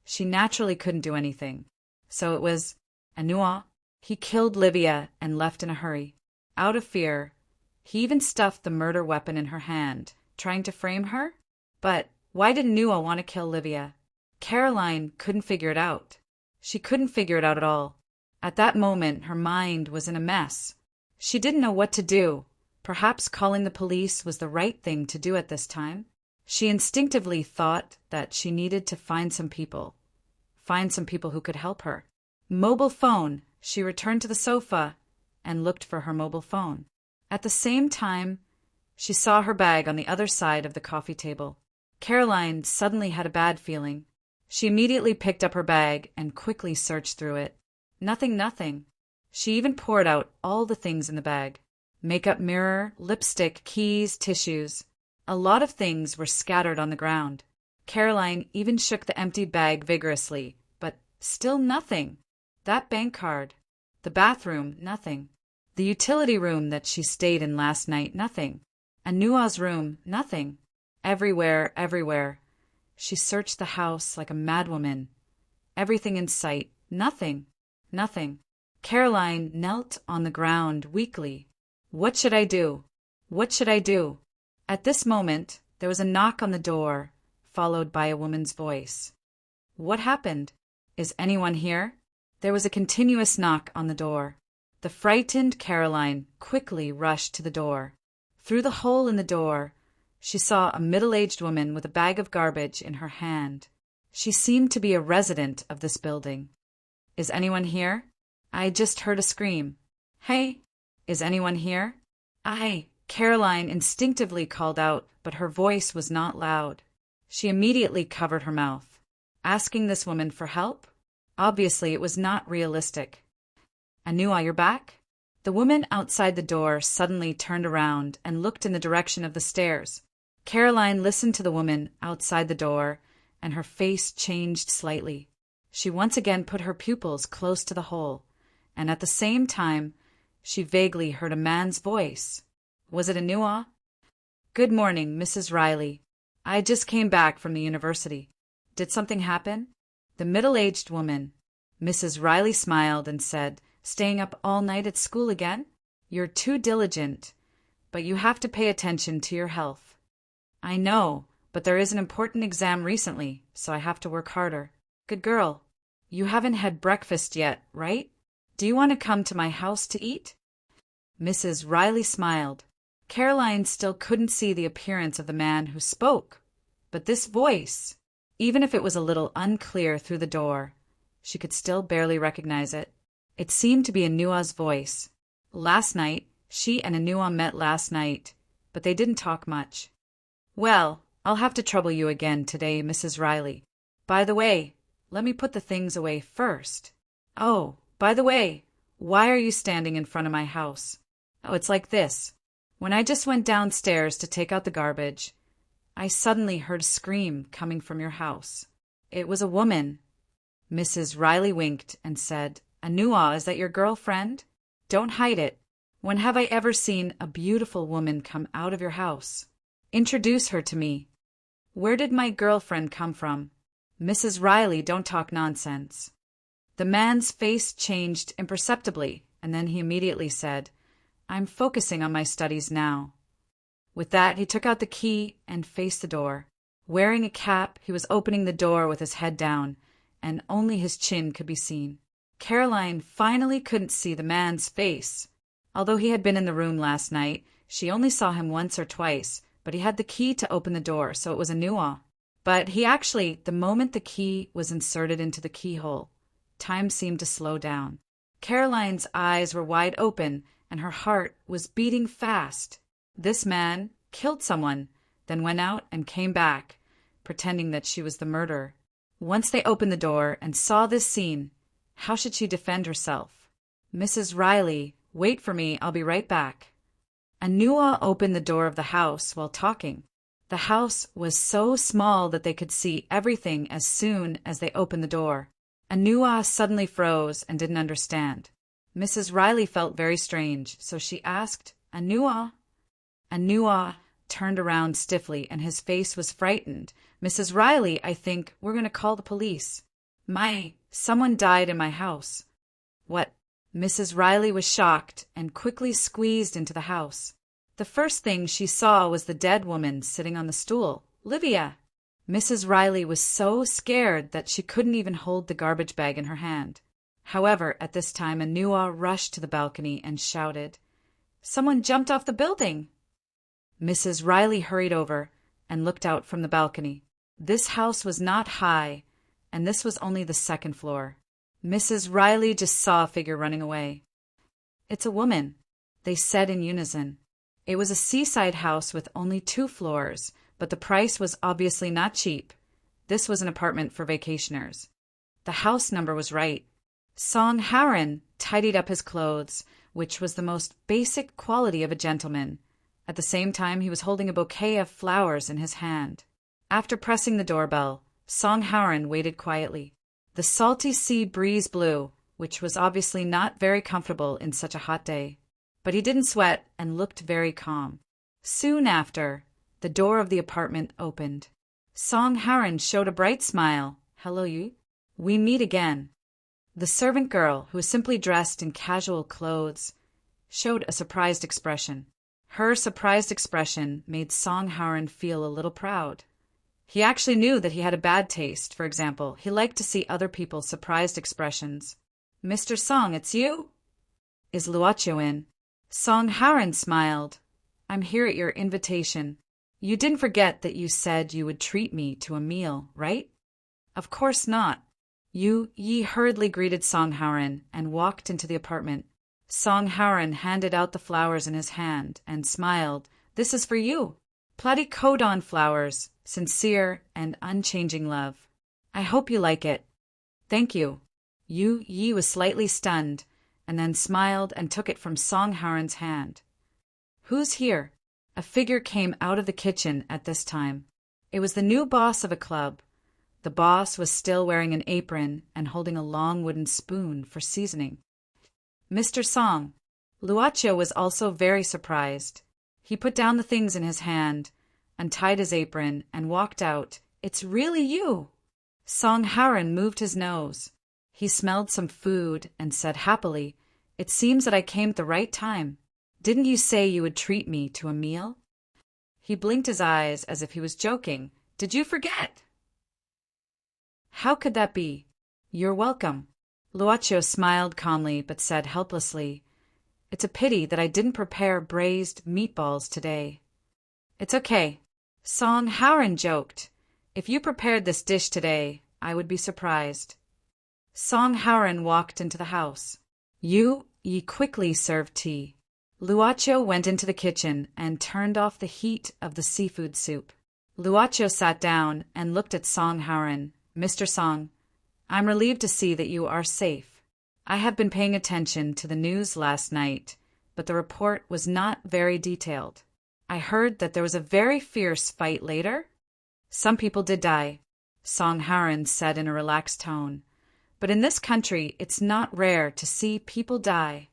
she naturally couldn't do anything. So it was, Anua. He killed Livia and left in a hurry. Out of fear, he even stuffed the murder weapon in her hand, trying to frame her. But why did Anua want to kill Livia? Caroline couldn't figure it out. She couldn't figure it out at all. At that moment, her mind was in a mess. She didn't know what to do. Perhaps calling the police was the right thing to do at this time. She instinctively thought that she needed to find some people who could help her. Mobile phone. She returned to the sofa and looked for her mobile phone. At the same time, she saw her bag on the other side of the coffee table. Caroline suddenly had a bad feeling. She immediately picked up her bag and quickly searched through it. Nothing. She even poured out all the things in the bag. Makeup mirror, lipstick, keys, tissues. A lot of things were scattered on the ground. Caroline even shook the emptied bag vigorously, but still nothing. That bank card. The bathroom, nothing. The utility room that she stayed in last night, nothing. Anua's room, nothing. Everywhere. She searched the house like a madwoman. Everything in sight, nothing. Caroline knelt on the ground weakly. What should I do? At this moment, there was a knock on the door, followed by a woman's voice. What happened? Is anyone here? There was a continuous knock on the door. The frightened Caroline quickly rushed to the door. Through the hole in the door, she saw a middle-aged woman with a bag of garbage in her hand. She seemed to be a resident of this building. Is anyone here? I just heard a scream. Hey, is anyone here? Caroline instinctively called out, but her voice was not loud. She immediately covered her mouth. Asking this woman for help? Obviously, it was not realistic. Anua, you're back? The woman outside the door suddenly turned around and looked in the direction of the stairs. Caroline listened to the woman outside the door, and her face changed slightly. She once again put her pupils close to the hole, and at the same time, she vaguely heard a man's voice. Was it Anua? Good morning, Mrs. Riley. I just came back from the university. Did something happen? The middle-aged woman. Mrs. Riley smiled and said, Staying up all night at school again? You're too diligent, but you have to pay attention to your health. I know, but there is an important exam recently, so I have to work harder. Good girl. You haven't had breakfast yet, right? Do you want to come to my house to eat? Mrs. Riley smiled. Caroline still couldn't see the appearance of the man who spoke, but this voice, even if it was a little unclear through the door, she could still barely recognize it. It seemed to be Anua's voice. Last night, she and Anua met last night, but they didn't talk much. Well, I'll have to trouble you again today, Mrs. Riley. By the way, let me put the things away first. Oh, by the way, why are you standing in front of my house? Oh, it's like this. When I just went downstairs to take out the garbage, I suddenly heard a scream coming from your house. It was a woman. Mrs. Riley winked and said, Anua, is that your girlfriend? Don't hide it. When have I ever seen a beautiful woman come out of your house? Introduce her to me. Where did my girlfriend come from? Mrs. Riley, don't talk nonsense. The man's face changed imperceptibly, and then he immediately said, I'm focusing on my studies now. With that, he took out the key and faced the door. Wearing a cap, he was opening the door with his head down, and only his chin could be seen. Caroline finally couldn't see the man's face. Although he had been in the room last night, she only saw him once or twice, but he had the key to open the door, so it was Anua. But the moment the key was inserted into the keyhole, time seemed to slow down. Caroline's eyes were wide open, and her heart was beating fast. This man killed someone, then went out and came back, pretending that she was the murderer. Once they opened the door and saw this scene, how should she defend herself? Mrs. Riley, wait for me, I'll be right back. Anua opened the door of the house while talking. The house was so small that they could see everything as soon as they opened the door. Anua suddenly froze and didn't understand. Mrs. Riley felt very strange, so she asked Anua. Anua turned around stiffly, and his face was frightened. Mrs. Riley, I think we're going to call the police. Someone died in my house. What? Mrs. Riley was shocked and quickly squeezed into the house. The first thing she saw was the dead woman sitting on the stool, Livia. Mrs. Riley was so scared that she couldn't even hold the garbage bag in her hand. However, at this time, Anua rushed to the balcony and shouted, "Someone jumped off the building!" Mrs. Riley hurried over and looked out from the balcony. This house was not high, and this was only the second floor. Mrs. Riley just saw a figure running away. "It's a woman," they said in unison. It was a seaside house with only 2 floors, but the price was obviously not cheap. This was an apartment for vacationers. The house number was right. Song Haran tidied up his clothes, which was the most basic quality of a gentleman. At the same time, he was holding a bouquet of flowers in his hand. After pressing the doorbell, Song Haran waited quietly. The salty sea breeze blew, which was obviously not very comfortable in such a hot day. But he didn't sweat and looked very calm. Soon after, the door of the apartment opened. Song Haran showed a bright smile. "Hello, you. We meet again." The servant girl, who was simply dressed in casual clothes, showed a surprised expression. Her surprised expression made Song Haran feel a little proud. He actually knew that he had a bad taste. For example, he liked to see other people's surprised expressions. "Mr. Song, it's you? Is Luocho in?" Song Haran smiled. "I'm here at your invitation. You didn't forget that you said you would treat me to a meal, right?" "Of course not." Yi hurriedly greeted Song Haran and walked into the apartment. Song Haran handed out the flowers in his hand and smiled. "This is for you. Platycodon flowers, sincere and unchanging love. I hope you like it." "Thank you." Yi was slightly stunned, and then smiled and took it from Song Haran's hand. "Who's here?" A figure came out of the kitchen at this time. It was the new boss of a club. The boss was still wearing an apron and holding a long wooden spoon for seasoning. "Mr. Song." Luocho was also very surprised. He put down the things in his hand, untied his apron, and walked out. "It's really you." Song Haran moved his nose. He smelled some food and said happily, "It seems that I came at the right time. Didn't you say you would treat me to a meal?" He blinked his eyes as if he was joking. "Did you forget?" "How could that be? You're welcome." Luocho smiled calmly but said helplessly, "It's a pity that I didn't prepare braised meatballs today." "It's okay." Song Haran joked. "If you prepared this dish today, I would be surprised." Song Haran walked into the house. Yi quickly served tea. Luocho went into the kitchen and turned off the heat of the seafood soup. Luocho sat down and looked at Song Haran. "Mr. Song, I'm relieved to see that you are safe. I have been paying attention to the news last night, but the report was not very detailed. I heard that there was a very fierce fight later." "Some people did die," Song Haran said in a relaxed tone. "But in this country, it's not rare to see people die."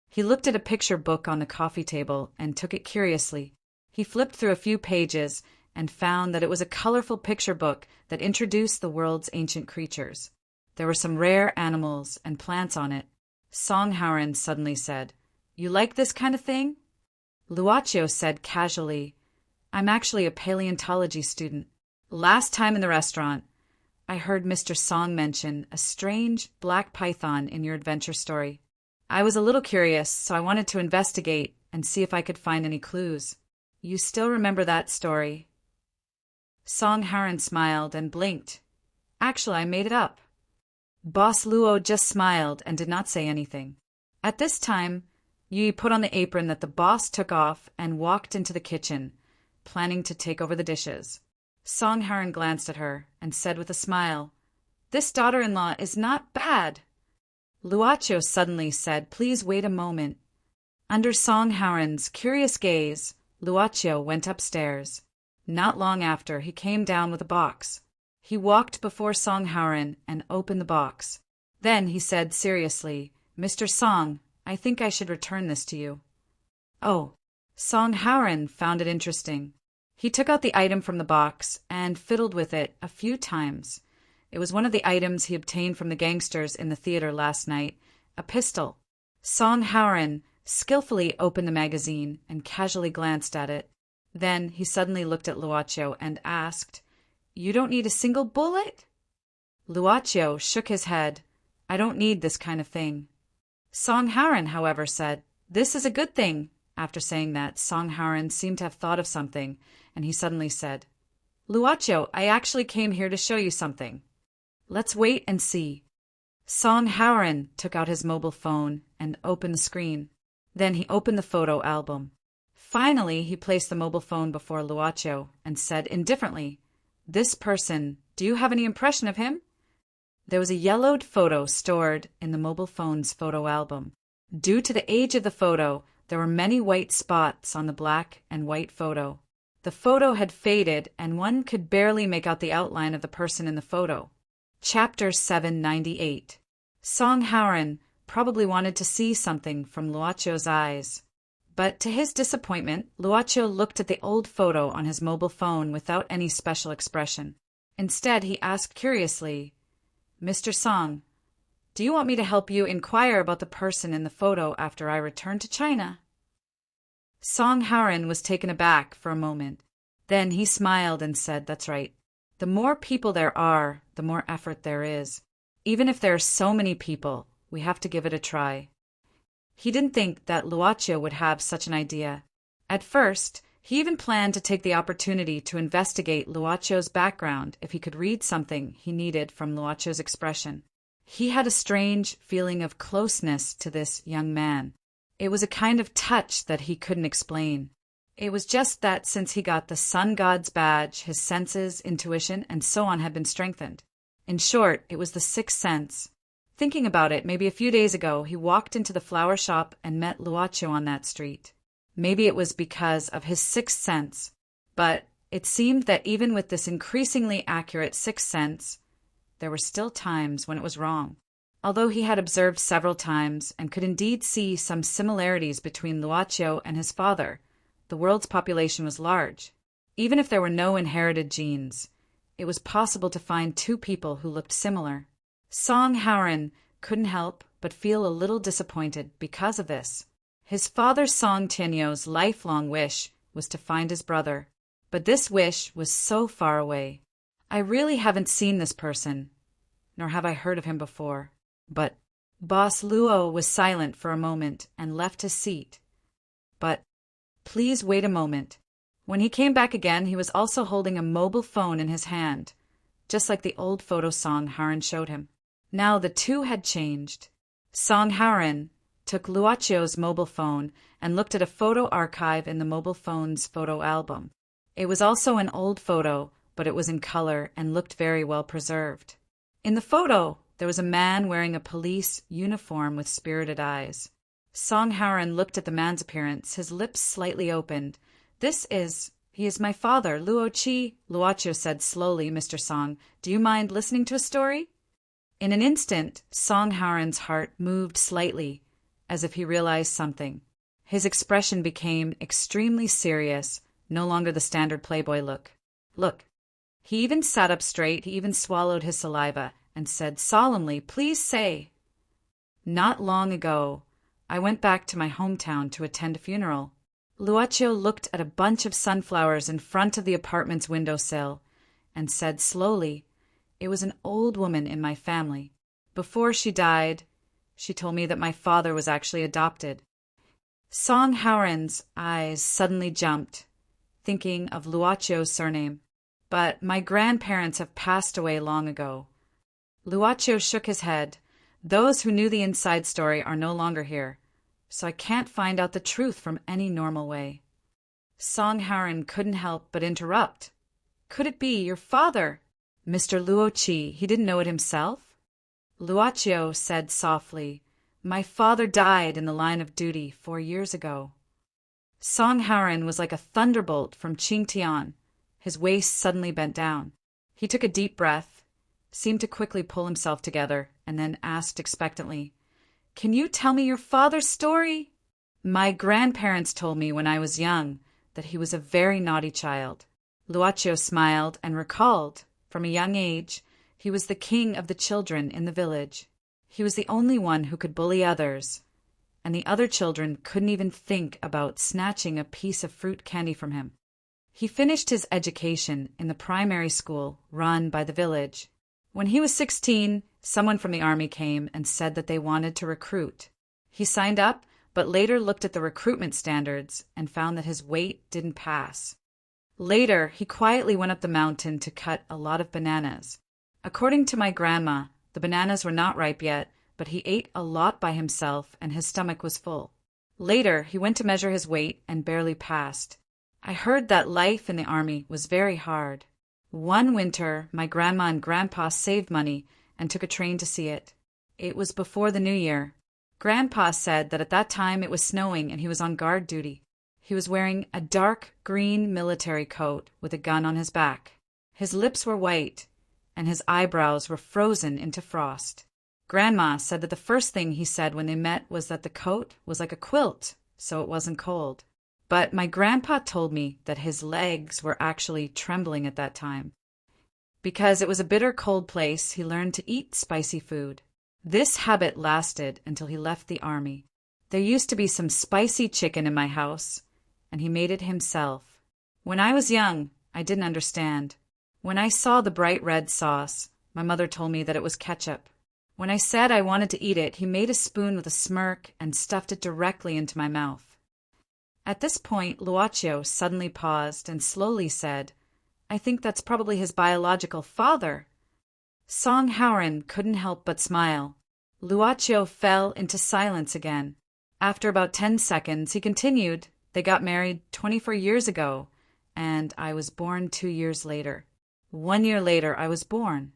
He looked at a picture book on the coffee table and took it curiously. He flipped through a few pages and found that it was a colorful picture book that introduced the world's ancient creatures. There were some rare animals and plants on it. Song Haran suddenly said, "You like this kind of thing?" Luocho said casually, "I'm actually a paleontology student. Last time in the restaurant, I heard Mr. Song mention a strange black python in your adventure story. I was a little curious, so I wanted to investigate and see if I could find any clues. You still remember that story?" Song Haran smiled and blinked. "Actually, I made it up." Boss Luo just smiled and did not say anything. At this time, Yi put on the apron that the boss took off and walked into the kitchen, planning to take over the dishes. Song Haran glanced at her and said with a smile, "This daughter-in-law is not bad." Luocho suddenly said, "Please wait a moment." Under Song Haran's curious gaze, Luocho went upstairs. Not long after, he came down with a box. He walked before Song Haran and opened the box. Then he said seriously, "Mr. Song, I think I should return this to you." Oh, Song Haoren found it interesting. He took out the item from the box and fiddled with it a few times. It was one of the items he obtained from the gangsters in the theater last night, a pistol. Song Haoren skillfully opened the magazine and casually glanced at it. Then he suddenly looked at Luocio and asked, "You don't need a single bullet?" Luocio shook his head. "I don't need this kind of thing." Song Haoren, however, said, "This is a good thing." After saying that, Song Haoren seemed to have thought of something, and he suddenly said, "Luocio, I actually came here to show you something." "Let's wait and see." Song Haoren took out his mobile phone and opened the screen. Then he opened the photo album. Finally, he placed the mobile phone before Luocio and said indifferently, "This person, do you have any impression of him?" There was a yellowed photo stored in the mobile phone's photo album. Due to the age of the photo, there were many white spots on the black and white photo. The photo had faded, and one could barely make out the outline of the person in the photo. Chapter 798. Song Haoren probably wanted to see something from Luocio's eyes. But to his disappointment, Luocio looked at the old photo on his mobile phone without any special expression. Instead, he asked curiously, "Mr. Song, do you want me to help you inquire about the person in the photo after I return to China?" Song Haoren was taken aback for a moment. Then he smiled and said, "That's right. The more people there are, the more effort there is. Even if there are so many people, we have to give it a try." He didn't think that Luocio would have such an idea. At first, he even planned to take the opportunity to investigate Luocio's background if he could read something he needed from Luocio's expression. He had a strange feeling of closeness to this young man. It was a kind of touch that he couldn't explain. It was just that since he got the sun god's badge, his senses, intuition, and so on had been strengthened. In short, it was the sixth sense. Thinking about it, maybe a few days ago, he walked into the flower shop and met Luocio on that street. Maybe it was because of his sixth sense. But it seemed that even with this increasingly accurate sixth sense, there were still times when it was wrong. Although he had observed several times and could indeed see some similarities between Luocio and his father, the world's population was large. Even if there were no inherited genes, it was possible to find two people who looked similar. Song Haoren couldn't help but feel a little disappointed because of this. His father Song Tianyo's lifelong wish was to find his brother, but this wish was so far away. "I really haven't seen this person, nor have I heard of him before. But—" Boss Luo was silent for a moment and left his seat. "But please wait a moment." When he came back again, he was also holding a mobile phone in his hand, just like the old photo Song Haoren showed him. Now the two had changed. Song Haoren took Luocio's mobile phone and looked at a photo archive in the mobile phone's photo album. It was also an old photo, but it was in color and looked very well preserved. In the photo, there was a man wearing a police uniform with spirited eyes. Song Haoren looked at the man's appearance, his lips slightly opened. He is my father, Luo Qi," Luocio said slowly. "Mr. Song, do you mind listening to a story?" In an instant, Song Haoren's heart moved slightly, as if he realized something. His expression became extremely serious, no longer the standard playboy look. "Look." He even sat up straight, he even swallowed his saliva, and said solemnly, "Please say." "Not long ago, I went back to my hometown to attend a funeral." Luocio looked at a bunch of sunflowers in front of the apartment's windowsill and said slowly, "It was an old woman in my family. Before she died, she told me that my father was actually adopted." Song Haoren's eyes suddenly jumped, thinking of Luocio's surname. "But my grandparents have passed away long ago." Luocio shook his head. "Those who knew the inside story are no longer here, so I can't find out the truth from any normal way." Song Haoren couldn't help but interrupt. "Could it be your father, Mr. Luo Qi? He didn't know it himself?" Luocio said softly, "My father died in the line of duty 4 years ago." Song Haoren was like a thunderbolt from Qingtian. His waist suddenly bent down. He took a deep breath, seemed to quickly pull himself together, and then asked expectantly, "Can you tell me your father's story?" My grandparents told me when I was young that he was a very naughty child. Luaccio smiled and recalled, from a young age, he was the king of the children in the village. He was the only one who could bully others, and the other children couldn't even think about snatching a piece of fruit candy from him. He finished his education in the primary school run by the village. When he was 16, someone from the army came and said that they wanted to recruit. He signed up, but later looked at the recruitment standards and found that his weight didn't pass. Later, he quietly went up the mountain to cut a lot of bananas. According to my grandma, the bananas were not ripe yet, but he ate a lot by himself and his stomach was full. Later, he went to measure his weight and barely passed. I heard that life in the army was very hard. One winter, my grandma and grandpa saved money and took a train to see it. It was before the new year. Grandpa said that at that time it was snowing and he was on guard duty. He was wearing a dark green military coat with a gun on his back. His lips were white, and his eyebrows were frozen into frost. Grandma said that the first thing he said when they met was that the coat was like a quilt, so it wasn't cold. But my grandpa told me that his legs were actually trembling at that time. Because it was a bitter cold place, he learned to eat spicy food. This habit lasted until he left the army. There used to be some spicy chicken in my house, and he made it himself. When I was young, I didn't understand. When I saw the bright red sauce, my mother told me that it was ketchup. When I said I wanted to eat it, he made a spoon with a smirk and stuffed it directly into my mouth. At this point, Luaccio suddenly paused and slowly said, "I think that's probably his biological father." Song Howren couldn't help but smile. Luaccio fell into silence again. After about 10 seconds, he continued, "They got married 24 years ago, and I was born 2 years later. 1 year later, I was born."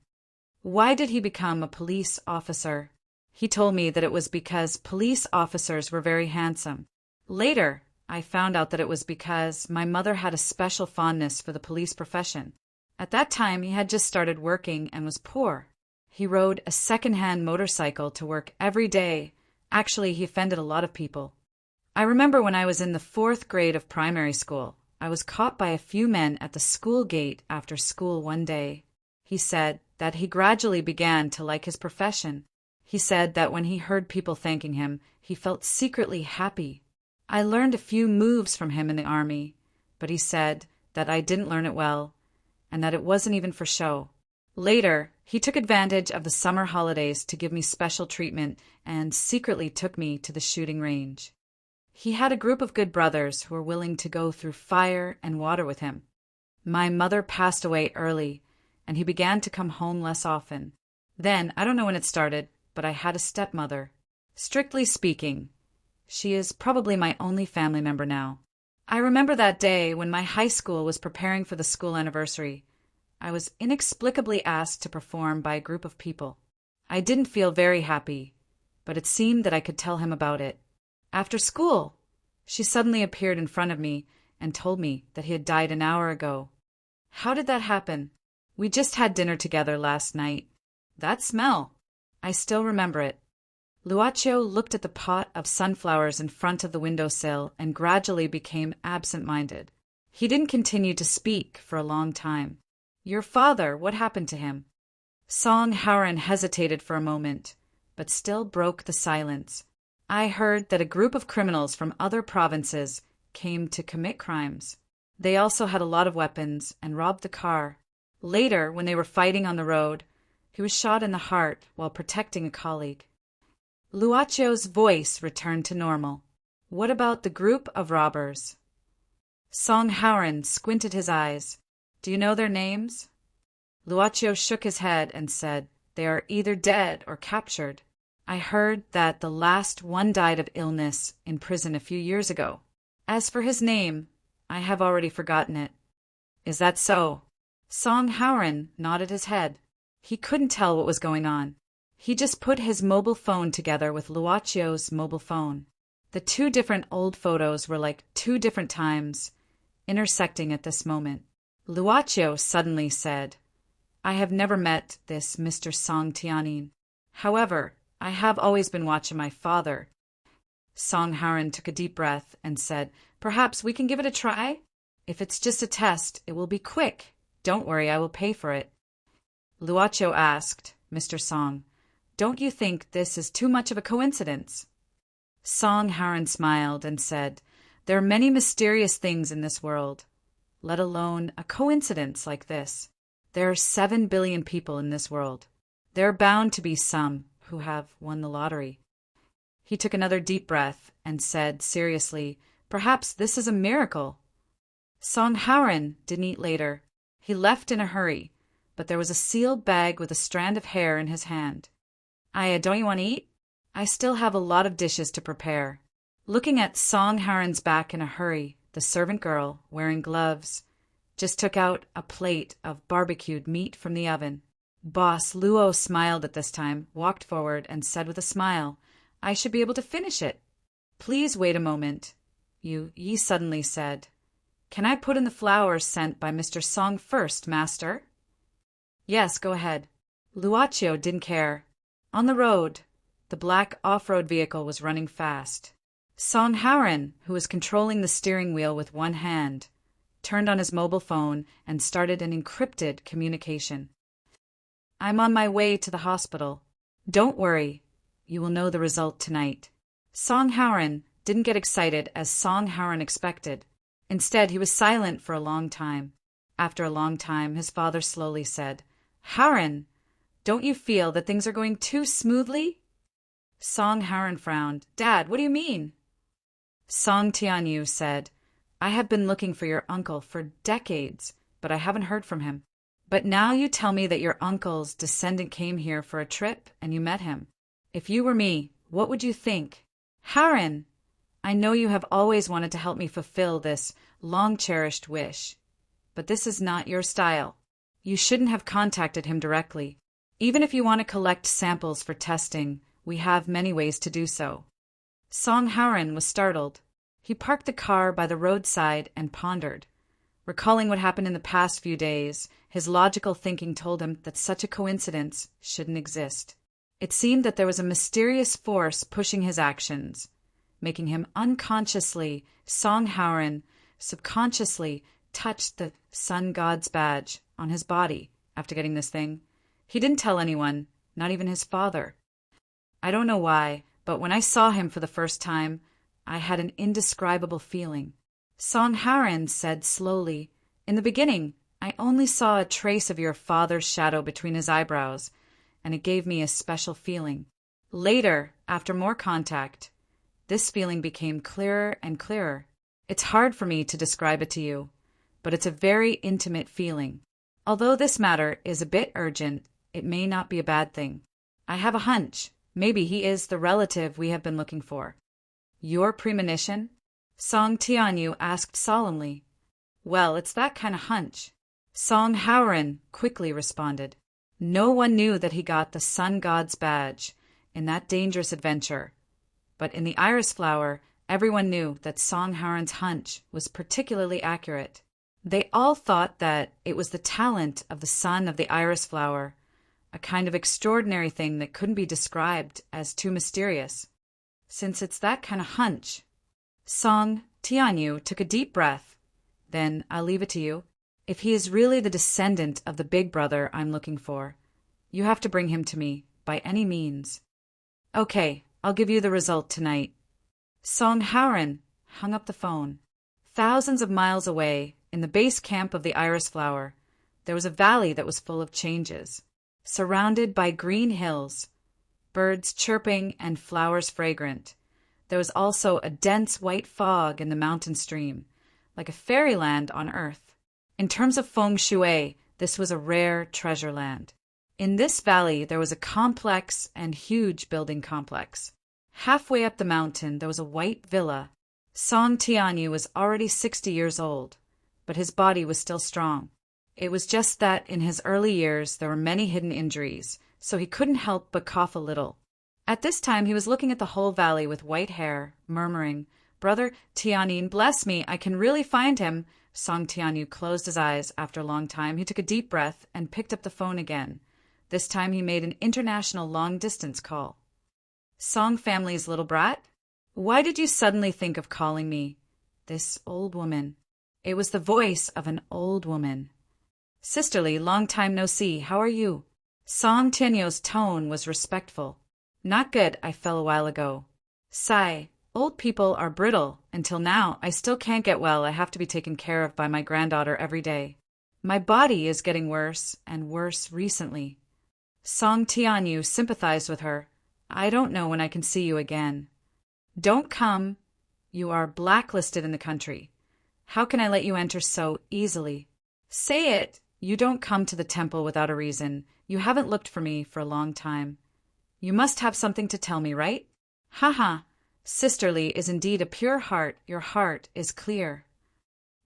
Why did he become a police officer? He told me that it was because police officers were very handsome. Later, I found out that it was because my mother had a special fondness for the police profession. At that time, he had just started working and was poor. He rode a second-hand motorcycle to work every day. Actually, he offended a lot of people. I remember when I was in the 4th grade of primary school, I was caught by a few men at the school gate after school one day. He said that he gradually began to like his profession. He said that when he heard people thanking him, he felt secretly happy. I learned a few moves from him in the army, but he said that I didn't learn it well, and that it wasn't even for show. Later, he took advantage of the summer holidays to give me special treatment and secretly took me to the shooting range. He had a group of good brothers who were willing to go through fire and water with him. My mother passed away early, and he began to come home less often. Then, I don't know when it started, but I had a stepmother. Strictly speaking, she is probably my only family member now. I remember that day when my high school was preparing for the school anniversary. I was inexplicably asked to perform by a group of people. I didn't feel very happy, but it seemed that I could tell him about it. After school, she suddenly appeared in front of me and told me that he had died an hour ago. How did that happen? We just had dinner together last night. That smell. I still remember it. Luaccio looked at the pot of sunflowers in front of the windowsill and gradually became absent-minded. He didn't continue to speak for a long time. "Your father, what happened to him?" Song Howren hesitated for a moment, but still broke the silence. "I heard that a group of criminals from other provinces came to commit crimes. They also had a lot of weapons and robbed the car. Later, when they were fighting on the road, he was shot in the heart while protecting a colleague." Luaccio's voice returned to normal. "What about the group of robbers?" Song Howren squinted his eyes. "Do you know their names?" Luaccio shook his head and said, "They are either dead or captured. I heard that the last one died of illness in prison a few years ago. As for his name, I have already forgotten it." "Is that so?" Song Howren nodded his head. He couldn't tell what was going on. He just put his mobile phone together with Luaccio's mobile phone. The 2 different old photos were like 2 different times, intersecting at this moment. Luaccio suddenly said, "I have never met this Mr. Song Tianyin. However, I have always been watching my father. Song Haran took a deep breath and said, "Perhaps we can give it a try? If it's just a test, it will be quick. Don't worry, I will pay for it." Luocho asked, "Mr. Song, don't you think this is too much of a coincidence?" Song Haran smiled and said, "There are many mysterious things in this world, let alone a coincidence like this. There are 7 billion people in this world. There are bound to be some who have won the lottery." He took another deep breath and said seriously, "Perhaps this is a miracle." Song Haran didn't eat later. He left in a hurry, but there was a sealed bag with a strand of hair in his hand. "Aya, don't you want to eat? I still have a lot of dishes to prepare." Looking at Song Haran's back in a hurry, the servant girl, wearing gloves, just took out a plate of barbecued meat from the oven. Boss Luo smiled at this time, walked forward, and said with a smile, "I should be able to finish it." "Please wait a moment," Yi suddenly said. "Can I put in the flowers sent by Mr. Song first, master?" "Yes, go ahead." Luocho didn't care. On the road, the black off-road vehicle was running fast. Song Haran, who was controlling the steering wheel with one hand, turned on his mobile phone and started an encrypted communication. "I'm on my way to the hospital. Don't worry, you will know the result tonight." Song Haran didn't get excited as Song Haran expected. Instead, he was silent for a long time. After a long time, his father slowly said, "Haran, don't you feel that things are going too smoothly?" Song Haran frowned. "Dad, what do you mean?" Song Tianyu said, "I have been looking for your uncle for decades, but I haven't heard from him. But now you tell me that your uncle's descendant came here for a trip and you met him. If you were me, what would you think? Haran, I know you have always wanted to help me fulfill this long-cherished wish, but this is not your style. You shouldn't have contacted him directly. Even if you want to collect samples for testing, we have many ways to do so." Song Haran was startled. He parked the car by the roadside and pondered. Recalling what happened in the past few days, his logical thinking told him that such a coincidence shouldn't exist. It seemed that there was a mysterious force pushing his actions, making him unconsciously, Song Haran subconsciously touched the sun god's badge on his body after getting this thing. He didn't tell anyone, not even his father. I don't know why, but when I saw him for the first time, I had an indescribable feeling. Song Haran said slowly, "In the beginning, I only saw a trace of your father's shadow between his eyebrows, and it gave me a special feeling. Later, after more contact, this feeling became clearer and clearer. It's hard for me to describe it to you, but it's a very intimate feeling. Although this matter is a bit urgent, it may not be a bad thing. I have a hunch. Maybe he is the relative we have been looking for." "Your premonition?" Song Tianyu asked solemnly. "Well, it's that kind of hunch." Song Haran quickly responded. "No one knew that he got the sun god's badge in that dangerous adventure, but in the iris flower, everyone knew that Song Haran's hunch was particularly accurate. They all thought that it was the talent of the son of the iris flower, a kind of extraordinary thing that couldn't be described as too mysterious. Since it's that kind of hunch..." Song Tianyu took a deep breath. "Then I'll leave it to you. If he is really the descendant of the big brother I'm looking for, you have to bring him to me, by any means." "Okay, I'll give you the result tonight." Song Haran hung up the phone. Thousands of miles away, in the base camp of the iris flower, there was a valley that was full of changes. Surrounded by green hills, birds chirping and flowers fragrant, there was also a dense white fog in the mountain stream, like a fairyland on earth. In terms of feng shui, this was a rare treasure land. In this valley, there was a complex and huge building complex. Halfway up the mountain, there was a white villa. Song Tianyu was already 60 years old, but his body was still strong. It was just that in his early years there were many hidden injuries, so he couldn't help but cough a little. At this time he was looking at the whole valley with white hair, murmuring, "Brother Tianyin, bless me, I can really find him." Song Tianyu closed his eyes after a long time. He took a deep breath and picked up the phone again. This time he made an international long-distance call. "Song family's little brat?" Why did you suddenly think of calling me this old woman? It was the voice of an old woman. Sisterly, long time no see. How are you? Song Tianyo's tone was respectful. Not good, I fell a while ago. Sigh. Old people are brittle. Until now, I still can't get well. I have to be taken care of by my granddaughter every day. My body is getting worse and worse recently. Song Tianyu sympathized with her. I don't know when I can see you again. Don't come. You are blacklisted in the country. How can I let you enter so easily? Say it. You don't come to the temple without a reason. You haven't looked for me for a long time. You must have something to tell me, right? Haha. Sisterly is indeed a pure heart. Your heart is clear.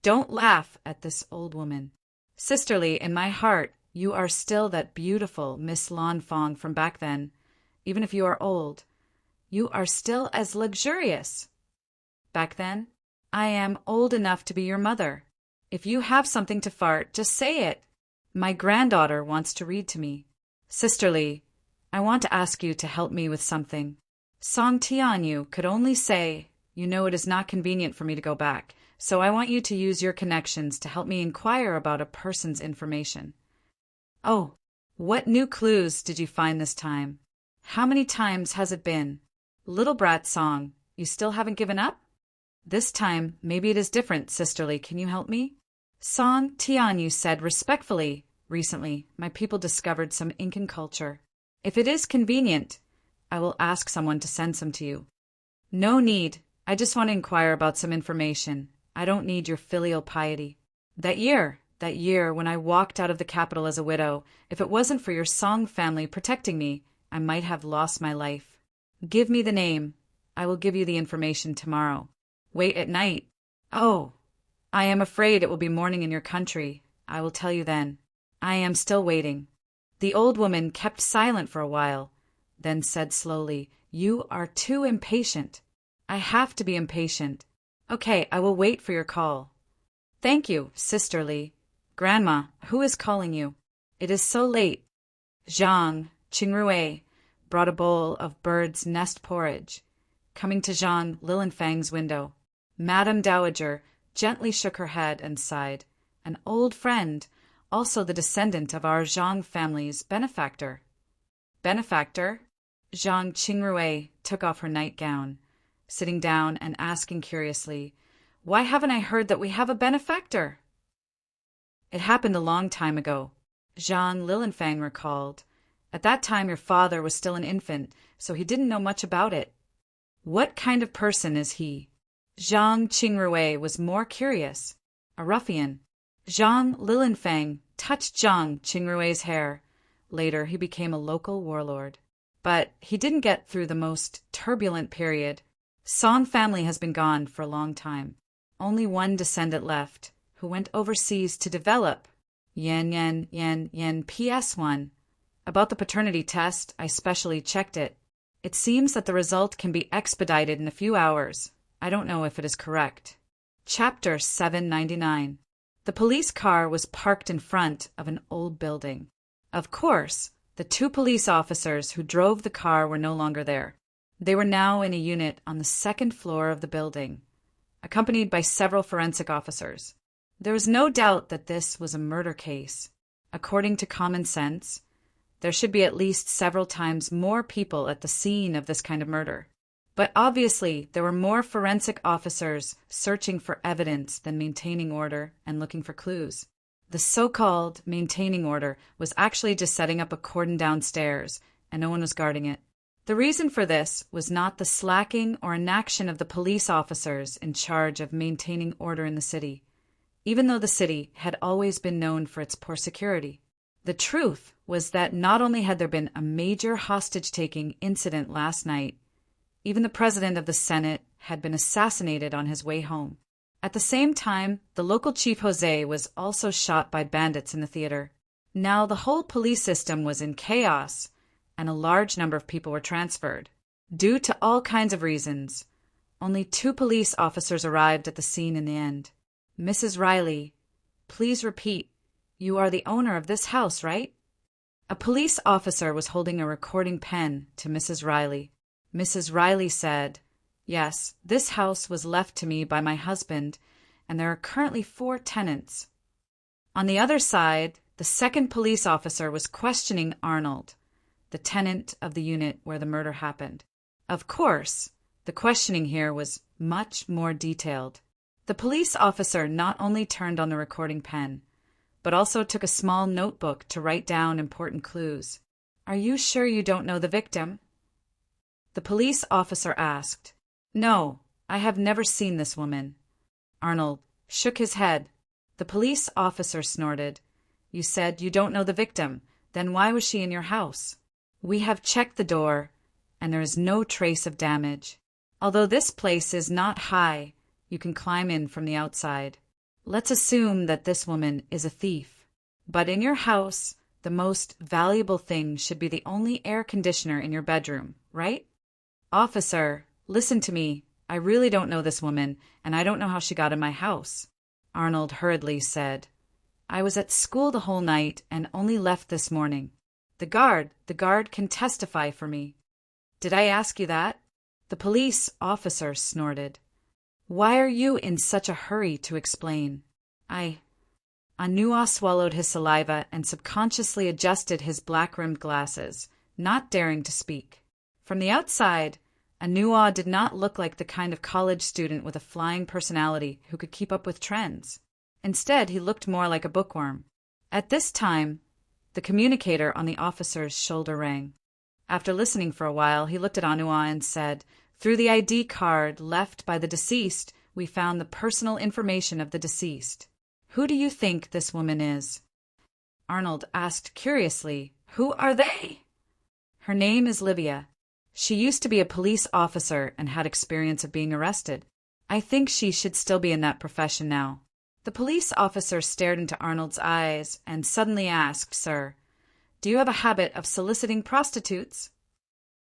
Don't laugh at this old woman. Sisterly, in my heart, you are still that beautiful Miss Lan Fong from back then. Even if you are old, you are still as luxurious. Back then, I am old enough to be your mother. If you have something to fart, just say it. My granddaughter wants to read to me. Sisterly, I want to ask you to help me with something. Song Tianyu could only say, you know it is not convenient for me to go back, so I want you to use your connections to help me inquire about a person's information. Oh, what new clues did you find this time? How many times has it been? Little brat Song, you still haven't given up? This time, maybe it is different, sisterly. Can you help me? Song Tianyu said respectfully, recently, my people discovered some Incan culture. If it is convenient, I will ask someone to send some to you. No need. I just want to inquire about some information. I don't need your filial piety. That year when I walked out of the capital as a widow, if it wasn't for your Song family protecting me, I might have lost my life. Give me the name. I will give you the information tomorrow. Wait at night. Oh, I am afraid it will be morning in your country. I will tell you then. I am still waiting. The old woman kept silent for a while, then said slowly, You are too impatient. I have to be impatient. Okay, I will wait for your call. Thank you, sisterly. Grandma, who is calling you? It is so late. Zhang Qingrui brought a bowl of bird's nest porridge. Coming to Zhang Lilinfang's window, Madame Dowager gently shook her head and sighed. An old friend, also the descendant of our Zhang family's benefactor. Benefactor? Zhang Qingrui took off her nightgown, sitting down and asking curiously, Why haven't I heard that we have a benefactor? It happened a long time ago, Zhang Lilinfang recalled. At that time your father was still an infant, so he didn't know much about it. What kind of person is he? Zhang Qingrui was more curious. A ruffian. Zhang Lilinfang touched Zhang Qingrui's hair. Later he became a local warlord. But he didn't get through the most turbulent period. Song family has been gone for a long time. Only one descendant left, who went overseas to develop. Yen PS1. About the paternity test, I specially checked it. It seems that the result can be expedited in a few hours. I don't know if it is correct. Chapter 799. The police car was parked in front of an old building. Of course, the two police officers who drove the car were no longer there. They were now in a unit on the second floor of the building, accompanied by several forensic officers. There was no doubt that this was a murder case. According to common sense, there should be at least several times more people at the scene of this kind of murder. But obviously, there were more forensic officers searching for evidence than maintaining order and looking for clues. The so-called maintaining order was actually just setting up a cordon downstairs, and no one was guarding it. The reason for this was not the slacking or inaction of the police officers in charge of maintaining order in the city, even though the city had always been known for its poor security. The truth was that not only had there been a major hostage-taking incident last night, even the president of the Senate had been assassinated on his way home. At the same time, the local chief Jose was also shot by bandits in the theater. Now the whole police system was in chaos, and a large number of people were transferred. Due to all kinds of reasons, only 2 police officers arrived at the scene in the end. Mrs. Riley, please repeat, you are the owner of this house, right? A police officer was holding a recording pen to Mrs. Riley. Mrs. Riley said, Yes, this house was left to me by my husband, and there are currently 4 tenants. On the other side, the second police officer was questioning Arnold, the tenant of the unit where the murder happened. Of course, the questioning here was much more detailed. The police officer not only turned on the recording pen, but also took a small notebook to write down important clues. "Are you sure you don't know the victim?" The police officer asked. "No, I have never seen this woman." Arnold shook his head. The police officer snorted. "You said you don't know the victim. Then why was she in your house?" "We have checked the door, and there is no trace of damage. Although this place is not high, you can climb in from the outside. Let's assume that this woman is a thief. But in your house, the most valuable thing should be the only air conditioner in your bedroom, right?" "Officer, listen to me. I really don't know this woman, and I don't know how she got in my house." Arnold hurriedly said, "I was at school the whole night and only left this morning. The guard can testify for me." "Did I ask you that?" The police officer snorted. "Why are you in such a hurry to explain?" Anua swallowed his saliva and subconsciously adjusted his black-rimmed glasses, not daring to speak. From the outside, Anua did not look like the kind of college student with a flying personality who could keep up with trends. Instead, he looked more like a bookworm. At this time, the communicator on the officer's shoulder rang. After listening for a while, he looked at Anua and said, "Through the ID card left by the deceased, we found the personal information of the deceased. Who do you think this woman is?" Arnold asked curiously, "Who are they?" "Her name is Livia. She used to be a police officer and had experience of being arrested. I think she should still be in that profession now." The police officer stared into Arnold's eyes and suddenly asked, "Sir, do you have a habit of soliciting prostitutes?"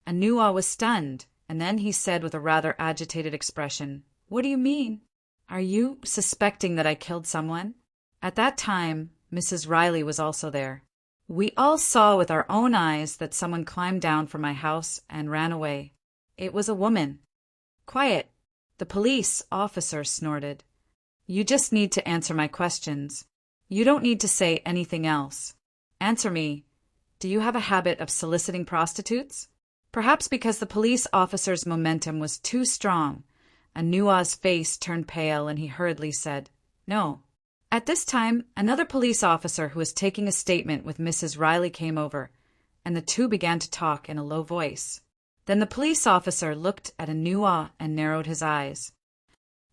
Anua was stunned, and then he said with a rather agitated expression, "What do you mean? Are you suspecting that I killed someone?" At that time, Mrs. Riley was also there. "We all saw with our own eyes that someone climbed down from my house and ran away. It was a woman." "Quiet," the police officer snorted. "You just need to answer my questions. You don't need to say anything else. Answer me. Do you have a habit of soliciting prostitutes?" Perhaps because the police officer's momentum was too strong, Anua's face turned pale and he hurriedly said, "No." At this time, another police officer who was taking a statement with Mrs. Riley came over, and the two began to talk in a low voice. Then the police officer looked at Anua and narrowed his eyes.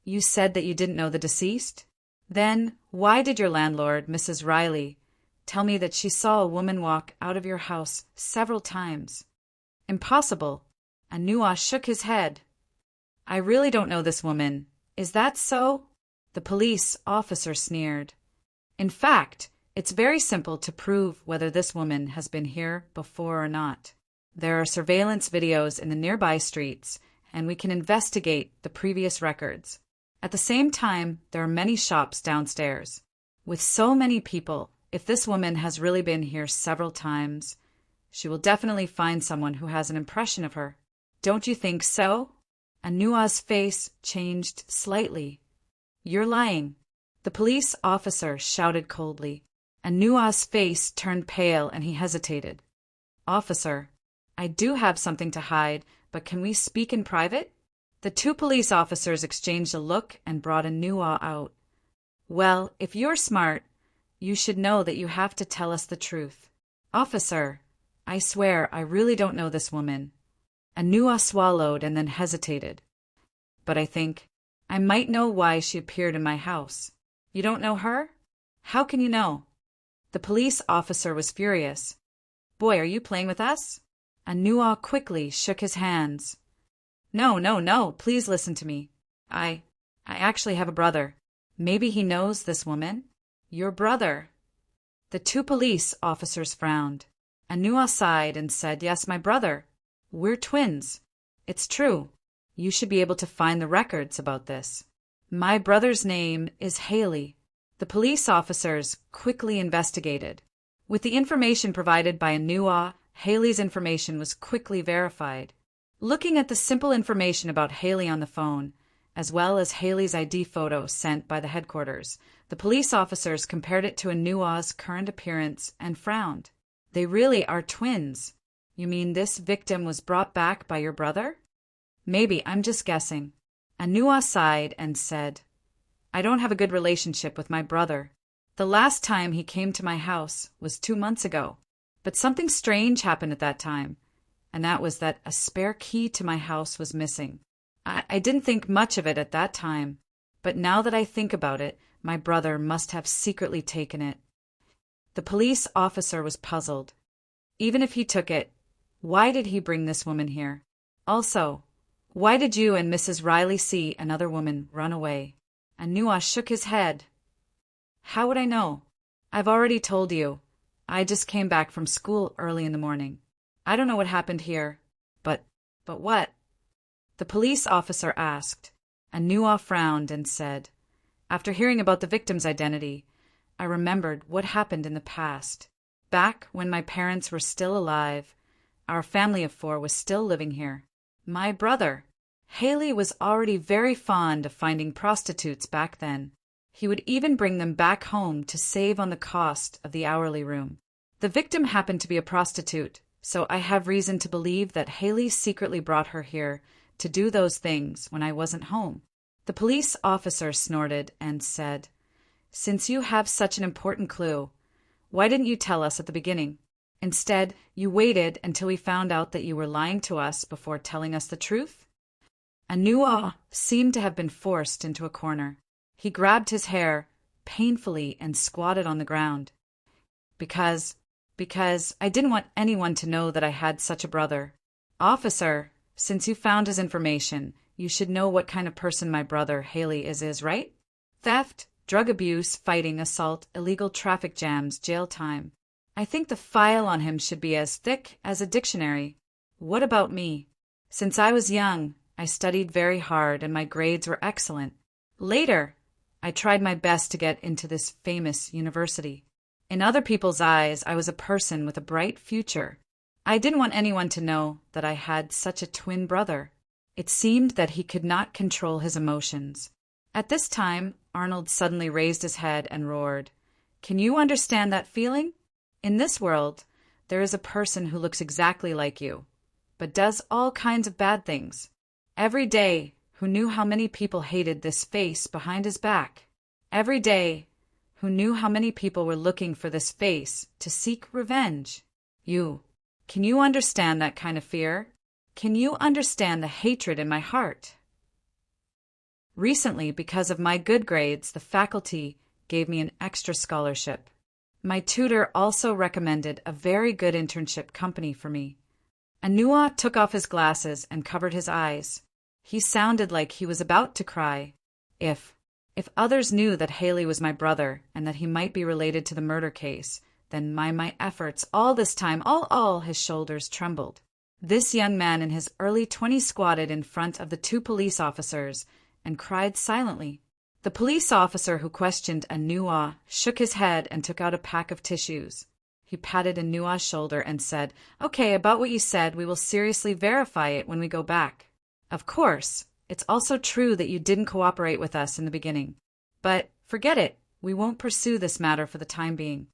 "You said that you didn't know the deceased? Then why did your landlord, Mrs. Riley, tell me that she saw a woman walk out of your house several times?" "Impossible." Anua shook his head. "I really don't know this woman. Is that so?" The police officer sneered. "In fact, it's very simple to prove whether this woman has been here before or not. There are surveillance videos in the nearby streets, and we can investigate the previous records. At the same time, there are many shops downstairs. With so many people, if this woman has really been here several times, she will definitely find someone who has an impression of her. Don't you think so?" Anua's face changed slightly. "You're lying," the police officer shouted coldly. Anua's face turned pale and he hesitated. "Officer, I do have something to hide, but can we speak in private?" The two police officers exchanged a look and brought Anua out. "Well, if you're smart, you should know that you have to tell us the truth." "Officer, I swear I really don't know this woman." Anua swallowed and then hesitated. "But I think I might know why she appeared in my house." "You don't know her? How can you know?" The police officer was furious. "Boy, are you playing with us?" Anua quickly shook his hands. No, please listen to me. I actually have a brother. Maybe he knows this woman?" "Your brother?" The two police officers frowned. Anua sighed and said, "Yes, my brother. We're twins. It's true. You should be able to find the records about this. My brother's name is Haley." The police officers quickly investigated. With the information provided by Anua, Haley's information was quickly verified. Looking at the simple information about Haley on the phone, as well as Haley's ID photo sent by the headquarters, the police officers compared it to Anua's current appearance and frowned. They really are twins. You mean this victim was brought back by your brother? Maybe, I'm just guessing. Anua sighed and said, I don't have a good relationship with my brother. The last time he came to my house was 2 months ago. But something strange happened at that time, and that was that a spare key to my house was missing. I didn't think much of it at that time, but now that I think about it, my brother must have secretly taken it. The police officer was puzzled. Even if he took it, why did he bring this woman here? Also, why did you and Mrs. Riley see another woman run away? Anua shook his head. How would I know? I've already told you. I just came back from school early in the morning. I don't know what happened here. But what? The police officer asked. Anua frowned and said, After hearing about the victim's identity, I remembered what happened in the past. Back when my parents were still alive, our family of 4 was still living here. My brother, Haley, was already very fond of finding prostitutes back then. He would even bring them back home to save on the cost of the hourly room. The victim happened to be a prostitute, so I have reason to believe that Haley secretly brought her here to do those things when I wasn't home. The police officer snorted and said, Since you have such an important clue, why didn't you tell us at the beginning? Instead, you waited until we found out that you were lying to us before telling us the truth? Anua seemed to have been forced into a corner. He grabbed his hair painfully and squatted on the ground. Because I didn't want anyone to know that I had such a brother. Officer, since you found his information, you should know what kind of person my brother Haley is, right? Theft, drug abuse, fighting, assault, illegal traffic jams, jail time. I think the file on him should be as thick as a dictionary. What about me? Since I was young, I studied very hard and my grades were excellent. Later, I tried my best to get into this famous university. In other people's eyes, I was a person with a bright future. I didn't want anyone to know that I had such a twin brother. It seemed that he could not control his emotions. At this time, Arnold suddenly raised his head and roared, Can you understand that feeling? In this world, there is a person who looks exactly like you, but does all kinds of bad things. Every day, who knew how many people hated this face behind his back. Every day, who knew how many people were looking for this face to seek revenge. Can you understand that kind of fear? Can you understand the hatred in my heart? Recently, because of my good grades, the faculty gave me an extra scholarship. My tutor also recommended a very good internship company for me. Anua took off his glasses and covered his eyes. He sounded like he was about to cry. If others knew that Haley was my brother and that he might be related to the murder case, then my efforts all this time, all his shoulders trembled. This young man in his early 20s squatted in front of the 2 police officers and cried silently. The police officer who questioned Anua shook his head and took out a pack of tissues. He patted Anua's shoulder and said, Okay, about what you said, we will seriously verify it when we go back. Of course, it's also true that you didn't cooperate with us in the beginning. But forget it, we won't pursue this matter for the time being.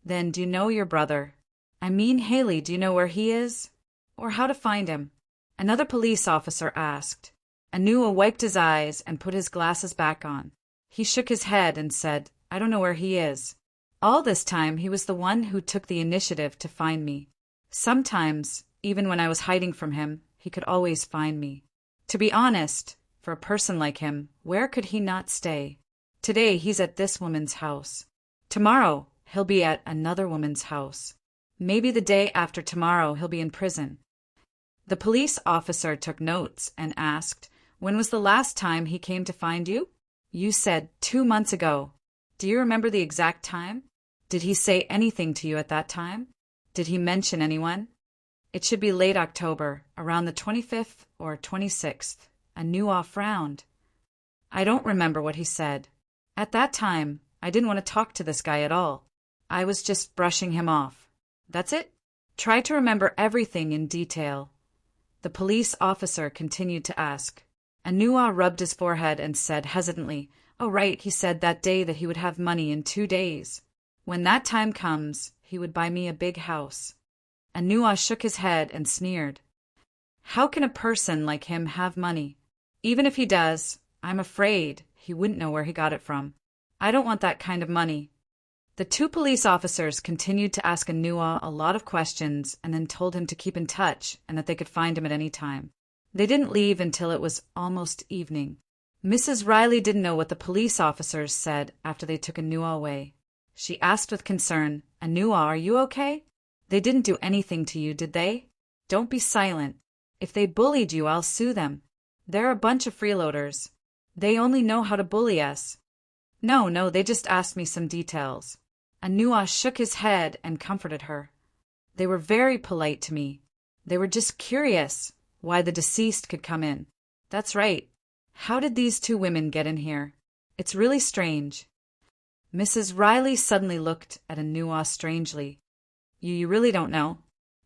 Then do you know your brother? I mean Haley, do you know where he is? Or how to find him? Another police officer asked. Anua wiped his eyes and put his glasses back on. He shook his head and said, I don't know where he is. All this time he was the one who took the initiative to find me. Sometimes, even when I was hiding from him, he could always find me. To be honest, for a person like him, where could he not stay? Today he's at this woman's house. Tomorrow he'll be at another woman's house. Maybe the day after tomorrow he'll be in prison. The police officer took notes and asked, When was the last time he came to find you? You said 2 months ago. Do you remember the exact time? Did he say anything to you at that time? Did he mention anyone? It should be late October, around the 25th or 26th. Anua frowned. I don't remember what he said. At that time, I didn't want to talk to this guy at all. I was just brushing him off. That's it. Try to remember everything in detail. The police officer continued to ask. Anua rubbed his forehead and said hesitantly, "Oh, right, he said that day that he would have money in 2 days. When that time comes, he would buy me a big house." Anua shook his head and sneered. "How can a person like him have money? Even if he does, I'm afraid he wouldn't know where he got it from. I don't want that kind of money." The 2 police officers continued to ask Anua a lot of questions and then told him to keep in touch and that they could find him at any time. They didn't leave until it was almost evening. Mrs. Riley didn't know what the police officers said after they took Anua away. She asked with concern, "Anua, are you okay? They didn't do anything to you, did they? Don't be silent. If they bullied you, I'll sue them. They're a bunch of freeloaders. They only know how to bully us." No, they just asked me some details." Anua shook his head and comforted her. "They were very polite to me. They were just curious why the deceased could come in. That's right. How did these 2 women get in here? It's really strange." Mrs. Riley suddenly looked at Anua strangely. You really don't know?"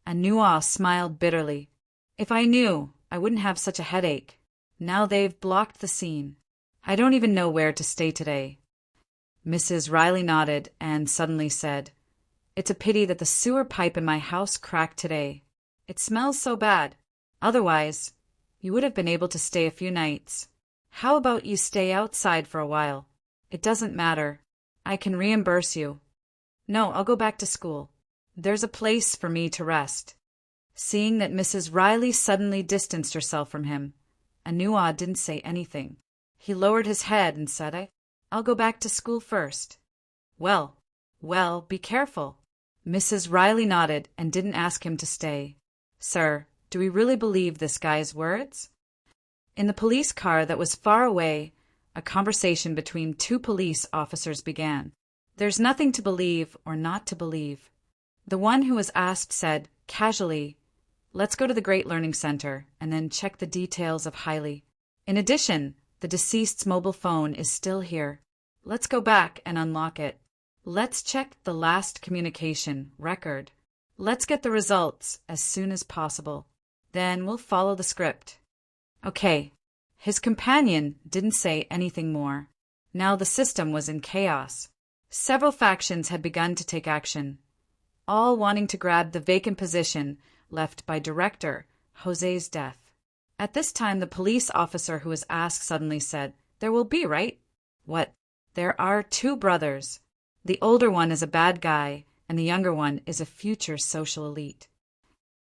Anua smiled bitterly. "If I knew, I wouldn't have such a headache. Now they've blocked the scene. I don't even know where to stay today." Mrs. Riley nodded and suddenly said, "It's a pity that the sewer pipe in my house cracked today. It smells so bad. Otherwise, you would have been able to stay a few nights. How about you stay outside for a while? It doesn't matter. I can reimburse you." "No, I'll go back to school. There's a place for me to rest." Seeing that Mrs. Riley suddenly distanced herself from him, Anua didn't say anything. He lowered his head and said, "I'll go back to school first." Well, be careful." Mrs. Riley nodded and didn't ask him to stay. "Sir, do we really believe this guy's words?" In the police car that was far away, a conversation between 2 police officers began. "There's nothing to believe or not to believe." The one who was asked said, casually, "Let's go to the Great Learning Center and then check the details of Hailey. In addition, the deceased's mobile phone is still here. Let's go back and unlock it. Let's check the last communication record. Let's get the results as soon as possible. Then we'll follow the script." Okay. His companion didn't say anything more. Now the system was in chaos. Several factions had begun to take action, all wanting to grab the vacant position left by Director Jose's death. At this time, the police officer who was asked suddenly said, "There will be, right?" "What?" "There are 2 brothers. The older one is a bad guy, and the younger one is a future social elite.